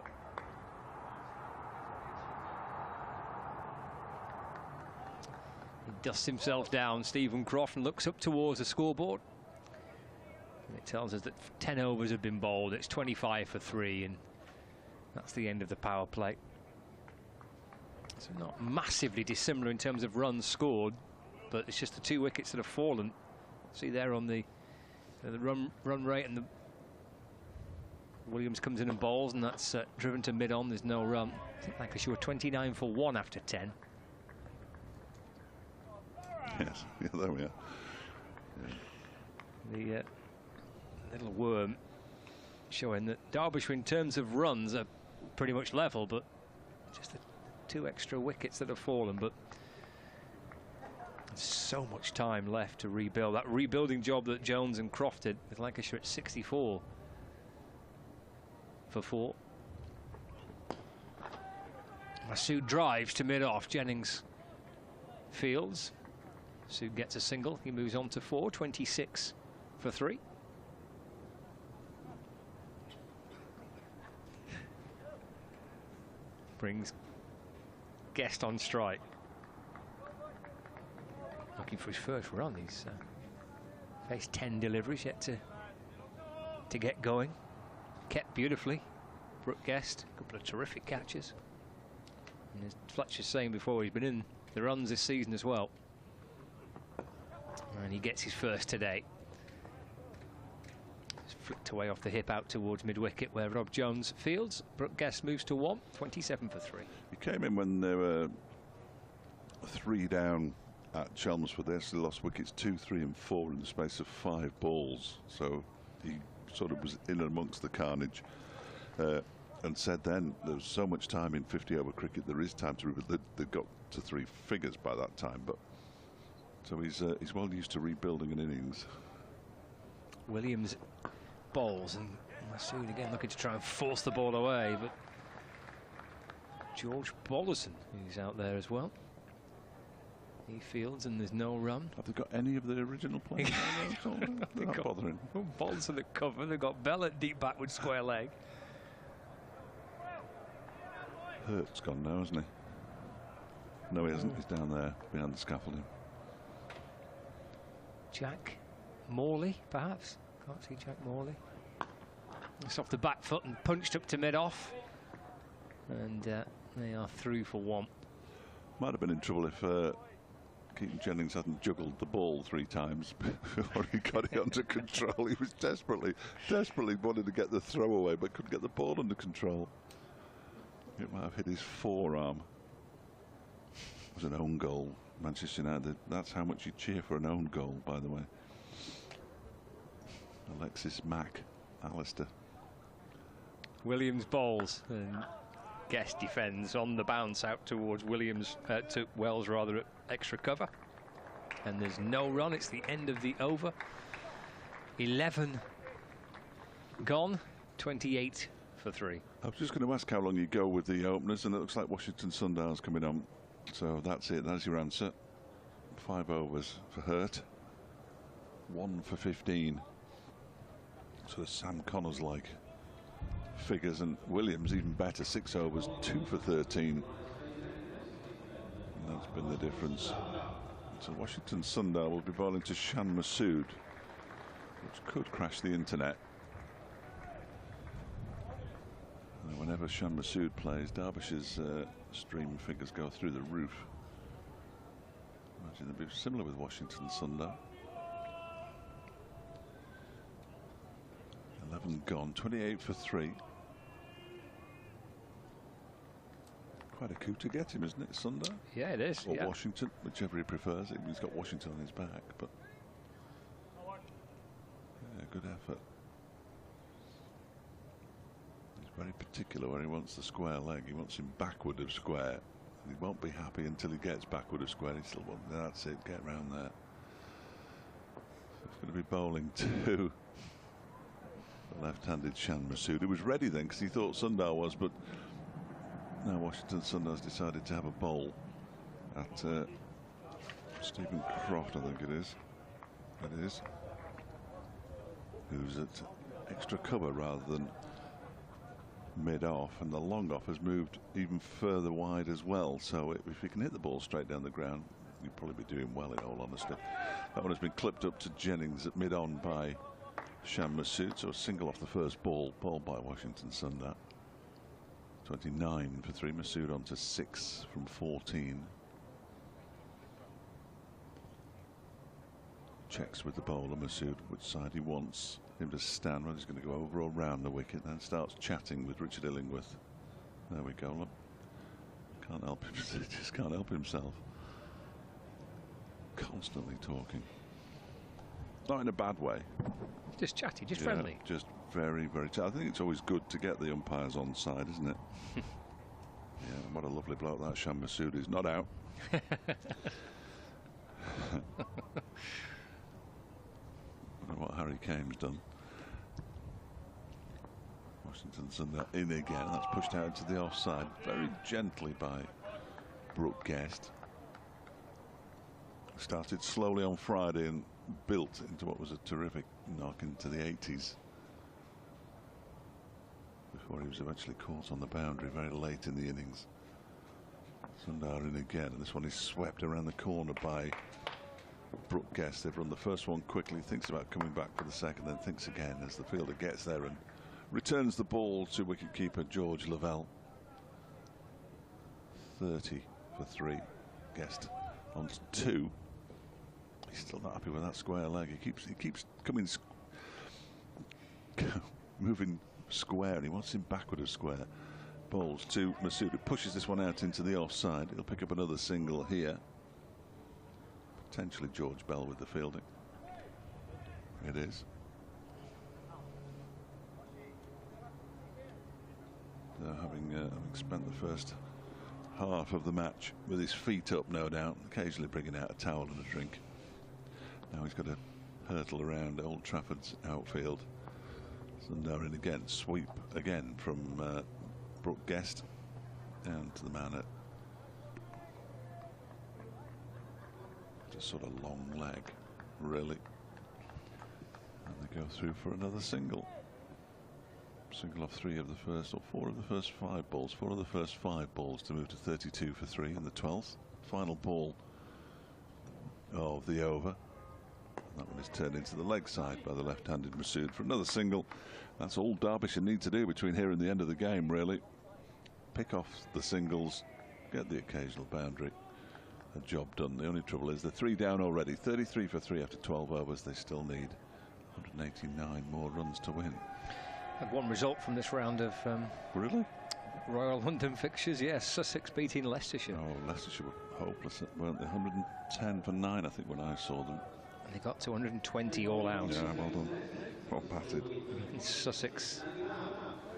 He dusts himself down, Stephen Croft, and looks up towards the scoreboard. And it tells us that 10 overs have been bowled. It's 25 for 3, and that's the end of the power play. So not massively dissimilar in terms of runs scored, but it's just the 2 wickets that have fallen. See there on the run rate, and the Williams comes in and bowls, and that's driven to mid-on. There's no run. I think Lancashire were 29 for 1 after 10. Yes, yeah, there we are. Yeah. The little worm showing that Derbyshire, in terms of runs, are pretty much level, but just the 2 extra wickets that have fallen. But there's so much time left to rebuild. That rebuilding job that Jones and Croft did, with Lancashire at 64 for 4. Masood drives to mid-off. Jennings fields. Masood gets a single. He moves on to 4. 26 for 3. Brings Guest on strike. Looking for his first run. He's faced 10 deliveries yet to get going. Kept beautifully. Brooke Guest, a couple of terrific catches. And as Fletcher's saying before, he's been in the runs this season as well. And he gets his first today. It's flicked away off the hip out towards mid-wicket where Rob Jones fields. Brooke Guest moves to 1, 27 for 3. He came in when they were 3 down at Chelmsford. They actually lost wickets 2, 3 and 4 in the space of 5 balls. So he sort of was in amongst the carnage, and said then there was so much time in 50-over cricket, there is time to rebuild. They got to 3 figures by that time, but so he's well used to rebuilding an innings. Williams bowls, and Masood again looking to try and force the ball away, but George Bollerson is out there as well. He fields, and there's no run. Have they got any of the original players? They're not bothering. Bollerson at cover. They've got Bell at deep backward square leg. Hurt's gone now, hasn't he? No, he hasn't. He's down there behind the scaffolding. Jack Morley, perhaps. Can't see Jack Morley. It's off the back foot and punched up to mid-off. And they are through for 1. Might have been in trouble if Keaton Jennings hadn't juggled the ball 3 times before he got it under control. He was desperately wanted to get the throw away, but couldn't get the ball under control. It might have hit his forearm. It was an own goal. Manchester United, that's how much you cheer for an own goal, by the way. Alexis Mack, Alistair. Williams bowls, and Guest defends on the bounce out towards Williams, to Wells rather, at extra cover. And there's no run. It's the end of the over. 11 gone, 28 for 3. I was just going to ask how long you go with the openers, and it looks like Washington Sundar's coming on. So that's it. That's your answer. 5 overs for Hurt. 1 for 15. Sort of Sam Connors-like figures, and Williams even better. 6 overs, 2 for 13. And that's been the difference. So Washington Sundar will be bowling to Shan Masood, which could crash the internet. And whenever Shan Masood plays, Derbyshire's stream figures go through the roof. Imagine they'd be similar with Washington Sundar. 11 gone, 28 for 3. Quite a coup to get him, isn't it, Sundar? Yeah, it is. Or yeah. Washington, whichever he prefers. He's got Washington on his back, but yeah, good effort. He's very particular where he wants the square leg. He wants him backward of square. He won't be happy until he gets backward of square. He still wants, that's it, get round there. So it's going to be bowling to left-handed Shan Masood, who was ready then because he thought Sundar was, but now Washington Sundar's decided to have a bowl at Stephen Croft, I think it is. It is. Who's at extra cover rather than mid-off, and the long off has moved even further wide as well. So if you can hit the ball straight down the ground, you'd probably be doing well, in all honesty. That one has been clipped up to Jennings at mid-on by Shan Masood, so a single off the first ball, bowled by Washington Sundar. 29 for 3. Masood on to 6 from 14. Checks with the bowler, Masood, which side he wants him to stand, whether he's going to go over or round the wicket, then starts chatting with Richard Illingworth. There we go, look. Can't help him, he just can't help himself. Constantly talking. Not in a bad way. Just chatty, just friendly. Just very, very chatty. I think it's always good to get the umpires on side, isn't it? Yeah, what a lovely bloke that Shan Masood is. Not out. I don't know what Harry Kane's done. Washington Sundar in again. That's pushed out into the offside very gently by Brooke Guest. Started slowly on Friday and built into what was a terrific knock into the 80s before he was eventually caught on the boundary very late in the innings. Sundar in again, and this one is swept around the corner by Brooke Guest. They've run the first one quickly, thinks about coming back for the second, then thinks again as the fielder gets there and returns the ball to wicketkeeper George Lavelle. 30 for 3. Guest on to 2. He's still not happy with that square leg. He keeps coming moving square, and he wants him backward of square. Bowls to Masood, who pushes this one out into the offside. He'll pick up another single here. Potentially George Bell with the fielding. It is. Having spent the first half of the match with his feet up, no doubt, occasionally bringing out a towel and a drink. Now he's got to hurtle around Old Trafford's outfield. Sundar in again, sweep again from Brooke Guest down to the man at just sort of long leg, really. And they go through for another single. Single off 3 of the first, or 4 of the first 5 balls. 4 of the first 5 balls to move to 32 for 3 in the 12th. Final ball of the over. That one is turned into the leg side by the left-handed Masood for another single. That's all Derbyshire need to do between here and the end of the game, really. Pick off the singles, get the occasional boundary. A job done. The only trouble is they're 3 down already. 33 for 3 after 12 overs. They still need 189 more runs to win. Had one result from this round of really? Royal London fixtures. Yes, Sussex beating Leicestershire. Oh, Leicestershire were hopeless, weren't they? 110 for 9, I think, when I saw them. And they got to 120 all out. Yeah, well done. Well batted. Sussex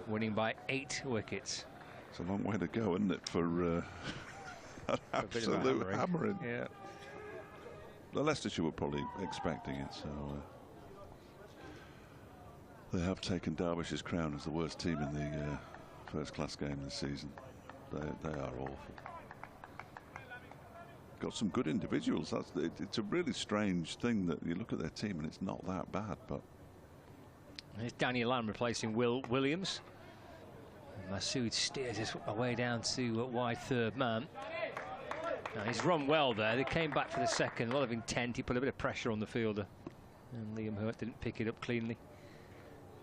winning by 8 wickets. It's a long way to go, isn't it, for an absolute hammering. Yeah. The Leicestershire were probably expecting it, so they have taken Derbyshire's crown as the worst team in the first-class game this season. They are awful. Got some good individuals. It's a really strange thing that you look at their team and it's not that bad. But here's Danny Lamb replacing Will Williams. And Masood steers his way down to wide third man. Now he's run well there. They came back for the second. A lot of intent. He put a bit of pressure on the fielder, and Liam Hurt didn't pick it up cleanly.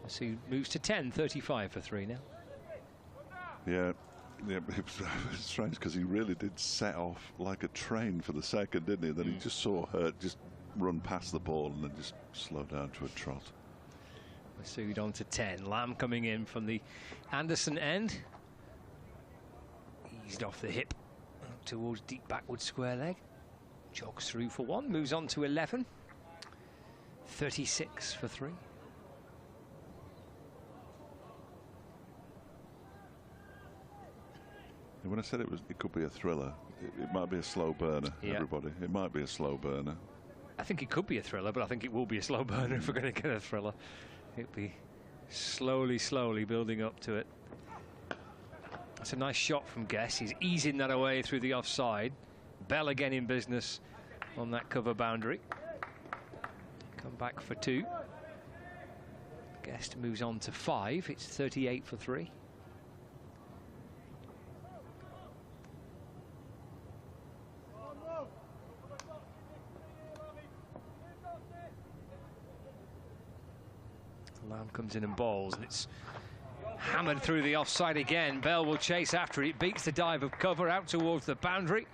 Masood moves to 10, 35 for 3 now. Yeah, it was strange because he really did set off like a train for the second, didn't he? And then he just saw Hurt just run past the ball and then just slow down to a trot. Masood on to 10. Lamb coming in from the Anderson end. Eased off the hip towards deep backward square leg. Jogs through for 1. Moves on to 11. 36 for 3. When I said it could be a thriller, it might be a slow burner, yeah. Everybody. It might be a slow burner. I think it could be a thriller, but I think it will be a slow burner if we're going to get a thriller. It'll be slowly building up to it. That's a nice shot from Guess. He's easing that away through the offside. Bell again in business on that cover boundary. Come back for 2. Guest moves on to 5. It's 38 for 3. Lamb comes in and bowls, and it's hammered through the offside again. Bell will chase after it, beats the dive of cover out towards the boundary,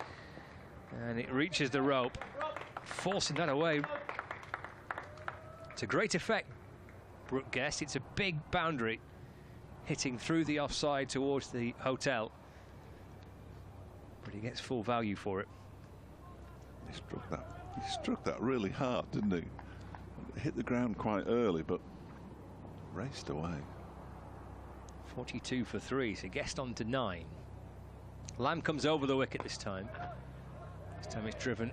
and it reaches the rope, forcing that away. To great effect, Brooke Guest. It's a big boundary, hitting through the offside towards the hotel, but he gets full value for it. He struck that really hard, didn't he? It hit the ground quite early, but raced away. 42 for 3, so Guest on to 9. Lamb comes over the wicket this time. This time it's driven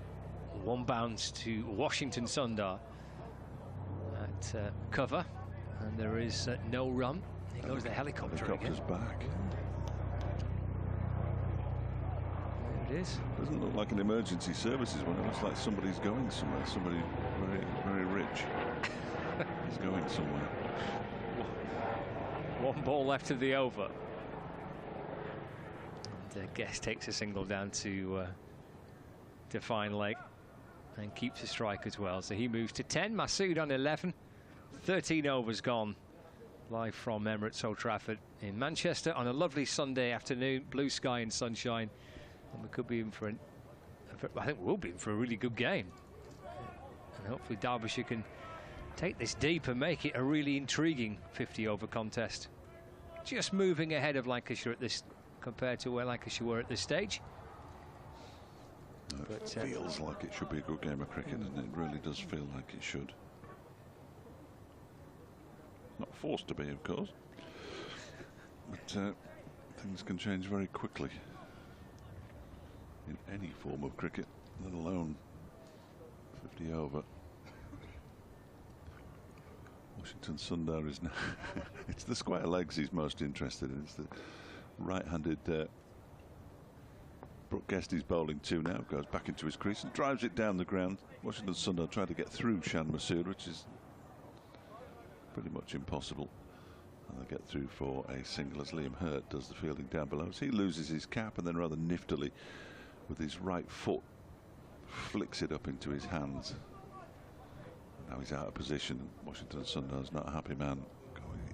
one bounce to Washington Sundar at cover, and there is no run. Here goes the helicopter Helicopter's again. back. There it is. Doesn't look like an emergency services one. It looks like somebody's going somewhere. Somebody very, very rich is going somewhere. One ball left of the over. And Guest takes a single down to fine leg and keeps a strike as well. So he moves to 10. Masood on 11. 13 overs gone. Live from Emirates Old Trafford in Manchester on a lovely Sunday afternoon. Blue sky and sunshine. And we could be in for I think we'll be in for a really good game. And hopefully Derbyshire can take this deep and make it a really intriguing 50-over contest. Just moving ahead of Lancashire at this, compared to where Lancashire were at this stage. It feels like it should be a good game of cricket, and it really does feel like it should. Not forced to be, of course, but things can change very quickly in any form of cricket, let alone 50 over. Washington Sundar is now it's the square legs he's most interested in. It's the right-handed Brooke Guest is bowling 2 now, goes back into his crease and drives it down the ground. Washington Sundar trying to get through Shan Masood, which is pretty much impossible, and they get through for a single as Liam Hurt does the fielding down below. So he loses his cap and then rather niftily with his right foot flicks it up into his hands. Now he's out of position. Washington Sundar's not a happy man.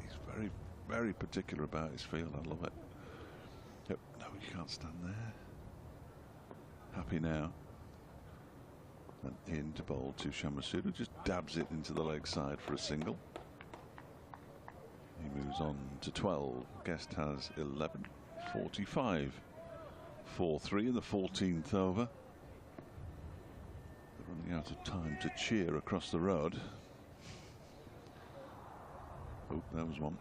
He's very, very particular about his field. I love it. Yep. No, you can't stand there. Happy now. And in to bowl to Shan Masood, who just dabs it into the leg side for a single. He moves on to 12. Guest has 11. 45. 4-3 in the 14th over. Running out of time to cheer across the road. Oh, that was one.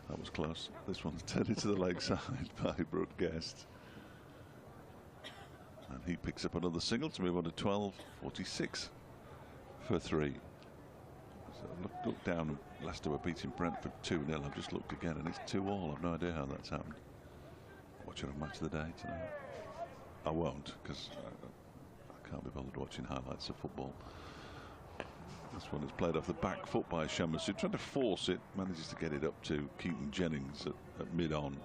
That was close. This one's turned to the leg side by Brooke Guest. And he picks up another single to move on to 12. 46 for 3. So look down. Leicester were beating Brentford 2-0. I've just looked again and it's 2-2. I've no idea how that's happened. Watching a match of the day tonight. I won't, because I can't be bothered watching highlights of football. This one is played off the back foot by Shan Masood, trying to force it, manages to get it up to Keaton Jennings at mid-on. Do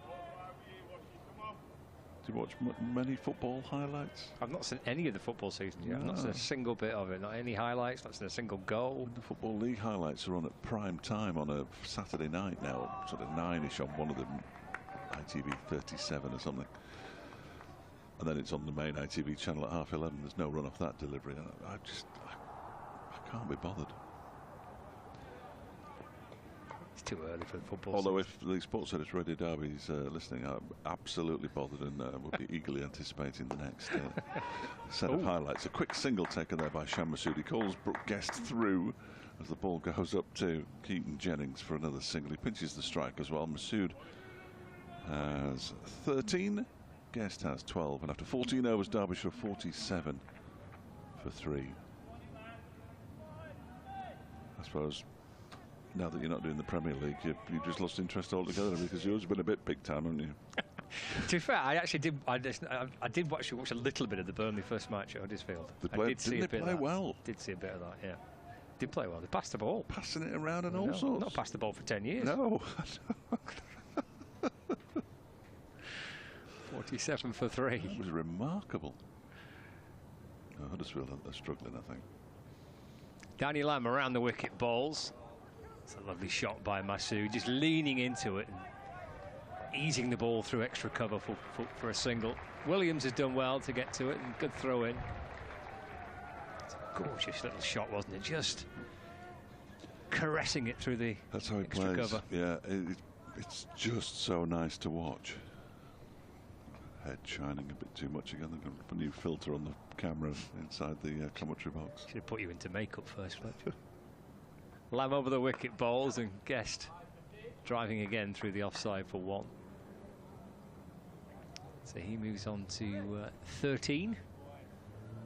you watch many football highlights? I've not seen any of the football season yet. I've not seen a single bit of it. Not any highlights, not seen a single goal. When the Football League highlights are on at prime time on a Saturday night now, sort of 9-ish on one of them, ITV 37 or something. And then it's on the main ITV channel at 11:30. There's no run off that delivery. I can't be bothered. It's too early for the football. Although season. if the Sports Illustrated Derby's listening, I'm absolutely bothered and will be eagerly anticipating the next set of highlights. A quick single taken there by Shan Masood. He calls Brooke Guest through as the ball goes up to Keaton Jennings for another single. He pinches the strike as well. Masood has 13. Guest has 12, and after 14 overs, Derbyshire 47 for 3. I suppose now that you're not doing the Premier League, you just lost interest altogether because yours have been a bit big time, haven't you? To be fair, I actually did. I did watch a little bit of the Burnley first match at Huddersfield. Didn't they play well? Did see a bit of that. Yeah, did play well. They passed the ball, passing it around and all sorts. Not passed the ball for 10 years. No. 47 for 3. It was remarkable. Huddersfield are struggling, I think. Danny Lamb around the wicket bowls. It's a lovely shot by Masood, just leaning into it and easing the ball through extra cover for a single. Williams has done well to get to it, and good throw in. It's a gorgeous little shot, wasn't it? Just caressing it through the That's how he extra plays. cover. Yeah, it's just so nice to watch. Head shining a bit too much again. They're going to put a new filter on the camera inside the commentary box. Should have put you into makeup first, Fletcher. Lamb over the wicket, bowls, and Guest driving again through the offside for 1. So he moves on to 13.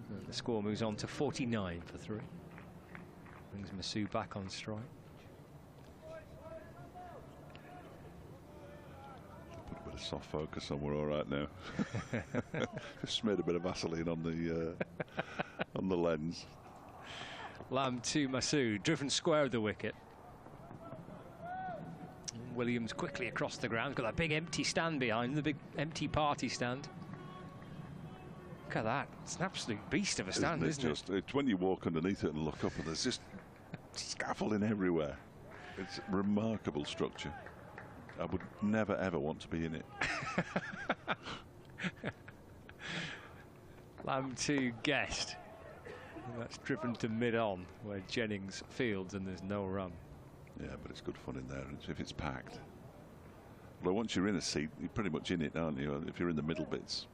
And the score moves on to 49 for 3. Brings Masood back on strike. Put a bit of soft focus on, we're all right now. Just smeared a bit of Vaseline on the lens. Lamb to Masood, driven square of the wicket. Williams quickly across the ground, got that big empty stand behind him, the big empty party stand. Look at that, it's an absolute beast of a stand, isn't it? It's when you walk underneath it and look up, and there's just scaffolding everywhere. It's remarkable structure. I would never ever want to be in it. Lamb to Guest. And that's driven to mid-on, where Jennings fields and there's no run. Yeah, but it's good fun in there if it's packed. Well, once you're in a seat, you're pretty much in it, aren't you? If you're in the middle bits,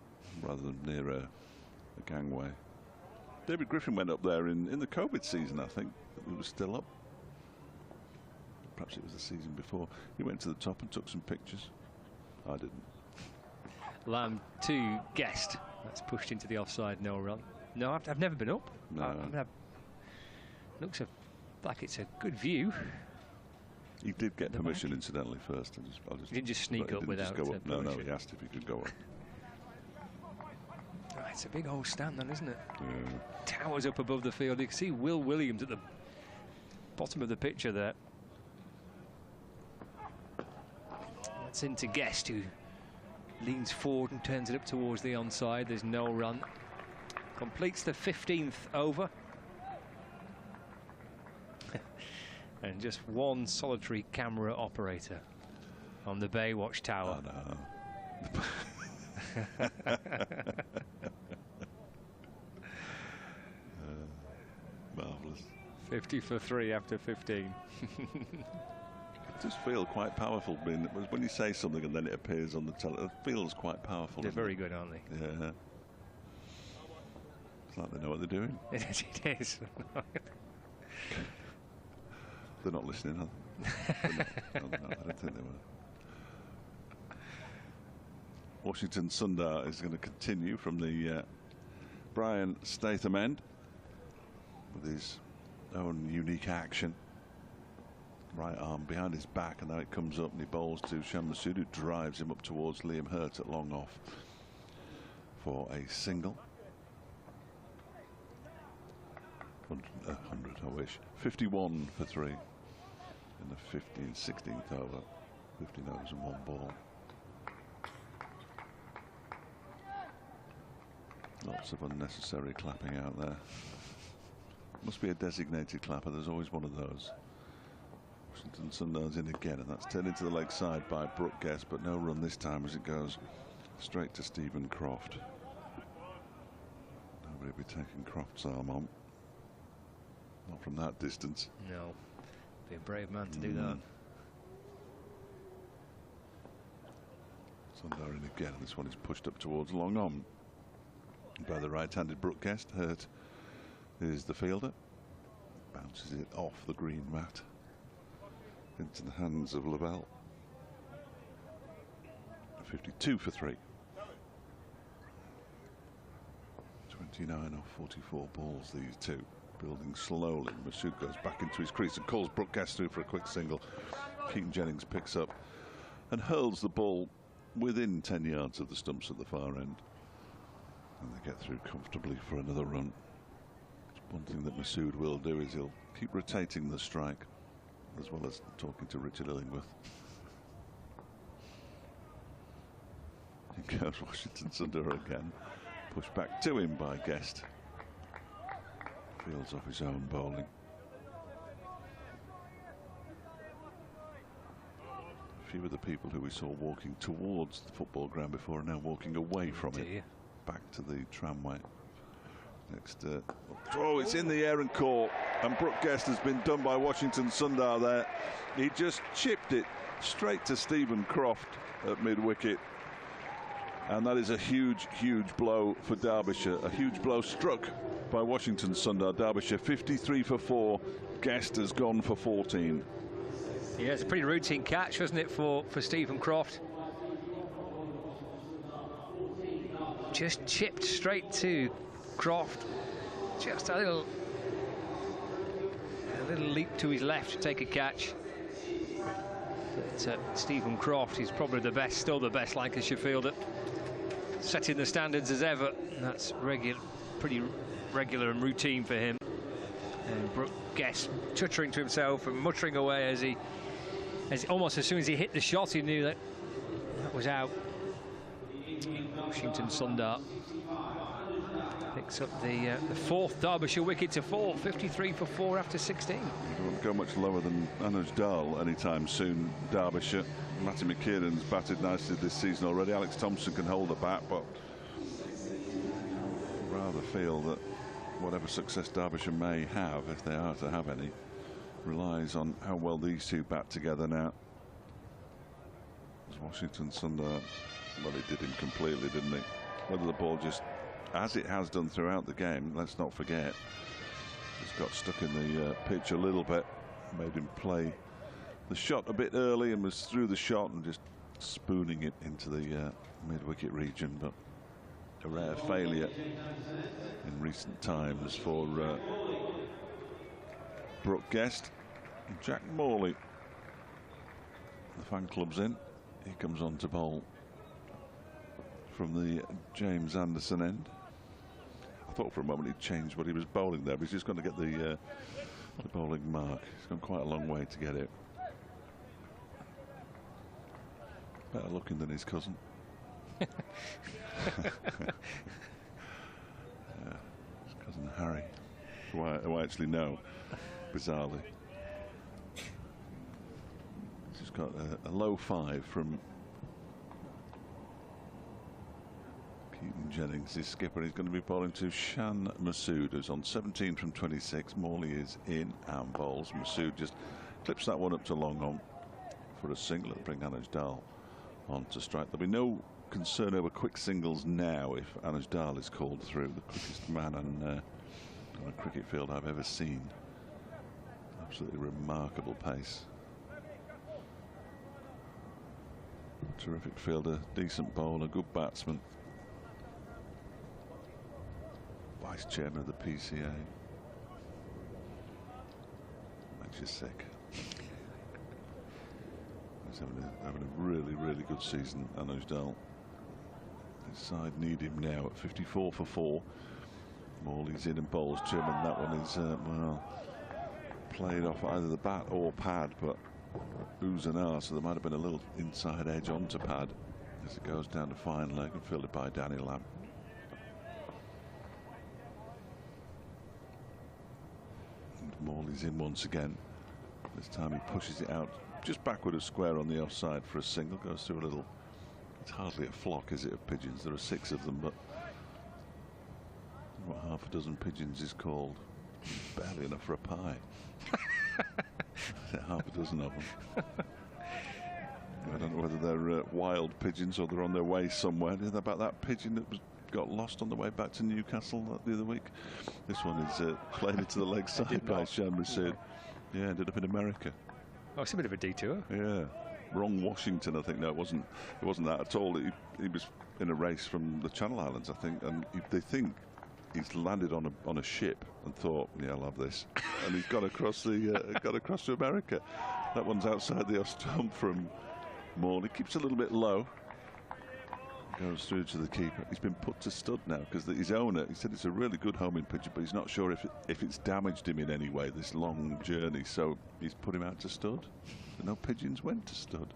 rather than near a gangway. David Griffin went up there in the COVID season, I think. It was still up. Perhaps it was the season before. He went to the top and took some pictures. I didn't. Lamb to Guest. That's pushed into the offside, no run. No, I've never been up. No. Looks like it's a good view. He did get permission, incidentally, first. He didn't just sneak up without permission. No, he asked if he could go up. Oh, it's a big old stand then, isn't it? Yeah. Towers up above the field. You can see Will Williams at the bottom of the picture there. That's into Guest, who leans forward and turns it up towards the onside. There's no run. Completes the 15th over. And just one solitary camera operator on the Baywatch Tower. Oh, no. Marvellous. 50 for 3 after 15. It does feel quite powerful when you say something and then it appears on the television. It feels quite powerful. They're very good, aren't they? Yeah. It's like they know what they're doing. It is. They're not listening, are they? No, I don't think they were. Washington Sundar is going to continue from the Brian Statham end with his own unique action. Right arm behind his back, and now it comes up and he bowls to Shan Masood, who drives him up towards Liam Hurt at long off for a single. 100, I wish. 51 for 3 in the 16th over. 15 overs and 1 ball. Lots of unnecessary clapping out there. Must be a designated clapper. There's always one of those. Washington Sundar's in again, and that's turned into the leg side by Brooke Guest, but no run this time as it goes straight to Stephen Croft. Nobody will be taking Croft's arm on. Not from that distance. No. Be a brave man to do that. Sundar in again, and this one is pushed up towards long on by the right-handed Brooke Guest. Hurt is the fielder. Bounces it off the green mat into the hands of Lavelle. 52 for 3. 29 off 44 balls, these two. Building slowly. Masood goes back into his crease and calls Brooke Guest through for a quick single. Keaton Jennings picks up and hurls the ball within 10 yards of the stumps at the far end. And they get through comfortably for another run. One thing that Masood will do is he'll keep rotating the strike, as well as talking to Richard Illingworth. Here goes Washington Sundar again. Pushed back to him by Guest. Fields off his own bowling. few of the people who we saw walking towards the football ground before are now walking away from it, back to the tramway. Next, oh, it's in the air and caught, and Brooke Guest has been done by Washington Sundar there. He just chipped it straight to Stephen Croft at mid-wicket, and that is a huge, huge blow for Derbyshire. A huge blow struck by Washington Sundar. Derbyshire 53 for 4. Guest has gone for 14. Yeah, it's a pretty routine catch, wasn't it, for Stephen Croft? Just chipped straight to Croft. Just a little leap to his left to take a catch. But Stephen Croft is probably still the best Lancashire fielder, setting the standards as ever. That's pretty regular and routine for him. And Brooke Guest chuttering to himself and muttering away as almost as soon as he hit the shot, he knew that was out. Washington Sundar picks up the fourth Derbyshire wicket to fall. 53 for 4 after 16. He won't go much lower than Anuj Dal anytime soon. Derbyshire. Matty McKiernan's batted nicely this season already. Alex Thompson can hold the bat, but I rather feel that whatever success Derbyshire may have, if they are to have any, relies on how well these two bat together now. As Washington Sundar, well, he did him completely, didn't he? Whether the ball just, as it has done throughout the game, let's not forget, just got stuck in the pitch a little bit, made him play the shot a bit early and was through the shot and just spooning it into the mid-wicket region, but a rare failure in recent times for Brooke Guest. Jack Morley, the fan club's in. He comes on to bowl from the James Anderson end. I thought for a moment he'd changed what he was bowling there, but he's just going to get the bowling mark. He's gone quite a long way to get it. Better looking than his cousin. Yeah, his cousin Harry, who I actually know, bizarrely. He's got a low 5 from Keaton Jennings, his skipper. He's going to be bowling to Shan Masood, who's on 17 from 26. Morley is in and bowls. Masood just clips that one up to long on for a single. It'll bring Anuj Dal on to strike. There'll be no concern over quick singles now if Anuj Dal is called through. The quickest man on a cricket field I've ever seen. Absolutely remarkable pace. Terrific fielder, decent bowler, good batsman. Vice chairman of the PCA. Makes you sick. He's having a really, really good season, Anuj Dal. His side need him now at 54 for 4. Morley's in and bowls Chairman. That one is, well, played off either the bat or pad, but oohs and ahs, so there might have been a little inside edge onto pad as it goes down to fine leg and fielded by Danny Lamb. And Morley's in once again. This time he pushes it out just backward of square on the offside for a single. Goes through a little, it's hardly a flock, is it, of pigeons? There are 6 of them, but what half a dozen pigeons is called? Barely enough for a pie. Half a dozen of them. I don't know whether they're wild pigeons or they're on their way somewhere. You know about that pigeon that got lost on the way back to Newcastle the other week? This one is played into the leg side by Shan Masood. Yeah, ended up in America. Oh, it's a bit of a detour. Yeah, wrong Washington, I think. No, it wasn't that at all. He was in a race from the Channel Islands, I think, and they think he's landed on a ship and thought, yeah, I'll have this, and he's got across to America. That one's outside the off stump from Morley. Keeps a little bit low. Goes through to the keeper. He's been put to stud now because his owner, he said it's a really good homing pigeon, but he's not sure if it's damaged him in any way, this long journey, so he's put him out to stud. So no pigeons went to stud.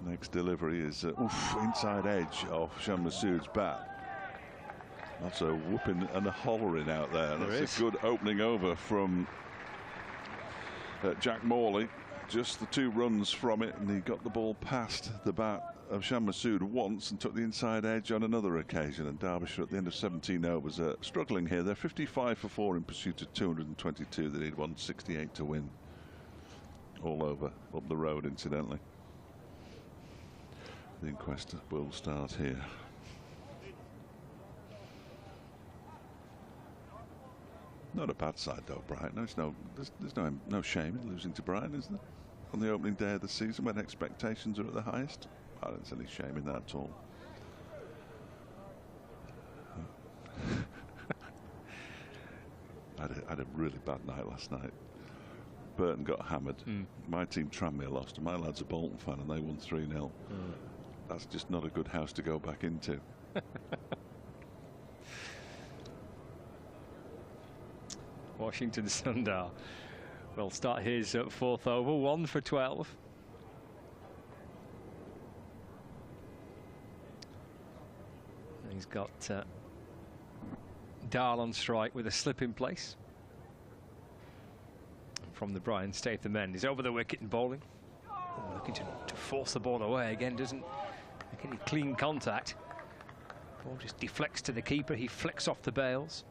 Next delivery is inside edge of Shan Masood's bat. That's a whooping and a hollering out there. That's a good opening over from Jack Morley just the 2 runs from it, and he got the ball past the bat of Shan Masood once and took the inside edge on another occasion. And Derbyshire at the end of 17 overs are struggling here. They're 55 for 4 in pursuit of 222. They need 168 to win. All over, up the road, incidentally. The inquest will start here. Not a bad side though, Brighton. There's no shame in losing to Brighton, is there? On the opening day of the season, when expectations are at the highest, I don't see any shame in that at all. I had a really bad night last night. Burton got hammered. My team, Tranmere, lost, and my lad's a Bolton fan, and they won 3-0. That's just not a good house to go back into. Washington Sundar will start his 4th over, 1 for 12. He's got Dahl on strike with a slip in place. From the Brian Statham end, he's over the wicket and bowling. Looking to force the ball away again, doesn't make any clean contact. Ball just deflects to the keeper, he flicks off the bails.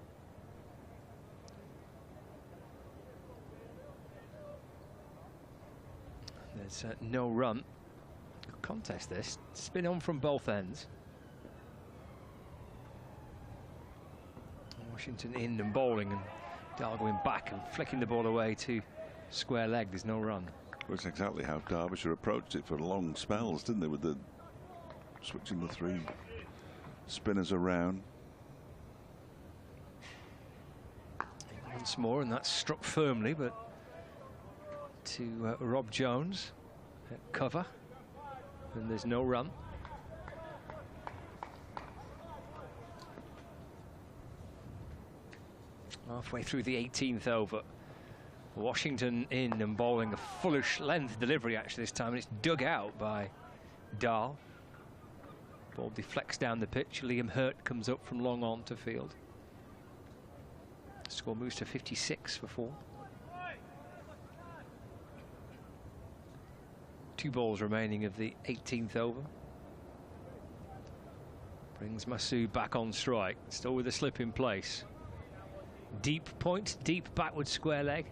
There's no run. Contest this. Spin on from both ends. Washington in and bowling, and Dahl going back and flicking the ball away to square leg. There's no run. That's exactly how Derbyshire approached it for long spells, didn't they? With the switching the 3 spinners around. Once more, and that's struck firmly, but to Rob Jones at cover, and there's no run. Halfway through the 18th over, Washington in and bowling a foolish length delivery actually this time, and it's dug out by Dahl. Ball deflects down the pitch. Liam Hurt comes up from long on to field. Score moves to 56 for 4. 2 balls remaining of the 18th over. Brings Masood back on strike, still with a slip in place. Deep point, deep backward square leg.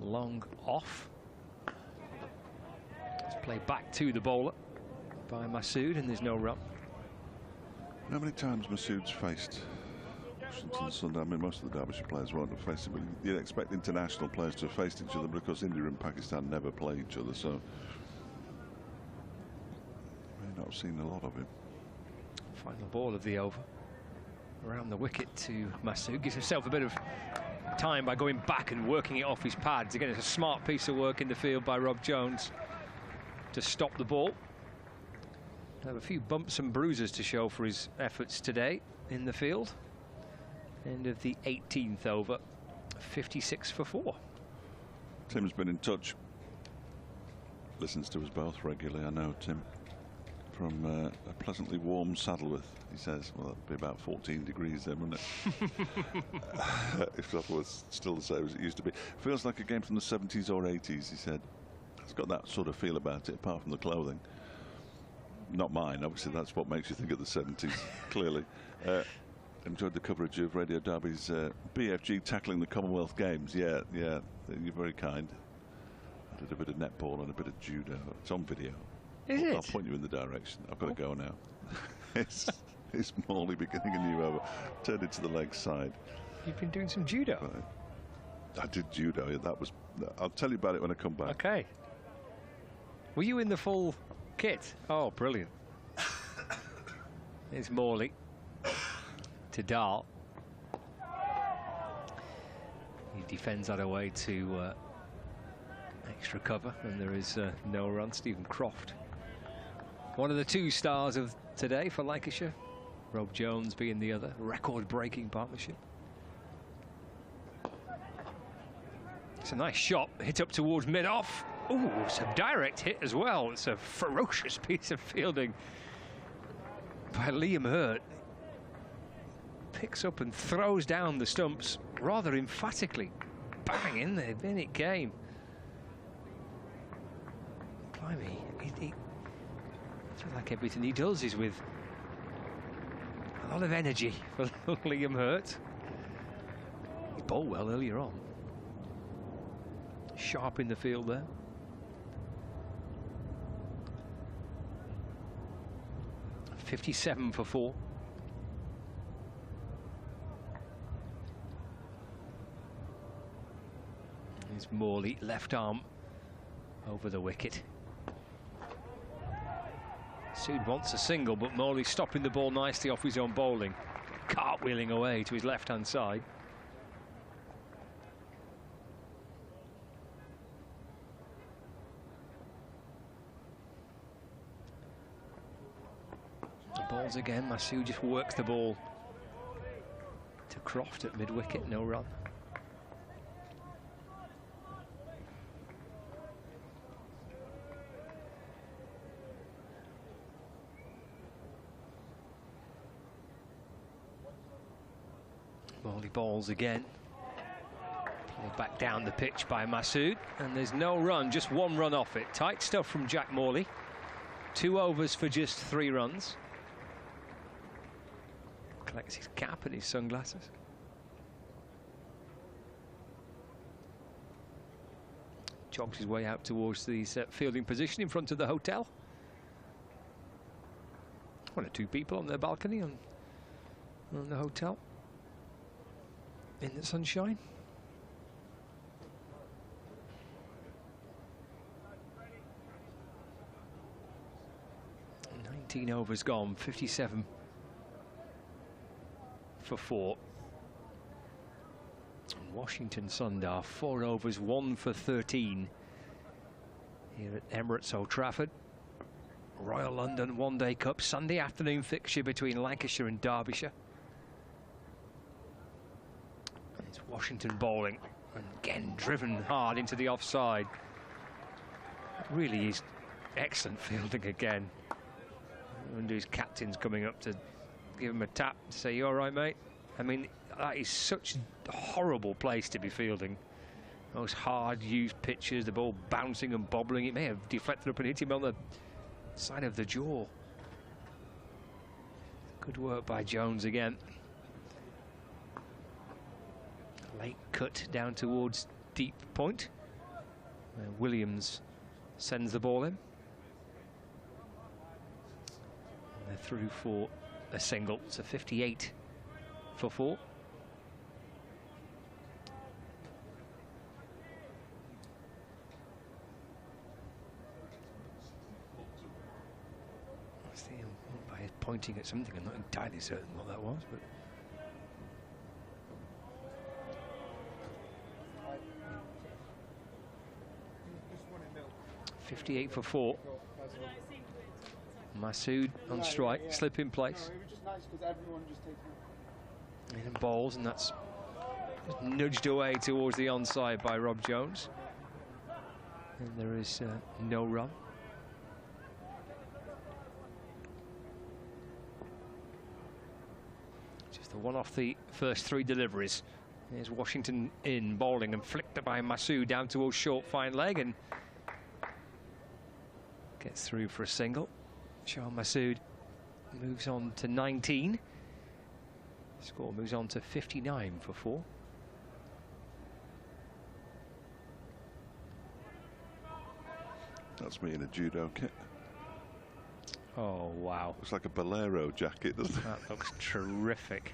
Long off. Let's play back to the bowler by Masood, and there's no run. How many times Masood's faced Washington Sundar? I mean, most of the Derbyshire players won't have faced him, but you'd expect international players to have faced each other, because India and Pakistan never play each other, so you may not have seen a lot of him. Final ball of the over. Around the wicket to Masood, gives himself a bit of time by going back and working it off his pads. Again, it's a smart piece of work in the field by Rob Jones to stop the ball. Have a few bumps and bruises to show for his efforts today in the field. End of the 18th over, 56 for 4. Tim's been in touch. Listens to us both regularly, I know, Tim. From a pleasantly warm Saddleworth, he says. Well, that'd be about 14 degrees then, wouldn't it? If that was still the same as it used to be. Feels like a game from the 70s or 80s, he said. It's got that sort of feel about it, apart from the clothing. Not mine, obviously. That's what makes you think of the 70s, clearly. Enjoyed the coverage of Radio Derby's BFG tackling the Commonwealth Games. Yeah, you're very kind. I did a bit of netball and a bit of judo. It's on video. I'll point you in the direction. I've got to go now. It's Morley beginning a new over. Turned it to the leg side. You've been doing some judo? Right. I did judo. Yeah, that was. I'll tell you about it when I come back. Okay. Were you in the full kit? Oh, brilliant. Here's Morley to Dahl. He defends that away to extra cover, and there is no run. Stephen Croft, one of the 2 stars of today for Lancashire, Rob Jones being the other. Record-breaking partnership. It's a nice shot, hit up towards mid-off. Ooh, it's a direct hit as well. It's a ferocious piece of fielding by Liam Hurt. Picks up and throws down the stumps rather emphatically. bang in there, in it came. Blimey, it's like everything he does is with a lot of energy for Liam Hurt. He bowled well earlier on. Sharp in the field there. .57 for 4. Here's Morley, left arm over the wicket. Sood wants a single, but Morley stopping the ball nicely off his own bowling. Cartwheeling away to his left-hand side. Balls again. Masood just works the ball to Croft at mid-wicket, no run. Morley balls again. Played back down the pitch by Masood, and there's no run, just 1 run off it. Tight stuff from Jack Morley. 2 overs for just 3 runs. Collects his cap and his sunglasses. Jogs his way out towards the fielding position in front of the hotel. 1 or 2 people on their balcony on the hotel in the sunshine. "19 overs gone, 57 for 4. Washington Sundar, 4 overs, 1 for 13 here at Emirates Old Trafford. Royal London One-Day Cup, Sunday afternoon fixture between Lancashire and Derbyshire. And it's Washington bowling, and again driven hard into the offside. Really is excellent fielding again. And his captain's coming up to give him a tap to say, "You all right, mate?" I mean, that is such a horrible place to be fielding. Those hard-used pitches, the ball bouncing and bobbling. It may have deflected up and hit him on the side of the jaw. Good work by Jones again. Late cut down towards deep point, where Williams sends the ball in. And they're through for a single, so 58 for 4. By pointing at something, I'm not entirely certain what that was, but 58 for 4. Masood on strike, slip in place. And balls, and that's nudged away towards the onside by Rob Jones. And there is no run. Just the one off the first 3 deliveries. Here's Washington in, bowling, and flicked by Masood down towards short fine leg, and gets through for a single. Shahan Masood moves on to 19. Score moves on to 59 for 4. That's me in a judo kit. Oh, wow. Looks like a bolero jacket, doesn't it? That looks terrific.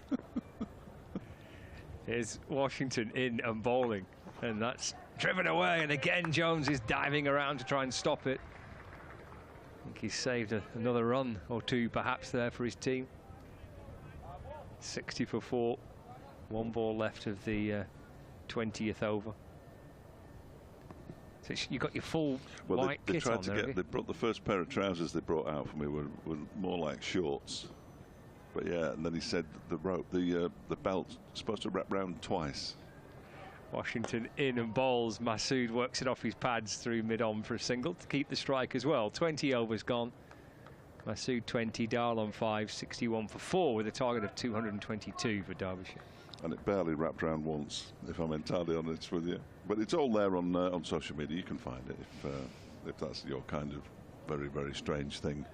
Here's Washington in and bowling, and that's driven away, and again Jones is diving around to try and stop it. I think he's saved another run or 2 perhaps there for his team. 60 for 4, 1 ball left of the 20th over. So you got your full white they kit tried on to there, get. They brought the first pair of trousers they brought out for me were more like shorts. But yeah, and then he said the rope, the belt's supposed to wrap round twice. Washington in and bowls. Masood works it off his pads through mid-on for a single to keep the strike as well. 20 overs gone. Masood 20, Dahl on 5, 61 for 4 with a target of 222 for Derbyshire. And it barely wrapped around once, if I'm entirely honest with you. But it's all there on social media. You can find it if that's your kind of very, very strange thing.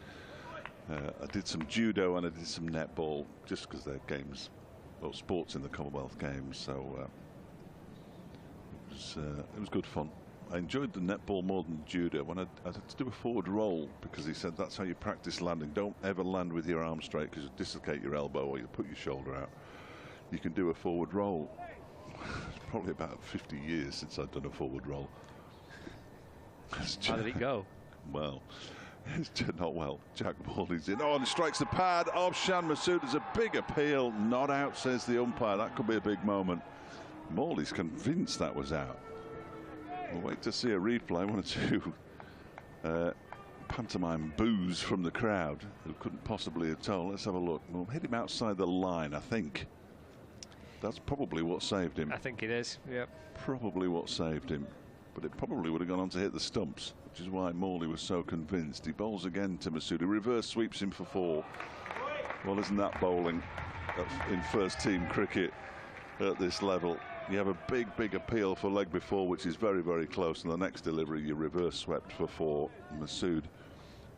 I did some judo and I did some netball just because they're games, well, sports in the Commonwealth Games. So it was good fun. I enjoyed the netball more than judo. When I had to do a forward roll because he said that's how you practice landing. Don't ever land with your arm straight because you dislocate your elbow or you put your shoulder out. You can do a forward roll. It's probably about 50 years since I've done a forward roll. How did it go? Well, it's not well. Jack Morley's in. Oh, and strikes the pad of Shan Masood. There's a big appeal. Not out, says the umpire. That could be a big moment. Morley's convinced that was out. We'll wait to see a replay. One or two pantomime boos from the crowd who couldn't possibly have told. Let's have a look. We'll hit him outside the line, I think. That's probably what saved him. I think it is, yep. Probably what saved him. But it probably would have gone on to hit the stumps, which is why Morley was so convinced. He bowls again to Masood. He reverse sweeps him for 4. Well, isn't that bowling in first team cricket at this level? You have a big, big appeal for leg before, which is very, very close. And the next delivery, you reverse swept for 4. Masood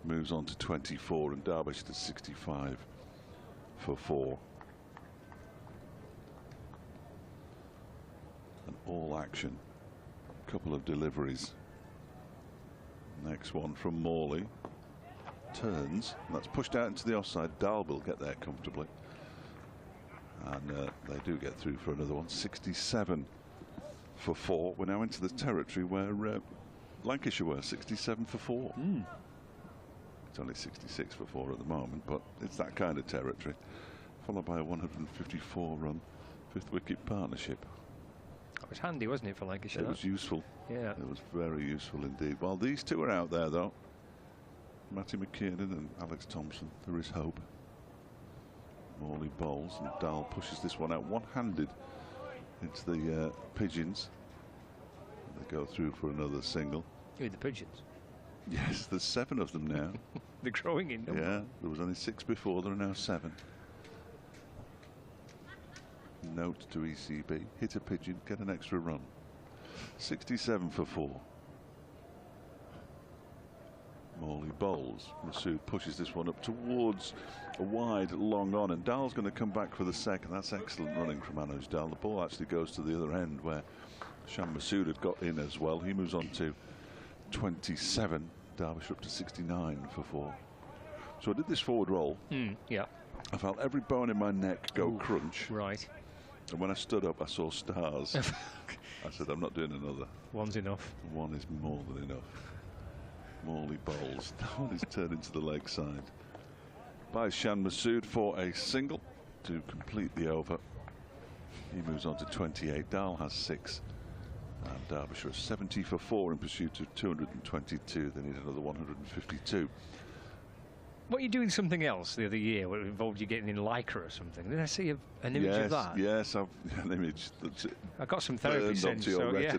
moves on to 24 and Derbyshire to 65 for 4. And all action. Couple of deliveries. Next one from Morley. Turns. And that's pushed out into the offside. Dahl will get there comfortably. And they do get through for another one. 67 for 4. We're now into the territory where Lancashire were. 67 for 4. It's only 66 for 4 at the moment, but it's that kind of territory. Followed by a 154 run 5th wicket partnership. It was handy, wasn't it, for Lancashire? It was useful. Yeah. It was very useful indeed. While these two are out there, though, Matty McKiernan and Alex Thompson, there is hope. Morley bowls and Dahl pushes this one out one-handed into the pigeons. They go through for another single. Who, the pigeons? Yes, there's 7 of them now. They're growing in number. Yeah, there was only 6 before, there are now 7. Note to ECB, hit a pigeon, get an extra run. 67 for 4. Morley bowls. Masood pushes this one up towards a wide, long on, and Dahl's going to come back for the second. That's excellent running from Anuj Dahl. The ball actually goes to the other end where Shan Masood had got in as well. He moves on to 27. Derbyshire up to 69 for 4. So I did this forward roll. Yeah. I felt every bone in my neck go crunch. Right. And when I stood up, I saw stars. I said, I'm not doing another. One's enough. One is more than enough. Morley bowls. That one is turned into the leg side by Shan Masood for a single to complete the over. He moves on to 28. Dahl has 6. And Derbyshire 70 for 4 in pursuit of 222. They need another 152. What, you doing something else the other year where it involved you getting in Lycra or something? Did I see an image of that? Yes, I've an image that's I got some therapy sense, so yeah.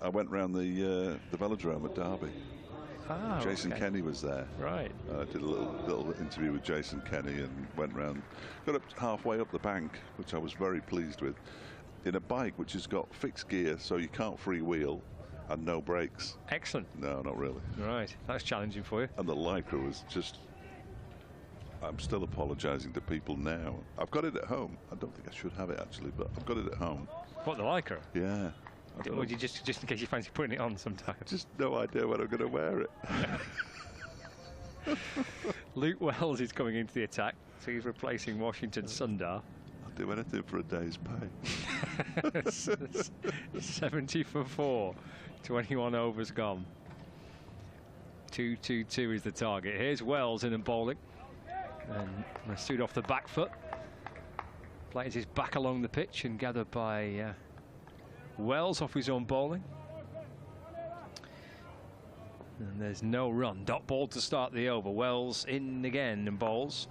I went round the velodrome at Derby. Ah, Jason okay. Kenny was there. Right. I did a little interview with Jason Kenny and went round, got up halfway up the bank, which I was very pleased with, in a bike which has got fixed gear, so you can't freewheel, and no brakes. Excellent. No, not really. Right, that's challenging for you. And the Lycra was just... I'm still apologising to people now. I've got it at home. I don't think I should have it actually, but I've got it at home. What, the Lycra? Yeah. Would you just in case you fancy putting it on sometime? Just no idea when I'm going to wear it. Luke Wells is coming into the attack, so he's replacing Washington Sundar. I'll do anything for a day's pay. 70 for 4. 21 overs gone. 2-2-2 is the target. Here's Wells in and bowling. And Masood off the back foot. Plays his back along the pitch and gathered by Wells off his own bowling. And there's no run. Dot ball to start the over. Wells in again and bowls.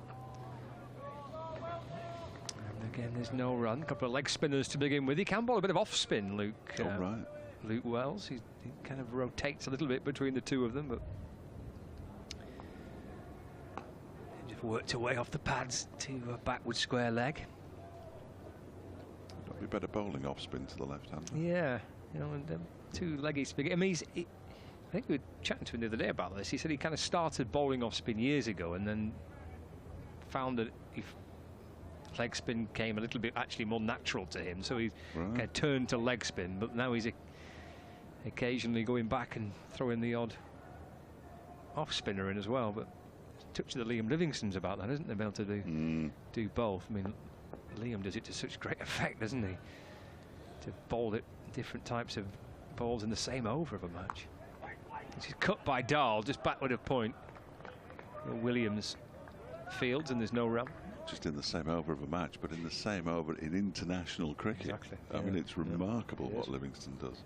And again, there's no run. A couple of leg spinners to begin with. He can bowl a bit of off spin, Luke. Right. Luke Wells. He kind of rotates a little bit between the two of them, but worked away off the pads to a backward square leg. That'd be better bowling off spin to the left hand. Yeah, you know, and two leggy spin. I mean, I think we were chatting to him the other day about this. He said he kind of started bowling off spin years ago and then found that if leg spin came a little bit actually more natural to him, so he kind of turned to leg spin. But now he's occasionally going back and throwing the odd off spinner in as well. But touch of the Liam Livingston's about that, isn't they? Be able to do both. I mean, Liam does it to such great effect, doesn't he? To bowl it different types of balls in the same over of a match. Which is cut by Dahl, just backward of point. Williams fields and there's no run. Just in the same over of a match, but in the same over in international cricket. Exactly. I mean, it's remarkable what Livingston does.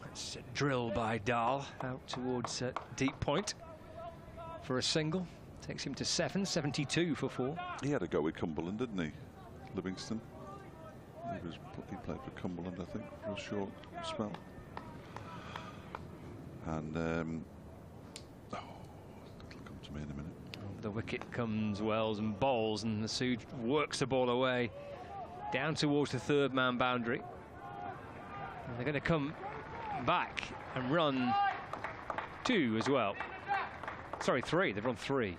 That's a drill by Dahl out towards deep point for a single. Takes him to 7, 72 for 4. He had a go with Cumberland, didn't he, Livingston? He played for Cumberland, I think, for a short spell. And that'll come to me in a minute. Over the wicket comes Wells and bowls, and Masood works the ball away down towards the third man boundary. And they're going to come back and run 2 as well. Sorry, 3. They've run 3.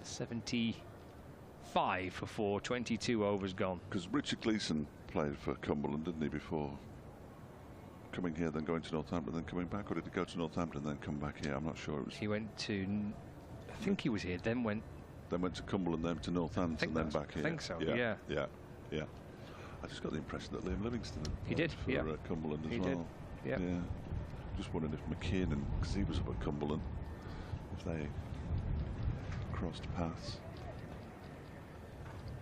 75 for 4, 22 overs gone. Because Richard Gleeson played for Cumberland, didn't he, before coming here, then going to Northampton, then coming back? Or did he go to Northampton, then come back here? I'm not sure. It was. He went to, I think he was here, then went to Cumberland, then to Northampton, then back here. I think so, yeah. I just got the impression that Liam Livingston he did for Cumberland as well. Yeah. Just wondering if McKiernan, because he was up at Cumberland, if they crossed paths.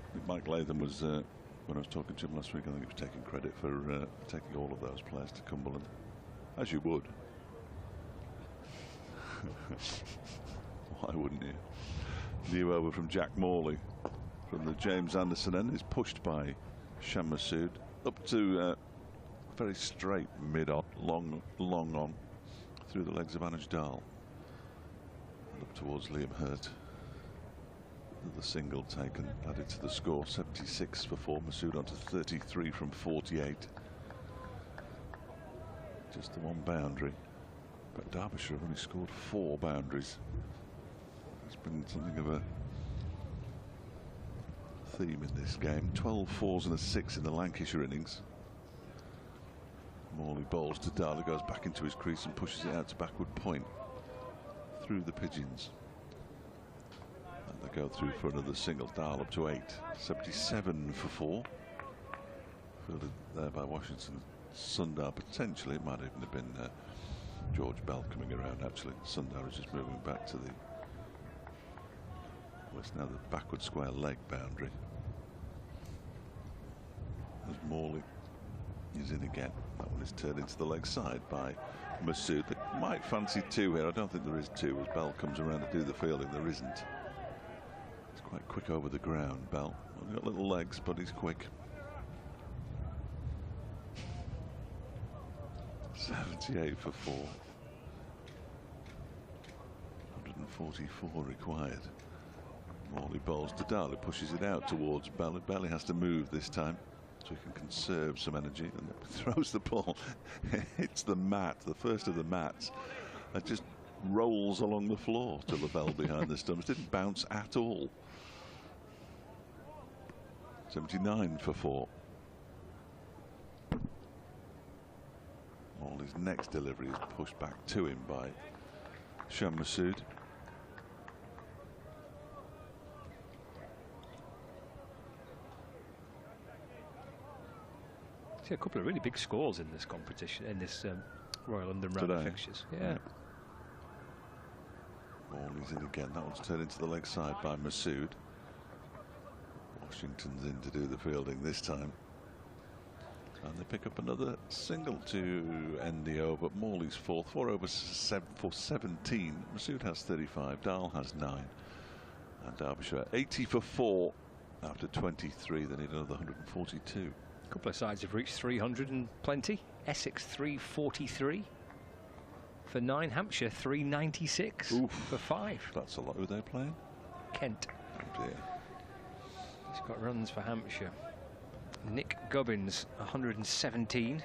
I think Mike Latham was, when I was talking to him last week, I think he was taking credit for taking all of those players to Cumberland. As you would. Why wouldn't you? New over from Jack Morley from the James Anderson end is pushed by Shan Masood up to very straight mid-on, long on through the legs of Anuj Dahl. And up towards Liam Hurt. The single taken added to the score, 76 for 4. Masood on to 33 from 48. Just the one boundary. But Derbyshire have only scored 4 boundaries. It's been something of a theme in this game. 12 fours and a 6 in the Lancashire innings. Morley bowls to Dahl, who goes back into his crease and pushes it out to backward point through the pigeons. And they go through for another single. Dahl up to 8. 77 for 4. Fielded there by Washington. Sundar, potentially it might even have been George Bell coming around. Actually, Sundar is just moving back to the, well, it's now the backward square leg boundary. As Morley is in again. That one is turned into the leg side by Masood. They might fancy 2 here. I don't think there is 2 as Bell comes around to do the fielding. There isn't. He's quite quick over the ground, Bell. Only got little legs, but he's quick. 78 for 4. 144 required. Morley bowls to Dahl, who pushes it out towards Bell. Bell has to move this time so he can conserve some energy, and throws the ball. Hits the mat, the first of the mats. It just rolls along the floor to the Bell behind the stumps. Didn't bounce at all. 79 for 4. Morley's next delivery is pushed back to him by Shan Masood. See a couple of really big scores in this competition, in this Royal London round fixtures. Yeah. Morley's in again. That one's turned into the leg side by Masood. Washington's in to do the fielding this time. And they pick up another single to end the over. Morley's fourth, 4 over 7 for 17. Masood has 35, Dahl has 9. And Derbyshire 80 for 4 after 23. They need another 142. A couple of sides have reached 300 and plenty. Essex 343. for 9. Hampshire 396 for 5. That's a lot. Who are they playing? Kent. Oh dear. He's got runs for Hampshire. Nick Gubbins 117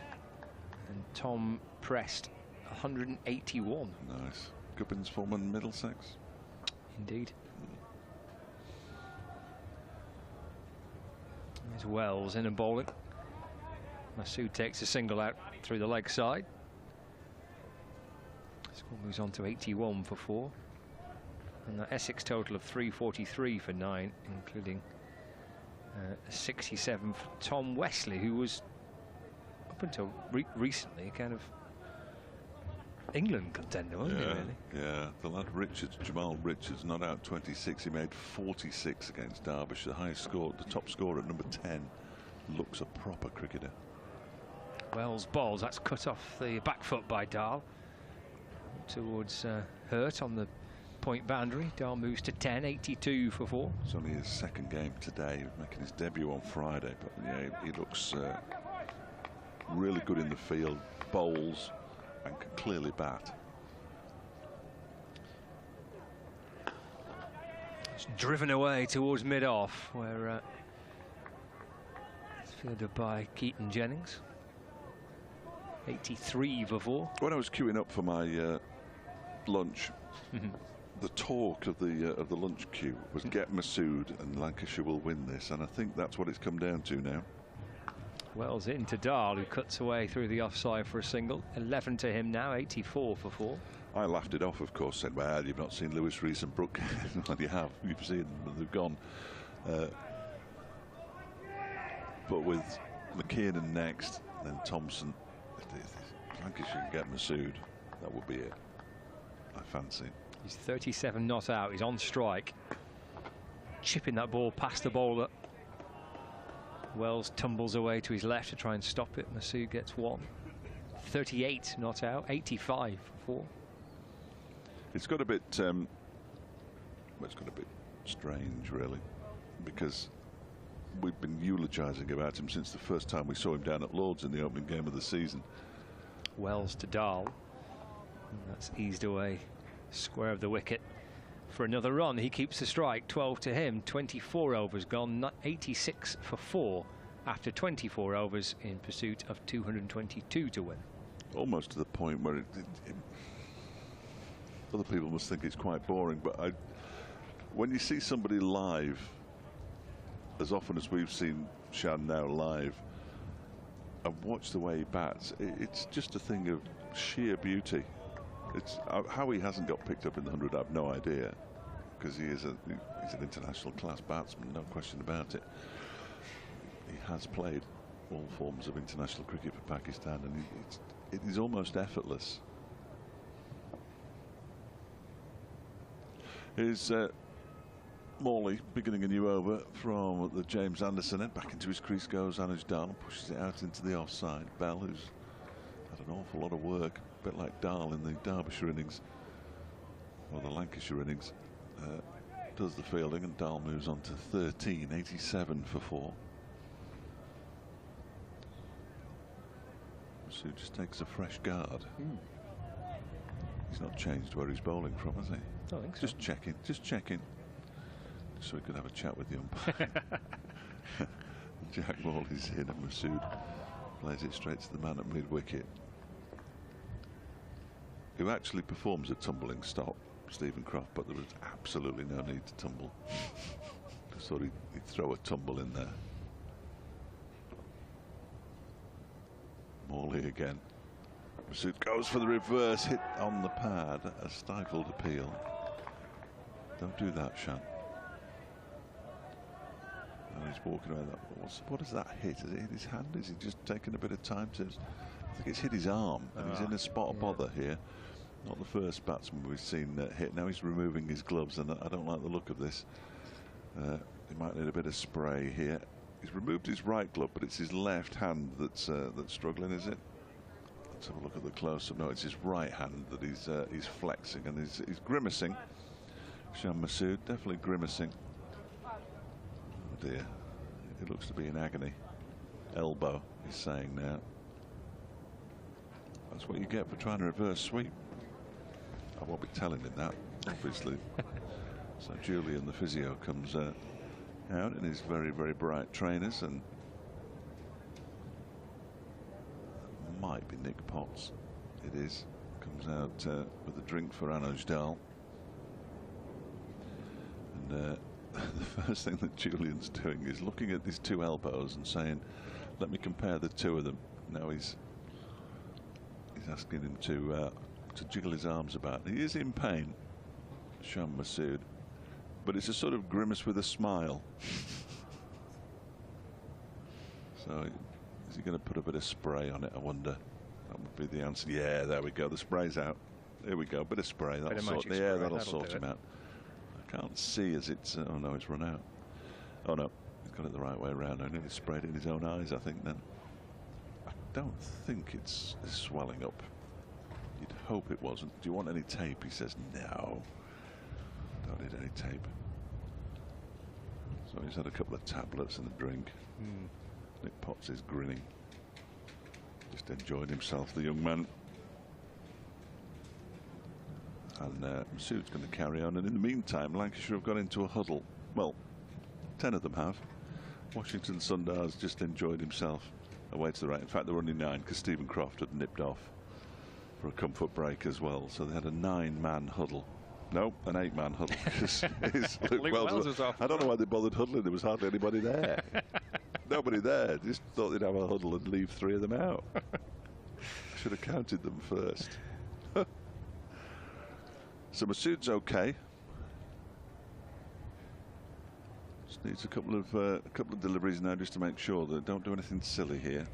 and Tom Prest 181. Nice. Gubbins, Fulham, Middlesex. Indeed. There's Wells in and bowling. Masood takes a single out through the leg side. Score moves on to 81 for 4. And the Essex total of 343 for 9, including 67 for Tom Wesley, who was, up until recently, kind of England contender, wasn't he, really? Yeah, the lad Richards, Jamal Richards, not out 26. He made 46 against Derbyshire. The highest score, the top scorer at number 10. Looks a proper cricketer. Wells bowls. That's cut off the back foot by Dahl. Towards Hurt on the point boundary. Dahl moves to 10, 82 for 4. It's only his second game today, making his debut on Friday. But yeah, he looks really good in the field, bowls, and can clearly bat. It's driven away towards mid-off, where it's fielded by Keaton Jennings. 83 for 4. When I was queuing up for my lunch, the talk of the lunch queue was get Masood and Lancashire will win this, and I think that's what it's come down to now. Wells into Dahl, who cuts away through the offside for a single. 11 to him now, 84 for 4. I laughed it off, of course, said, well, you've not seen Lewis, Rees and Brooke. Well, you have. You've seen them, they've gone. But with McKiernan next, then Thompson, if Lancashire can get Masood, that would be it. I fancy. He's 37 not out. He's on strike. Chipping that ball past the bowler. Wells tumbles away to his left to try and stop it. Masood gets 1. 38 not out. 85 for 4. It's got a bit. It's got a bit strange, really, because we've been eulogising about him since the first time we saw him down at Lord's in the opening game of the season. Wells to Dahl. And that's eased away square of the wicket for another run. He keeps the strike. 12 to him. 24 overs gone. 86 for 4 after 24 overs in pursuit of 222 to win. Almost to the point where other people must think it's quite boring, but when you see somebody live, as often as we've seen Shan now live, and watch the way he bats, it's just a thing of sheer beauty. It's how he hasn't got picked up in the 100, I've no idea, because he's an international class batsman, no question about it. He has played all forms of international cricket for Pakistan, and it is almost effortless. Here's Morley beginning a new over from the James Anderson end. Back into his crease goes Anuj Dahl, pushes it out into the offside. Bell, who's had an awful lot of work, a bit like Dahl in the Derbyshire innings, or the Lancashire innings, does the fielding, and Dahl moves on to 13, 87 for 4. So just takes a fresh guard. He's not changed where he's bowling from, has he? I don't think so. Just checking, just checking. So we could have a chat with the umpire. Jack Morley's in, and Masood plays it straight to the man at mid-wicket, who actually performs a tumbling stop, Stephen Croft, but there was absolutely no need to tumble. Just thought he'd throw a tumble in there. Morley again. Masood goes for the reverse, hit on the pad, a stifled appeal. Don't do that, Shan. And he's walking around that. What does that hit? Has it hit his hand? Is he just taking a bit of time to? I think it's hit his arm, and he's in a spot of bother here. Not the first batsman we've seen hit. Now he's removing his gloves, and I don't like the look of this. He might need a bit of spray here. He's removed his right glove, but it's his left hand that's struggling, is it? Let's have a look at the close-up. No, it's his right hand that he's flexing, and he's grimacing. Shan Masood definitely grimacing. Oh dear, it looks to be in agony. Elbow, he's saying now. That's what you get for trying to reverse sweep. I won't be telling him that, obviously. So Julian, the physio, comes out in his very, very bright trainers, and might be Nick Potts. It is. Comes out with a drink for Anuj Dal. And the first thing that Julian's doing is looking at his two elbows and saying, let me compare the two of them. Now he's asking him to jiggle his arms about. He is in pain, Shan Masood, but it's a sort of grimace with a smile. So is he going to put a bit of spray on it, I wonder? That would be the answer. Yeah, there we go. The spray's out. Here we go. Bit of spray. That'll sort him out. I can't see as it's. Oh no, it's run out. Oh no, he's got it the right way around. I nearly sprayed it in his own eyes, I think. Then I don't think it's swelling up. You'd hope it wasn't. Do you want any tape? He says no. Don't need any tape. So he's had a couple of tablets and a drink. Nick Potts is grinning. Just enjoyed himself, the young man. And Masood's going to carry on. And in the meantime, Lancashire have got into a huddle. Well, 10 of them have. Washington Sundar's just enjoyed himself away to the right. In fact, there were only 9 because Stephen Croft had nipped off for a comfort break as well. So they had a 9-man huddle. No, an 8-man huddle. Luke Wells was off. I don't know why they bothered huddling. There was hardly anybody there. Nobody there. Just thought they'd have a huddle and leave 3 of them out. Should have counted them first. So Masood's okay. Just needs a couple of deliveries now just to make sure that don't do anything silly here.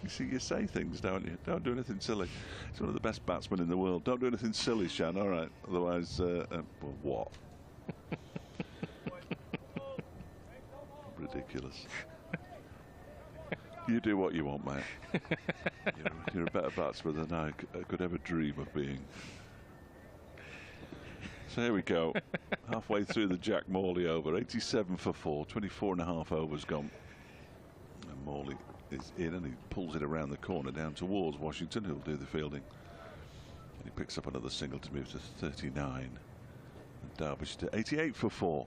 You see, you say things, don't you? Don't do anything silly. He's one of the best batsmen in the world. Don't do anything silly, Shan. All right. Otherwise, well, what? Ridiculous. You do what you want, mate. You're a better batsman than I could ever dream of being. So here we go. Halfway through the Jack Morley over. 87 for 4. 24.5 overs gone. And Morley is in and he pulls it around the corner down towards Washington, who'll do the fielding. And he picks up another single to move to 39. And Derbyshire to 88 for 4.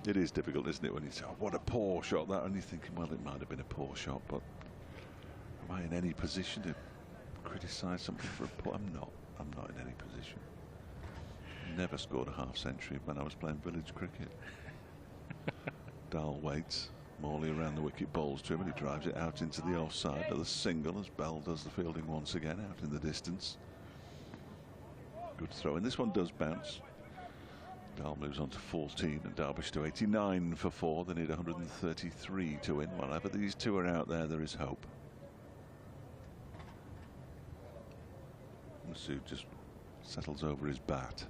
It is difficult, isn't it, when you say, oh, what a poor shot that, and you're thinking, well, it might have been a poor shot, but am I in any position to criticise something for a poor? I'm not in any position. Never scored a half-century when I was playing village cricket. Dahl waits, Morley around the wicket, bowls to him, and he drives it out into the offside. Another single as Bell does the fielding once again out in the distance. Good throw, and this one does bounce. Dahl moves on to 14 and Derbyshire to 89 for 4. They need 133 to win. Whenever these two are out there is hope. Masood just settles over his bat.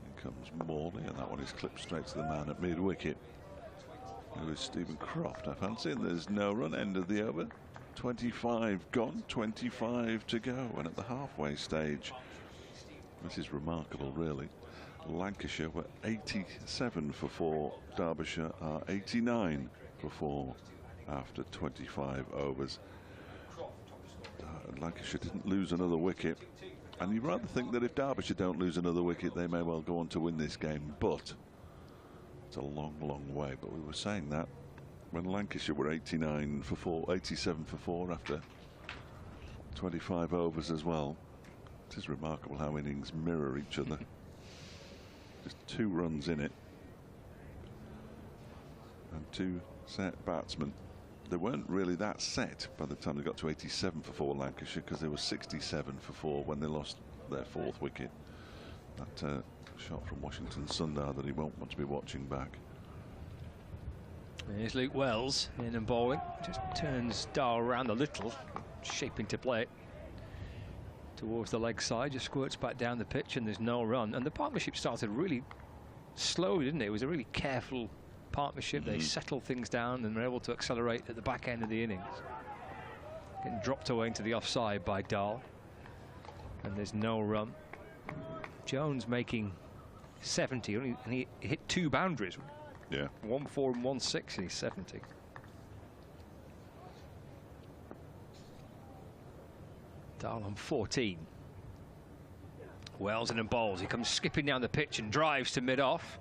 Here comes Morley, and that one is clipped straight to the man at mid-wicket. Who is Stephen Croft, I fancy, and there's no run. End of the over. 25 gone, 25 to go. And at the halfway stage, this is remarkable, really. Lancashire were 87 for 4. Derbyshire are 89 for 4 after 25 overs. Lancashire didn't lose another wicket, and you'd rather think that if Derbyshire don't lose another wicket, they may well go on to win this game, but it's a long, long way. But we were saying that when Lancashire were 89 for 4, 87 for 4 after 25 overs as well. It is remarkable how innings mirror each other. Just 2 runs in it, and 2 set batsmen. They weren't really that set by the time they got to 87 for 4 Lancashire, because they were 67 for 4 when they lost their 4th wicket. That shot from Washington Sundar that he won't want to be watching back. Here's Luke Wells in and bowling. Just turns Dahl around a little, shaping to play it towards the leg side, just squirts back down the pitch, and there's no run. And the partnership started really slow, didn't it? It was a really careful partnership. They settled things down and were able to accelerate at the back end of the innings. Getting dropped away into the offside by Dahl, and there's no run. Jones making 70, and he hit 2 boundaries. Yeah. 1-4 and 1-6, and he's 70. Dahl on 14. Wells in and bowls. He comes skipping down the pitch and drives to mid-off.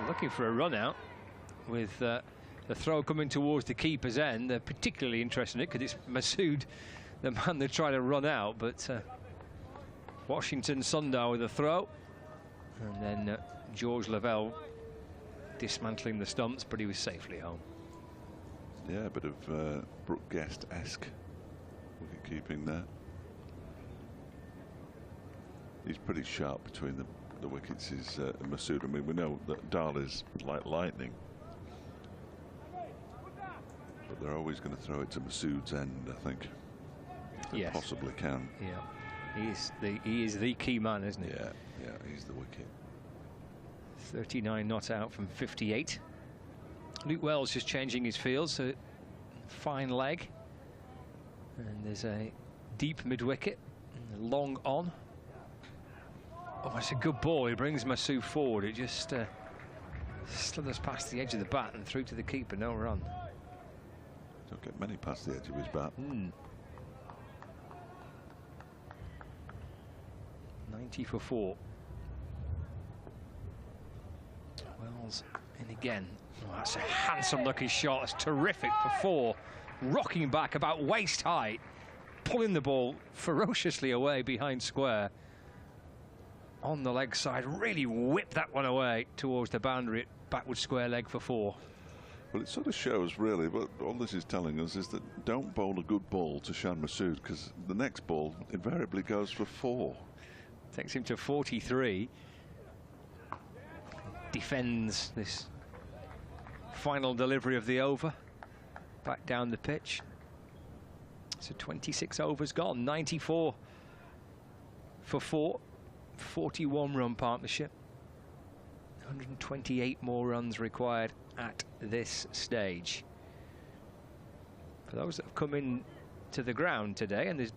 Looking for a run out with the throw coming towards the keeper's end. They're particularly interested in it because it's Masood, the man they're trying to run out. But Washington Sundar with a throw. And then George Lavelle dismantling the stumps, but he was safely home. Yeah, a bit of Brooke Guest-esque wicket keeping there. He's pretty sharp between the wickets, is Masood. I mean, we know that Dahl is like lightning, but they're always going to throw it to Masood's end, I think. If they possibly can. Yeah, he is the key man, isn't he? Yeah, yeah, he's the wicket. 39 not out from 58. Luke Wells just changing his field, so fine leg. And there's a deep mid-wicket, long on. Oh, it's a good ball. He brings Masood forward. It just slithers past the edge of the bat and through to the keeper. No run. Don't get many past the edge of his bat. 90 for 4. Wells in again. Oh, that's a handsome looking shot. It's terrific for 4. Rocking back about waist height, pulling the ball ferociously away behind square. On the leg side, really whipped that one away towards the boundary. Backward square leg for 4. Well, it sort of shows, really, but all this is telling us is that don't bowl a good ball to Shan Masood, because the next ball invariably goes for 4. Takes him to 43. Defends this final delivery of the over. Back down the pitch. So 26 overs gone. 94 for 4. 41 run partnership. 128 more runs required at this stage. For those that have come in to the ground today, and there's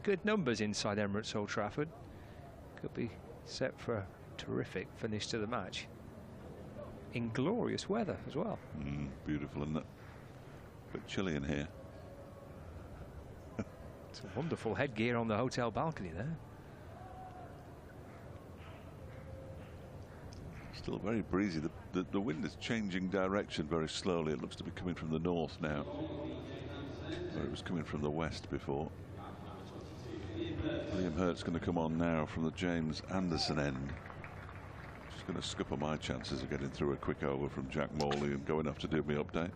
good numbers inside Emirates Old Trafford, could be set for a terrific finish to the match. In glorious weather as well. Beautiful, isn't it? Bit chilly in here. It's a wonderful headgear on the hotel balcony there. Still very breezy. The wind is changing direction very slowly. It looks to be coming from the north now, where it was coming from the west before. Liam Hurt's going to come on now from the James Anderson end. Just going to scupper my chances of getting through a quick over from Jack Morley and going off to do my update.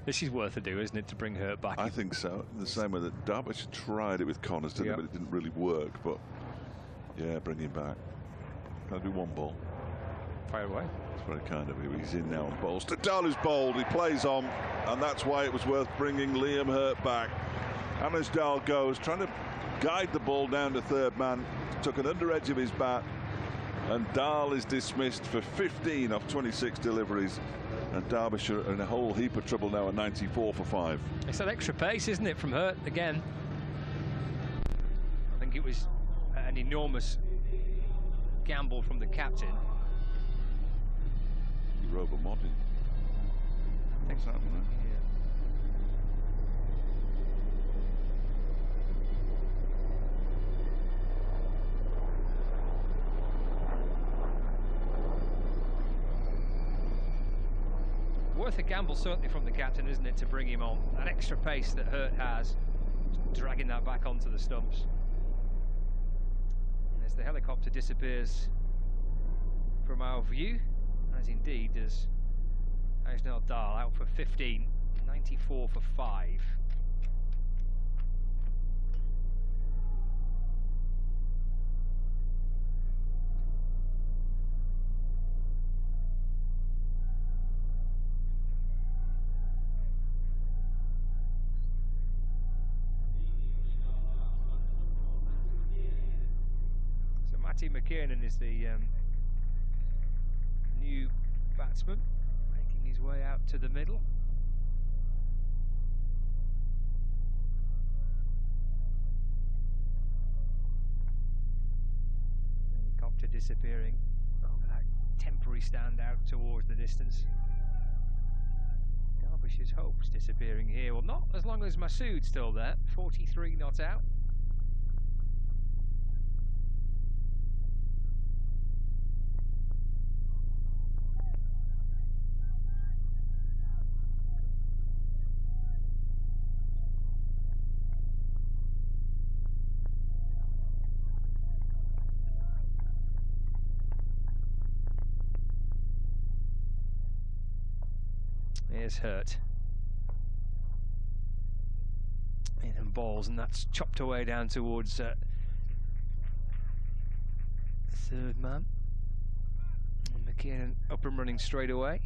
This is worth a do, isn't it, to bring Hurt back? I think so. The same way that Derbyshire tried it with Connors, but it didn't really work. But yeah, bring him back. Can I do one ball? Fire away. It's very kind of him. He's in now and bowls. Dahl is bowled. He plays on, and that's why it was worth bringing Liam Hurt back. And as Dahl goes, trying to guide the ball down to third man, took an under edge of his bat, and Dahl is dismissed for 15 off 26 deliveries. And Derbyshire are in a whole heap of trouble now at 94 for 5. It's that extra pace, isn't it, from Hurt again? I think it was an enormous gamble from the captain. Robert Modding. What's happening there? Worth a gamble certainly from the captain, isn't it, to bring him on. That extra pace that Hurt has, dragging that back onto the stumps. As the helicopter disappears from our view, as indeed does Ajnal Dahl, out for 15, 94 for 5. Matty McKiernan is the new batsman, making his way out to the middle. Helicopter disappearing over that temporary stand out towards the distance. Derbyshire's hopes disappearing here. Well, not as long as Masood's still there. 43 not out. Here's Hurt. In and balls, and that's chopped away down towards third man. And McKinnon up and running straight away.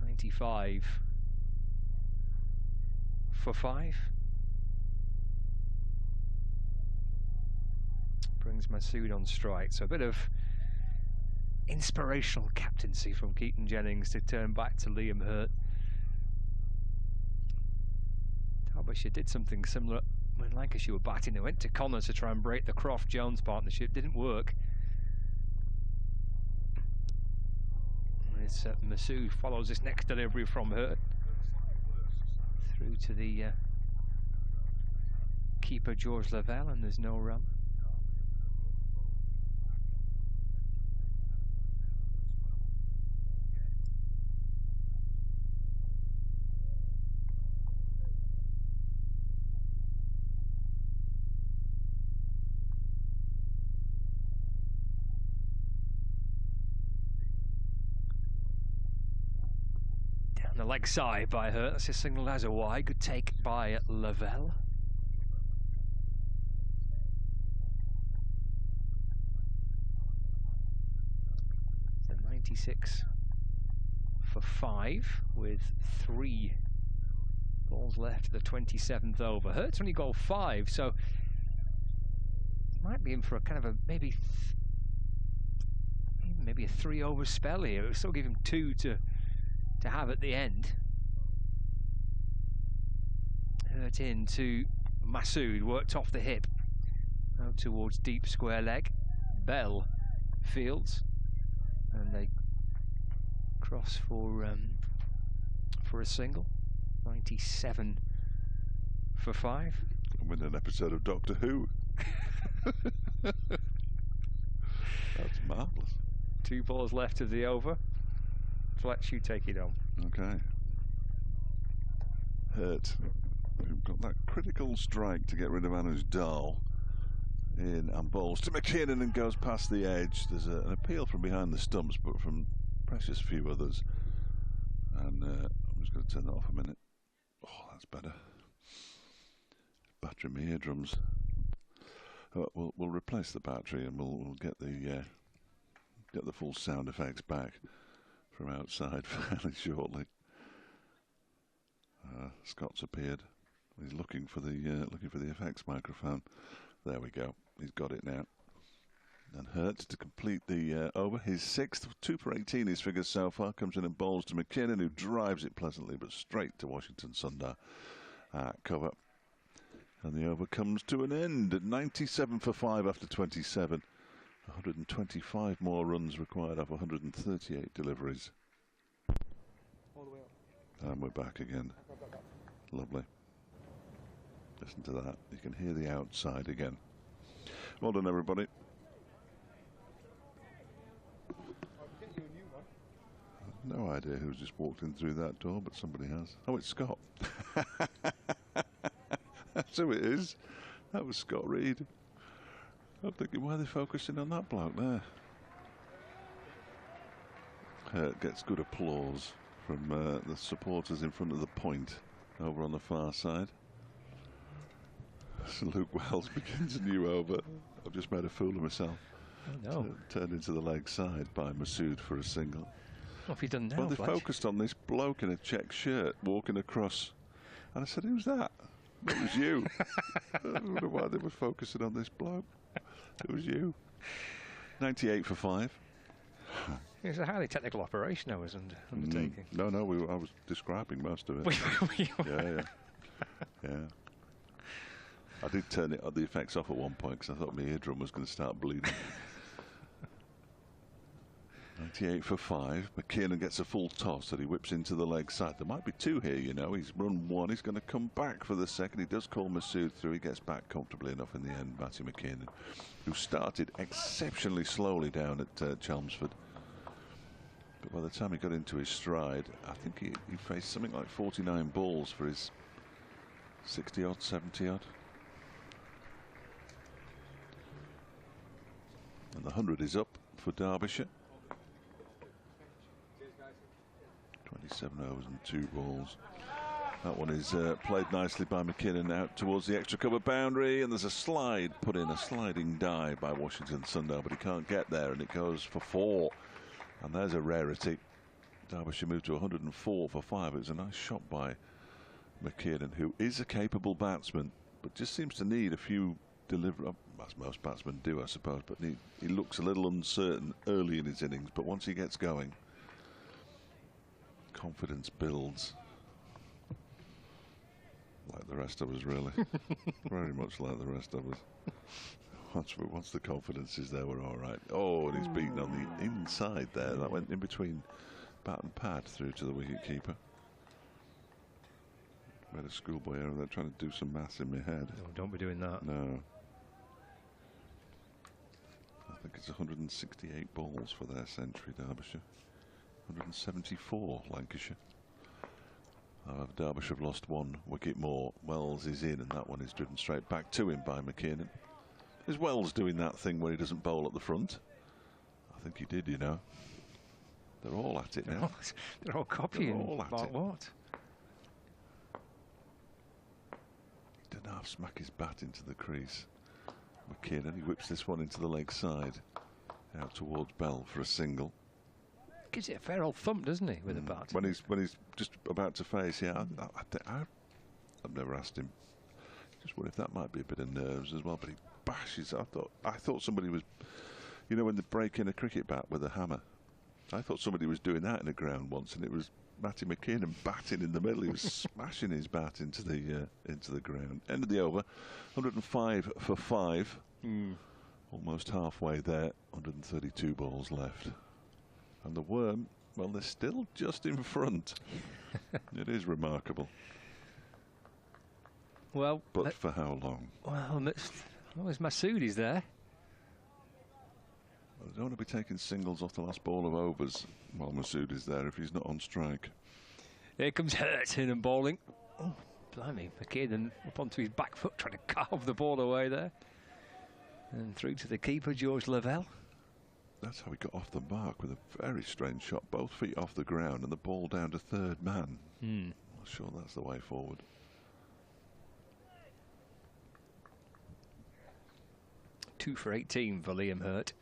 95 for 5. Brings Masood on strike. So a bit of inspirational captaincy from Keaton Jennings to turn back to Liam Hurt. Derbyshire did something similar when Lancashire were batting. They went to Connors to try and break the Croft-Jones partnership. Didn't work. It's Masood follows this next delivery from Hurt through to the keeper George Lavelle, and there's no run. The leg side by Hurt. That's a signal as a wide. Good take by Lavelle. So 96 for 5 with 3 balls left. The 27th over. Hurt's only got 5, so he might be in for a kind of a maybe a 3 over spell here. It will still give him 2 to have at the end. Hurt in to Masood, worked off the hip out towards deep square leg. Bell fields, and they cross for a single. 97 for 5. I'm in an episode of Doctor Who. That's marvellous. 2 balls left of the over. Fletch, you take it on. Okay. Hurt, who got that critical strike to get rid of Anu's Dahl. In and balls to McKinnon and goes past the edge. There's an appeal from behind the stumps, but from precious few others. And I'm just going to turn that off a minute. Oh, that's better. Battery in my eardrums. We'll replace the battery and we'll get the full sound effects back from outside fairly shortly. Scott's appeared. He's looking for the effects microphone. There we go. He's got it now. And Hurt to complete the over. His 6th, 2 for 18. His figures so far. Comes in and bowls to McKinnon, who drives it pleasantly, but straight to Washington Sundar at cover. And the over comes to an end at 97 for 5 after 27. 125 more runs required off 138 deliveries. All the way up. And we're back again. Lovely. Listen to that. You can hear the outside again. Well done, everybody. I'll get you a new one. No idea who's just walked in through that door, but somebody has. Oh, it's Scott. That's who it is. That was Scott Reed. I'm thinking, why are they focusing on that bloke there? Gets good applause from the supporters in front of the point over on the far side. So Luke Wells begins a new over. I've just made a fool of myself. Oh, no. Turned into the leg side by Masood for a single. What have you done now, Well, they Fletch? focused on this bloke in a check shirt walking across. And I said, who's that? It was you. I don't know why they were focusing on this bloke. It was you. 98 for 5. It was a highly technical operation I was undertaking. No, I was describing most of it. Yeah. I did turn the effects off at one point because I thought my eardrum was going to start bleeding. 98 for 5. McKiernan gets a full toss that he whips into the leg side. There might be 2 here, you know. He's run 1. He's going to come back for the second. He does call Masood through. He gets back comfortably enough in the end. Matty McKiernan, who started exceptionally slowly down at Chelmsford. But by the time he got into his stride, I think he faced something like 49 balls for his 60-odd, 70-odd. And the 100 is up for Derbyshire. 27 overs and 2 balls. That one is played nicely by McKinnon out towards the extra cover boundary, and there's a slide put in, a sliding dive by Washington Sundar, but he can't get there, and it goes for 4. And there's a rarity. Derbyshire moved to 104 for 5. It was a nice shot by McKiernan, who is a capable batsman, but just seems to need a few delivery, as most batsmen do, I suppose, but he looks a little uncertain early in his innings, but once he gets going, confidence builds. Like the rest of us, really. Very much like the rest of us. Once the confidence is there, we're all right. Oh, and he's beaten on the inside there. That went in between bat and pad through to the wicket-keeper. Read a schoolboy error. They're trying to do some maths in my head. Oh, don't be doing that. No. I think it's 168 balls for their century, Derbyshire. 174, Lancashire. Derbyshire have lost 1 wicket more. Wells is in, and that one is driven straight back to him by McKiernan. Is Wells doing that thing where he doesn't bowl at the front? I think he did, you know. They're all at it now. They're all copying. They're all at it. What? Didn't half smack his bat into the crease. McKiernan, he whips this one into the leg side, out towards Bell for a single. Gives it a fair old thump, doesn't he, with the bat? When he's just about to face, yeah. I've never asked him. Just wonder if that might be a bit of nerves as well. But he bashes. I thought somebody was, you know, when they break in a cricket bat with a hammer. I thought somebody was doing that in the ground once, and it was Matty McKiernan batting in the middle. He was smashing his bat into the ground. End of the over, 105 for 5. Almost halfway there. 132 balls left. And the Worm, well, they're still just in front. It is remarkable. Well, but for how long? Well, as long as Masoudi's there. Well, they don't want to be taking singles off the last ball of overs while Masood is there if he's not on strike. Here comes Hurt in and bowling. Oh, blimey, McKiernan up onto his back foot trying to carve the ball away there. And through to the keeper, George Lavelle. That's how he got off the mark with a very strange shot. Both feet off the ground and the ball down to third man. I'm sure that's the way forward. Two for 18 for Liam Hurt.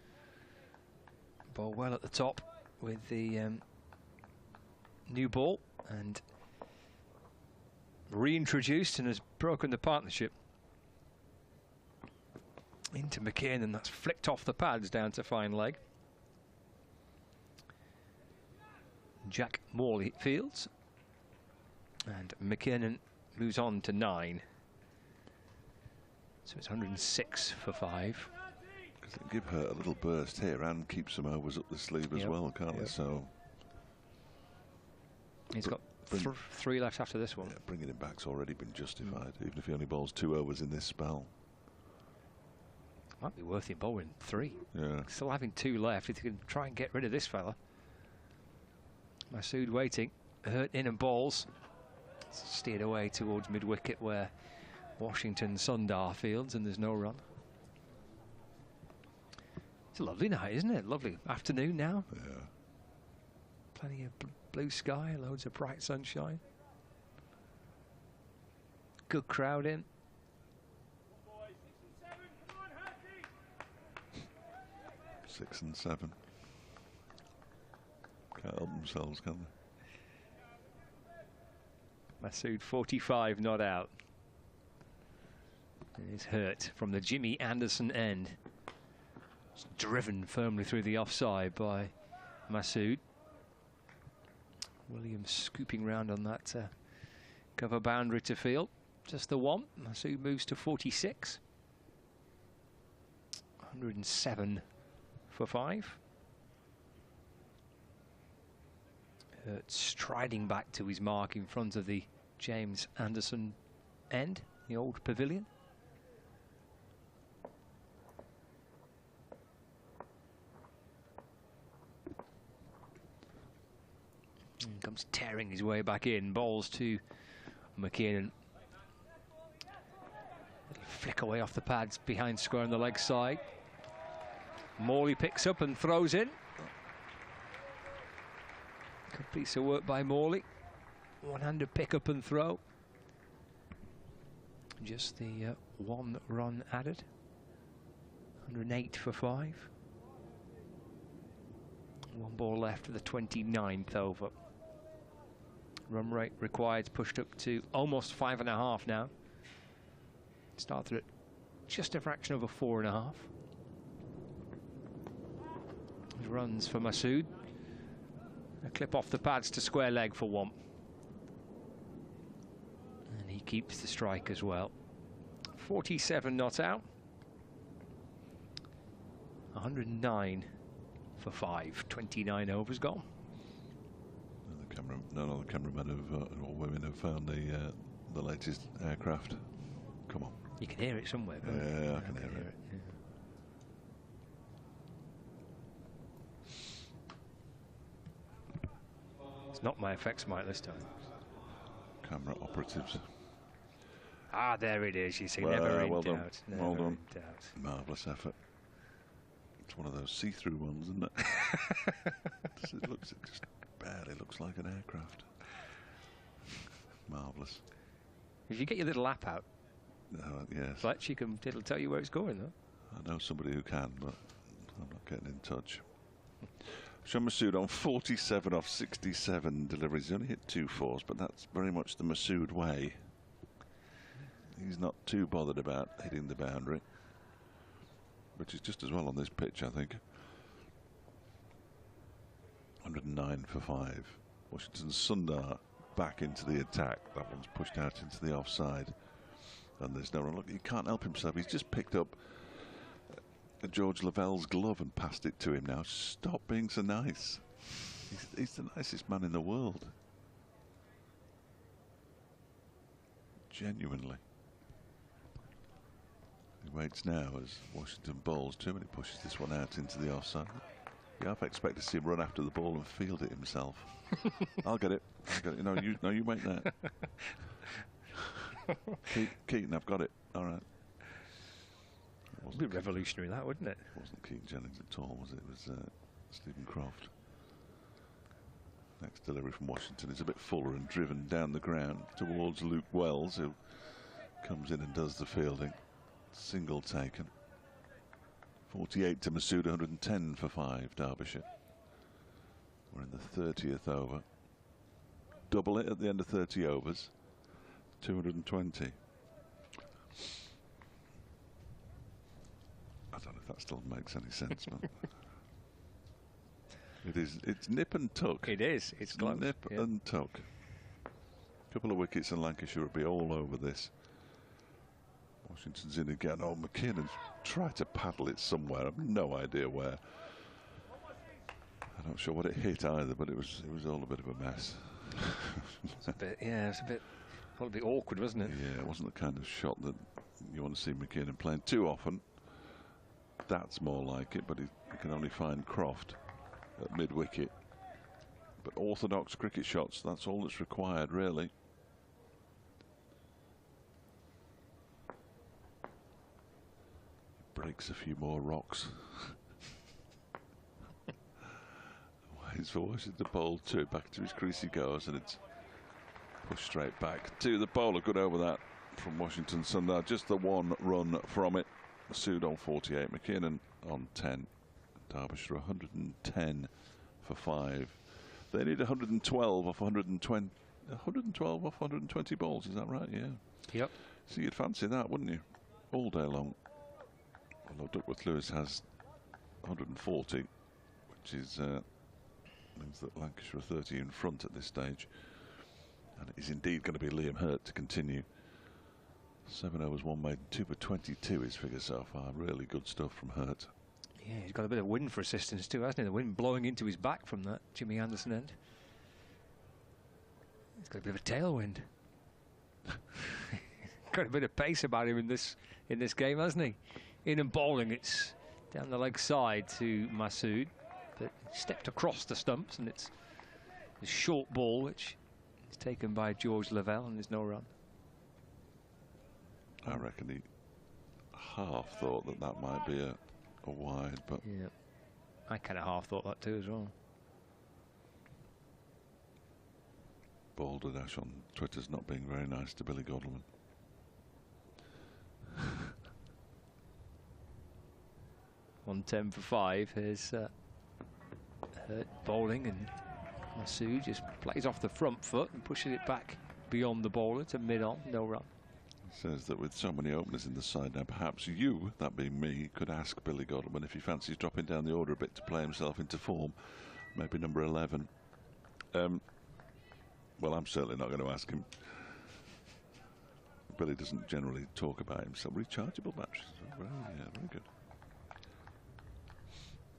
Ball well at the top with the new ball and reintroduced and has broken the partnership. Into McKiernan, that's flicked off the pads down to fine leg. Jack Morley fields. And McKiernan moves on to 9. So it's 106 for 5. Because they give her a little burst here and keep some overs up the sleeve as well, can't they? So he's got 3 left after this one. Yeah, bringing him back's already been justified, even if he only bowls 2 overs in this spell. Might be worth him bowling 3. Yeah. Still having 2 left. If you can try and get rid of this fella. Masood waiting. Hurt in and balls. Steered away towards mid-wicket where Washington Sundar fields, and there's no run. It's a lovely night, isn't it? Lovely afternoon now. Yeah. Plenty of blue sky, loads of bright sunshine. Good crowd in. 6 and 7. Can't help themselves, can they? Masood 45 not out. And he's Hurt from the Jimmy Anderson end. It's driven firmly through the offside by Masood. Williams scooping round on that cover boundary to field. Just the one. Masood moves to 46. 107 for 5. Hurt striding back to his mark in front of the James Anderson end, the old pavilion. And comes tearing his way back in, bowls to McKinnon. Flick away off the pads behind square on the leg side. Morley picks up and throws in. Good piece of work by Morley. One-handed pick up and throw. Just the 1 run added. 108 for 5. 1 ball left for the 29th over. Run rate required pushed up to almost 5.5 now. Started at just a fraction over 4.5. Runs for Masood. A clip off the pads to square leg for 1. And he keeps the strike as well. 47 not out. 109 for 5. 29 overs gone. None of the cameramen or women have found the latest aircraft. Come on. You can hear it somewhere. Yeah, I can hear it. Yeah. It's not my effects mic this time. Camera operatives. Ah, there it is. You see, well, never in well doubt. done. Never Well done. in doubt. Marvellous effort. It's one of those see-through ones, isn't it? It just barely looks like an aircraft. Marvellous. If you get your little app out, yes. Fletch, it'll tell you where it's going, though. I know somebody who can, but I'm not getting in touch. Sean Masood on 47 off 67 deliveries. He only hit 2 fours, but that's very much the Masood way. He's not too bothered about hitting the boundary, which is just as well on this pitch, I think. 109 for 5. Washington Sundar back into the attack. That one's pushed out into the offside. And there's no run. Look, he can't help himself. He's just picked up George Lavelle's glove and passed it to him now. Stop being so nice. He's the nicest man in the world. Genuinely. He waits now as Washington bowls 2 and he pushes this one out into the offside. You half expect to see him run after the ball and field it himself. I'll get it. No, you wait there. Keaton, I've got it. All right. It would be revolutionary, that, wouldn't it? It wasn't Keaton Jennings at all, was it? It was Stephen Croft. Next delivery from Washington is a bit fuller and driven down the ground towards Luke Wells, who comes in and does the fielding. Single taken. 48 to Masood, 110 for 5, Derbyshire. We're in the 30th over. Double it at the end of 30 overs. 220. I don't know if that still makes any sense, but it's nip and tuck. It is. It's close. Nip and tuck. A couple of wickets and Lancashire would be all over this. Washington's in again. Oh, McKinnon's tried to paddle it somewhere. I've no idea where. I'm not sure what it hit either, but it was all a bit of a mess. It's a bit, yeah, it's a bit awkward, wasn't it? Yeah, it wasn't the kind of shot that you want to see McKinnon playing too often. That's more like it, but he can only find Croft at mid-wicket. But orthodox cricket shots, that's all that's required, really. Breaks a few more rocks. Waits for Washington to bowl 2. Back to his crease he goes, and it's pushed straight back to the bowler. Good over that from Washington Sundar. Just the 1 run from it. Masood on 48, McKinnon on 10. Derbyshire 110 for 5. They need 112 off 120. 112 off 120 balls, is that right? Yeah. Yep. So you'd fancy that, wouldn't you? All day long. Although Duckworth Lewis has 140, which is means that Lancashire are 30 in front at this stage. And it is indeed going to be Liam Hurt to continue. 7 overs, 1 made, 2 for 22 his figure so far. Really good stuff from Hurt. Yeah, he's got a bit of wind for assistance too, hasn't he? The wind blowing into his back from that Jimmy Anderson end. He's got a bit of a tailwind. Got a bit of pace about him in this game, hasn't he? In and bowling, it's down the leg side to Masood, but stepped across the stumps, and it's a short ball which is taken by George Lavelle, and there's no run. I reckon he half thought that might be a wide, but yeah, I kind of half thought that too as well. Balderdash on Twitter's not being very nice to Billy Godleman. 110 for 5. Here's Hurt bowling, and Masood just plays off the front foot and pushes it back beyond the bowler to mid-on. No run. Says that with so many openers in the side now, perhaps you, that being me, could ask Billy Godleman if he fancies dropping down the order a bit to play himself into form. Maybe number 11. Well, I'm certainly not going to ask him. Billy doesn't generally talk about himself. Rechargeable batteries. Oh, yeah, very good.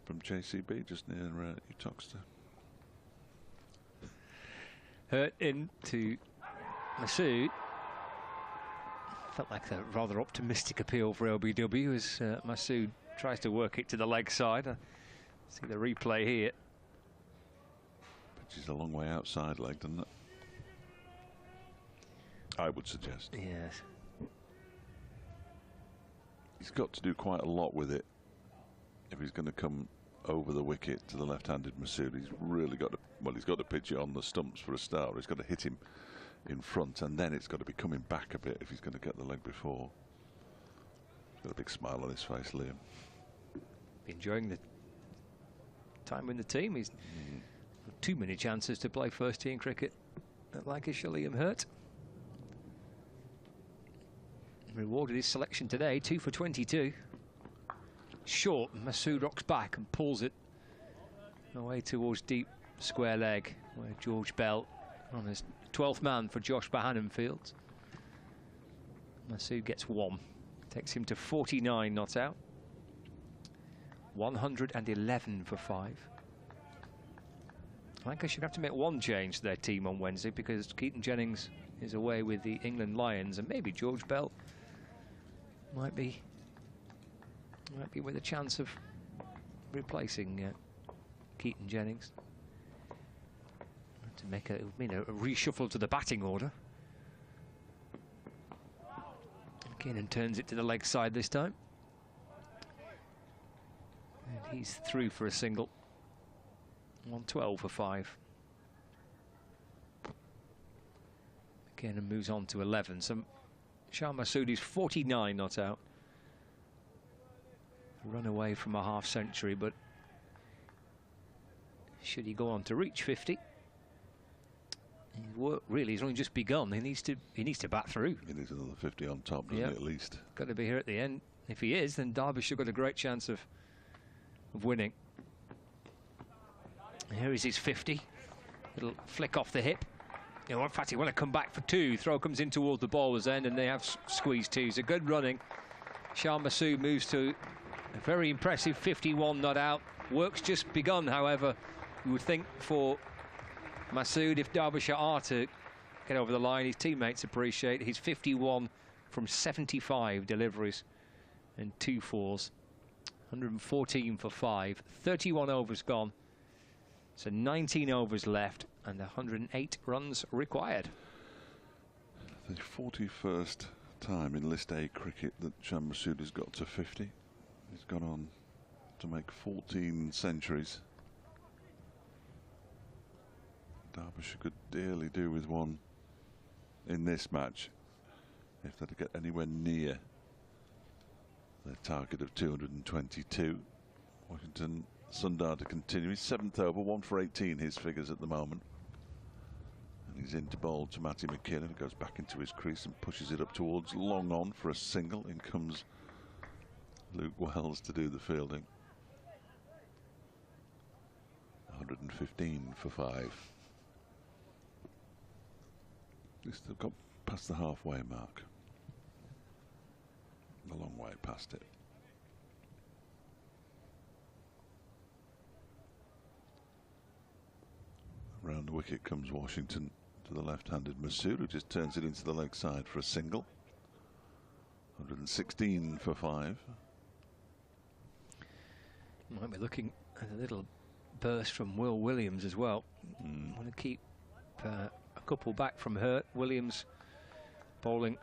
From JCB, just near Utoxeter. Hurt into Masood. Felt like a rather optimistic appeal for LBW as Masood tries to work it to the leg side. See the replay here. Which is a long way outside leg, doesn't it? I would suggest. Yes. He's got to do quite a lot with it if he's going to come over the wicket to the left-handed Masood. He's really got to, well, he's got to pitch it on the stumps for a start. He's got to hit him in front, and then it's got to be coming back a bit if he's going to get the leg before. Got a big smile on his face, Liam. Enjoying the time in the team. He's too many chances to play first-team cricket at Lancashire. Liam Hurt rewarded his selection today, 2 for 22. Short, Masood rocks back and pulls it away towards deep square leg, where George Bell on his 12th man for Josh Bohannon fields. Masood gets 1, takes him to 49 not out. 111 for 5. Lancashire have to make one change to their team on Wednesday because Keaton Jennings is away with the England Lions, and maybe George Bell might be with a chance of replacing Keaton Jennings. To make a reshuffle to the batting order. Keenan turns it to the leg side this time. And he's through for a single. 112 for 5. Keenan moves on to 11. So Shah Masoudi's 49 not out. Run away from a half century, but should he go on to reach 50? His work really has only just begun. He needs to bat through. He needs another 50 on top, doesn't he, at least? Got to be here at the end. If he is, then Derbyshire got a great chance of winning. Here is his 50. Little flick off the hip. You know, in fact, he want to come back for 2. Throw comes in towards the bowler's end, and they have squeezed 2. So good running. Shah Masood moves to a very impressive 51 not out. Work's just begun, however, you would think for Masood, if Derbyshire are to get over the line, his teammates appreciate his 51 from 75 deliveries and 2 fours. 114 for 5. 31 overs gone. So 19 overs left and 108 runs required. The 41st time in List A cricket that Shah Masood has got to 50. He's gone on to make 14 centuries. Derbyshire could dearly do with one in this match if they're to get anywhere near their target of 222. Washington, Sundar to continue. His 7th over, 1 for 18, his figures at the moment. And he's in to bowl to Matty McKinnon, who goes back into his crease and pushes it up towards long on for a single. In comes Luke Wells to do the fielding. 115 for 5. He's still got past the halfway mark. A long way past it. Round the wicket comes Washington. to the left-handed Masood, who just turns it into the leg side for a single. 116 for 5. Might be looking at a little burst from Will Williams as well. Want to keep a couple back from Hurt. Williams bowling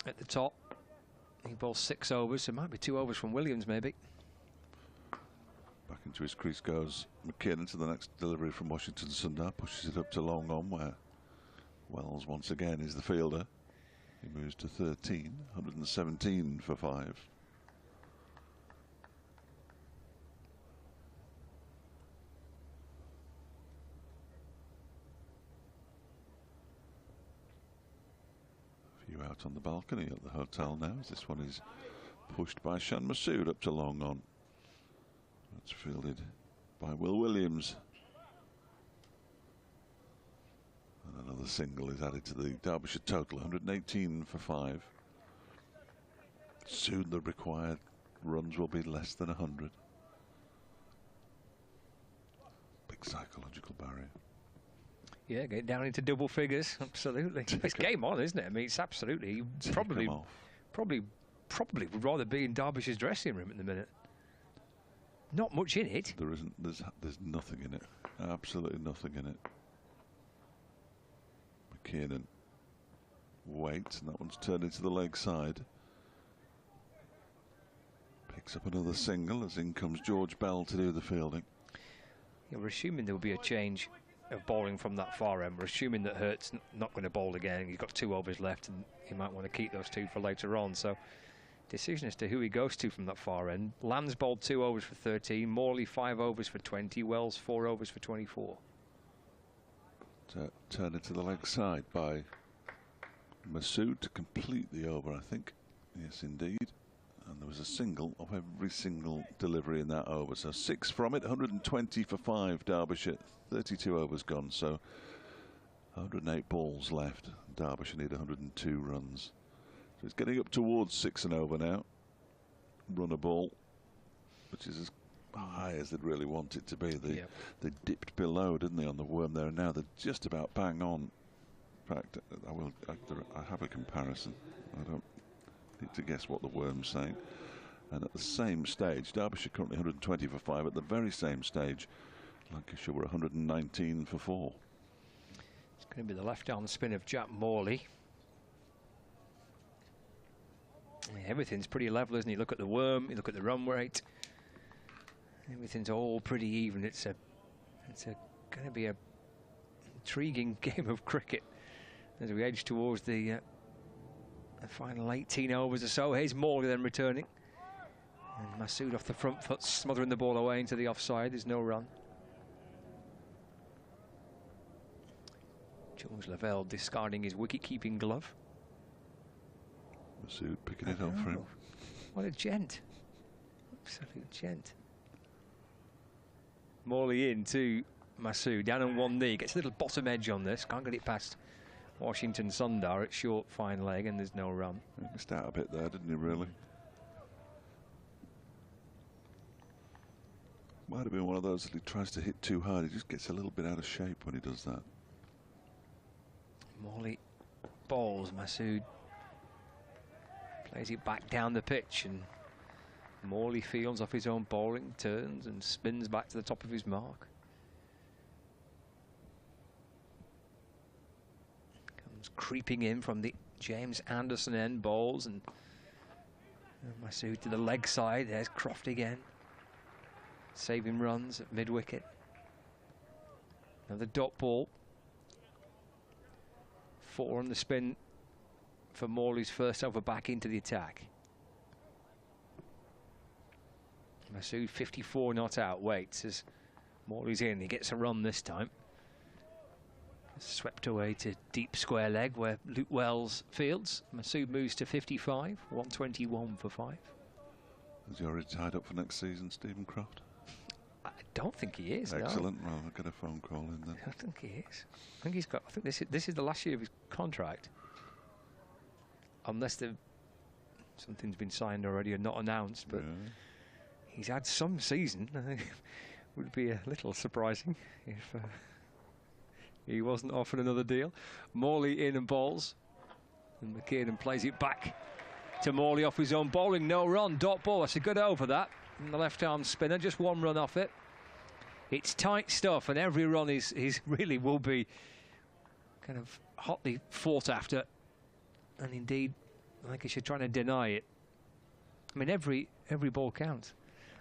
at the top. He bowls 6 overs, so it might be 2 overs from Williams maybe. Back into his crease goes McKinnon to the next delivery from Washington. Sundar pushes it up to long on, where Wells once again is the fielder. He moves to 13, 117 for 5. A few out on the balcony at the hotel now, as this one is pushed by Shan Masood up to long on. It's fielded by Will Williams. And another single is added to the Derbyshire total, 118 for 5. Soon the required runs will be less than 100. Big psychological barrier. Yeah, get down into double figures, absolutely. It's game on, isn't it? I mean, it's absolutely, probably would rather be in Derbyshire's dressing room at the minute. Not much in it. There isn't. There's nothing in it. Absolutely nothing in it. McKinnon waits, and that one's turned into the leg side. Picks up another single as in comes George Bell to do the fielding. Yeah, we're assuming there will be a change of bowling from that far end. We're assuming that Hurt's not going to bowl again. He's got 2 overs left, and he might want to keep those 2 for later on. So, decision as to who he goes to from that far end. Lamb's bowled 2 overs for 13. Morley 5 overs for 20. Wells 4 overs for 24. Turned into the leg side by Masood to complete the over, I think. Yes, indeed. And there was a single of every single delivery in that over. So 6 from it, 120 for 5, Derbyshire. 32 overs gone, so 108 balls left. Derbyshire need 102 runs. So it's getting up towards 6 and over now. Run a ball, which is as high as they'd really want it to be. They dipped below, didn't they, on the worm there, and now they're just about bang on. In fact, I have a comparison. I don't need to guess what the worm's saying. And at the same stage, Derbyshire currently 120 for 5. At the very same stage, Lancashire were 119 for 4. It's going to be the left-arm spin of Jack Morley. Everything's pretty level, isn't it? You look at the worm, you look at the run rate. Everything's all pretty even. It's going to be a intriguing game of cricket as we edge towards the final 18 overs or so. Here's Morley then returning, and Masood off the front foot, smothering the ball away into the offside. There's no run. George Lavelle discarding his wicket-keeping glove. Masood picking it up for him. What a gent. Absolute gent. Morley in to Masood, down on one knee. Gets a little bottom edge on this. Can't get it past Washington Sundar at short, fine leg, and there's no run. He missed out a bit there, didn't he, really? Might have been one of those that he tries to hit too hard. He just gets a little bit out of shape when he does that. Morley bowls. Masood plays it back down the pitch, and Morley fields off his own bowling, turns and spins back to the top of his mark. Comes creeping in from the James Anderson end, bowls, and Masood to the leg side. There's Croft again, saving runs at mid-wicket. Another dot ball. 4 on the spin for Morley's first over back into the attack. Masood 54 not out, waits as Morley's in. He gets a run this time. Swept away to deep square leg where Luke Wells fields. Masood moves to 55, 121 for 5. Is he already tied up for next season, Stephen Croft? I don't think he is. Excellent. No. Well, I'll get a phone call in then. I think he is. I think he's got. I think this is the last year of his contract, unless something's been signed already and not announced. But he's had some season. I think would be a little surprising if He wasn't offered another deal. Morley in and bowls. And McKiernan plays it back to Morley off his own bowling. No run, dot ball. That's a good over that. And the left-arm spinner, just one run off it. It's tight stuff, and every run is really will be kind of hotly fought after. And indeed, Lancashire trying to deny it. I mean, every ball counts.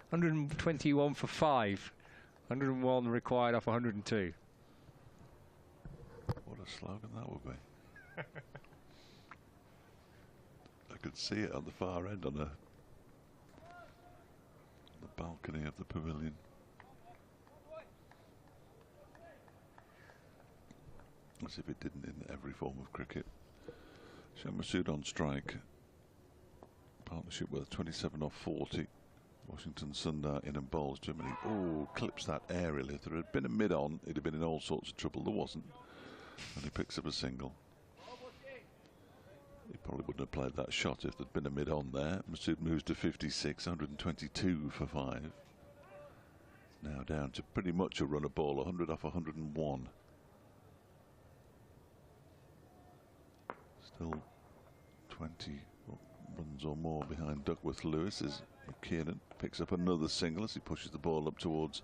121 for 5. 101 required off 102. What a slogan that would be. I could see it on the far end on the balcony of the pavilion. As if it didn't in every form of cricket. Shan Masood on strike. Partnership with 27 off 40. Washington Sundar in and bowls Germany. Oh, clips that aerially. If there had been a mid-on, it'd have been in all sorts of trouble. There wasn't. And he picks up a single. He probably wouldn't have played that shot if there'd been a mid-on there. Masood moves to 56, 122 for 5. Now down to pretty much a run of ball, 100 off 101. Still 20 runs or more behind Duckworth Lewis as McKiernan picks up another single as he pushes the ball up towards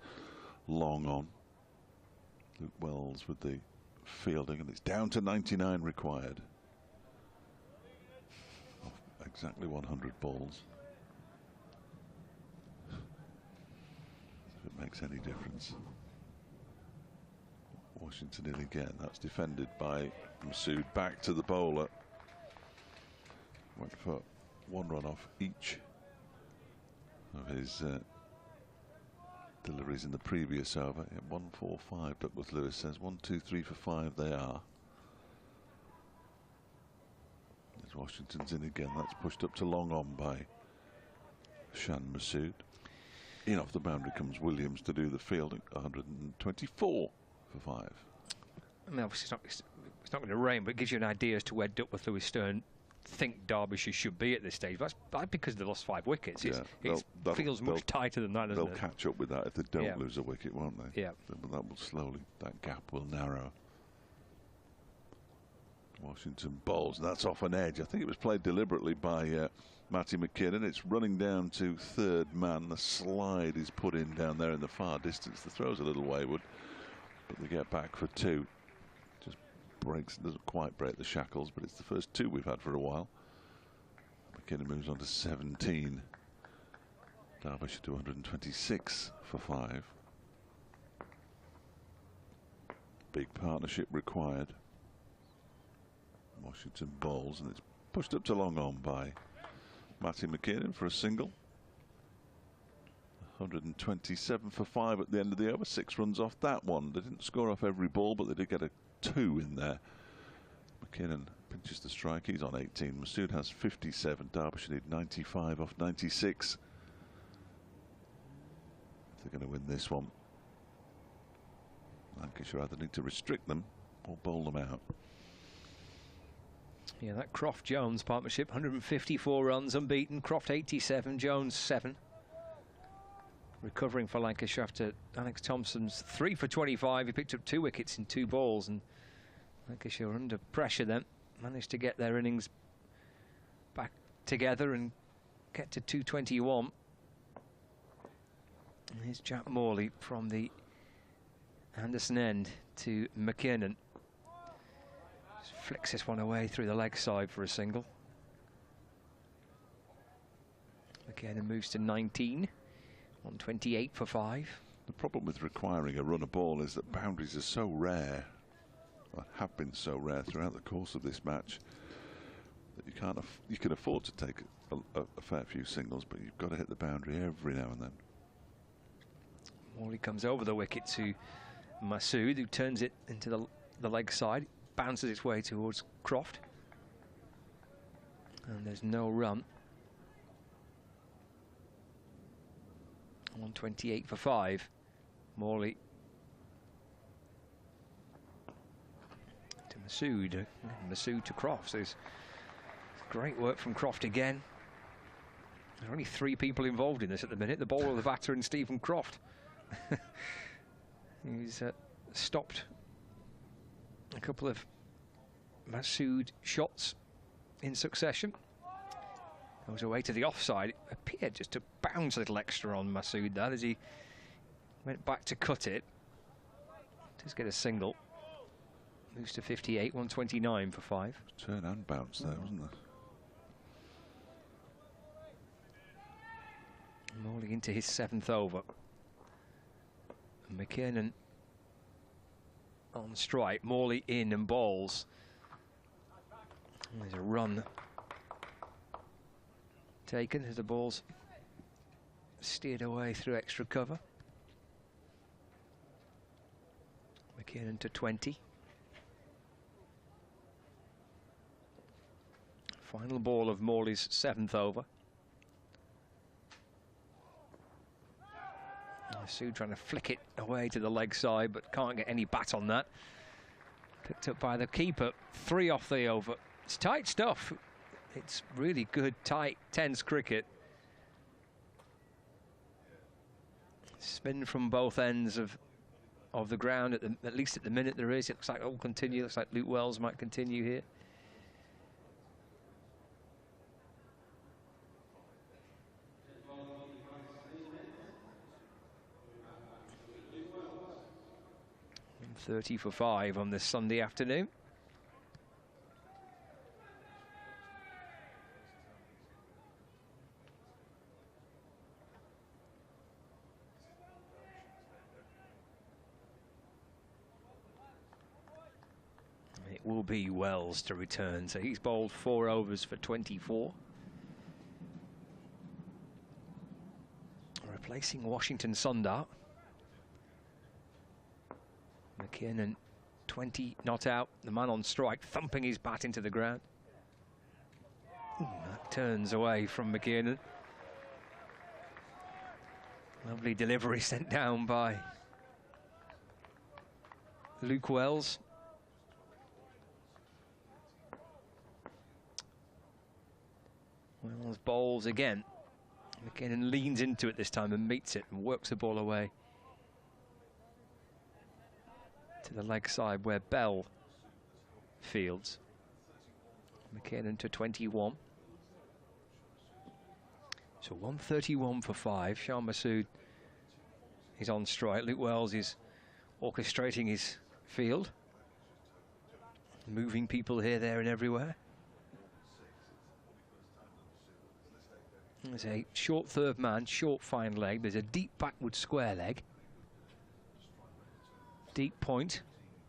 long on. Luke Wells with the fielding, and it's down to 99 required. Off exactly 100 balls. If it makes any difference. Washington in again. That's defended by Masood. Back to the bowler. Went for one run off each of his deliveries in the previous over. 1-4-5. Duckworth Lewis says 1, 2, 3 for 5 they are. As Washington's in again, that's pushed up to long on by Shan Masood. In off the boundary comes Williams to do the fielding. 124 for 5. I mean, obviously it's not going to rain, but it gives you an idea as to where Duckworth Lewis Stern think Derbyshire should be at this stage. That's because they lost 5 wickets. Yeah, it feels much tighter than that, doesn't it? They'll catch up with that if they don't lose a wicket, won't they? Yeah. But that will slowly, that gap will narrow. Washington bowls, and that's off an edge. I think it was played deliberately by Matty McKiernan. It's running down to third man. The slide is put in down there in the far distance. The throw's a little wayward, but they get back for 2. Doesn't quite break the shackles, but it's the first 2 we've had for a while. McKinnon moves on to 17. Derbyshire to 126 for 5. Big partnership required. Washington bowls, and it's pushed up to long on by Matty McKiernan for a single. 127 for 5 at the end of the over. 6 runs off that one. They didn't score off every ball, but they did get a 2 in there. McKiernan pinches the strike. He's on 18. Masood has 57. Derbyshire need 95 off 96. If they're going to win this one, Lancashire either need to restrict them or bowl them out. Yeah, that Croft-Jones partnership, 154 runs unbeaten. Croft 87, Jones 7. Recovering for Lancashire after Alex Thompson's 3 for 25. He picked up 2 wickets in 2 balls, and Lancashire under pressure then managed to get their innings back together and get to 221. And here's Jack Morley from the Anderson end to McKiernan. Just flicks this one away through the leg side for a single. McKiernan moves to 19. 128 for 5. The problem with requiring a run of ball is that boundaries are so rare, or have been so rare throughout the course of this match, that you can afford to take a fair few singles, but you've got to hit the boundary every now and then. Morley comes over the wicket to Masood, who turns it into the leg side, bounces its way towards Croft, and there's no run. 128 for 5. Morley to Masood. Masood to Croft. So it's great work from Croft again. There are only 3 people involved in this at the minute. The bowler, the batter, and Stephen Croft. He's stopped A couple of Masood shots in succession. Goes away to the offside. It appeared just to bounce a little extra on Masood there as he went back to cut it. Does get a single. Moves to 58, 129 for 5. Turn and bounce there, wasn't there? Morley into his 7th over. And McKiernan on strike. Morley in and bowls. There's a run taken as the ball's steered away through extra cover. McKiernan to 20. Final ball of Morley's 7th over. Masood trying to flick it away to the leg side, but can't get any bat on that. Picked up by the keeper. 3 off the over. It's tight stuff. It's really good, tight, tense cricket. Spin from both ends of the ground, at least at the minute there is. It looks like it will continue. Looks like Luke Wells might continue here. And 30 for 5 on this Sunday afternoon. Will be Wells to return, so he's bowled 4 overs for 24. Replacing Washington Sundar. McKiernan 20 not out, the man on strike thumping his bat into the ground. That turns away from McKiernan. Lovely delivery sent down by Luke Wells. Wells bowls again. McKiernan leans into it this time and meets it and works the ball away to the leg side where Bell fields. McKiernan to 21. So 131 for 5. Shah Masood is on strike. Luke Wells is orchestrating his field, moving people here, there and everywhere. There's a short third man, short fine leg. There's a deep backward square leg. Deep point,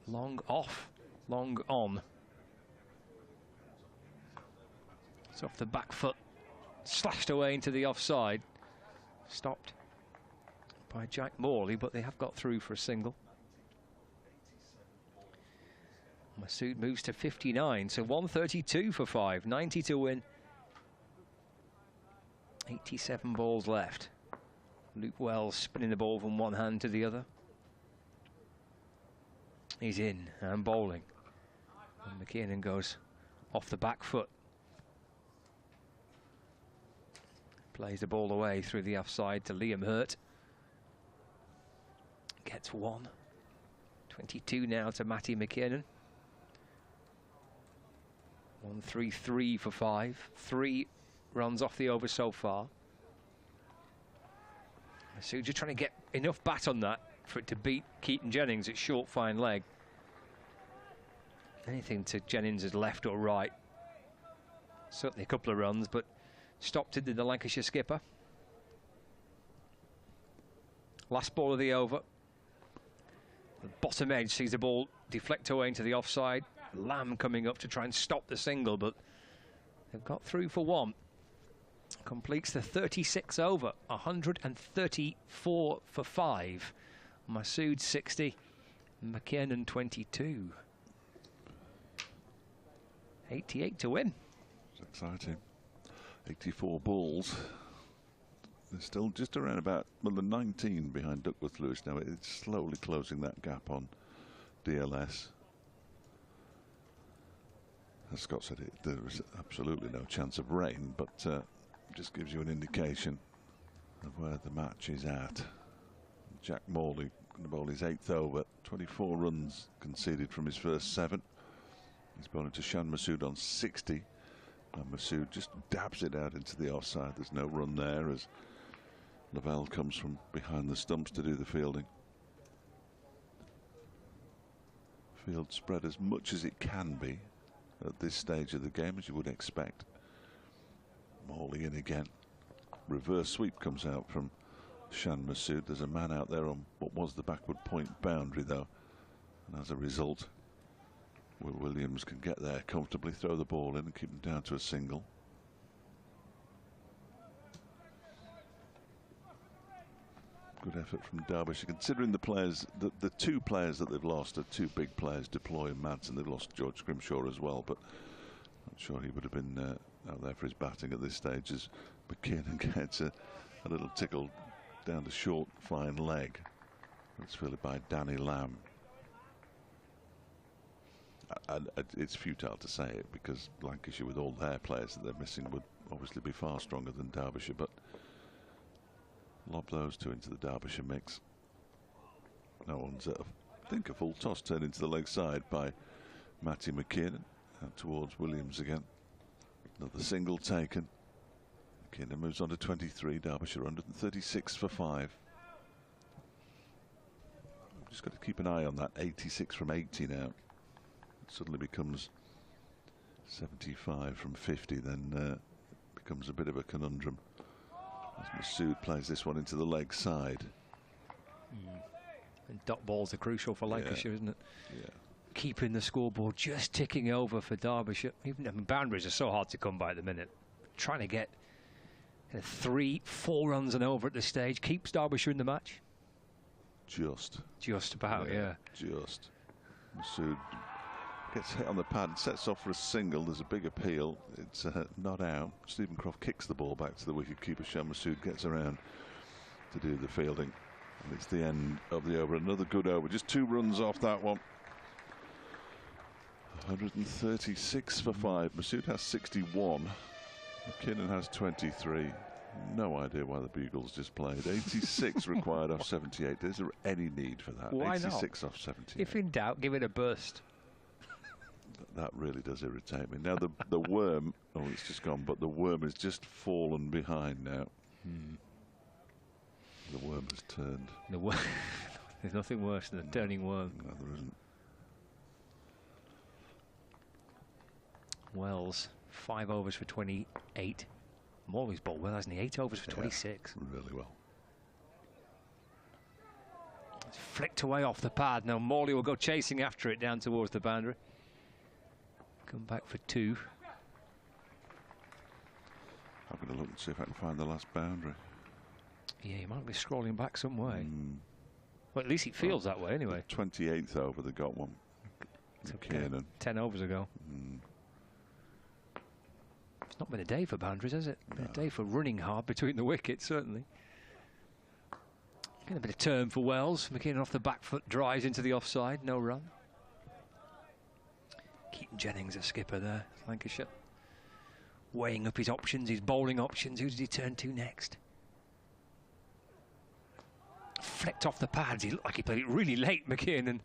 long off, long on. It's off the back foot, slashed away into the offside. Stopped by Jack Morley, but they have got through for a single. Masood moves to 59, so 132 for 5, 90 to win. 87 balls left. Luke Wells spinning the ball from one hand to the other. He's in and bowling. And McKiernan goes off the back foot. Plays the ball away through the offside to Liam Hurt. Gets 1. 22 now to Matty McKiernan. 133 for 5. 3 runs off the over so far. So just trying to get enough bat on that for it to beat Keaton Jennings. It's short, fine leg. Anything to Jennings' left or right. Certainly a couple of runs, but stopped it, did the Lancashire skipper. Last ball of the over. The bottom edge sees the ball deflect away into the offside. Lamb coming up to try and stop the single, but they've got through for 1. Completes the 36 over, 134 for 5. Masood 60, McKiernan 22. 88 to win. It's exciting. 84 balls. They're still just around about, well, the 19 behind Duckworth Lewis now. It's slowly closing that gap on DLS. As Scott said, there is absolutely no chance of rain, but just gives you an indication of where the match is at. Jack Morley Going to bowl his 8th over. 24 runs conceded from his first 7. He's bowling to Shan Masood on 60. And Masood just dabs it out into the offside. There's no run there as Lavelle comes from behind the stumps to do the fielding. Field spread as much as it can be at this stage of the game, as you would expect. Morley in again. Reverse sweep comes out from Shan Masood. There's a man out there on what was the backward point boundary though, and as a result Will Williams can get there comfortably, throw the ball in and keep them down to a single. Good effort from Derbyshire, considering the players, the 2 players that they've lost are 2 big players, Deploy and Madsen. They've lost George Grimshaw as well, but I'm sure he would have been out there for his batting at this stage as McKinnon gets a little tickle down the short fine leg. It's fielded by Danny Lamb. And it's futile to say it because Lancashire, with all their players that they're missing, would obviously be far stronger than Derbyshire, but lob those 2 into the Derbyshire mix. No one's at, I think, a full toss turned into the leg side by Matty McKinnon. And towards Williams again. Another single taken. McKinnon moves on to 23. Derbyshire 136 for 5. Just got to keep an eye on that 86 from 80 now. It suddenly becomes 75 from 50, then becomes a bit of a conundrum. As Masood plays this one into the leg side. And dot balls are crucial for Lancashire, isn't it? Yeah. Keeping the scoreboard just ticking over for Derbyshire. Even, I mean, boundaries are so hard to come by at the minute. Trying to get 3, 4 runs and over at this stage keeps Derbyshire in the match. Just about, yeah. Just. Masood gets hit on the pad, sets off for a single. There's a big appeal. It's not out. Stephen Croft kicks the ball back to the wicket-keeper. Shan Masood gets around to do the fielding. And it's the end of the over. Another good over. Just 2 runs off that one. 136 for 5. Masood has 61. McKinnon has 23. No idea why the Bugles just played. 86 required off 78. Is there any need for that? Why 86 not? Off 78. If in doubt, give it a burst. That really does irritate me. Now the worm, oh, it's just gone, but the worm has just fallen behind now. The worm has turned. There's nothing worse than a turning worm. No, there isn't. Wells, 5 overs for 28. Morley's bowled well, hasn't he? 8 overs for 26. Really well. It's flicked away off the pad. Now Morley will go chasing after it down towards the boundary. Come back for 2. I'm going to look and see if I can find the last boundary. Yeah, he might be scrolling back some way. Well, at least it feels that way anyway. 28th over, they got one. Okay. 10 overs ago. It's not been a day for boundaries, has it? Been a day for running hard between the wickets, certainly. Getting a bit of turn for Wells. McKinnon off the back foot, drives into the offside, no run. Keaton Jennings, a skipper there, Lancashire. Weighing up his options, his bowling options. Who does he turn to next? Flicked off the pads. He looked like he played it really late, McKinnon.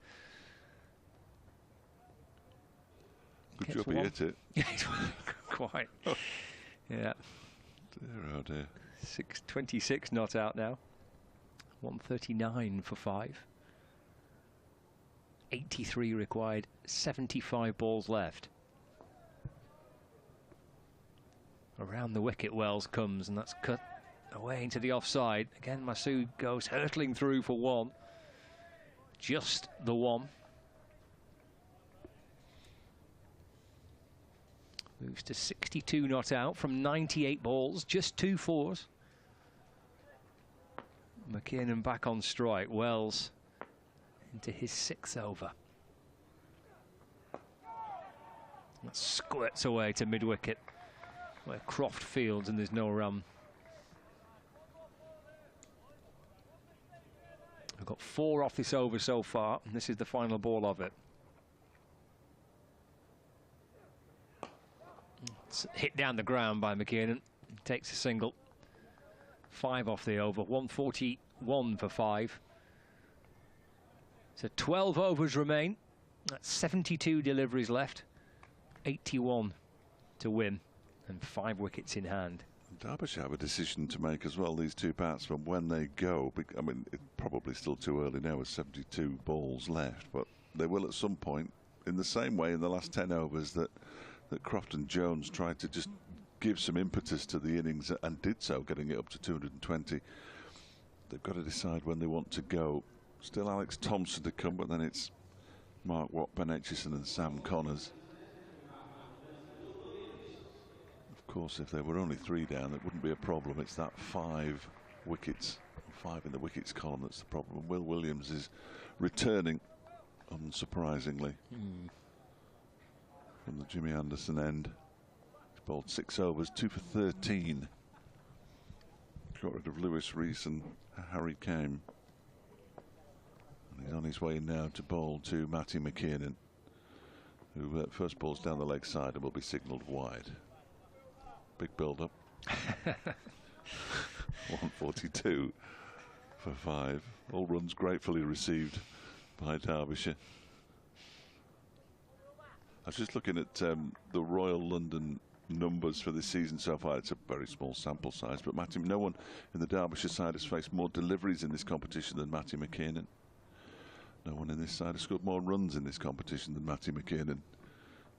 Good job he hit it. Yeah, quite. Yeah. Dear, oh dear. 6:26 not out now. 139 for 5. 83 required. 75 balls left. Around the wicket, Wells comes, and that's cut away into the offside. Again, Masood goes hurtling through for 1. Just the 1. Moves to 62 not out from 98 balls, just 2 fours. McKinnon back on strike. Wells into his 6th over. That squirts away to mid-wicket, where Croft fields and there's no run. I've got 4 off this over so far, and this is the final ball of it. It's hit down the ground by McKinnon. Takes a single. 5 off the over. 141 for 5. So 12 overs remain. That's 72 deliveries left. 81 to win and 5 wickets in hand. Derbyshire have a decision to make as well, these two batsmen, when they go. I mean, it's probably still too early now with 72 balls left, but they will at some point, in the same way in the last 10 overs that Croft and Jones tried to just give some impetus to the innings and did so, getting it up to 220. They've got to decide when they want to go. Still Alex Thompson to come, but then it's Mark Watt, Ben Etchison and Sam Connors. Of course, if there were only 3 down, it wouldn't be a problem. It's that 5 wickets, 5 in the wickets column, that's the problem. Will Williams is returning, unsurprisingly, from the Jimmy Anderson end. He's bowled 6 overs, 2 for 13. Got rid of Lewis Rees and Harry Kane. And he's on his way now to bowl to Matty McKiernan, who first balls down the leg side and will be signalled wide. Big build-up. 142 for 5. All runs gratefully received by Derbyshire. I was just looking at the Royal London numbers for this season so far. It's a very small sample size, but no one in the Derbyshire side has faced more deliveries in this competition than Matty McKiernan. No one in this side has scored more runs in this competition than Matty McKiernan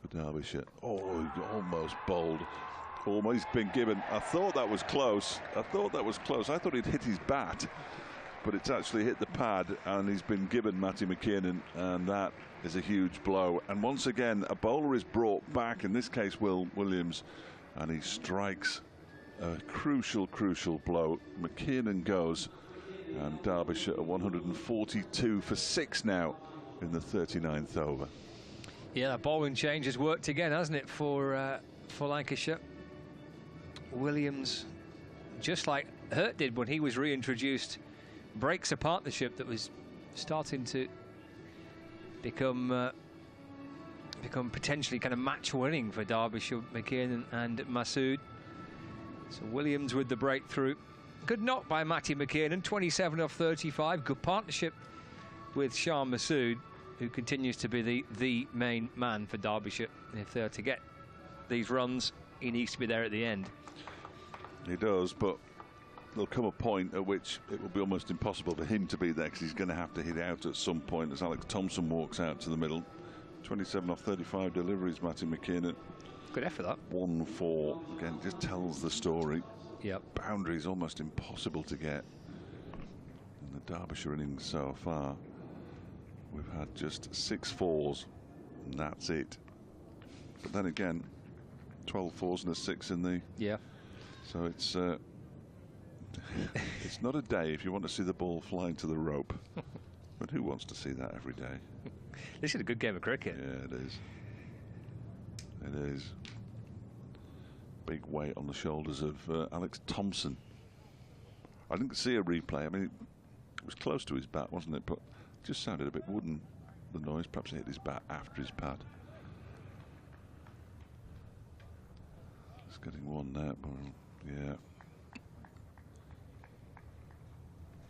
for Derbyshire. Oh, almost bowled. Almost been given. I thought that was close. I thought he'd hit his bat, but it's actually hit the pad, and he's been given Matty McKiernan, and that is a huge blow. And once again, a bowler is brought back, in this case Will Williams, and he strikes a crucial blow. McKiernan goes, and Derbyshire are 142 for 6 now in the 39th over. Yeah, that bowling change has worked again, hasn't it, for Lancashire? Williams, just like Hurt did when he was reintroduced, breaks a partnership that was starting to become potentially kind of match winning for Derbyshire, McKiernan and Masood. So Williams with the breakthrough. Good knock by Matty McKiernan, 27 off 35. Good partnership with Shah Masood, who continues to be the main man for Derbyshire. And if they are to get these runs, he needs to be there at the end. He does, but there'll come a point at which it will be almost impossible for him to be there, because he's going to have to hit out at some point as Alex Thompson walks out to the middle. 27 off 35 deliveries, Matty McKiernan. Good effort, that. 1-4. Again, just tells the story. Yep. Boundaries almost impossible to get in the Derbyshire innings so far. We've had just 6 fours, and that's it. But then again, 12 fours and a 6 in the... Yeah. So it's it's not a day if you want to see the ball flying to the rope. But who wants to see that every day? This is a good game of cricket. Yeah, it is. It is. Big weight on the shoulders of Alex Thompson. I didn't see a replay. I mean, it was close to his bat, wasn't it? But it just sounded a bit wooden, the noise. Perhaps he hit his bat after his pad. It's getting one there, but yeah.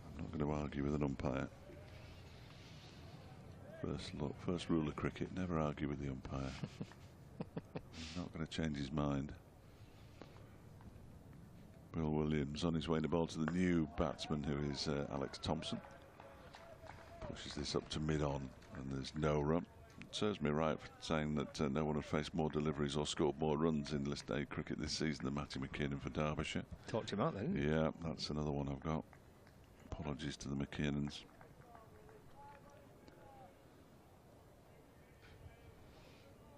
I'm not going to argue with an umpire. First rule of cricket, never argue with the umpire. He's not going to change his mind. Will Williams on his way to bowl to the new batsman, who is Alex Thompson. Pushes this up to mid-on, and there's no run. It serves me right for saying that no one had faced more deliveries or scored more runs in List A cricket this season than Matty McKiernan for Derbyshire. Talked him out then. Yeah, that's another one I've got. Apologies to the McKiernans.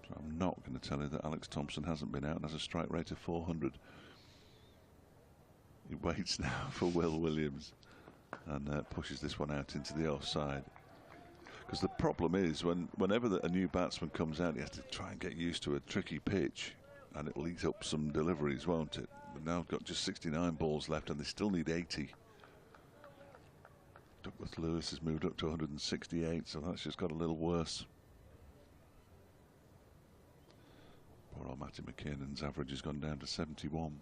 So I'm not going to tell you that Alex Thompson hasn't been out and has a strike rate of 400. He waits now for Will Williams and pushes this one out into the offside. Because the problem is, whenever a new batsman comes out, he has to try and get used to a tricky pitch, and it'll eat up some deliveries, won't it? But now got just 69 balls left, and they still need 80. Duckworth Lewis has moved up to 168, so that's just got a little worse. Poor old Matty McKiernan's average has gone down to 71.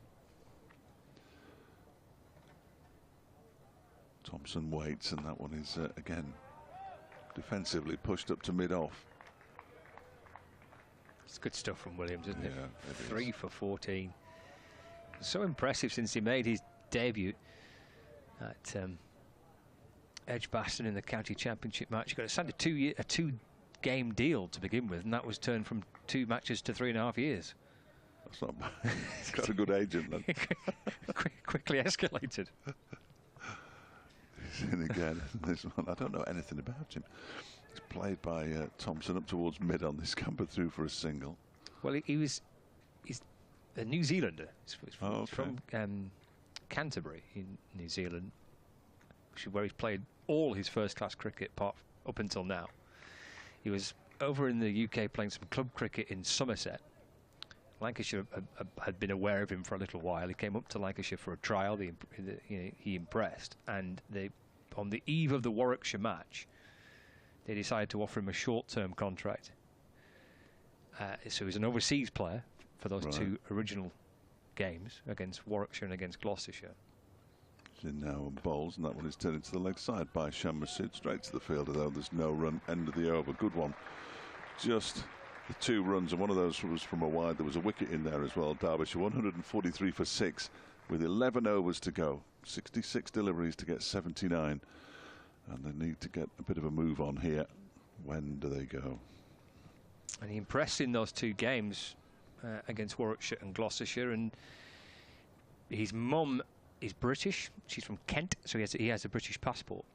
Thompson waits, and that one is again defensively pushed up to mid-off. It's good stuff from Williams, isn't it? Yeah, it 3 is. for 14. So impressive since he made his debut at Edgbaston in the county championship match. He got signed a two-game deal to begin with, and that was turned from 2 matches to 3.5 years. That's not bad. He's got a good agent then. Quickly escalated. He's in again. This one, I don't know anything about him. He's played by Thompson up towards mid on this, scampered through for a single. Well, he's a New Zealander. He's from Canterbury in New Zealand, which is where he's played all his first-class cricket up until now. He was over in the UK playing some club cricket in Somerset. Lancashire had been aware of him for a little while. He came up to Lancashire for a trial. He impressed, and on the eve of the Warwickshire match, they decided to offer him a short-term contract. So he was an overseas player for those 2 original games against Warwickshire and against Gloucestershire. He's in now and bowls, and that one is turned into the leg side by Shan Masood. Straight to the fielder, though. There's no run. End of the over. Good one. Just the 2 runs, and one of those was from a wide. There was a wicket in there as well. Derbyshire 143 for 6 with 11 overs to go. 66 deliveries to get 79. And they need to get a bit of a move on here. When do they go? And he impressed in those 2 games against Warwickshire and Gloucestershire. And his mum is British. She's from Kent, so he has a British passport.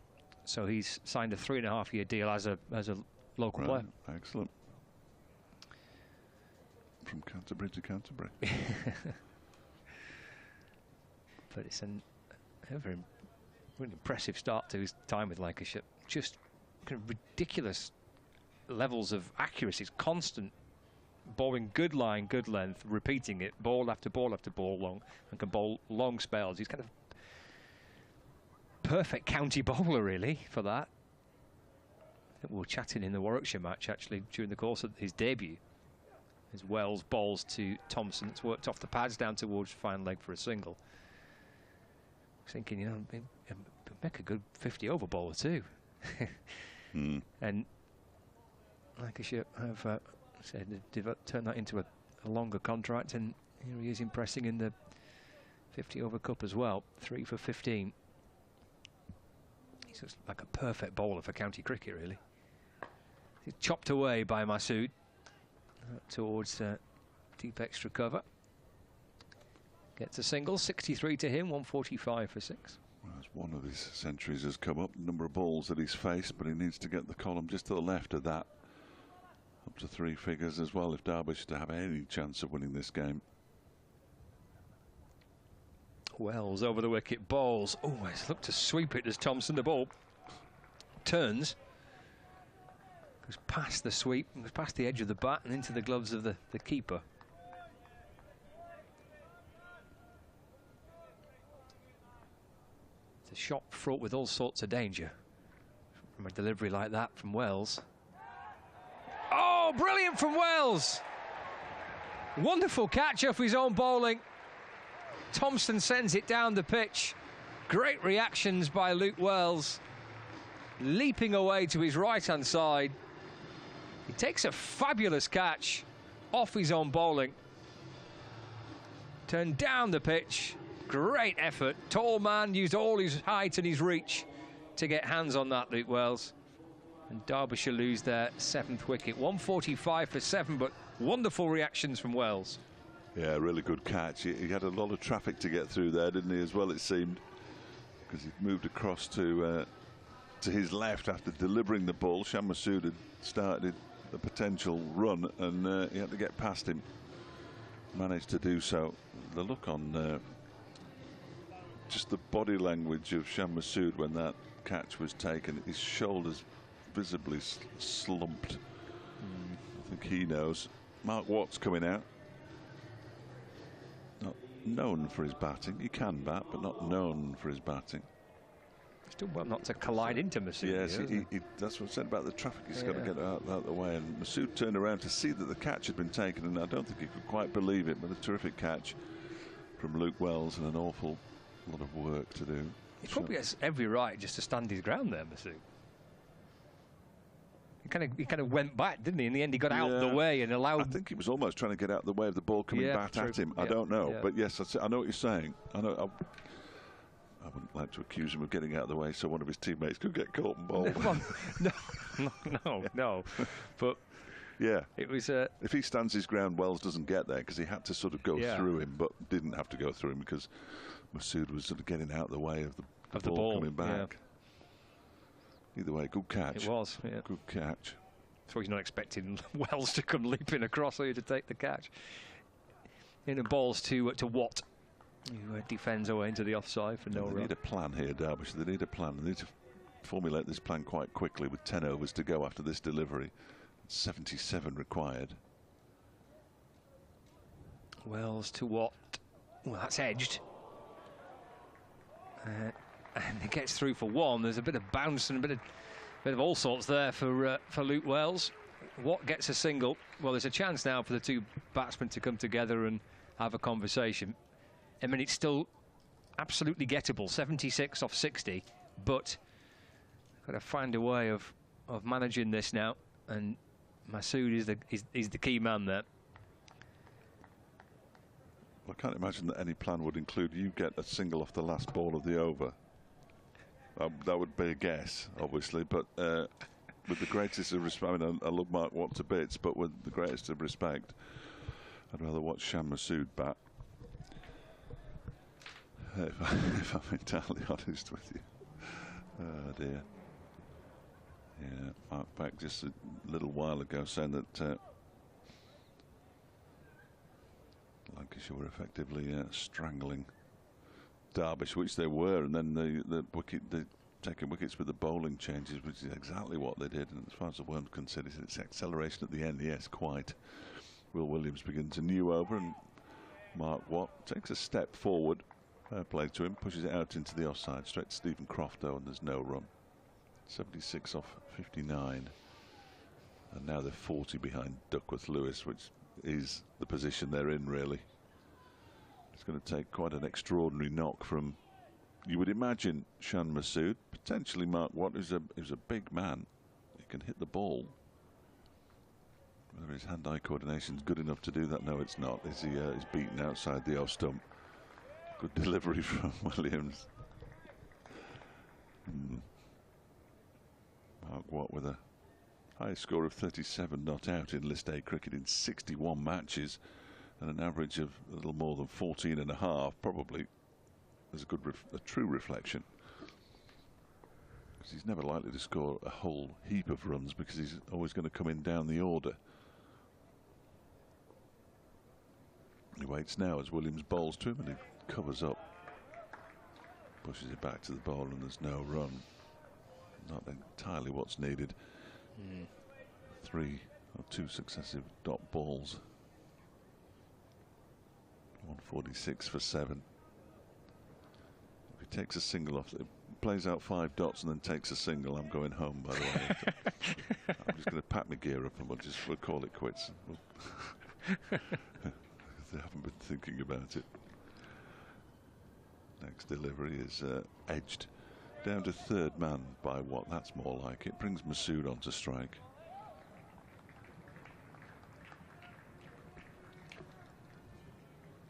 So he's signed a 3.5-year deal as a local player. Excellent. From Canterbury to Canterbury. But it's a very really impressive start to his time with Lancashire. Just kind of ridiculous levels of accuracy. It's constant bowling, good line, good length, repeating it, ball after ball after ball long, and can bowl long spells. He's kind of perfect county bowler, really, for that. I think we were chatting in the Warwickshire match, actually, during the course of his debut. As Wells bowls to Thompson. It's worked off the pads down towards fine leg for a single. Thinking, you know, make a good 50-over bowler too. And Lancashire have turned that into a longer contract, and here he is impressing in the 50-over cup as well. 3 for 15. He's just like a perfect bowler for county cricket, really. He's chopped away by Masood towards deep extra cover. Gets a single, 63 to him, 145 for 6. Well, as one of his centuries has come up, number of balls that he's faced, but he needs to get the column just to the left of that. Up to 3 figures as well if Derbyshire to have any chance of winning this game. Wells over the wicket, bowls. Oh, he's looked to sweep it as Thompson. The ball turns, goes past the sweep, goes past the edge of the bat and into the gloves of the keeper. It's a shot fraught with all sorts of danger from a delivery like that from Wells. Oh, brilliant from Wells! Wonderful catch off his own bowling. Thompson sends it down the pitch. Great reactions by Luke Wells. Leaping away to his right-hand side. He takes a fabulous catch off his own bowling. Turned down the pitch. Great effort. Tall man, used all his height and his reach to get hands on that, Luke Wells. And Derbyshire lose their 7th wicket. 145 for 7, but wonderful reactions from Wells. Yeah, really good catch. He had a lot of traffic to get through there, didn't he, as well, it seemed, because he moved across to his left after delivering the ball. Shan Masood had started a potential run, and he had to get past him. Managed to do so. The look on just the body language of Shan Masood when that catch was taken, his shoulders visibly slumped. I think he knows. Mark Watt's coming out. Not known for his batting. He can bat, but not known for his batting. He's done well not to collide into Masood. Yes, that's what I said about the traffic. He's got to get out of the way. And Masood turned around to see that the catch had been taken, and I don't think he could quite believe it, but a terrific catch from Luke Wells and an awful lot of work to do. He probably has every right just to stand his ground there, Masood. He kind of went back, didn't he? In the end, he got out of the way and allowed. I think he was almost trying to get out of the way of the ball coming back at him. I don't know, but yes, I know what you're saying. I know. I wouldn't like to accuse him of getting out of the way so one of his teammates could get caught and bowled. No. But yeah, it was. If he stands his ground, Wells doesn't get there because he had to sort of go through him, but didn't have to go through him because Masood was sort of getting out of the way of the ball coming back. Yeah. Either way, good catch. It was, good catch. So he's not expecting Wells to come leaping across here to take the catch. In the balls to Watt, who defends away into the offside for no run. They need a plan here, Derbyshire. They need a plan. They need to formulate this plan quite quickly with 10 overs to go after this delivery. 77 required. Wells to Watt. Well, that's edged. And it gets through for one. There's a bit of bounce and a bit of all sorts there for Luke Wells. Watt gets a single. Well, there's a chance now for the two batsmen to come together and have a conversation. I mean, it's still absolutely gettable, 76 off 60, but got to find a way of managing this now, and Masood is the key man there. I can't imagine that any plan would include you get a single off the last ball of the over. That would be a guess, obviously, but with the greatest of respect, I mean, I love Mark Watt to bits, but with the greatest of respect, I'd rather watch Shan Masood bat. If I'm entirely honest with you. Oh dear. Yeah, Mark back just a little while ago saying that Lancashire were effectively strangling Derbyshire, which they were, and then the taking wickets with the bowling changes, which is exactly what they did. And as far as the world considered, it's acceleration at the end. Yes, quite. Will Williams begins a new over, and Mark Watt takes a step forward. Fair play to him, pushes it out into the offside, straight to Stephen Croft though, and there's no run. 76 off 59, and now they're 40 behind Duckworth Lewis, which is the position they're in really. It's going to take quite an extraordinary knock from, you would imagine, Shan Masood, potentially Mark Watt, who's a big man. He can hit the ball. Whether his hand-eye coordination is good enough to do that, no, it's not. He's beaten outside the off stump. Good delivery from Williams. Mark Watt with a high score of 37 not out in List A cricket in 61 matches, and an average of a little more than 14.5, probably is a true reflection. Because he's never likely to score a whole heap of runs because he's always going to come in down the order. He waits now as Williams bowls to him, and he covers up, pushes it back to the bowl, and there's no run. Not entirely what's needed. 3 or 2 successive dot balls. 146 for 7. If he takes a single off, it plays out 5 dots and then takes a single, I'm going home, by the way. I'm just going to pack my gear up and we'll call it quits. They haven't been thinking about it. Next delivery is edged down to third man by Watt. That's more like it. Brings Masood on to strike.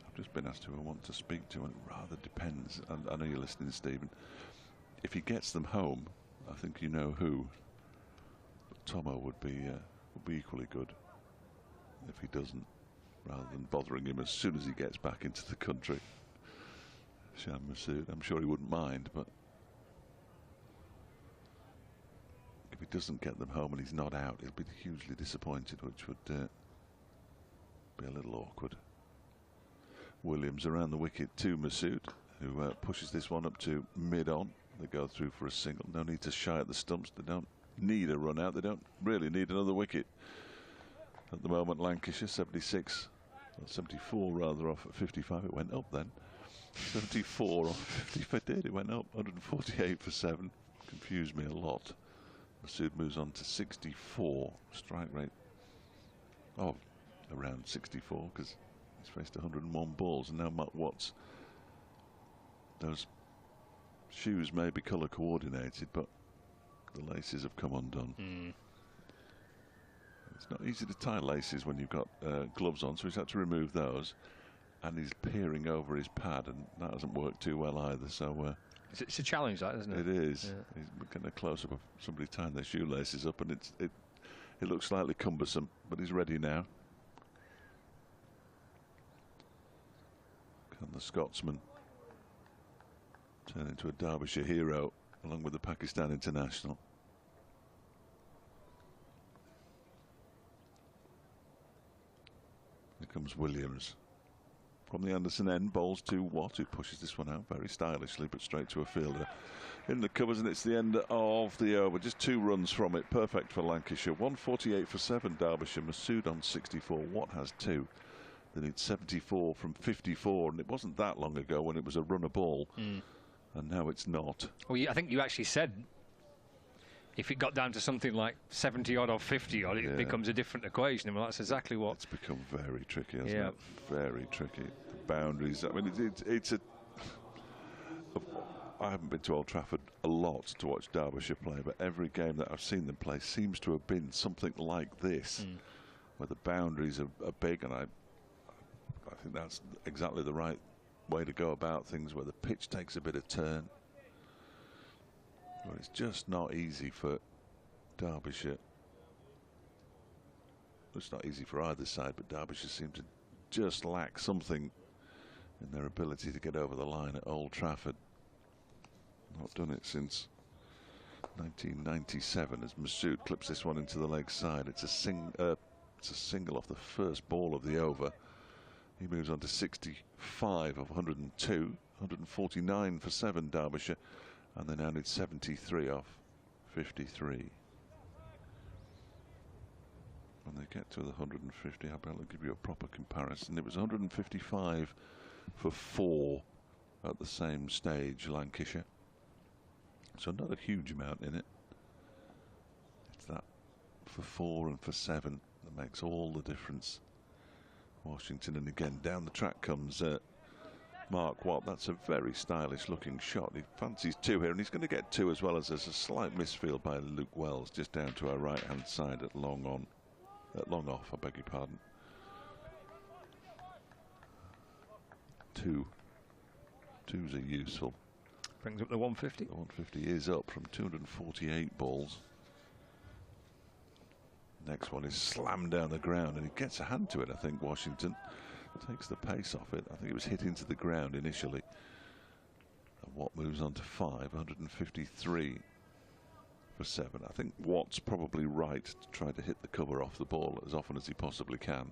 I've just been asked who I want to speak to, and it rather depends. And I know you're listening, Stephen. If he gets them home, I think you know who. But Tomo would be equally good if he doesn't, rather than bothering him as soon as he gets back into the country. Shan Masood, I'm sure he wouldn't mind, but if he doesn't get them home and he's not out, he'll be hugely disappointed, which would be a little awkward. Williams around the wicket to Masood, who pushes this one up to mid-on. They go through for a single. No need to shy at the stumps. They don't need a run out. They don't really need another wicket. At the moment, Lancashire 76, or 74 rather, off at 55. It went up then. 74 off 55. It did. It went up. 148 for 7. Confused me a lot. Masood moves on to 64. Strike rate of around 64 because he's faced 101 balls, and now Mark Watts. Those shoes may be colour coordinated, but the laces have come undone. It's not easy to tie laces when you've got gloves on, so he's had to remove those. And he's peering over his pad, and that hasn't worked too well either. So it's a challenge, that, isn't it? It is. Yeah. He's getting a close-up of somebody tying their shoelaces up, and it looks slightly cumbersome, but he's ready now. Can the Scotsman turn into a Derbyshire hero along with the Pakistan international? Here comes Williams. From the Anderson end, bowls to Watt, who pushes this one out very stylishly, but straight to a fielder in the covers, and it's the end of the over. Just 2 runs from it, perfect for Lancashire. 148 for 7, Derbyshire. Masood on 64. Watt has 2. They need 74 from 54, and it wasn't that long ago when it was a runner ball, and now it's not. Well, I think you actually said if it got down to something like 70 odd or 50 odd, it becomes a different equation. Well, that's exactly what. It's become very tricky, hasn't it? Very tricky. The boundaries. I mean, it's a. I haven't been to Old Trafford a lot to watch Derbyshire play, but every game that I've seen them play seems to have been something like this, where the boundaries are big, and I think that's exactly the right way to go about things, where the pitch takes a bit of turn. Well, it's just not easy for Derbyshire. It's not easy for either side, but Derbyshire seem to just lack something in their ability to get over the line at Old Trafford. Not done it since 1997 as Masood clips this one into the leg side. It's a single off the first ball of the over. He moves on to 65 of 102, 149 for 7, Derbyshire. And they now need 73 off 53. When they get to the 150, I'll be able to give you a proper comparison. It was 155 for 4 at the same stage, Lancashire. So not a huge amount in it. It's that for 4 and for 7 that makes all the difference. Washington, and again down the track comes Mark Watt. That's a very stylish looking shot. He fancies 2 here, and he's going to get 2 as well, as there's a slight misfield by Luke Wells just down to our right hand side at long off, I beg your pardon. 2's are useful. Brings up the 150. The 150 is up from 248 balls. Next one is slammed down the ground, and he gets a hand to it, I think. Washington takes the pace off it. I think it was hit into the ground initially. And Watt moves on to 5, 153 for 7. I think Watt's probably right to try to hit the cover off the ball as often as he possibly can.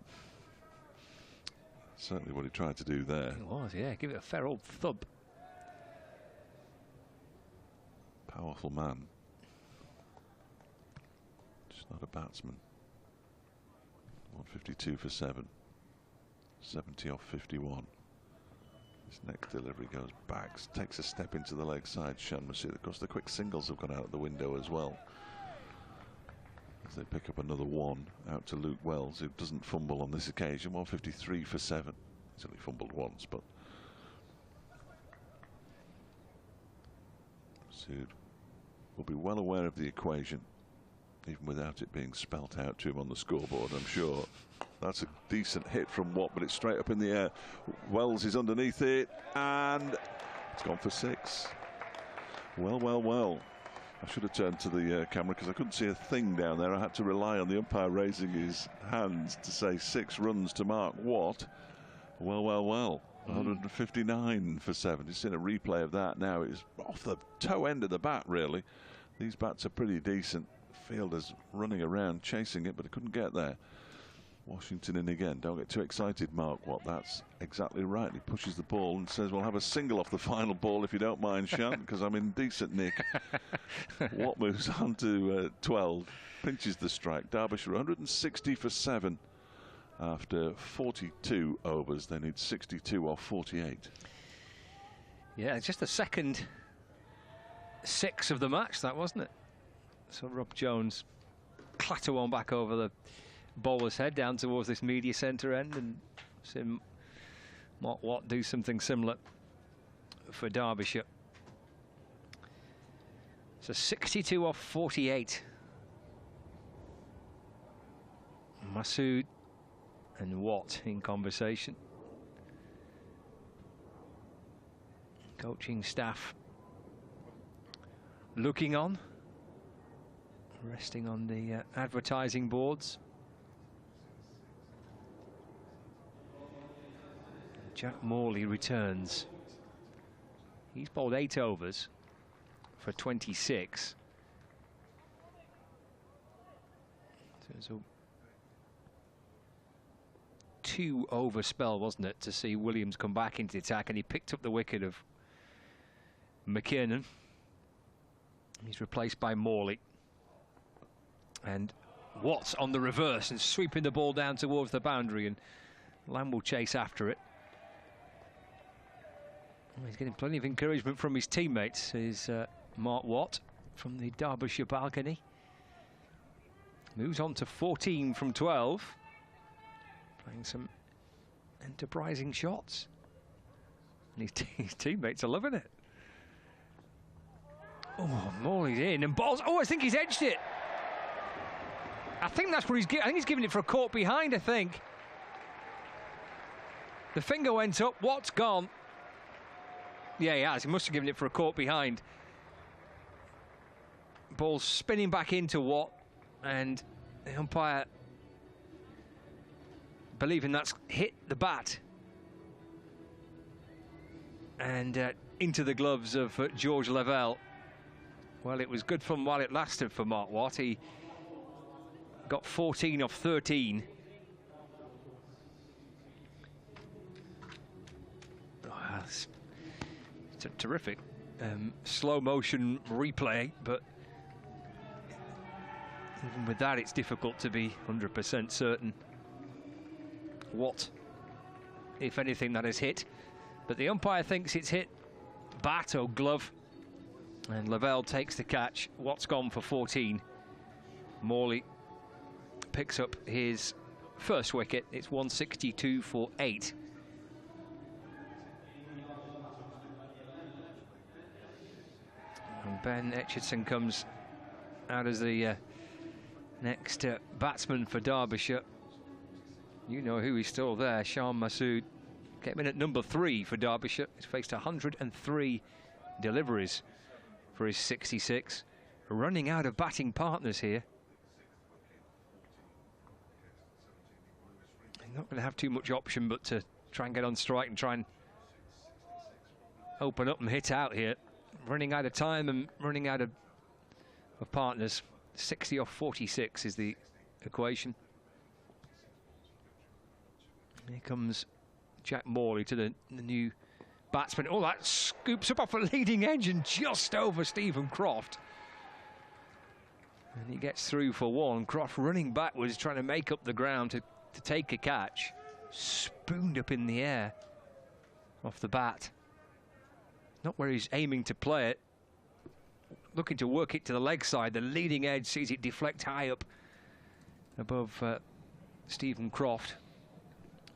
Certainly what he tried to do there. It was, yeah. Give it a fair old thump. Powerful man. Just not a batsman. 152 for 7. 70 off 51. This next delivery goes back, takes a step into the leg side. Shan Masood. Of course, the quick singles have gone out the window as well, as they pick up another 1 out to Luke Wells, who doesn't fumble on this occasion. 153 for 7. He's only fumbled once, but Masood will be well aware of the equation, even without it being spelt out to him on the scoreboard, I'm sure. That's a decent hit from Watt, but it's straight up in the air. Wells is underneath it, and it's gone for 6. Well, well, well. I should have turned to the camera because I couldn't see a thing down there. I had to rely on the umpire raising his hands to say 6 runs to Mark Watt. Well, well, well. 159 for 7. You've seen a replay of that now. It's off the toe end of the bat, really. These bats are pretty decent. Fielders running around chasing it, but it couldn't get there. Washington in again. Don't get too excited, Mark Watt. That's exactly right. He pushes the ball and says, we'll have a single off the final ball if you don't mind, Shan, because I'm in decent nick. Watt moves on to 12. Pinches the strike. Derbyshire 160 for 7 after 42 overs. They need 62 off 48. Yeah, it's just the second 6 of the match, that, wasn't it? So Rob Jones clatter one back over the bowler's head down towards this media centre end, and see Mark Watt do something similar for Derbyshire. So 62 off 48. Masood and Watt in conversation. Coaching staff looking on, resting on the advertising boards. Jack Morley returns. He's bowled 8 overs for 26. So it was a 2-over spell, wasn't it, to see Williams come back into the attack, and he picked up the wicket of McKiernan. He's replaced by Morley. And Watts on the reverse and sweeping the ball down towards the boundary, and Lamb will chase after it. Oh, he's getting plenty of encouragement from his teammates. Is Mark Watt from the Derbyshire balcony. Moves on to 14 from 12. Playing some enterprising shots. And his teammates are loving it. Oh, Morley's in and balls. Oh, I think he's edged it. I think that's what I think he's giving it for a caught behind, I think. The finger went up, Watt's gone. Yeah, he has. He must have given it for a caught behind. Ball spinning back into Watt, and the umpire believing that's hit the bat. And into the gloves of George Lavelle. Well, it was good fun while it lasted for Mark Watt. He got 14 off 13. Oh, it's a terrific slow motion replay, but even with that, it's difficult to be 100% certain what, if anything, that has hit. But the umpire thinks it's hit bat or glove, and Lavelle takes the catch. Watt's gone for 14. Morley picks up his first wicket. It's 162 for 8. And Ben Etchison comes out as the next batsman for Derbyshire. You know who is still there. Shan Masood came in at number 3 for Derbyshire. He's faced 103 deliveries for his 66. Running out of batting partners here. He's not going to have too much option but to try and get on strike and try and open up and hit out here. Running out of time and running out of partners. 60 off 46 is the equation. Here comes Jack Morley to the new batsman. Oh, that scoops up off a leading edge and just over Stephen Croft. And he gets through for 1. Croft running backwards, trying to make up the ground to take a catch. Spooned up in the air off the bat. Not where he's aiming to play it. Looking to work it to the leg side. The leading edge sees it deflect high up above Stephen Croft.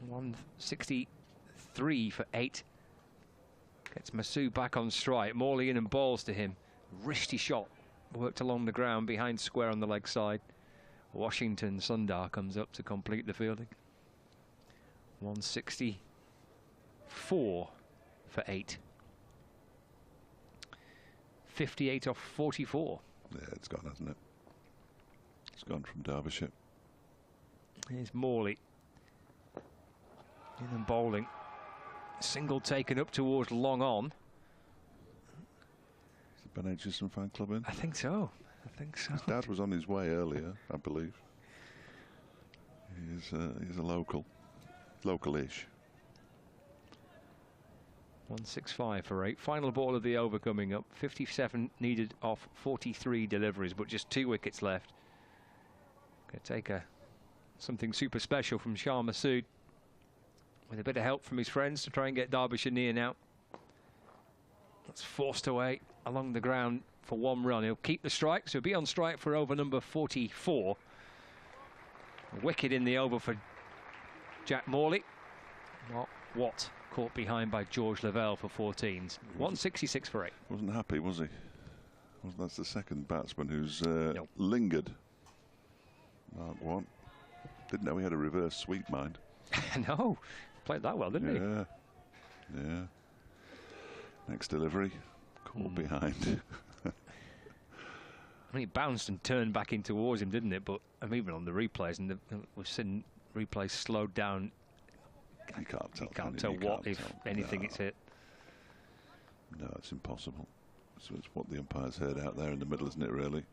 163 for 8. Gets Masood back on strike. Morley in and balls to him. Wristy shot. Worked along the ground behind square on the leg side. Washington Sundar comes up to complete the fielding. 164 for 8. 58 off 44. Yeah, it's gone, hasn't it? It's gone from Derbyshire. Here's Morley. In and bowling. Single taken up towards long on. Is the Ben Aitchison fan club in? I think so. I think so. His dad was on his way earlier, I believe. He's a local-ish. 165 for 8. Final ball of the over coming up. 57 needed off 43 deliveries, but just 2 wickets left. Going to take something super special from Shan Masood, with a bit of help from his friends to try and get Derbyshire near now. That's forced away along the ground for 1 run. He'll keep the strike, so he'll be on strike for over number 44. A wicket in the over for Jack Morley. Not Watt caught behind by George Lavelle for 14s. 166 for 8. Wasn't happy, was he? That's the second batsman who's Nope. lingered. Mark Watt. Didn't know he had a reverse sweep, mind. No, played that well, didn't he? Yeah. Next delivery, caught behind. I mean, it bounced and turned back in towards him, didn't it? But even on the replays, and we've seen replays slowed down. You can't tell. You can't tell what, if anything, it's hit. No, it's impossible. So it's what the umpire's heard out there in the middle, isn't it, really?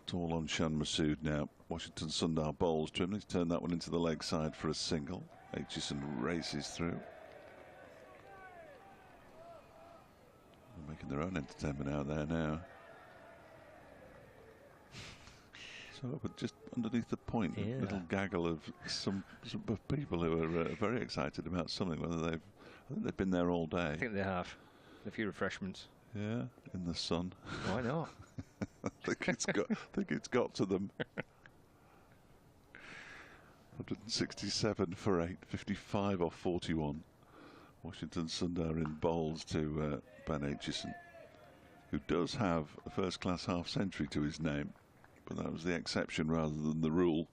It's all on Shan Masood now. Washington Sundar bowls to him. He's turned that one into the leg side for a single. Aitchison races through. They're making their own entertainment out there now. So, but just underneath the point, a little gaggle of some people who are very excited about something. Whether I think they've been there all day. I think they have. A few refreshments. Yeah, in the sun. Why not? I think it's got to them. 167 for 8, 55 off 41. Washington Sundar in bowls to Ben Aitchison, who does have a first-class half-century to his name, but that was the exception rather than the rule.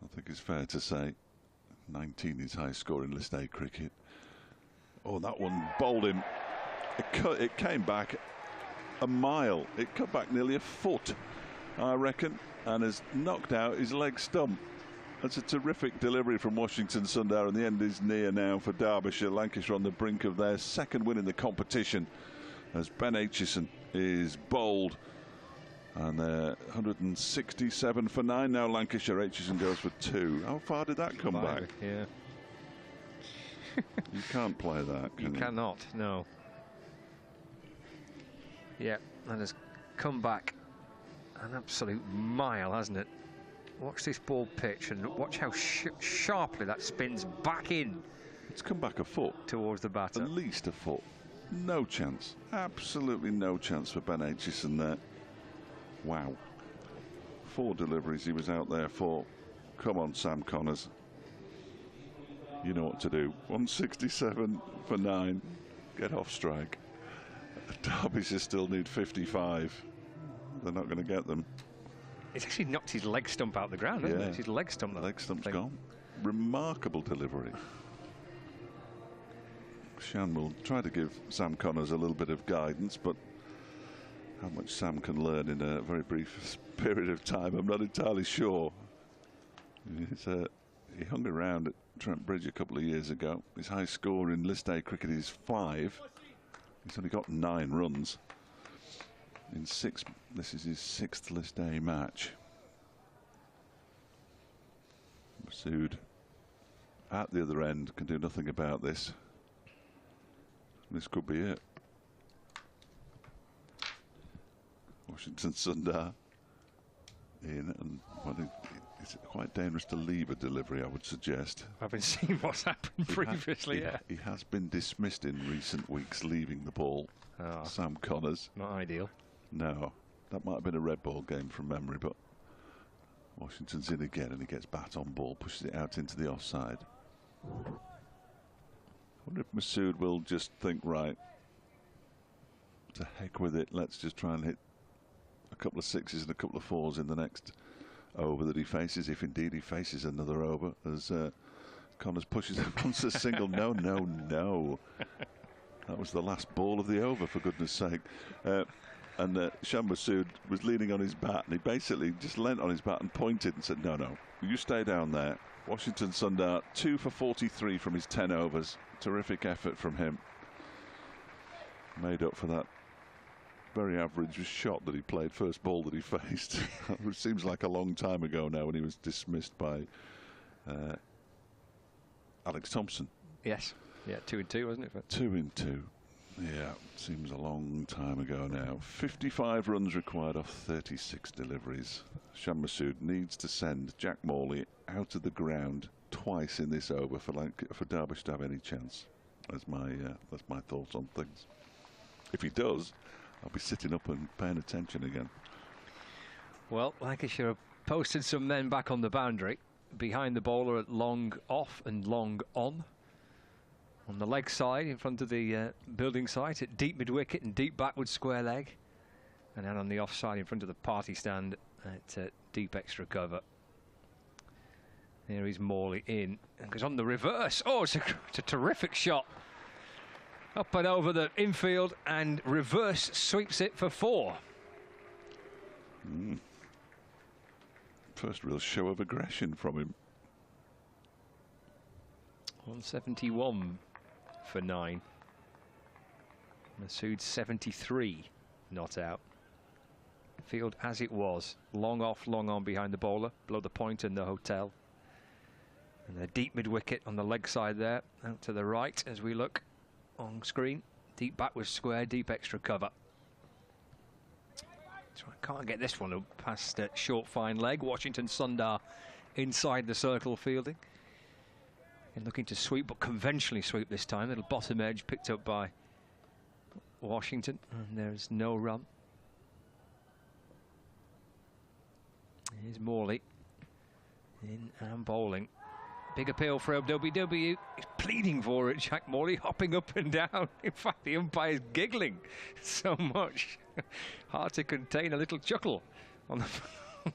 I think it's fair to say 19 is high score in List A cricket. Oh, that one bowled him. It came back a mile. It cut back nearly a foot, I reckon, and has knocked out his leg stump. That's a terrific delivery from Washington Sundar, and the end is near now for Derbyshire. Lancashire on the brink of their second win in the competition as Ben Aitchison is bowled. And 167 for 9 now. Lancashire. Aitchison goes for 2. How far did that come back? Yeah. You can't play that, can you? You cannot, no. Yeah, and has come back an absolute mile, hasn't it? Watch this ball pitch and watch how sharply that spins back in. It's come back a foot. Towards the batter. At least a foot. No chance. Absolutely no chance for Ben Aitchison there. Wow. 4 deliveries he was out there for. Come on, Sam Connors. You know what to do. 167 for 9. Get off strike. Derbyshire still need 55. They're not going to get them. It's actually knocked his leg stump out the ground, hasn't it? His leg stump. Leg stump's gone. Remarkable delivery. Shan will try to give Sam Connors a little bit of guidance, but how much Sam can learn in a very brief period of time, I'm not entirely sure. He hung around at Trent Bridge a couple of years ago. His high score in List A cricket is 5. He's only got 9 runs in 6. This is his 6th List A match. Masood at the other end can do nothing about this. This could be it. Washington Sundar in, and it's quite dangerous to leave a delivery, I would suggest. Having seen what's happened previously, He has been dismissed in recent weeks, leaving the ball. Sam Connors. Not ideal. No, that might have been a red ball game from memory, but Washington's in again and he gets bat on ball, pushes it out into the offside. I wonder if Masood will just think, right, to heck with it, let's just try and hit a couple of 6s and a couple of 4s in the next over that he faces, if indeed he faces another over, as Connors pushes him once a single. No. That was the last ball of the over, for goodness sake. And Shan Masood was leaning on his bat, and he basically just leant on his bat and pointed and said, no, you stay down there. Washington Sundar 2 for 43 from his 10 overs. Terrific effort from him. Made up for that very average shot that he played, first ball that he faced, which seems like a long time ago now, when he was dismissed by Alex Thompson. Yes. Yeah, 2 and 2, wasn't it? 2 and 2. Yeah, seems a long time ago now. 55 runs required off 36 deliveries. Shan Masood needs to send Jack Morley out of the ground twice in this over for Derbyshire to have any chance. That's my thoughts on things. If he does, I'll be sitting up and paying attention again. Well, Lancashire have posted some men back on the boundary, behind the bowler at long off and long on. On the leg side, in front of the building site, at deep mid-wicket and deep backward square leg. And out on the offside in front of the party stand at deep extra cover. There is Morley in. And goes on the reverse. Oh, it's a terrific shot. Up and over the infield and reverse sweeps it for 4. First real show of aggression from him. 171 for 9. Masood 73 not out. Field as it was. Long off, long on behind the bowler. Below the point in the hotel. And the deep mid-wicket on the leg side there. Out to the right as we look on screen. Deep backwards square, deep extra cover. So I can't get this one up past short fine leg. Washington Sundar inside the circle fielding. And looking to sweep, but conventionally sweep this time. Little bottom edge picked up by Washington. And there's no run. Here's Morley. In and bowling. Big appeal for LWW. He's pleading for it. Jack Morley hopping up and down. In fact, the umpire's giggling so much. Hard to contain a little chuckle on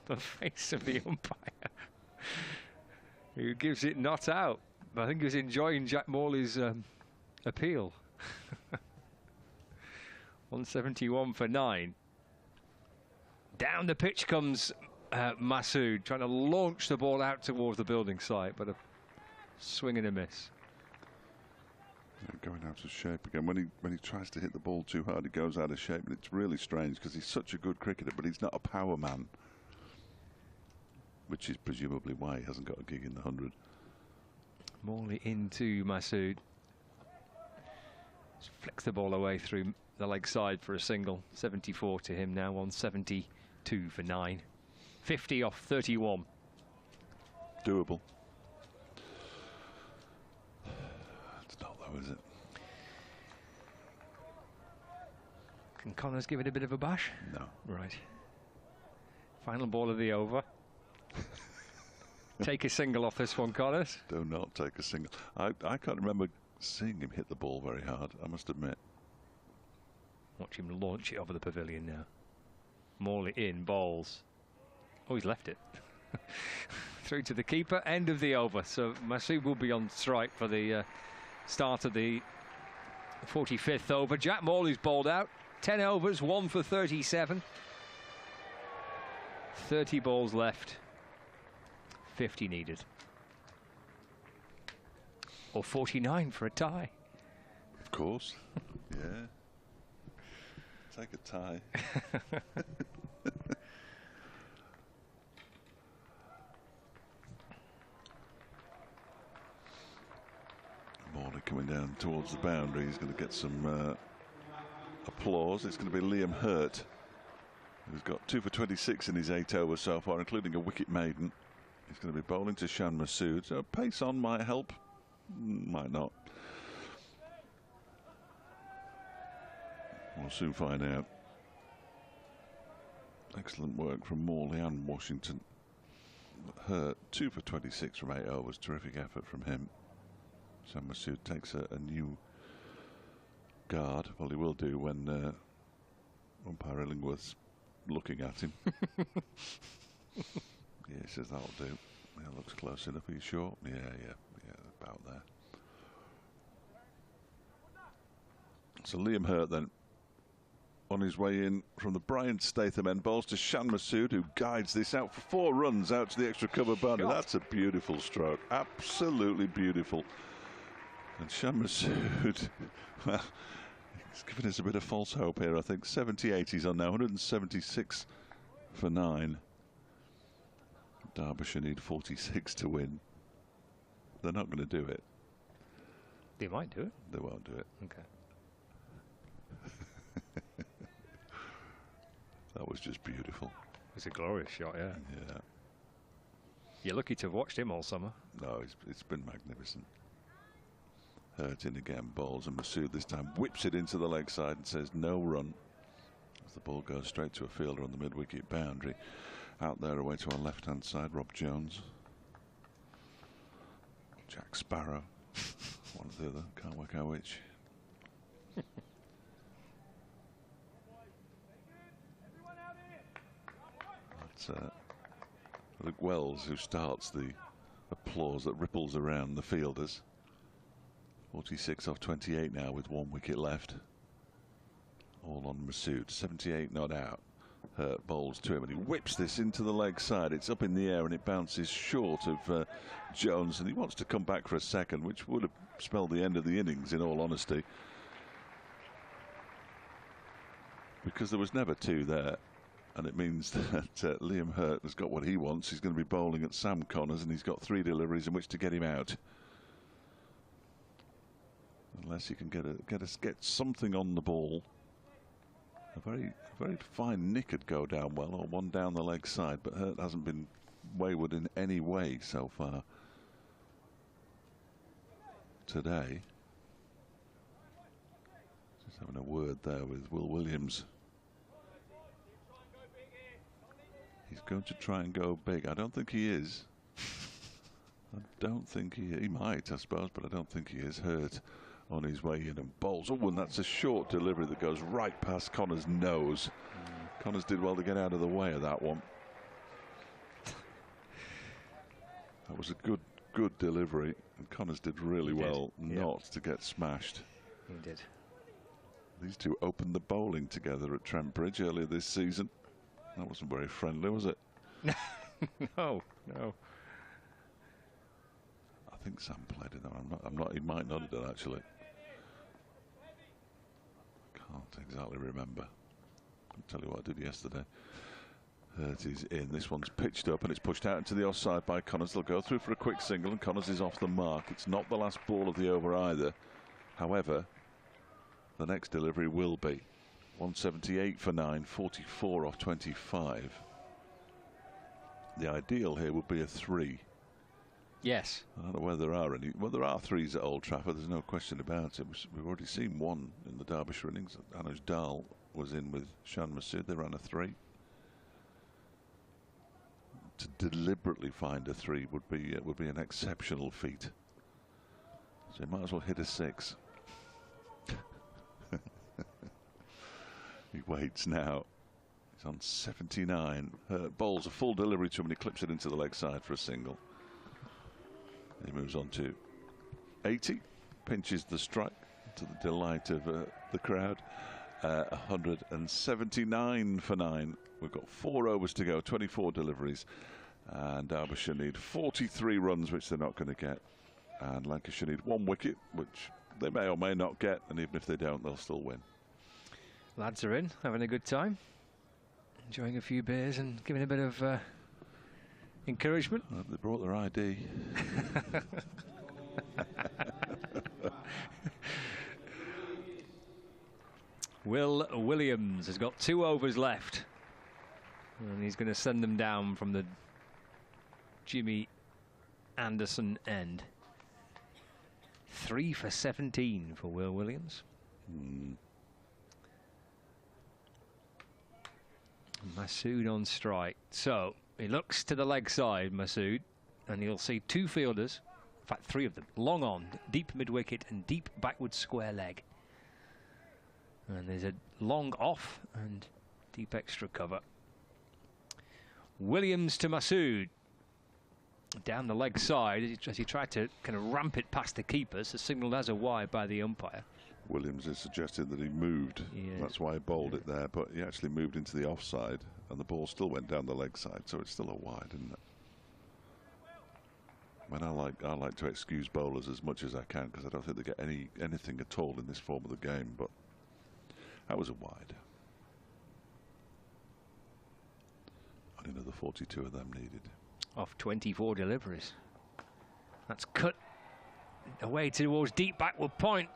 the face of the umpire, who gives it not out. But I think he's enjoying Jack Morley's appeal. 171 for 9. Down the pitch comes Masood, trying to launch the ball out towards the building site, but a swing and a miss. Going out of shape again. When he tries to hit the ball too hard, he goes out of shape, and it's really strange because he's such a good cricketer, but he's not a power man, which is presumably why he hasn't got a gig in the 100. Morley into Masood. Just flicks the ball away through the leg side for a single. 74 to him now. 172 for 9. 50 off 31. Doable. It's not though, is it? Can Connors give it a bit of a bash? No. Right. Final ball of the over. Take a single off this one, Connors. Do not take a single. I can't remember seeing him hit the ball very hard, I must admit. Watch him launch it over the pavilion now. Morley in, bowls. Oh, he's left it. Through to the keeper, end of the over. So Masood will be on strike for the start of the 45th over. Jack Morley's bowled out. 10 overs, 1 for 37. 30 balls left. 50 needed. Or 49 for a tie. Of course. Yeah. Take a tie. Morley coming down towards the boundary. He's going to get some applause. It's going to be Liam Hurt, who's got 2 for 26 in his 8 overs so far, including a wicket maiden. He's going to be bowling to Shan Masood. So pace on might help, might not. We'll soon find out. Excellent work from Morley and Washington. Hurt 2 for 26 from 8 overs. Terrific effort from him. Shan Masood takes a new guard. Well, he will do when umpire Illingworth's looking at him. Yeah, he says that'll do. Yeah, looks close enough. Are you sure? Yeah, about there. So Liam Hurt then on his way in from the Brian Statham end, bowls to Shan Masood, who guides this out for 4 runs out to the extra cover boundary. That's a beautiful stroke, absolutely beautiful. And Shan Masood, well, he's given us a bit of false hope here. I think 78 he's on now, 176 for 9. Derbyshire need 46 to win. They're not going to do it. They might do it. They won't do it. Okay. That was just beautiful. It's a glorious shot, yeah. Yeah. You're lucky to have watched him all summer. No, it's been magnificent. Hurt in again, bowls, and Masood this time whips it into the leg side and says no run. As the ball goes straight to a fielder on the mid-wicket boundary. Out there away to our left-hand side, Rob Jones. Jack Sparrow. One or the other, can't work out which. It's Luke Wells who starts the applause that ripples around the fielders. 46 off 28 now with 1 wicket left. All on Masood. 78 not out. Hurt bowls to him and he whips this into the leg side. It's up in the air and it bounces short of Jones, and he wants to come back for a second, which would have spelled the end of the innings in all honesty, because there was never 2 there, and it means that Liam Hurt has got what he wants. He's going to be bowling at Sam Connors and he's got 3 deliveries in which to get him out, unless he can get something on the ball. A very fine nick could go down well, or one down the leg side, but Hurt hasn't been wayward in any way so far today. Just having a word there with Will Williams. He's going to try and go big. I don't think he is. I don't think he might, I suppose, but I don't think he is. Hurt on his way in and bowls. Oh, and that's a short delivery that goes right past Connors' nose. Connors did well to get out of the way of that one. That was a good delivery, and Connors did really well not to get smashed. He did. These two opened the bowling together at Trent Bridge earlier this season. That wasn't very friendly, was it? No. I think Sam played in there. I'm not. He might not have done actually. Can't exactly remember. I'll tell you what I did yesterday. Hurt is in. This one's pitched up and it's pushed out into the offside by Connors. They'll go through for a quick single and Connors is off the mark. It's not the last ball of the over either. However, the next delivery will be. 178 for 9, 44 off 25. The ideal here would be a 3. Yes. I don't know whether there are any. Well, there are 3s at Old Trafford. There's no question about it. We've already seen 1 in the Derbyshire innings. Anuj Dal was in with Shan Masood. They ran a 3. To deliberately find a 3 would be an exceptional feat. So you might as well hit a 6. He waits now. He's on 79. Bowls a full delivery to him and he clips it into the leg side for a single. He moves on to 80, pinches the strike to the delight of the crowd. 179 for 9. We've got 4 overs to go, 24 deliveries, and Derbyshire need 43 runs, which they're not going to get, and Lancashire need 1 wicket, which they may or may not get, and even if they don't, they'll still win. Lads are in, having a good time, enjoying a few beers and giving a bit of encouragement. They brought their ID. Will Williams has got 2 overs left, and he's going to send them down from the Jimmy Anderson end. 3 for 17 for Will Williams. Masood on strike. So he looks to the leg side, Masood, and you'll see 2 fielders, in fact 3 of them, long on, deep mid-wicket and deep backward square leg. And there's a long off and deep extra cover. Williams to Masood. Down the leg side as he tried to kind of ramp it past the keepers. The signalled as a wide by the umpire. Williams has suggested that he moved. Yes. That's why he bowled it there, but he actually moved into the offside and the ball still went down the leg side, so it's still a wide, isn't it? I mean, I like to excuse bowlers as much as I can because I don't think they get anything at all in this form of the game, but that was a wide. Only another 42 of them needed. Off 24 deliveries. That's cut away towards deep backward point.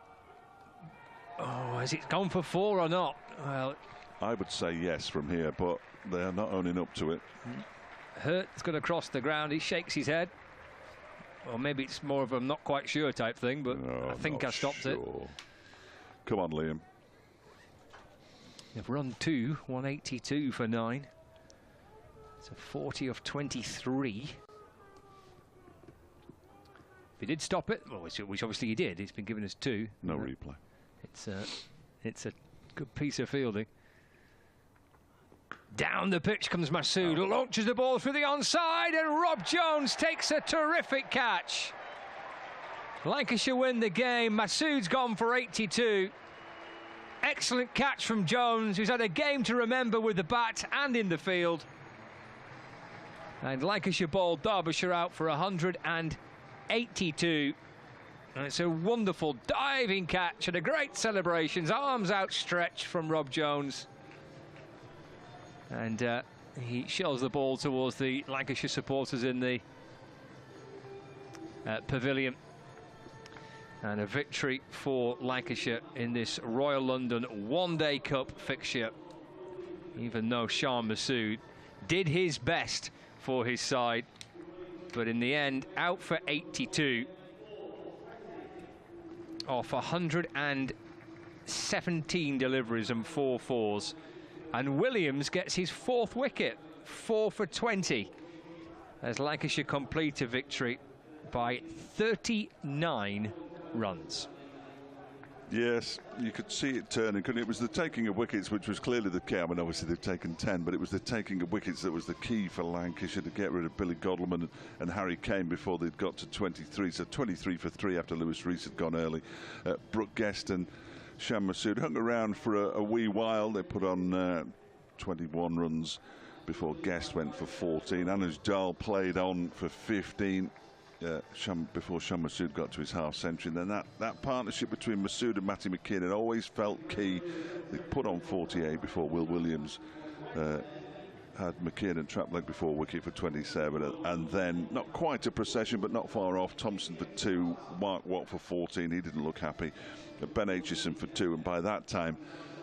Oh, has it gone for 4 or not? Well, I would say yes from here, but they are not owning up to it. Hurt's got to cross the ground. He shakes his head. Or maybe it's more of a not quite sure type thing, but no, I think I stopped it. Come on, Liam. They've run 2, 182 for 9. It's a 40 of 23. If he did stop it, well, which obviously he did, he's been giving us 2. No replay. It's a good piece of fielding. Down the pitch comes Masood, launches the ball through the onside, and Rob Jones takes a terrific catch. Lancashire win the game. Masood's gone for 82. Excellent catch from Jones, who's had a game to remember with the bat and in the field. And Lancashire bowled Derbyshire out for 182. And it's a wonderful diving catch and a great celebrations, arms outstretched from Rob Jones. And he shells the ball towards the Lancashire supporters in the pavilion. And a victory for Lancashire in this Royal London One-Day Cup fixture. Even though Shan Masood did his best for his side, but in the end, out for 82 off 117 deliveries and 4 fours. And Williams gets his 4th wicket, 4 for 20, as Lancashire complete a victory by 39 runs. Yes, you could see it turning, couldn't it? It was the taking of wickets which was clearly the key. I mean, obviously they've taken 10, but it was the taking of wickets that was the key for Lancashire to get rid of Billy Godleman and Harry Kane before they'd got to 23. So 23 for 3 after Lewis Rees had gone early. Brooke Guest and Shan Masood hung around for a wee while. They put on 21 runs before Guest went for 14. Anuj Dal played on for 15. Before Shan Masood got to his half-century. And then that partnership between Masood and Matty McKinnon always felt key. They put on 48 before Will Williams had McKinnon trap leg before wicket for 27. And then, not quite a procession, but not far off, Thompson for 2, Mark Watt for 14. He didn't look happy. Ben Aitchison for 2. And by that time,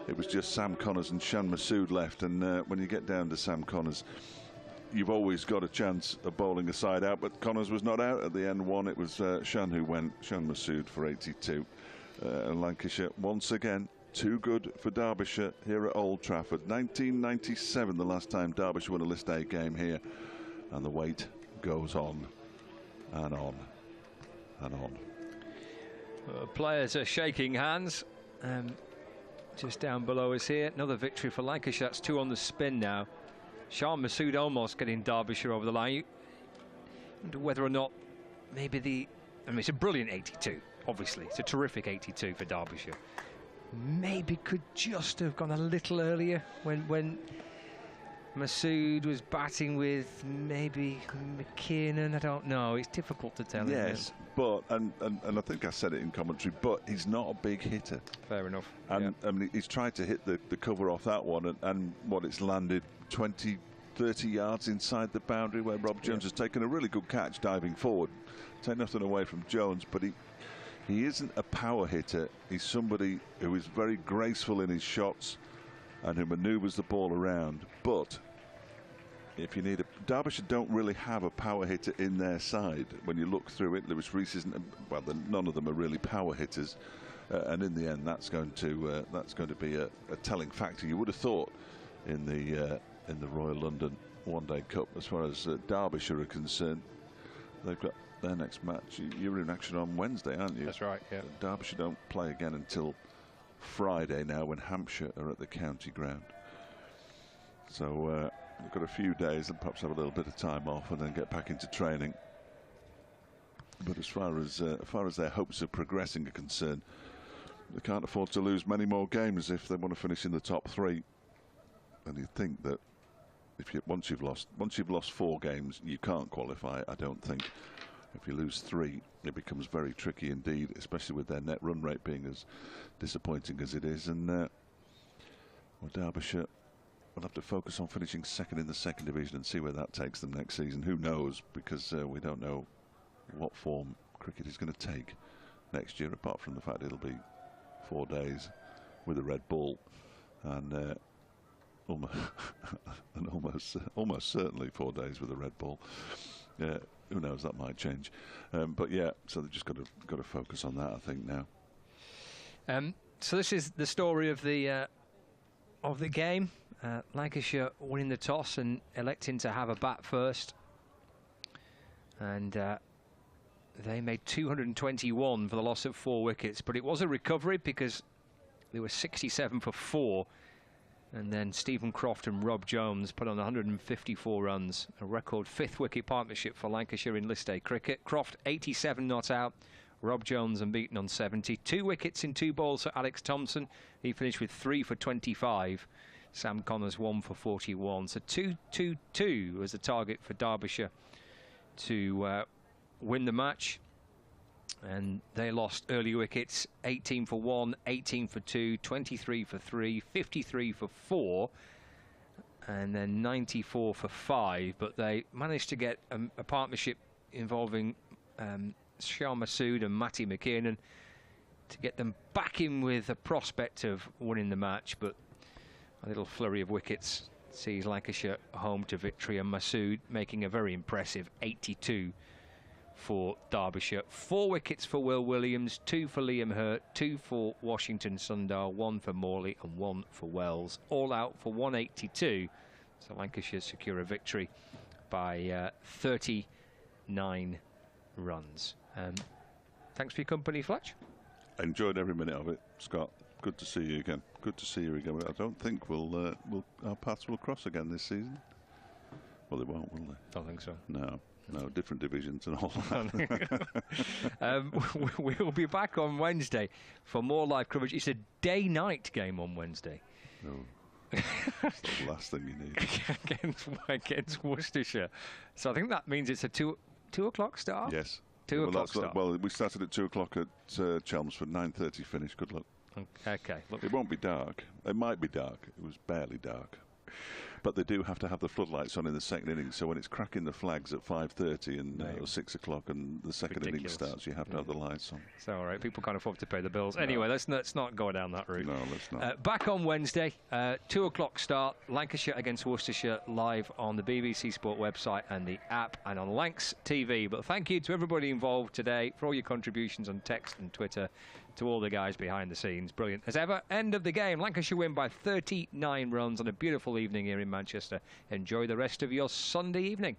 it was just Sam Connors and Shan Masood left. And when you get down to Sam Connors, you've always got a chance of bowling a side out, but Connors was not out at the end one. It was Shan who went, Shan Masood for 82. And Lancashire, once again, too good for Derbyshire here at Old Trafford. 1997, the last time Derbyshire won a List A game here. And the wait goes on and on and on. Players are shaking hands. Just down below us here, another victory for Lancashire. That's 2 on the spin now. Shan Masood almost getting Derbyshire over the line. You wonder whether or not maybe I mean, it's a brilliant 82, obviously. It's a terrific 82 for Derbyshire. Maybe could just have gone a little earlier when Masood was batting with maybe McKinnon. I don't know. It's difficult to tell. Yes, but and I think I said it in commentary, but he's not a big hitter. Fair enough. And I mean, he's tried to hit the cover off that one, and what it's landed 20, 30 yards inside the boundary, where Rob Jones has taken a really good catch diving forward. Take nothing away from Jones, but he isn't a power hitter. He's somebody who is very graceful in his shots and who manoeuvres the ball around. But if you need Derbyshire don't really have a power hitter in their side. When you look through it, Lewis Rees isn't. Well, none of them are really power hitters, and in the end, that's going to be a telling factor. You would have thought in the Royal London One-Day Cup, as far as Derbyshire are concerned, they've got their next match. You're in action on Wednesday, aren't you? That's right. Yeah. Derbyshire don't play again until Friday now, when Hampshire are at the county ground. So we've got a few days and perhaps have a little bit of time off and then get back into training. But as far as their hopes of progressing are concerned, they can't afford to lose many more games if they want to finish in the top 3. And you think that once you've lost 4 games, you can't qualify. I don't think. If you lose 3, it becomes very tricky indeed, especially with their net run rate being as disappointing as it is. And well, Derbyshire will have to focus on finishing 2nd in the 2nd division and see where that takes them next season. Who knows? Because we don't know what form cricket is going to take next year, apart from the fact it'll be 4 days with a red ball and almost certainly 4 days with a red ball. Who knows? That might change. But yeah, so they've just got to focus on that, I think, now. So this is the story of the game. Lancashire winning the toss and electing to have a bat first, and they made 221 for the loss of 4 wickets. But it was a recovery because they were 67 for 4 And then Stephen Croft and Rob Jones put on 154 runs, a record 5th wicket partnership for Lancashire in List A cricket. Croft 87 not out, Rob Jones unbeaten on 70. 2 wickets in 2 balls for Alex Thompson. He finished with 3 for 25. Sam Connors 1 for 41. So 2-2-2 was the target for Derbyshire to win the match. And they lost early wickets, 18 for 1, 18 for 2, 23 for 3, 53 for 4, and then 94 for 5. But they managed to get a partnership involving Shah Massoud and Matty McKiernan to get them back in with a prospect of winning the match. But a little flurry of wickets sees Lancashire home to victory, and Massoud making a very impressive 82 for Derbyshire. 4 wickets for Will Williams, 2 for Liam Hurt, 2 for Washington Sundar, 1 for Morley and 1 for Wells. All out for 182. So Lancashire secure a victory by 39 runs. Thanks for your company, Fletch. Enjoyed every minute of it, Scott. Good to see you again. Good to see you again. I don't think our paths will cross again this season. Well, they won't, will they? Don't think so. No, different divisions and all that. We'll be back on Wednesday for more live coverage. It's a day-night game on Wednesday. No. That's the last thing you need. against Worcestershire. So I think that means it's a 2 o'clock start? Yes. 2 o'clock start. Well, we started at 2 o'clock at Chelmsford, 9:30 finish. Good luck. Okay. Look. It won't be dark. It might be dark. It was barely dark. But they do have to have the floodlights on in the second innings, so when it's cracking the flags at 5:30 and or 6 o'clock and the second innings starts, you have to have the lights on. So, all right, people can't afford to pay the bills. Anyway, let's not go down that route. No, let's not. Back on Wednesday, 2 o'clock start, Lancashire against Worcestershire, live on the BBC Sport website and the app and on Lancs TV. But thank you to everybody involved today for all your contributions on text and Twitter, to all the guys behind the scenes. Brilliant as ever. End of the game. Lancashire win by 39 runs on a beautiful evening here in Manchester. Enjoy the rest of your Sunday evening.